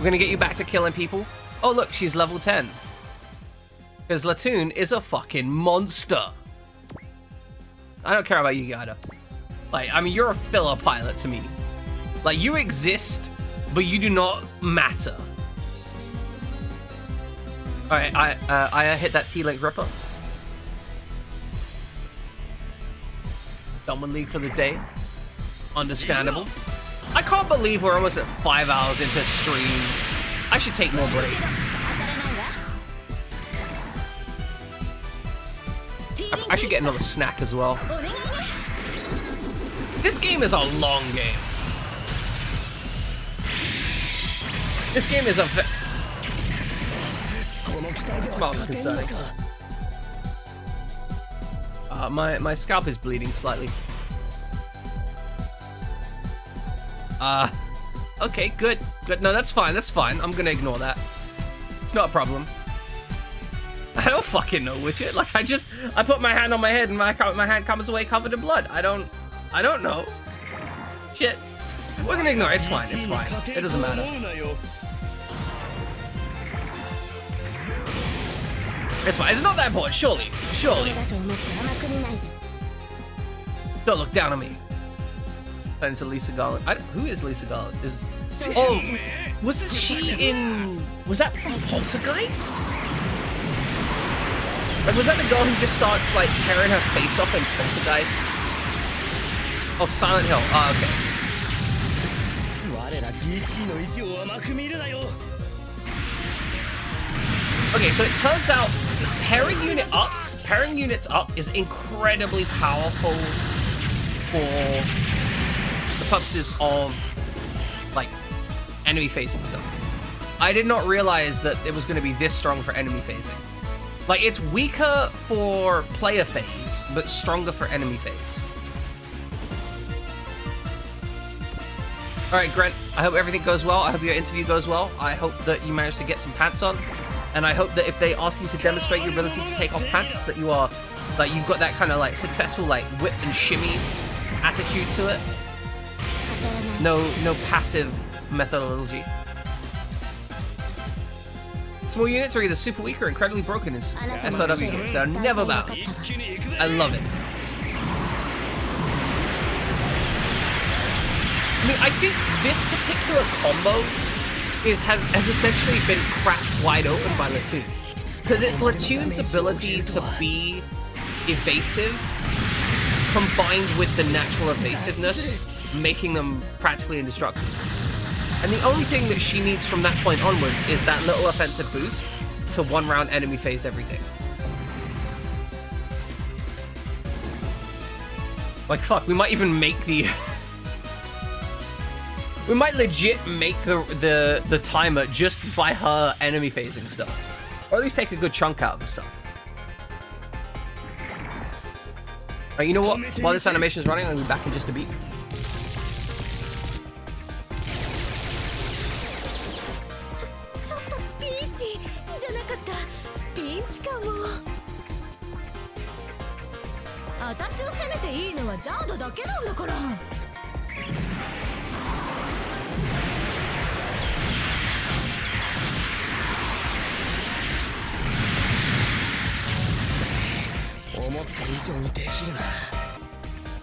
Speaker 1: we're gonna get you back to killing people. Oh look, she's level 10. Because Latune is a fucking monster. I don't care about you, Yada. Like, I mean, you're a filler pilot to me. Like, you exist, but you do not matter. Alright, I hit that T-Link Ripper. Done with League for the day. Understandable. I can't believe we're almost at 5 hours into stream. I should take more breaks. I should get another snack as well. This game is a long game. This game is a it's mildly concerning. My scalp is bleeding slightly. Okay, good. Good. No, that's fine. That's fine. I'm gonna ignore that. It's not a problem. I don't fucking know, Witcher. Like, I put my hand on my head and my hand comes away covered in blood. I don't know. Shit. We're gonna ignore it. It's fine. It's fine. It doesn't matter. It's fine. It's not that important. Surely. Surely. Don't look down on me. Turn into Lisa Garland. Who is Lisa Garland? Oh, wasn't she in? Was that from Poltergeist? Like, was that the girl who just starts like tearing her face off in Poltergeist? Oh, Silent Hill. Oh, okay. Okay, so it turns out pairing units up is incredibly powerful for the purposes of like enemy facing stuff. I did not realize that it was going to be this strong for enemy facing. Like, it's weaker for player phase, but stronger for enemy phase. Alright, Grant, I hope everything goes well. I hope your interview goes well. I hope that you manage to get some pants on. And I hope that if they ask you to demonstrate your ability to take off pants, that you are, like, you've got that kind of, like, successful, like, whip and shimmy attitude to it. No passive methodology. Small units are either super weak or incredibly broken in SRW games. They're never balanced. I love it. I mean, I think this particular combo has essentially been cracked wide open by Latune. Because it's Latune's ability to be evasive combined with the natural evasiveness, making them practically indestructible. And the only thing that she needs from that point onwards is that little offensive boost to one-round enemy phase everything. Like, fuck, we might even make the... we might legit make the timer just by her enemy phasing stuff. Or at least take a good chunk out of the stuff. Alright, you know what? While this animation is running, I'll be back in just a beat.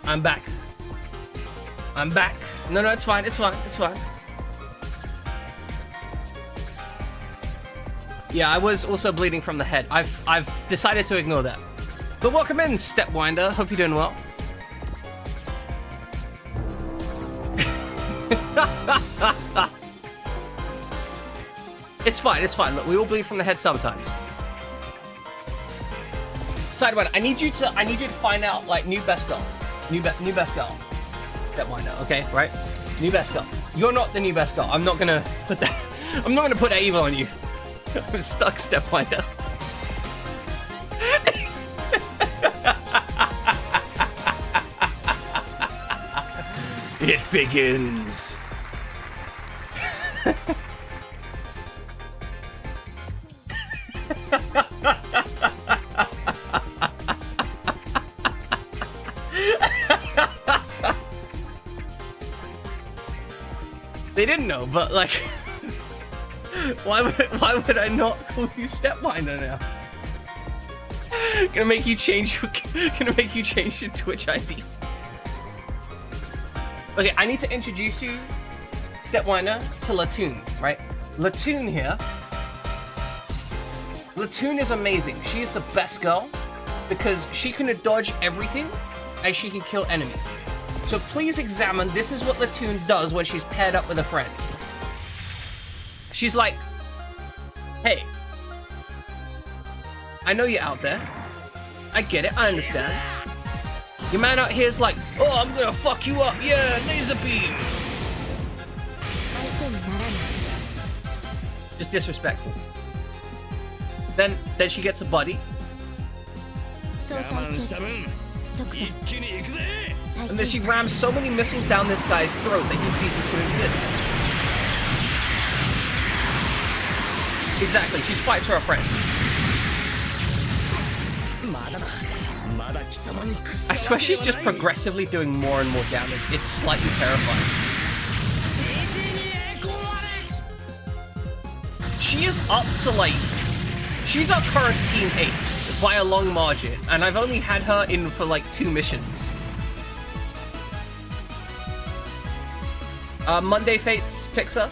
Speaker 1: I'm back. I'm back. No, it's fine. It's fine. It's fine. Yeah, I was also bleeding from the head. I've decided to ignore that. But welcome in, Stepwinder. Hope you're doing well. It's fine. It's fine. Look, we all bleed from the head sometimes. Sidewinder, I need you to find out like new best girl. New best girl. Stepwinder, okay, right? New best girl. You're not the new best girl. I'm not gonna put that evil on you. I'm stuck, Stepwinder. It begins. They didn't know, but like, why would I not call you Stepwinder now? Gonna make you change your Twitch ID. Okay, I need to introduce you, Stepwinder, to Latune, right? Latune here. Latune is amazing. She is the best girl because she can dodge everything and she can kill enemies. So please examine, this is what Latune does when she's paired up with a friend. She's like, hey, I know you're out there. I get it, I understand. Your man out here is like, oh, I'm gonna fuck you up, yeah, laser beam. Just disrespectful. Then she gets a buddy. And then she rams so many missiles down this guy's throat that he ceases to exist. Exactly, she fights for her friends. I swear she's just progressively doing more and more damage. It's slightly terrifying. She is up to like... She's our current team ace by a long margin, and I've only had her in for like 2 missions. Monday Fates picks her.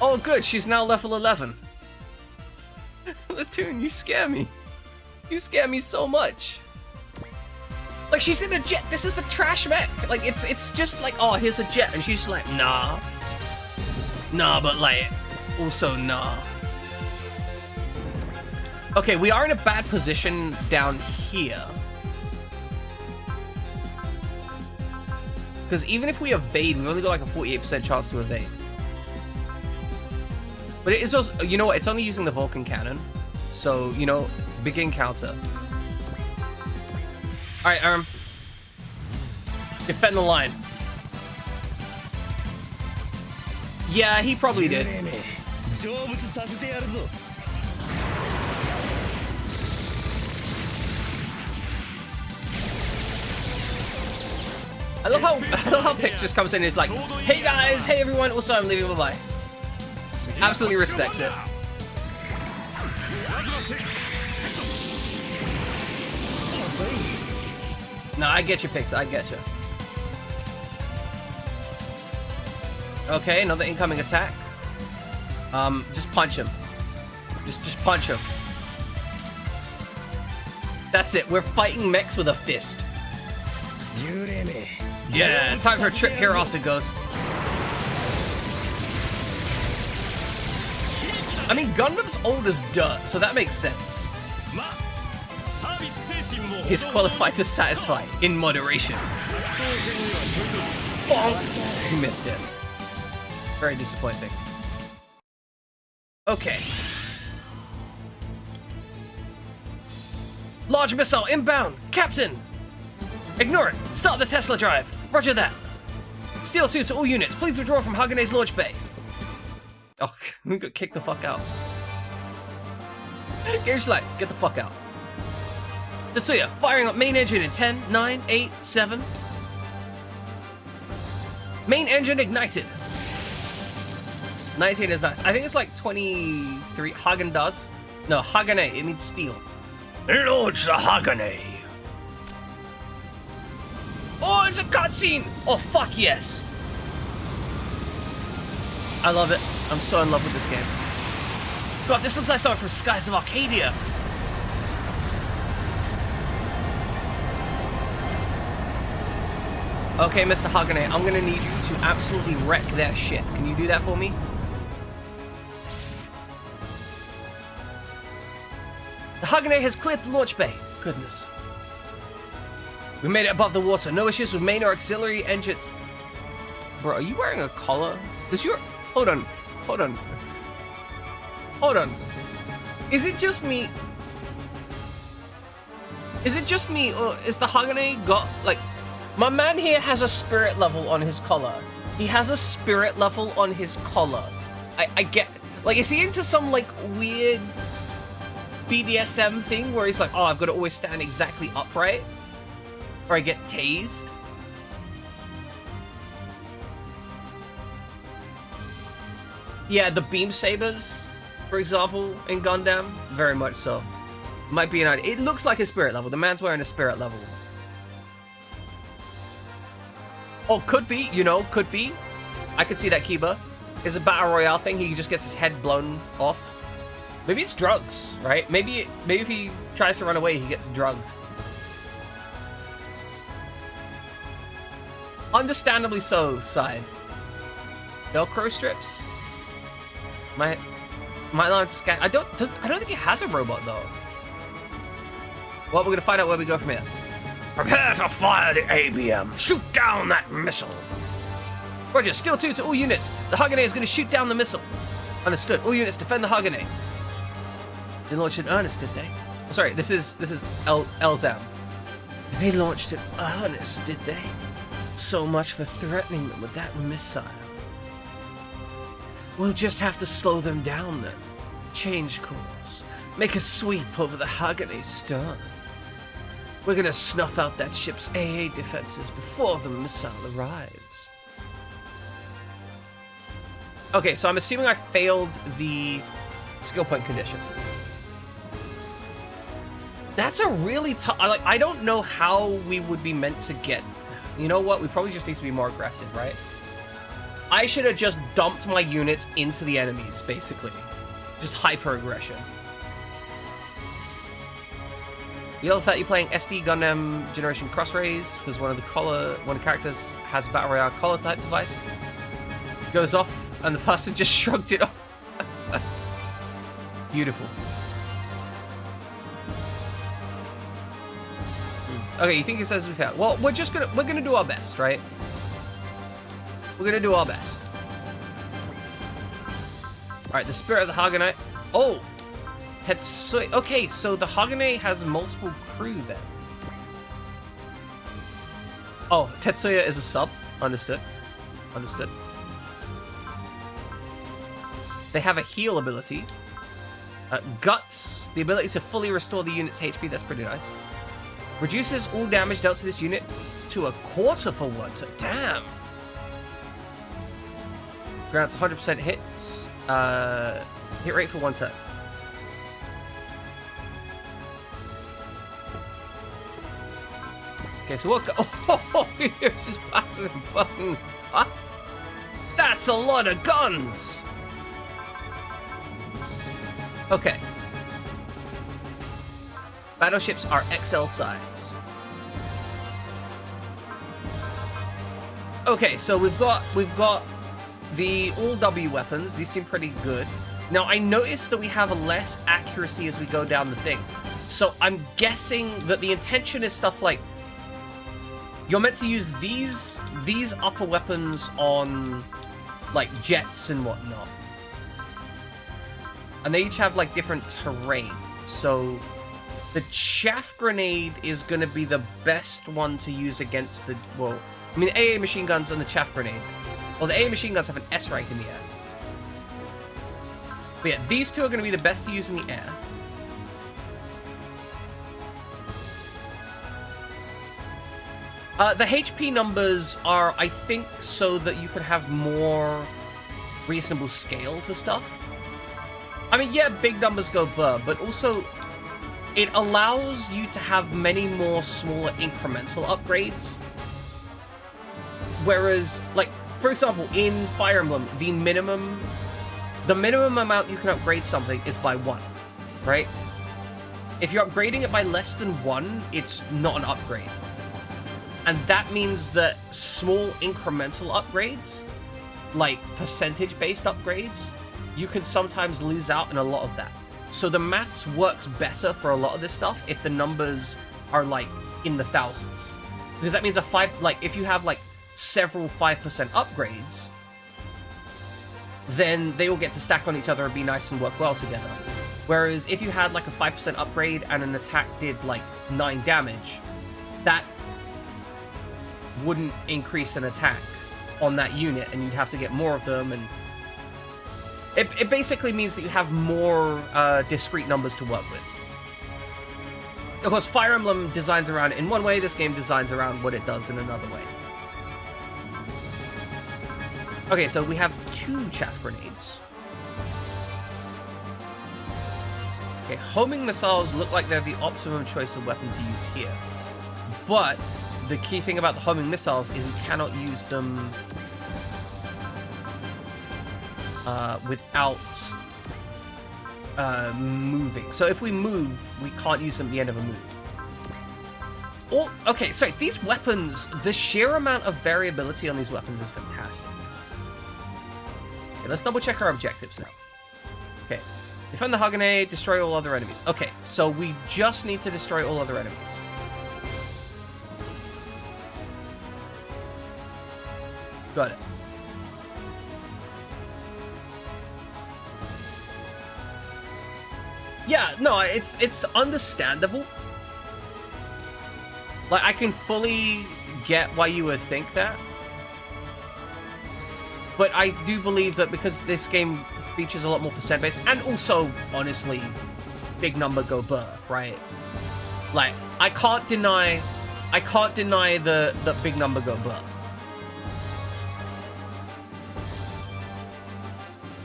Speaker 1: Oh good, she's now level 11. Latune, you scare me. You scare me so much. Like, she's in a jet. This is the trash mech. Like, it's just like, oh, here's a jet. And she's like, nah. Nah, but like, also nah. Okay, we are in a bad position down here. Because even if we evade, we've only got like a 48% chance to evade. But it is also, you know what, it's only using the Vulcan cannon. So, you know, begin counter. Alright, defend the line. Yeah, he probably did. I love how Pix just comes in and is like, hey guys, hey everyone, also I'm leaving, bye-bye. Absolutely respect it. No, I get you, Pix, I get you. Okay, another incoming attack. Just punch him. Just punch him. That's it, we're fighting mechs with a fist. Yeah, time for a trip here off the Ghost. I mean, Gundam's old as dirt, so that makes sense. He's qualified to satisfy, in moderation. Bonk! He missed it. Very disappointing. Okay. Large missile inbound! Captain! Ignore it! Start the Tesla drive! Roger that! Steel suits to all units, please withdraw from Hagane's launch bay. Oh, we got kicked the fuck out. Gage Light, get the fuck out. Tetsuya, firing up main engine in 10, 9, 8, 7. Main engine ignited. 19 is nice. I think it's like 23. Hagen does. No, Hagane, it means steel.
Speaker 2: Launch the Hagane.
Speaker 1: Oh, it's a cutscene! Oh, fuck yes. I love it. I'm so in love with this game. God, this looks like something from Skies of Arcadia. Okay, Mr. Hagane, I'm gonna need you to absolutely wreck their shit. Can you do that for me? The Hagane has cleared the launch bay. Goodness. We made it above the water. No issues with main or auxiliary engines. Bro, are you wearing a collar? Does your... Hold on. Hold on. Hold on. Is it just me? Is it just me, or is the Hagane got, like... My man here has a spirit level on his collar. He has a spirit level on his collar. I get... Like, is he into some, like, weird BDSM thing where he's like, oh, I've got to always stand exactly upright? Or I get tased? Yeah, the beam sabers, for example, in Gundam, very much so. Might be an idea. It looks like a spirit level. The man's wearing a spirit level. Oh, could be, you know, could be. I could see that Kiba. It's a battle royale thing. He just gets his head blown off. Maybe it's drugs, right? Maybe if he tries to run away, he gets drugged. Understandably so, side. Velcro strips. My line to scan. I don't think it has a robot though. Well, we're gonna find out where we go from here.
Speaker 2: Prepare to fire the ABM. Shoot down that missile.
Speaker 1: Roger, Steel 2 to all units. The Hagane is gonna shoot down the missile. Understood. All units defend the Hagane. They launched in earnest, did they? Oh, sorry, this is Elzam. They launched in earnest, did they? So much for threatening them with that missile. We'll just have to slow them down then. Change course. Make a sweep over the Hagane's stern. We're gonna snuff out that ship's AA defenses before the missile arrives. Okay, so I'm assuming I failed the skill point condition. That's a really tough... I don't know how we would be meant to get... You know what? We probably just need to be more aggressive, right? I should have just dumped my units into the enemies, basically. Just hyper-aggression. You know the fact you're playing SD Gundam Generation Crossrays, because one of the characters has a Battle Royale collar type device. It goes off, and the person just shrugged it off. Beautiful. Okay, you think it says we failed? Well, we're gonna do our best, right? We're gonna do our best. All right, the Spirit of the Haganite. Oh, Tetsuya. Okay, so the Hagane has multiple crew then. Oh, Tetsuya is a sub. Understood. Understood. They have a heal ability. Guts, the ability to fully restore the unit's HP. That's pretty nice. Reduces all damage dealt to this unit to a quarter for one. So, damn. Grants 100% hits. Hit rate for one turn. Okay, so what? Oh, you're just passing fucking. That's a lot of guns. Okay. Battleships are XL size. Okay, so we've got the all W weapons. These seem pretty good. Now I noticed that we have less accuracy as we go down the thing. So I'm guessing that the intention is stuff like you're meant to use these upper weapons on like jets and whatnot. And they each have like different terrain. So the chaff grenade is going to be the best one to use against the... Well, I mean, the AA machine guns and the chaff grenade. Well, the AA machine guns have an S rank in the air. But yeah, these two are going to be the best to use in the air. The HP numbers are, I think, so that you could have more reasonable scale to stuff. I mean, yeah, big numbers go blur, but also... It allows you to have many more smaller incremental upgrades. Whereas, like, for example, in Fire Emblem, the minimum amount you can upgrade something is by 1, right? If you're upgrading it by less than 1, it's not an upgrade. And that means that small incremental upgrades, like percentage-based upgrades, you can sometimes lose out in a lot of that. So the maths works better for a lot of this stuff if the numbers are like in the thousands. Because that means if you have like several 5% upgrades, then they all get to stack on each other and be nice and work well together. Whereas if you had like a 5% upgrade and an attack did like 9 damage, that wouldn't increase an attack on that unit and you'd have to get more of them, and it basically means that you have more discrete numbers to work with. Of course, Fire Emblem designs around it in one way, this game designs around what it does in another way. Okay, so we have 2 chaff grenades. Okay, homing missiles look like they're the optimum choice of weapon to use here. But the key thing about the homing missiles is we cannot use them without moving. So if we move, we can't use them at the end of a move. Oh, okay, sorry, these weapons, the sheer amount of variability on these weapons is fantastic. Okay, let's double check our objectives now. Okay, defend the Hagane, destroy all other enemies. Okay, so we just need to destroy all other enemies. Got it. Yeah, no, it's understandable. Like, I can fully get why you would think that. But I do believe that because this game features a lot more percent-based, and also, honestly, big number go burr, right? Like, I can't deny the big number go burr.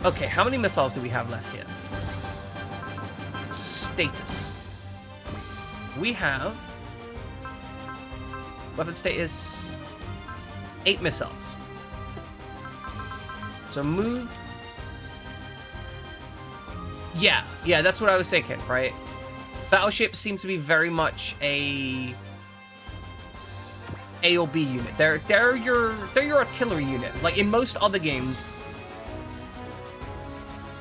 Speaker 1: Okay, how many missiles do we have left here? Status. We have... Weapon status... 8 missiles. So move... Yeah, that's what I was thinking, right? Battleship seems to be very much a or B unit. They're your artillery unit. Like in most other games,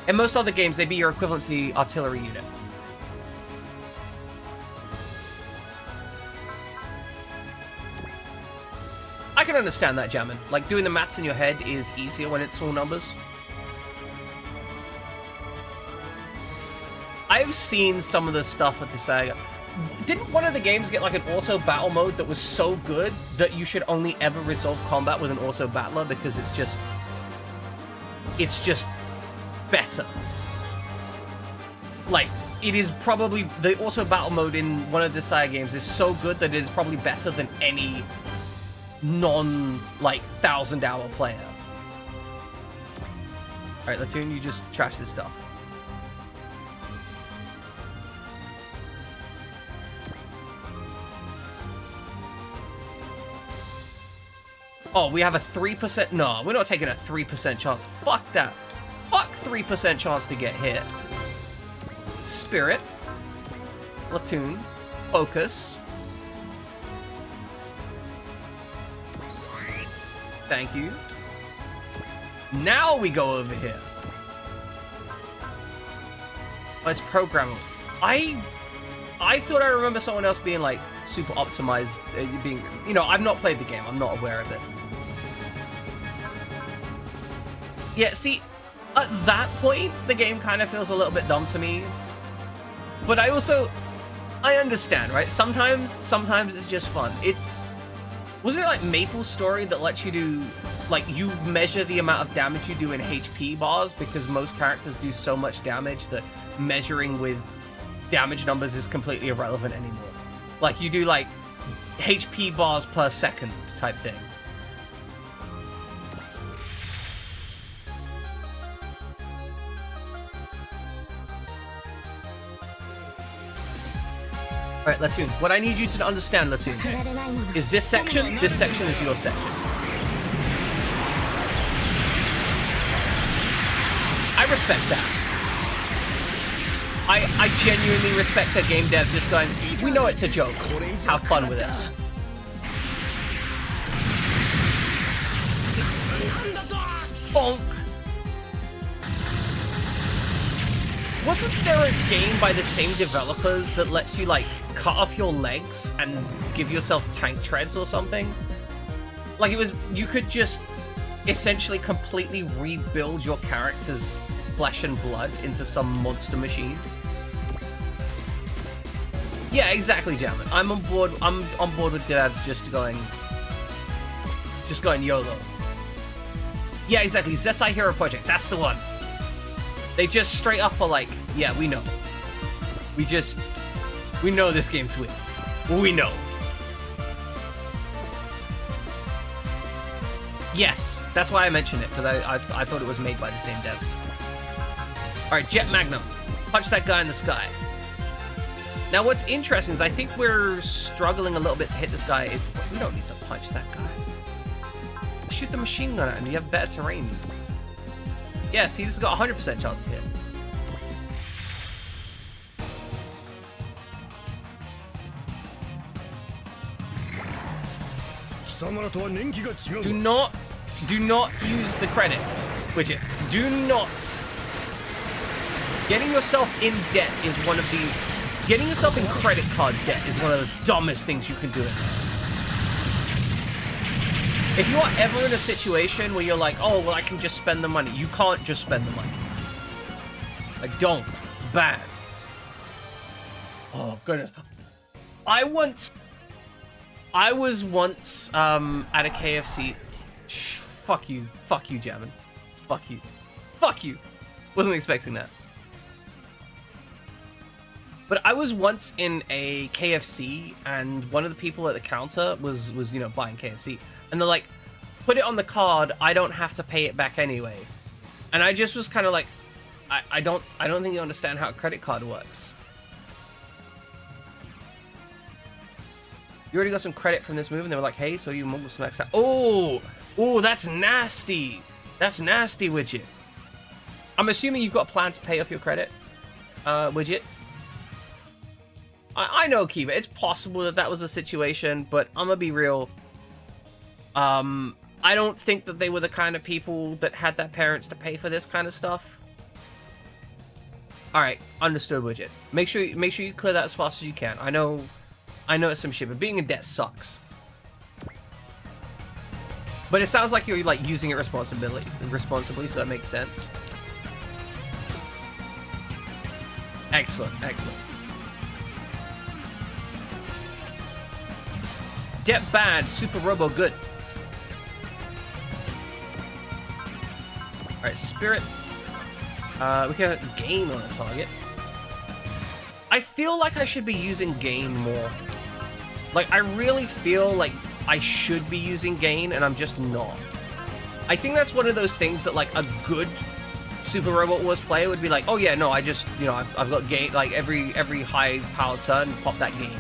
Speaker 1: they'd be your equivalent to the artillery unit. I can understand that, Jammin. Like doing the maths in your head is easier when it's small numbers. I've seen some of the stuff with the Saga. Didn't one of the games get like an auto battle mode that was so good that you should only ever resolve combat with an auto battler because it's just better. Like, it is probably, the auto battle mode in one of the Saga games is so good that it is probably better than any like 1,000-hour player. Alright, Latune, you just trash this stuff. Oh, we have a 3%? No, we're not taking a 3% chance. Fuck that. Fuck 3% chance to get hit. Spirit. Latune. Focus. Thank you. Now we go over here. Oh, it's programmable. I thought I remember someone else being like super optimized, being, you know, I've not played the game. I'm not aware of it. Yeah, see, at that point, the game kind of feels a little bit dumb to me. But I understand, right? Sometimes it's just fun. Wasn't it like Maple's story that lets you do, like, you measure the amount of damage you do in HP bars because most characters do so much damage that measuring with damage numbers is completely irrelevant anymore. Like, you do, like, HP bars per second type thing. Alright, Latune, what I need you to understand, Latune, is this section is your section. I respect that. I genuinely respect a game dev just going, we know it's a joke, have fun with it. Bonk! Wasn't there a game by the same developers that lets you, like, cut off your legs and give yourself tank treads or something? Like, you could just essentially completely rebuild your character's flesh and blood into some monster machine. Yeah, exactly, Jammin. I'm on board with devs just going YOLO. Yeah, exactly. Zetai Hero Project, that's the one. They just straight up are like, yeah, we know. We know this game's weird. We know. Yes, that's why I mentioned it, because I thought it was made by the same devs. Alright, Jet Magnum. Punch that guy in the sky. Now, what's interesting is I think we're struggling a little bit to hit this guy. We don't need to punch that guy. Shoot the machine gun at him. You have better terrain. Yeah, see, this has got a 100% chance to hit. Do not use the credit widget. Do not. Getting yourself in debt is one of the... Getting yourself in credit card debt is one of the dumbest things you can do. If you are ever in a situation where you're like, oh, well, I can just spend the money. You can't just spend the money. Like, don't. It's bad. Oh, goodness. I want I was once at a KFC. Fuck you, Jamin. Fuck you. Wasn't expecting that. But I was once in a KFC, and one of the people at the counter was you know, buying KFC, and they're like, "Put it on the card. I don't have to pay it back anyway." And I just was kind of like, I don't think you understand how a credit card works. You already got some credit from this move, and they were like, "Hey, so you almost maxed out." Oh, that's nasty. That's nasty, Widget. I'm assuming you've got a plan to pay off your credit, Widget. I know, Kiva. It's possible that that was the situation, but I'm gonna be real. I don't think that they were the kind of people that had their parents to pay for this kind of stuff. All right, understood, Widget. Make sure you clear that as fast as you can. I know it's some shit, but being in debt sucks. But it sounds like you're like using it responsibly, so it makes sense. Excellent. Debt bad, Super Robo good. Alright, Spirit. We can gain on a target. I feel like I should be using gain more. Like, I really feel like I should be using gain, and I'm just not. I think that's one of those things that, like, a good Super Robot Wars player would be like, oh yeah, no, I just, you know, I've got gain, like, every high power turn, pop that gain.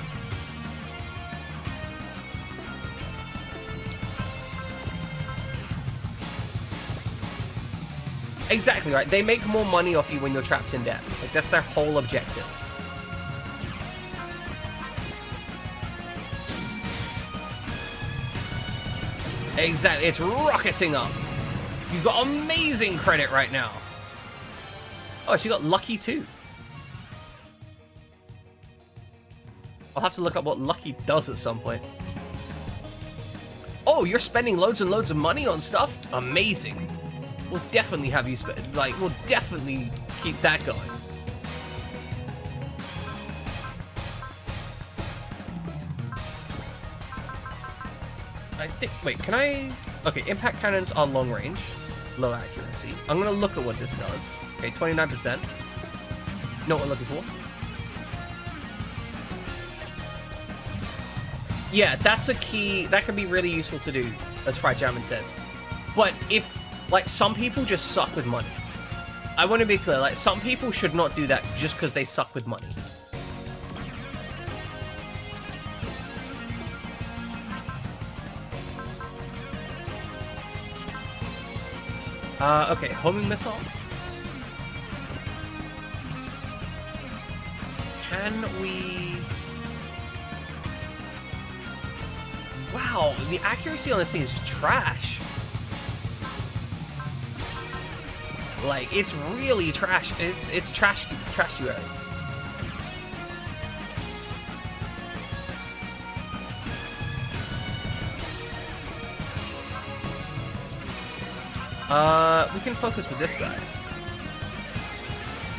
Speaker 1: Exactly, right? They make more money off you when you're trapped in debt. Like, that's their whole objective. Exactly, it's rocketing up. You've got amazing credit right now. Oh, she got lucky too. I'll have to look up what lucky does at some point. Oh, you're spending loads and loads of money on stuff? Amazing. We'll definitely have you spend, like, we'll definitely keep that going. I think, wait, can I? Okay, impact cannons are long range, low accuracy. I'm gonna look at what this does. Okay, 29%. Know what we're looking for. Yeah, that's a key. That can be really useful to do, as Fried Jamin says. But if, like, some people just suck with money. I want to be clear, like, some people should not do that just because they suck with money. Okay, homing missile. Can we... Wow, the accuracy on this thing is trash. Like, it's really trash. It's trash you out. We can focus with this guy.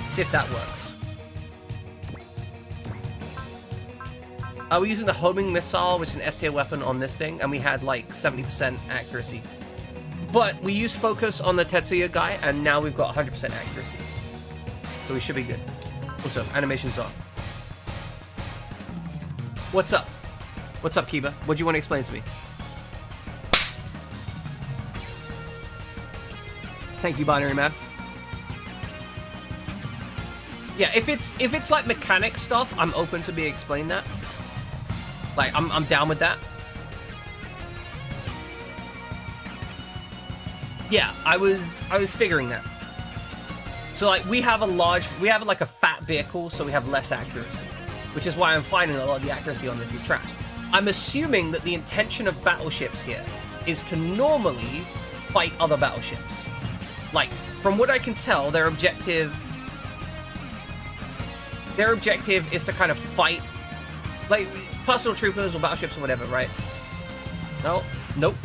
Speaker 1: See if that works. We're using the homing missile, which is an S tier weapon on this thing, and we had like 70% accuracy. But we used focus on the Tetsuya guy, and now we've got 100% accuracy. So we should be good. Also, animation's on. What's up? What's up, Kiba? What do you want to explain to me? Thank you, Binary Man. Yeah, if it's like mechanic stuff, I'm open to be explained that. Like, I'm down with that. Yeah, I was figuring that. So like we have like a fat vehicle, so we have less accuracy, which is why I'm finding a lot of the accuracy on this is trash. I'm assuming that the intention of battleships here is to normally fight other battleships. Like, from what I can tell, their objective is to kind of fight, like, personal troopers or battleships or whatever, right? No, nope.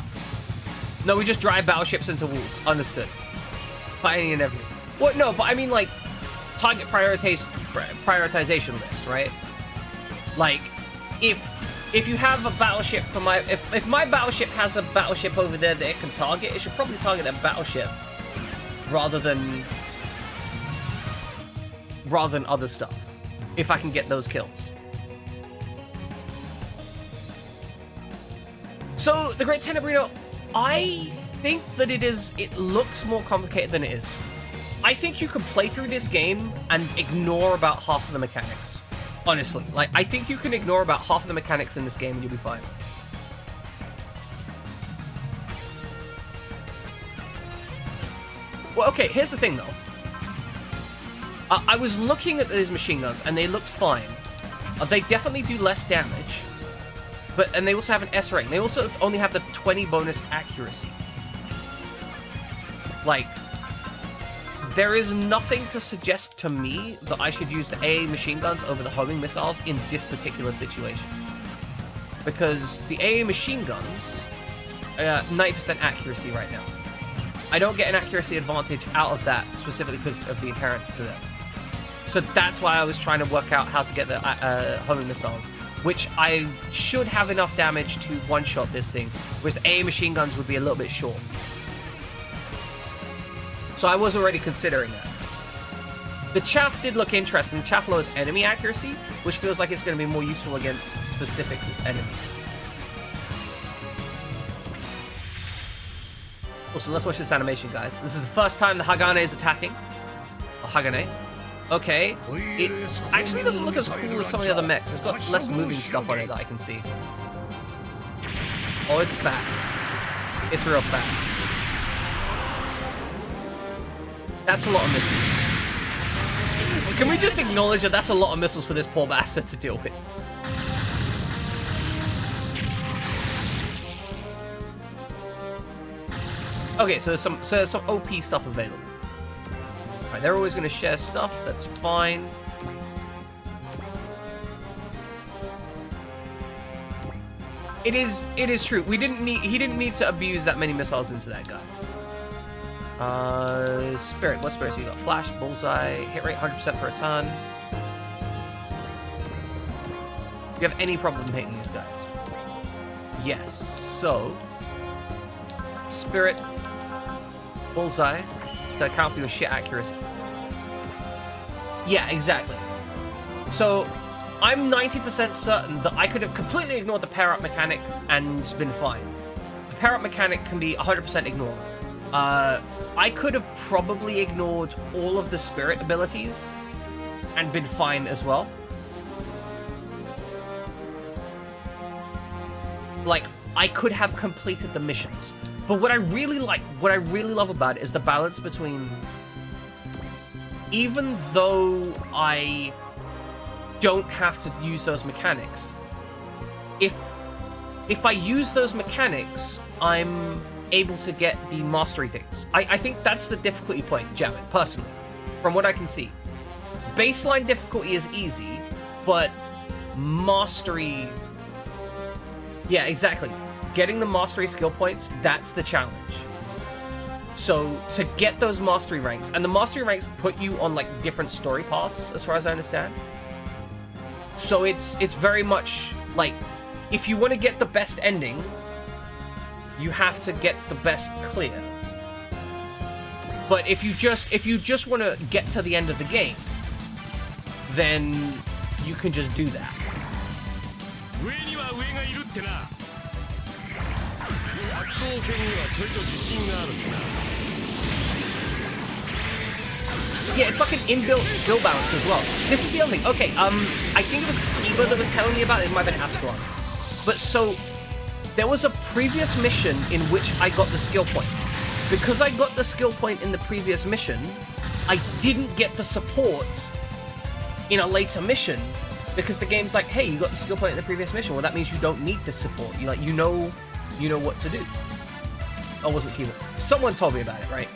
Speaker 1: No, we just drive battleships into walls. Understood. Fighting and everything. What? No, but I mean, like, target prioritization list, right? Like, if if you have a battleship for my... If my battleship has a battleship over there that it can target, it should probably target that battleship rather than other stuff. If I can get those kills. So, the Great Tenebrino, I think that it looks more complicated than it is. I think you can play through this game and ignore about half of the mechanics. Honestly, like, I think you can ignore about half of the mechanics in this game and you'll be fine. Well, okay, here's the thing, though. I was looking at these machine guns, and they looked fine. They definitely do less damage, and they also have an S rank. They also only have the 20 bonus accuracy. Like, there is nothing to suggest to me that I should use the AA machine guns over the homing missiles in this particular situation. Because the AA machine guns, 90% accuracy right now. I don't get an accuracy advantage out of that, specifically because of the inherent to them. So that's why I was trying to work out how to get the homing missiles, which I should have enough damage to one-shot this thing, whereas AA machine guns would be a little bit short. So I was already considering that. The chaff did look interesting. The chaff lowers enemy accuracy, which feels like it's going to be more useful against specific enemies. Also, let's watch this animation, guys. This is the first time the Hagane is attacking. Or Hagane. Okay. It actually doesn't look as cool as some of the other mechs. It's got less moving stuff on it that I can see. Oh, it's fat. It's real fat. That's a lot of missiles. Can we just acknowledge that that's a lot of missiles for this poor bastard to deal with? Okay, so there's some OP stuff available. Alright, they're always going to share stuff. That's fine. It is true. He didn't need to abuse that many missiles into that guy. Spirit. What spirits you got? Flash, bullseye, hit rate 100% per turn. Do you have any problem hitting these guys? Yes. So, Spirit, bullseye to account for your shit accuracy. Yeah, exactly. So, I'm 90% certain that I could have completely ignored the pair-up mechanic and been fine. The pair-up mechanic can be 100% ignored. I could have probably ignored all of the spirit abilities and been fine as well. Like, I could have completed the missions. But what I really love about it is the balance between, even though I don't have to use those mechanics, if I use those mechanics, I'm able to get the mastery things. I think that's the difficulty point, Jamin, personally, from what I can see. Baseline difficulty is easy, but mastery... Yeah, exactly. Getting the mastery skill points, that's the challenge. So, to get those mastery ranks, and the mastery ranks put you on, like, different story paths, as far as I understand. So it's very much, like, if you want to get the best ending, you have to get the best clear. But if you just want to get to the end of the game, then you can just do that. Yeah, it's like an inbuilt skill balance as well. This is the other thing. Okay, I think it was Kiba that was telling me about it. It might have been Ascalon. But so, there was a previous mission in which I got the skill point. Because I got the skill point in the previous mission, I didn't get the support in a later mission, because the game's like, hey, you got the skill point in the previous mission. Well, that means you don't need this support. You know what to do. Oh, wasn't Kiba? Someone told me about it, right?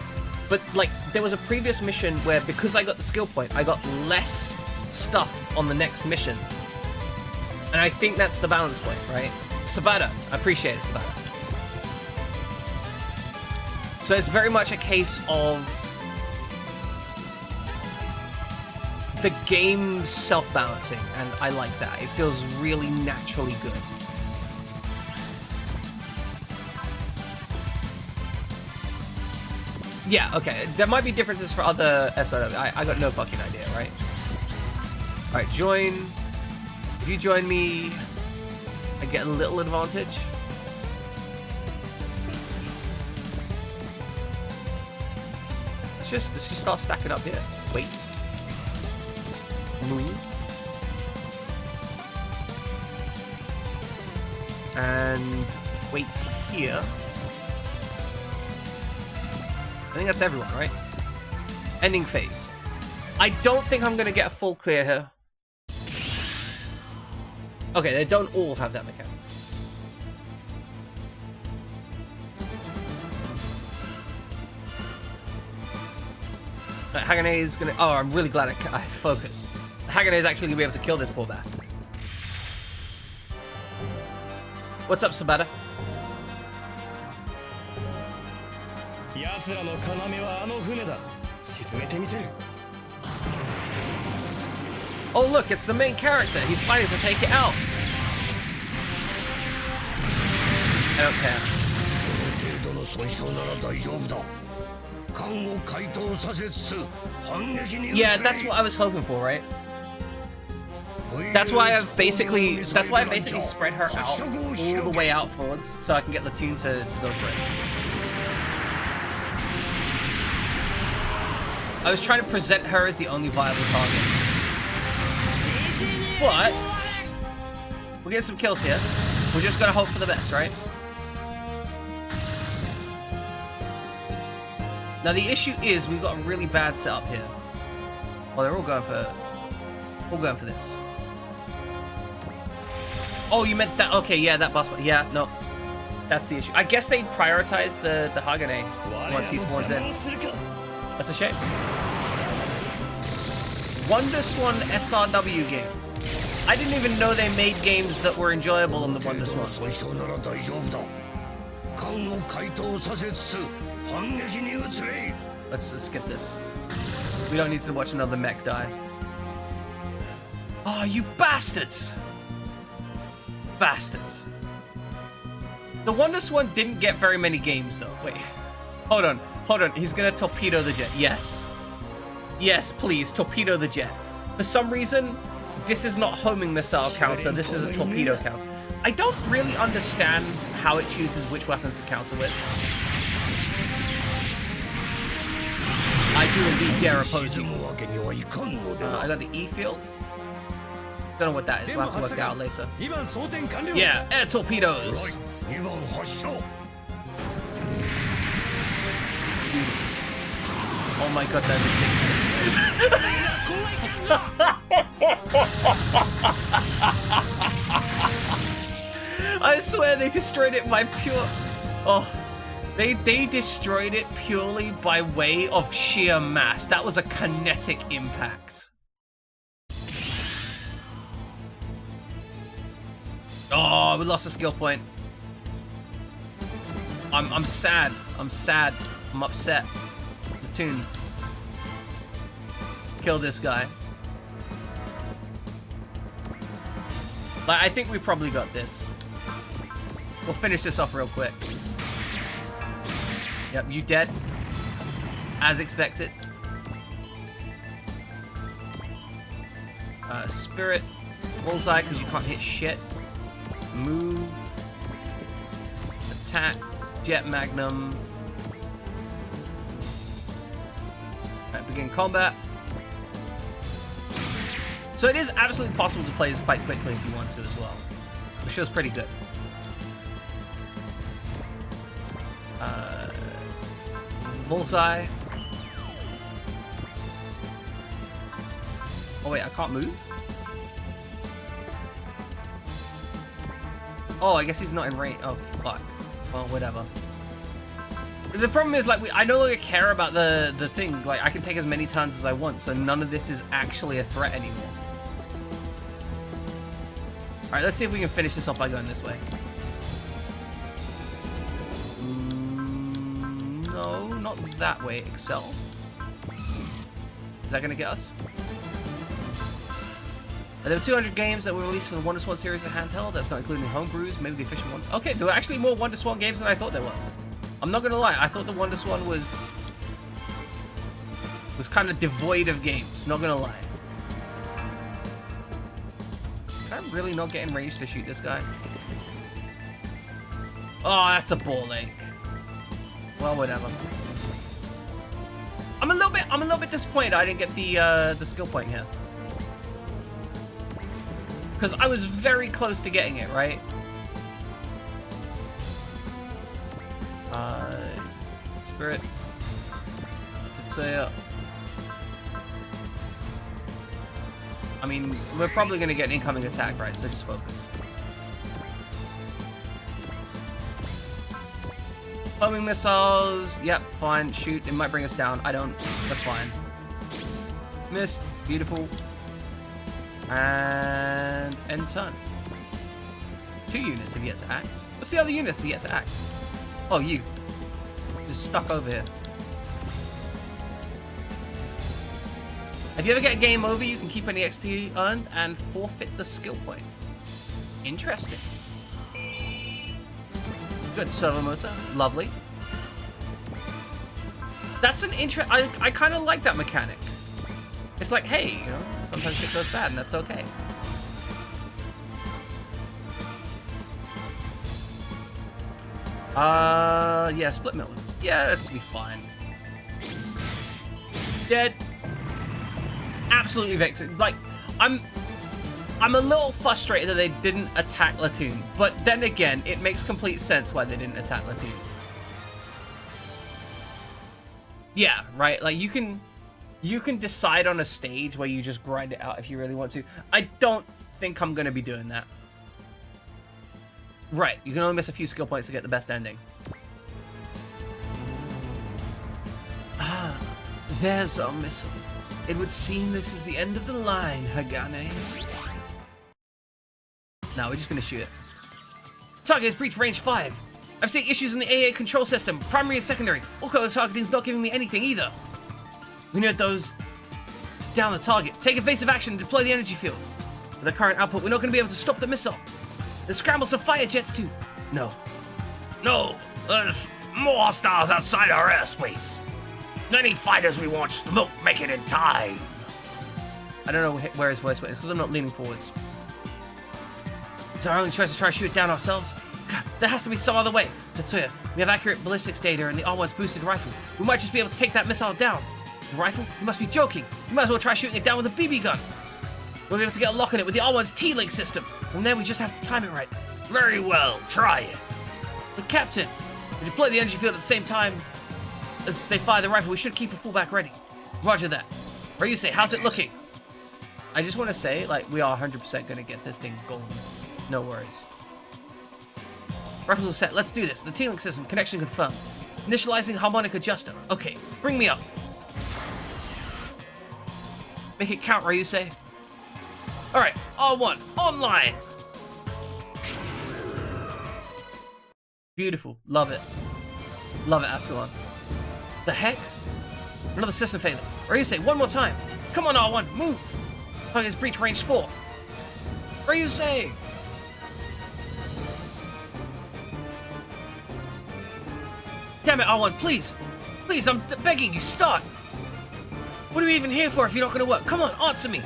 Speaker 1: But, like, there was a previous mission where, because I got the skill point, I got less stuff on the next mission. And I think that's the balance point, right? Sabata, I appreciate it, Sabata. So it's very much a case of the game self-balancing, and I like that. It feels really naturally good. Yeah, okay. There might be differences for other SRW. I got no fucking idea, right? Alright, join. If you join me, I get a little advantage. Let's just start stacking up here. Wait. Move. And wait here. I think that's everyone, right? Ending phase. I don't think I'm gonna get a full clear here. Okay, they don't all have that mechanic. Hagane is gonna. Oh, I'm really glad I focused. Hagane is actually gonna be able to kill this poor bastard. What's up, Sabata? Oh look, it's the main character. He's planning to take it out. I don't care. Yeah, that's what I was hoping for, right? That's why I've basically spread her out all the way out forwards so I can get Latune to go for it. I was trying to present her as the only viable target. But we're getting some kills here. We're just gonna hope for the best, right? Now the issue is we've got a really bad setup here. Well, they're all going for this. Oh, you meant that? Okay, yeah, that boss. Yeah, no, that's the issue. I guess they prioritize the Hagane once he spawns in. That's a shame. Wonder Swan SRW game. I didn't even know they made games that were enjoyable on the Wonder Swan. Let's skip this. We don't need to watch another mech die. Oh, you bastards! Bastards. The Wonder Swan didn't get very many games though. Wait. Hold on. He's gonna torpedo the jet. Yes. Yes, please, torpedo the jet. For some reason, this is not homing missile counter, this is a torpedo counter. I don't really understand how it chooses which weapons to counter with. I do indeed dare oppose you. I got the E field. Don't know what that is, we'll have to work it out later. Yeah, air torpedoes! Oh my god, they're ridiculous. I swear they destroyed it by pure... Oh, they destroyed it purely by way of sheer mass. That was a kinetic impact. Oh, we lost a skill point. I'm sad. I'm upset. Latune. Kill this guy. Like, I think we probably got this. We'll finish this off real quick. Yep, you dead. As expected. Spirit. Bullseye, because you can't hit shit. Move. Attack. Jet Magnum. Alright, begin combat. So it is absolutely possible to play this quite quickly if you want to as well. Which feels pretty good. Bullseye. Oh wait, I can't move? Oh, I guess he's not in range. Oh, fuck. Well, whatever. The problem is, like, I no longer care about the thing. Like, I can take as many turns as I want, so none of this is actually a threat anymore. Alright, let's see if we can finish this off by going this way. No, not that way. Excel. Is that going to get us? There were 200 games that were released for the Wonder Swan series of handheld. That's not including homebrews, maybe the official one. Okay, there were actually more Wonder Swan games than I thought there were. I'm not gonna lie, I thought the Wonder Swan was was kind of devoid of games, not gonna lie. Can I really not get in range to shoot this guy? Oh, that's a ball ache. Well, whatever. I'm a little bit disappointed I didn't get the skill point here. Because I was very close to getting it, right? Spirit. Tetsuya. I mean, we're probably going to get an incoming attack, right? So just focus. Homing missiles. Yep, fine. Shoot. It might bring us down. I don't. That's fine. Missed. Beautiful. And end turn. 2 units have yet to act. What's the other units that yet to act? Oh, you. Just stuck over here. If you ever get game over, you can keep any XP earned and forfeit the skill point. Interesting. Good servo motor. Lovely. That's an I kind of like that mechanic. It's like, hey, you know, sometimes shit goes bad and that's okay. Yeah, split mill. Yeah, that's be fine. Dead. Absolutely victory. Like, I'm a little frustrated that they didn't attack Latune, but then again, it makes complete sense why they didn't attack Latune. Yeah, right. Like you can decide on a stage where you just grind it out if you really want to. I don't think I'm gonna be doing that. Right, you can only miss a few skill points to get the best ending. Ah, there's our missile. It would seem this is the end of the line, Hagane. Now we're just gonna shoot it. Target has breached range 5. I'm seeing issues in the AA control system, primary and secondary. Auto targeting's not giving me anything either. We need those to down the target. Take evasive action and deploy the energy field. With the current output, we're not gonna be able to stop the missile. There's scrambles of fire jets too. No,
Speaker 2: there's more hostiles outside our airspace. Any fighters we want to make it in time.
Speaker 1: I don't know where his voice went. It's because I'm not leaning forwards. It's our only choice to try to shoot it down ourselves. God, there has to be some other way. Tetsuya, we have accurate ballistics data in the R1's boosted rifle. We might just be able to take that missile down. The rifle? You must be joking. You might as well try shooting it down with a BB gun. We'll be able to get a lock on it with the R1's T-Link system. From there, we just have to time it right.
Speaker 2: Very well, try it.
Speaker 1: But Captain, we deploy the energy field at the same time as they fire the rifle. We should keep a fallback ready. Roger that. Ryusei, how's it looking? I just want to say, like, we are 100% going to get this thing golden. No worries. Rifles are set. Let's do this. The T-Link system. Connection confirmed. Initializing harmonic adjuster. Okay, bring me up. Make it count, Ryusei. Alright, R1, online! Beautiful. Love it. Love it, Ascalon. The heck? Another system failure. Ryusei, one more time. Come on, R1, move! Target's breach range 4. Ryusei! Damn it, R1, please! Please, I'm begging you, start! What are we even here for if you're not gonna work? Come on, answer me!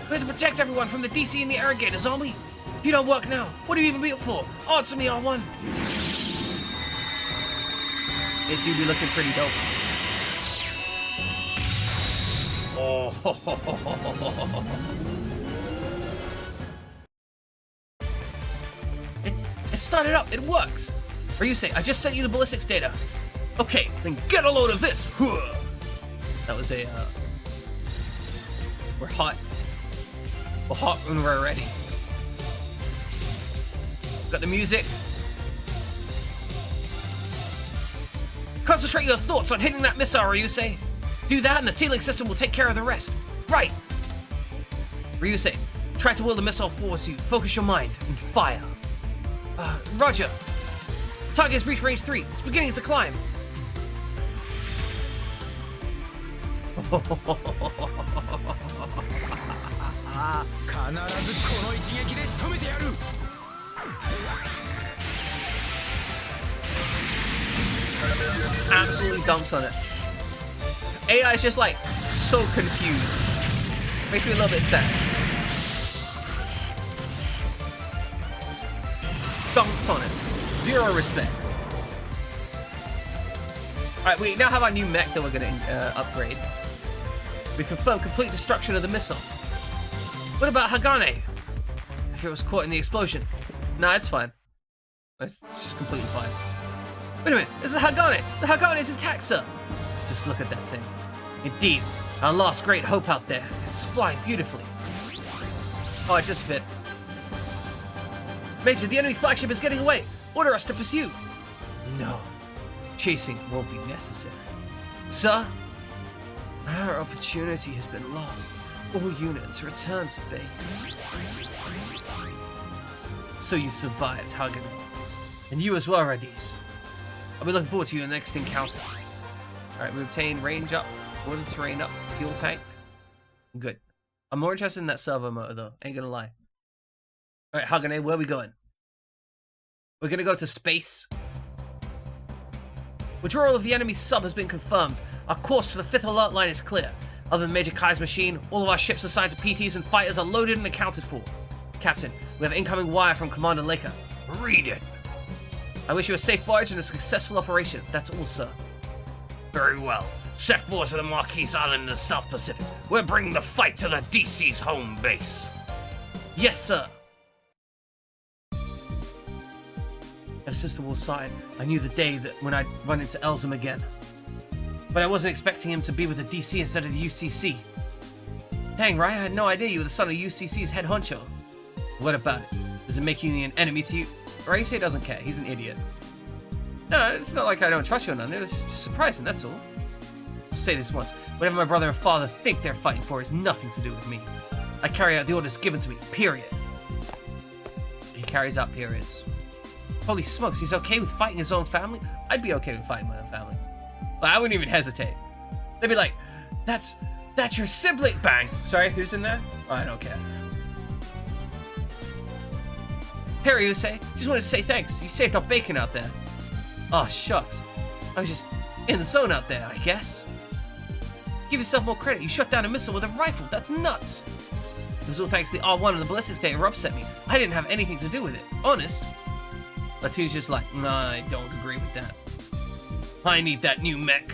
Speaker 1: We have to protect everyone from the DC and the irrigators, aren't we? If you don't work now, what do you even be up for? Answer me, R1! It do be looking pretty dope. Oh, It started up, it works! Ryusei, I just sent you the ballistics data. Okay, then get a load of this! That was a, We're hot. We're hot when we're ready. Got the music. Concentrate your thoughts on hitting that missile, Ryusei. Do that and the T-Link system will take care of the rest. Right. Ryusei, try to will the missile forwards you. Focus your mind and fire. Roger. Target has reached range 3. It's beginning to climb. Absolutely dumps on it. AI is just like, so confused. Makes me a little bit sad. Dunked on it. Zero respect. Alright, we now have our new mech that we're going to upgrade. We confirmed complete destruction of the missile. What about Hagane? If it was caught in the explosion. Nah, it's fine. It's just completely fine. Wait a minute, it's the Hagane! The Hagane is intact, sir! Just look at that thing. Indeed, our last great hope out there. It's flying beautifully. Oh, I just bit. Major, the enemy flagship is getting away. Order us to pursue. No. Chasing won't be necessary. Sir, our opportunity has been lost. All units return to base. So you survived, Hagane. And you as well, Radis. I'll be looking forward to your next encounter. Alright, we obtain range up, order terrain up, fuel tank. Good. I'm more interested in that servo motor though, ain't gonna lie. Alright, Hagane, where are we going? We're gonna go to space. Withdrawal of the enemy sub has been confirmed. Our course to the 5th alert line is clear. Other than Major Kai's machine, all of our ships assigned to PTs and fighters are loaded and accounted for. Captain, we have incoming wire from Commander Laker.
Speaker 2: Read it.
Speaker 1: I wish you a safe voyage and a successful operation. That's all, sir.
Speaker 2: Very well. Set forth to the Marquise Island in the South Pacific. We're bringing the fight to the DC's home base.
Speaker 1: Yes, sir. Ever since the war started, I knew the day that when I'd run into Elzum again. But I wasn't expecting him to be with the DC instead of the UCC. Dang, right? I had no idea you were the son of UCC's head honcho. What about it? Does it make you an enemy to you? Raise doesn't care. He's an idiot. No, it's not like I don't trust you or nothing. It's just surprising, that's all. I'll say this once. Whatever my brother and father think they're fighting for has nothing to do with me. I carry out the orders given to me, period. He carries out periods. Holy smokes, he's okay with fighting his own family? I'd be okay with fighting my own family. Like, I wouldn't even hesitate. They'd be like, that's your sibling. Bang. Sorry, who's in there? Oh, I don't care. Perry, you say? Just wanted to say thanks. You saved our bacon out there. Oh, shucks. I was just in the zone out there, I guess. Give yourself more credit. You shot down a missile with a rifle. That's nuts. It was all thanks to the R1 and the ballistic stator upset me. I didn't have anything to do with it. Honest. Latune's just like, nah, I don't agree with that. I need that new mech.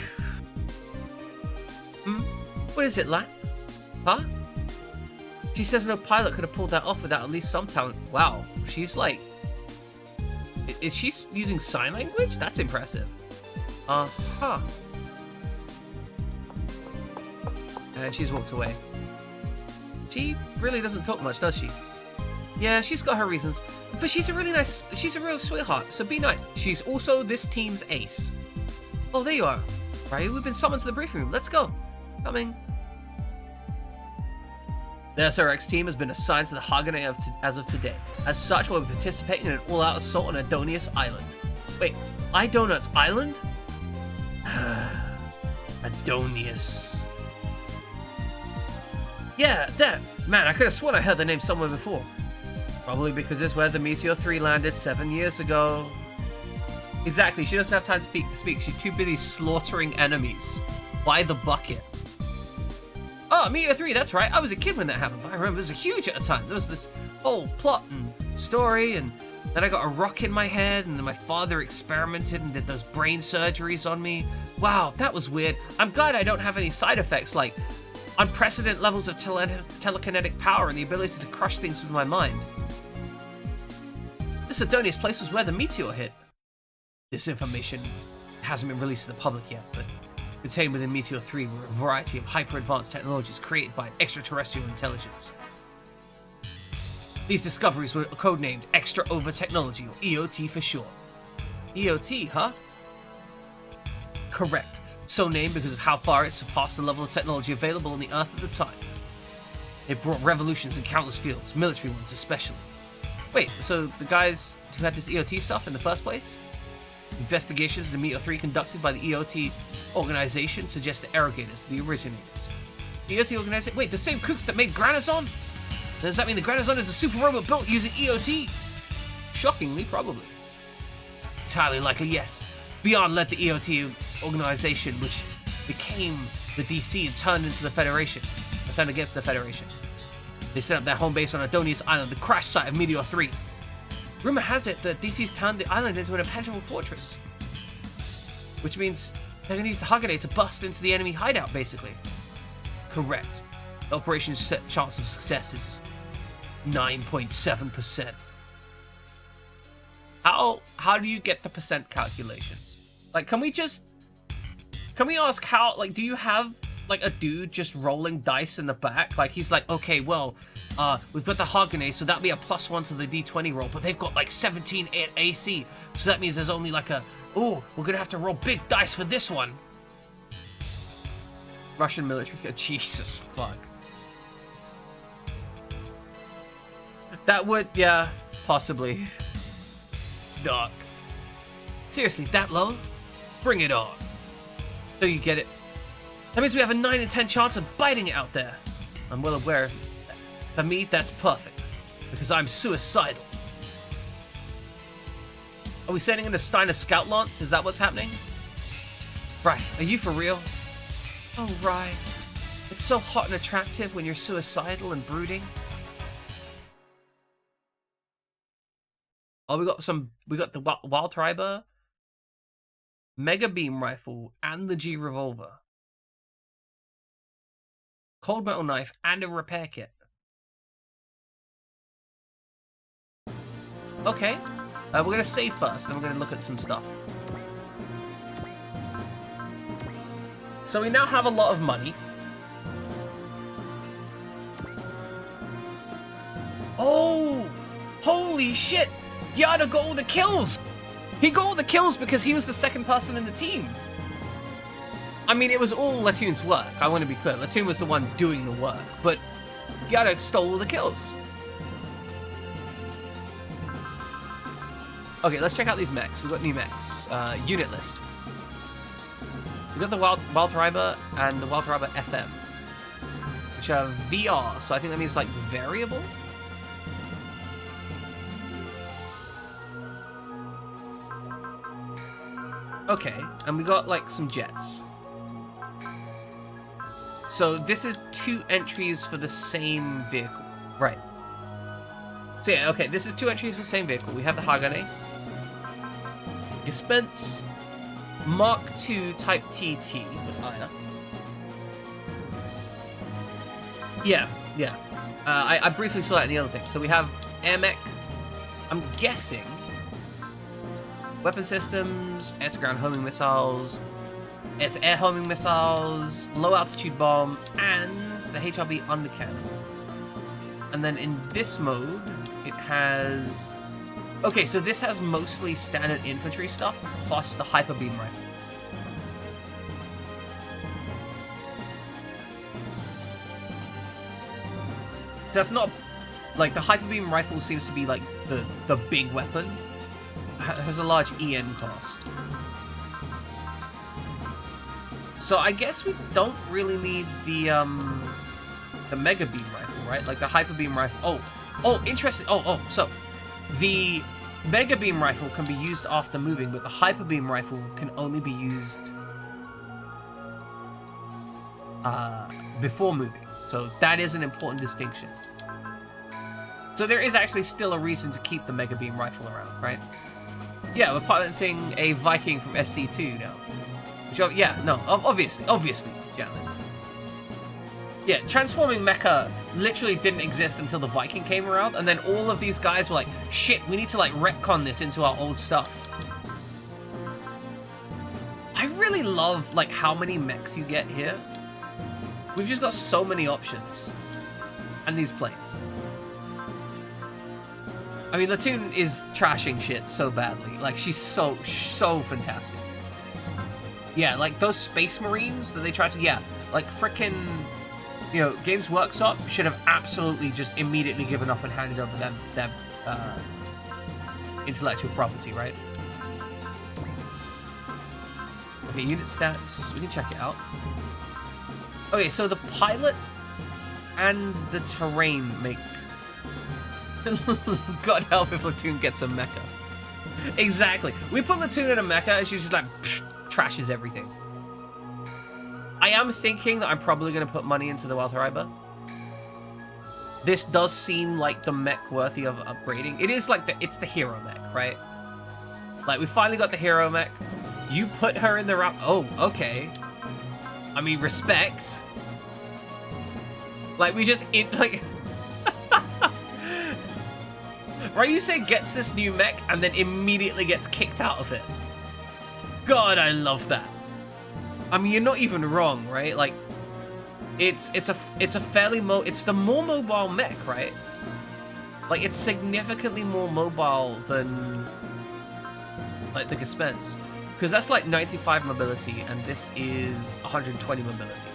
Speaker 1: What is it, Lat? Huh? She says no pilot could have pulled that off without at least some talent. Wow, she's like... Is she using sign language? That's impressive. Uh-huh. And she's walked away. She really doesn't talk much, does she? Yeah, she's got her reasons. But she's a real sweetheart, so be nice. She's also this team's ace. Oh, there you are. Right, we've been summoned to the briefing room. Let's go. Coming. The SRX team has been assigned to the Hagane as of today. As such, we'll be participating in an all-out assault on Adonius Island. Wait, Idonut's Island? Adonius. Yeah, that. Man, I could have sworn I heard the name somewhere before. Probably because it's where the Meteor 3 landed 7 years ago. Exactly, she doesn't have time to speak. She's too busy slaughtering enemies. By the bucket. Oh, Meteor 3, that's right. I was a kid when that happened, but I remember it was huge at the time. There was this whole plot and story, and then I got a rock in my head, and then my father experimented and did those brain surgeries on me. Wow, that was weird. I'm glad I don't have any side effects like unprecedented levels of telekinetic power and the ability to crush things with my mind. This Adonius place was where the meteor hit. This information hasn't been released to the public yet, but contained within Meteor 3 were a variety of hyper-advanced technologies created by extraterrestrial intelligence. These discoveries were codenamed Extra Over Technology, or EOT for short. EOT, huh? Correct. So named because of how far it surpassed the level of technology available on the Earth at the time. It brought revolutions in countless fields, military ones especially. Wait, so the guys who had this EOT stuff in the first place? Investigations the Meteor 3 conducted by the EOT organization suggest the Arrogators, the originators. The EOT organization? Wait, the same kooks that made Granazon? Does that mean the Granazon is a super robot built using EOT? Shockingly, probably. Entirely likely, yes. Beyond led the EOT organization, which became the DC and turned into the Federation. Or turned against the Federation. They set up their home base on Adonius Island, the crash site of Meteor 3. Rumor has it that DC's turned the island into an impenetrable fortress. Which means they're gonna use the Haganate to bust into the enemy hideout, basically. Correct. The operation's set chance of success is 9.7%. How do you get the percent calculations? Like, can we ask how, like, do you have, like, a dude just rolling dice in the back? Like, he's like, okay, well, we've got the Haganate, so that'll be a +1 to the D20 roll, but they've got, like, 17 AC, so that means there's only, like, we're gonna have to roll big dice for this one. Russian military, Jesus, fuck. That would, yeah, possibly. It's dark. Seriously, that low? Bring it on. So you get it. That means we have a 9 in 10 chance of biting it out there. I'm well aware of that. For me, that's perfect. Because I'm suicidal. Are we sending in a Steiner Scout Lance? Is that what's happening? Right, are you for real? Oh, right. It's so hot and attractive when you're suicidal and brooding. Oh, we got the Wildtreiber, Mega Beam Rifle, and the G Revolver. Cold Metal Knife, and a repair kit. Okay. We're going to save first, and we're going to look at some stuff. So we now have a lot of money. Oh! Holy shit! Yada got all the kills! He got all the kills because he was the second person in the team. I mean, it was all Latune's work. I want to be clear. Latune was the one doing the work, but Yada stole all the kills. Okay, let's check out these mechs. We've got new mechs. Unit list. We've got the Wildtreiber and the Wildtreiber FM, which are VR, so I think that means, like, variable? Okay, and we got, like, some jets. So this is 2 entries for the same vehicle. Right. So yeah, okay, this is 2 entries for the same vehicle. We have the Hagane, Gespenst, Mark II Type TT with Aya. Yeah. I briefly saw that in the other thing. So we have Air Mech, I'm guessing, weapon systems, air-to-ground homing missiles, air-to-air homing missiles, low-altitude bomb, and the HRB undercannon. And then in this mode, it has... Okay, so this has mostly standard infantry stuff, plus the hyper beam rifle. So that's not... Like, the hyper beam rifle seems to be, like, the big weapon. It has a large EN cost. So I guess we don't really need the Mega Beam Rifle, right? Like, the Hyper Beam Rifle... Oh, interesting. So... The Mega Beam Rifle can be used after moving, but the Hyper Beam Rifle can only be used before moving. So that is an important distinction. So there is actually still a reason to keep the Mega Beam Rifle around, right? Yeah, we're piloting a Viking from SC2 now. Which, yeah, no, obviously, yeah. Yeah, transforming mecha literally didn't exist until the Viking came around, and then all of these guys were like, shit, we need to, like, retcon this into our old stuff. I really love, like, how many mechs you get here. We've just got so many options. And these planes. I mean, Latune is trashing shit so badly. Like, she's so fantastic. Yeah, like, those Space Marines that they try to... Yeah, like, frickin'... You know, Games Workshop should have absolutely just immediately given up and handed over their intellectual property, right? Okay, unit stats. We can check it out. Okay, so the pilot and the terrain make... God help if Latune gets a mecha. Exactly. We put Latune in a mecha and she's just like, psh, trashes everything. I am thinking that I'm probably going to put money into the Walteriber. This does seem like the mech worthy of upgrading. It is like it's the hero mech, right? Like, we finally got the hero mech. You put her in the route. Oh, okay. I mean, respect. Like, we just like. Ryusei gets this new mech and then immediately gets kicked out of it. God, I love that. I mean, you're not even wrong, right? Like, it's a fairly it's the more mobile mech, right? Like, it's significantly more mobile than like the Gespenst, because that's like 95 mobility and this is 120 mobility.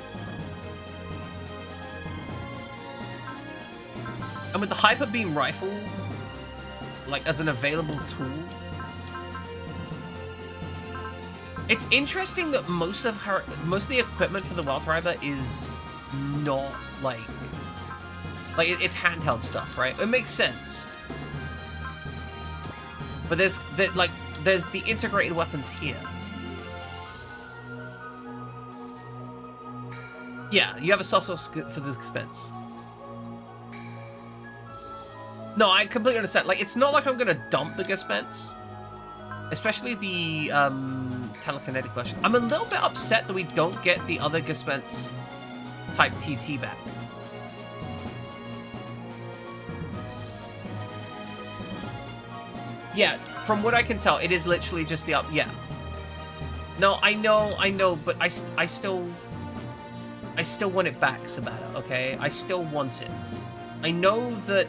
Speaker 1: And with the Hyper Beam rifle, like, as an available tool, it's interesting that most of the equipment for the Walteriber is not like it's handheld stuff, right? It makes sense. But there's the integrated weapons here. Yeah, you have a sauce for the expense. No, I completely understand. Like, it's not like I'm gonna dump the Gespenst, especially the telekinetic version. I'm a little bit upset that we don't get the other Gespenst type TT back. Yeah, from what I can tell, it is literally just the up. Yeah. No, I know, but I still want it back, Sabata. Okay, I still want it. I know that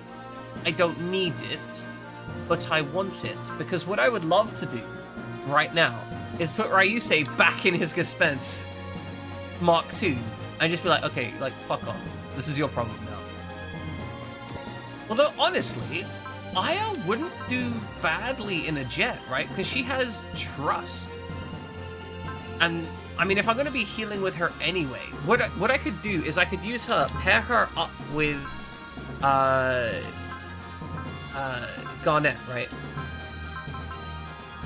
Speaker 1: I don't need it, but I want it, because what I would love to do right now is put Ryusei back in his Gespenst Mark II and just be like, okay, like, fuck off. This is your problem now. Although, honestly, Aya wouldn't do badly in a jet, right? Because she has trust. And, I mean, if I'm going to be healing with her anyway, what I could do is I could use her, pair her up with Garnet, right?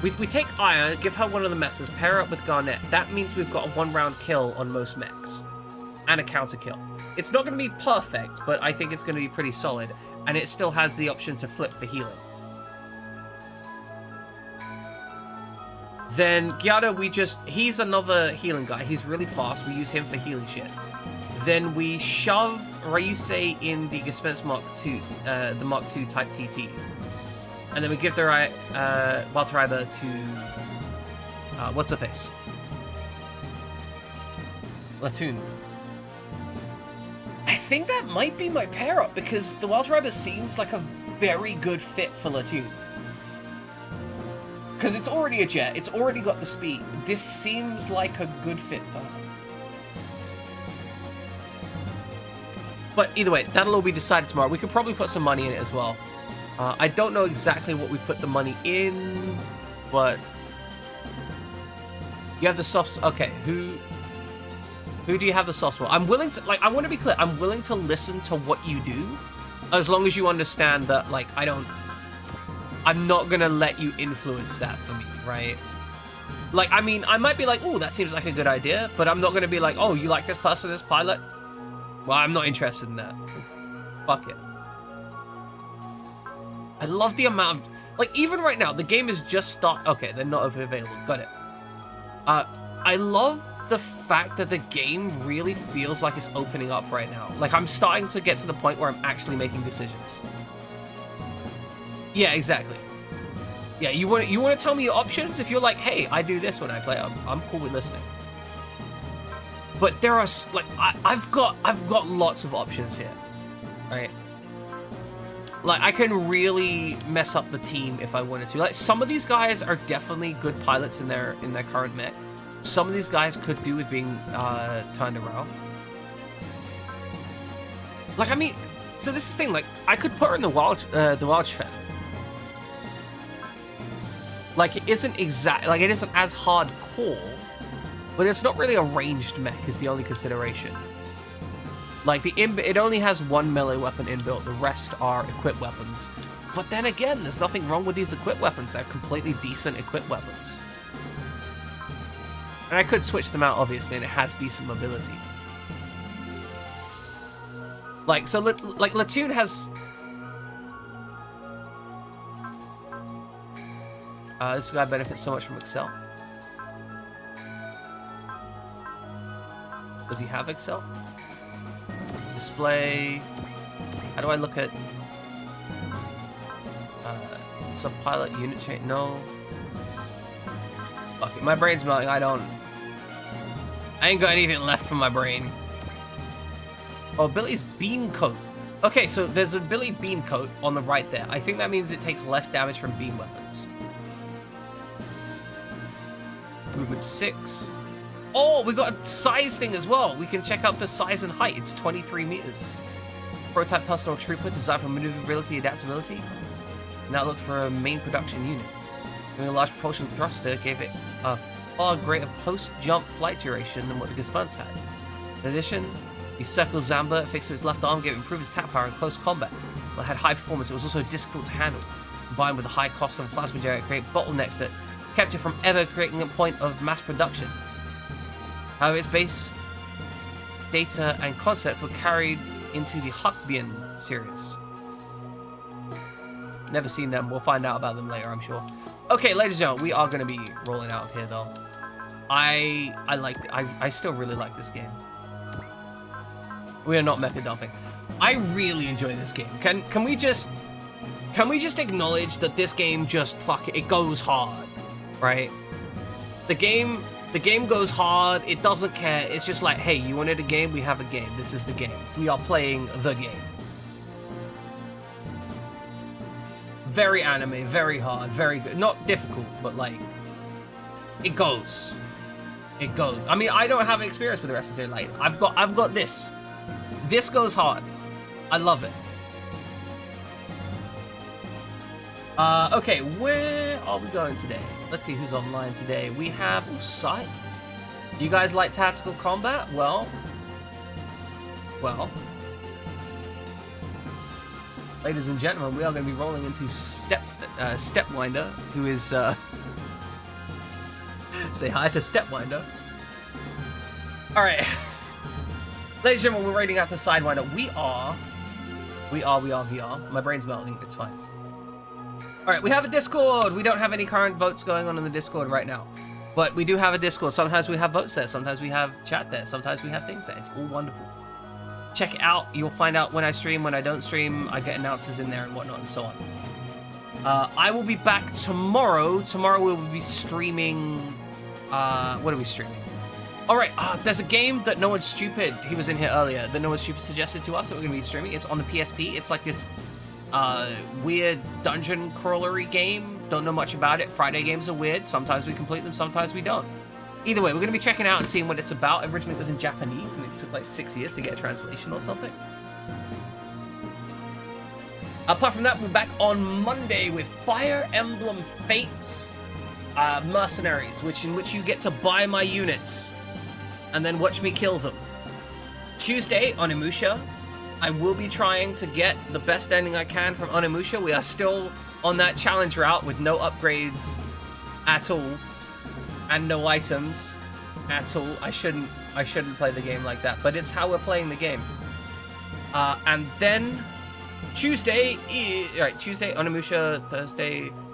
Speaker 1: We take Aya, give her one of the messes, pair her up with Garnet. That means we've got a 1-round kill on most mechs. And a counter kill. It's not going to be perfect, but I think it's going to be pretty solid. And it still has the option to flip for healing. Then Gyado, he's another healing guy. He's really fast. We use him for healing shit. Then we shove Ryusei in the Gespenst Mark II, the Mark II type TT. And then we give the Walteriber to, what's her face? Latune. I think that might be my pair up, because the Walteriber seems like a very good fit for Latune. Because it's already a jet, it's already got the speed. This seems like a good fit for her. But either way, that'll all be decided tomorrow. We could probably put some money in it as well. I don't know exactly what we put the money in, but you have the softs. Okay, who do you have the softs for? I'm willing to, like, I want to be clear. I'm willing to listen to what you do, as long as you understand that, like, I'm not gonna let you influence that for me, right? Like, I mean, I might be like, oh, that seems like a good idea, but I'm not gonna be like, oh, you like this person as pilot? Well, I'm not interested in that. Fuck it. I love the amount of, like, even right now, the game is just start. Okay, they're not available. Got it. I love the fact that the game really feels like it's opening up right now. Like, I'm starting to get to the point where I'm actually making decisions. Yeah, exactly. Yeah, you want to tell me your options? If you're like, hey, I do this when I play, I'm cool with listening. But there are, like, I've got lots of options here, right? Like, I can really mess up the team if I wanted to. Like, some of these guys are definitely good pilots in their current mech. Some of these guys could do with being turned around. Like, I mean, so this is the thing. Like, I could put her in the Wildschwert. Like, it isn't it isn't as hardcore, but it's not really a ranged mech is the only consideration. Like, it only has one melee weapon inbuilt, the rest are equipped weapons. But then again, there's nothing wrong with these equipped weapons. They're completely decent equipped weapons. And I could switch them out, obviously, and it has decent mobility. Like, so, like, Latune has... this guy benefits so much from Excel. Does he have Excel? Display... How do I look at... Subpilot unit chain? No. Fuck it, my brain's melting, I ain't got anything left from my brain. Oh, Billy's beam coat. Okay, so there's a Billy beam coat on the right there. I think that means it takes less damage from beam weapons. Movement 6. Oh, we got a size thing as well. We can check out the size and height. It's 23 meters. Prototype personal trooper designed for maneuverability, adaptability. Now look for a main production unit. Giving a large propulsion thruster gave it a far greater post-jump flight duration than what the Gaspons had. In addition, the Circle Zamba fixed to its left arm gave it improved attack power in close combat. While it had high performance, it was also difficult to handle. Combined with the high cost of plasma jet, it created bottlenecks that kept it from ever creating a point of mass production. However, its base data and concept were carried into the Huckbian series. Never seen them. We'll find out about them later, I'm sure. Okay, ladies and gentlemen, we are going to be rolling out of here, though. I still really like this game. We are not mecha dumping. I really enjoy this game. Can we just acknowledge that this game just it goes hard, right? The game goes hard. It doesn't care. It's just like, hey, you wanted a game? We have a game. This is the game. We are playing the game. Very anime, very hard, very good. Not difficult, but like, it goes. It goes. I mean, I don't have experience with the rest of it. Like, I've got this. This goes hard. I love it. Okay, where are we going today? Let's see who's online today. We have Usai. You guys like tactical combat? Well. Ladies and gentlemen, we are going to be rolling into Stepwinder, who is, say hi to Stepwinder. Alright. Ladies and gentlemen, we're raiding out to Sidewinder. We are. My brain's melting, it's fine. Alright, we have a Discord. We don't have any current votes going on in the Discord right now. But we do have a Discord. Sometimes we have votes there, sometimes we have chat there, sometimes we have things there. It's all wonderful. Check it out. You'll find out when I stream, when I don't stream. I get announcers in there and whatnot and so on. I will be back tomorrow. Tomorrow we'll be streaming... what are we streaming? Alright, there's a game that No One's Stupid, he was in here earlier, that No One's Stupid suggested to us that we're going to be streaming. It's on the PSP. It's like this weird dungeon crawlery game. Don't know much about it. Friday games are weird. Sometimes we complete them, sometimes we don't. Either way, we're going to be checking out and seeing what it's about. Originally it was in Japanese, and it took like 6 years to get a translation or something. Apart from that, we're back on Monday with Fire Emblem Fates Mercenaries, in which you get to buy my units and then watch me kill them. Tuesday, Onimusha. I will be trying to get the best ending I can from Onimusha. We are still on that challenge route with no upgrades at all. And no items at all. I shouldn't play the game like that, but it's how we're playing the game. And then Tuesday Onimusha.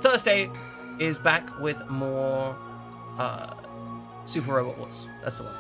Speaker 1: Thursday is back with more Super Robot Wars. That's the one.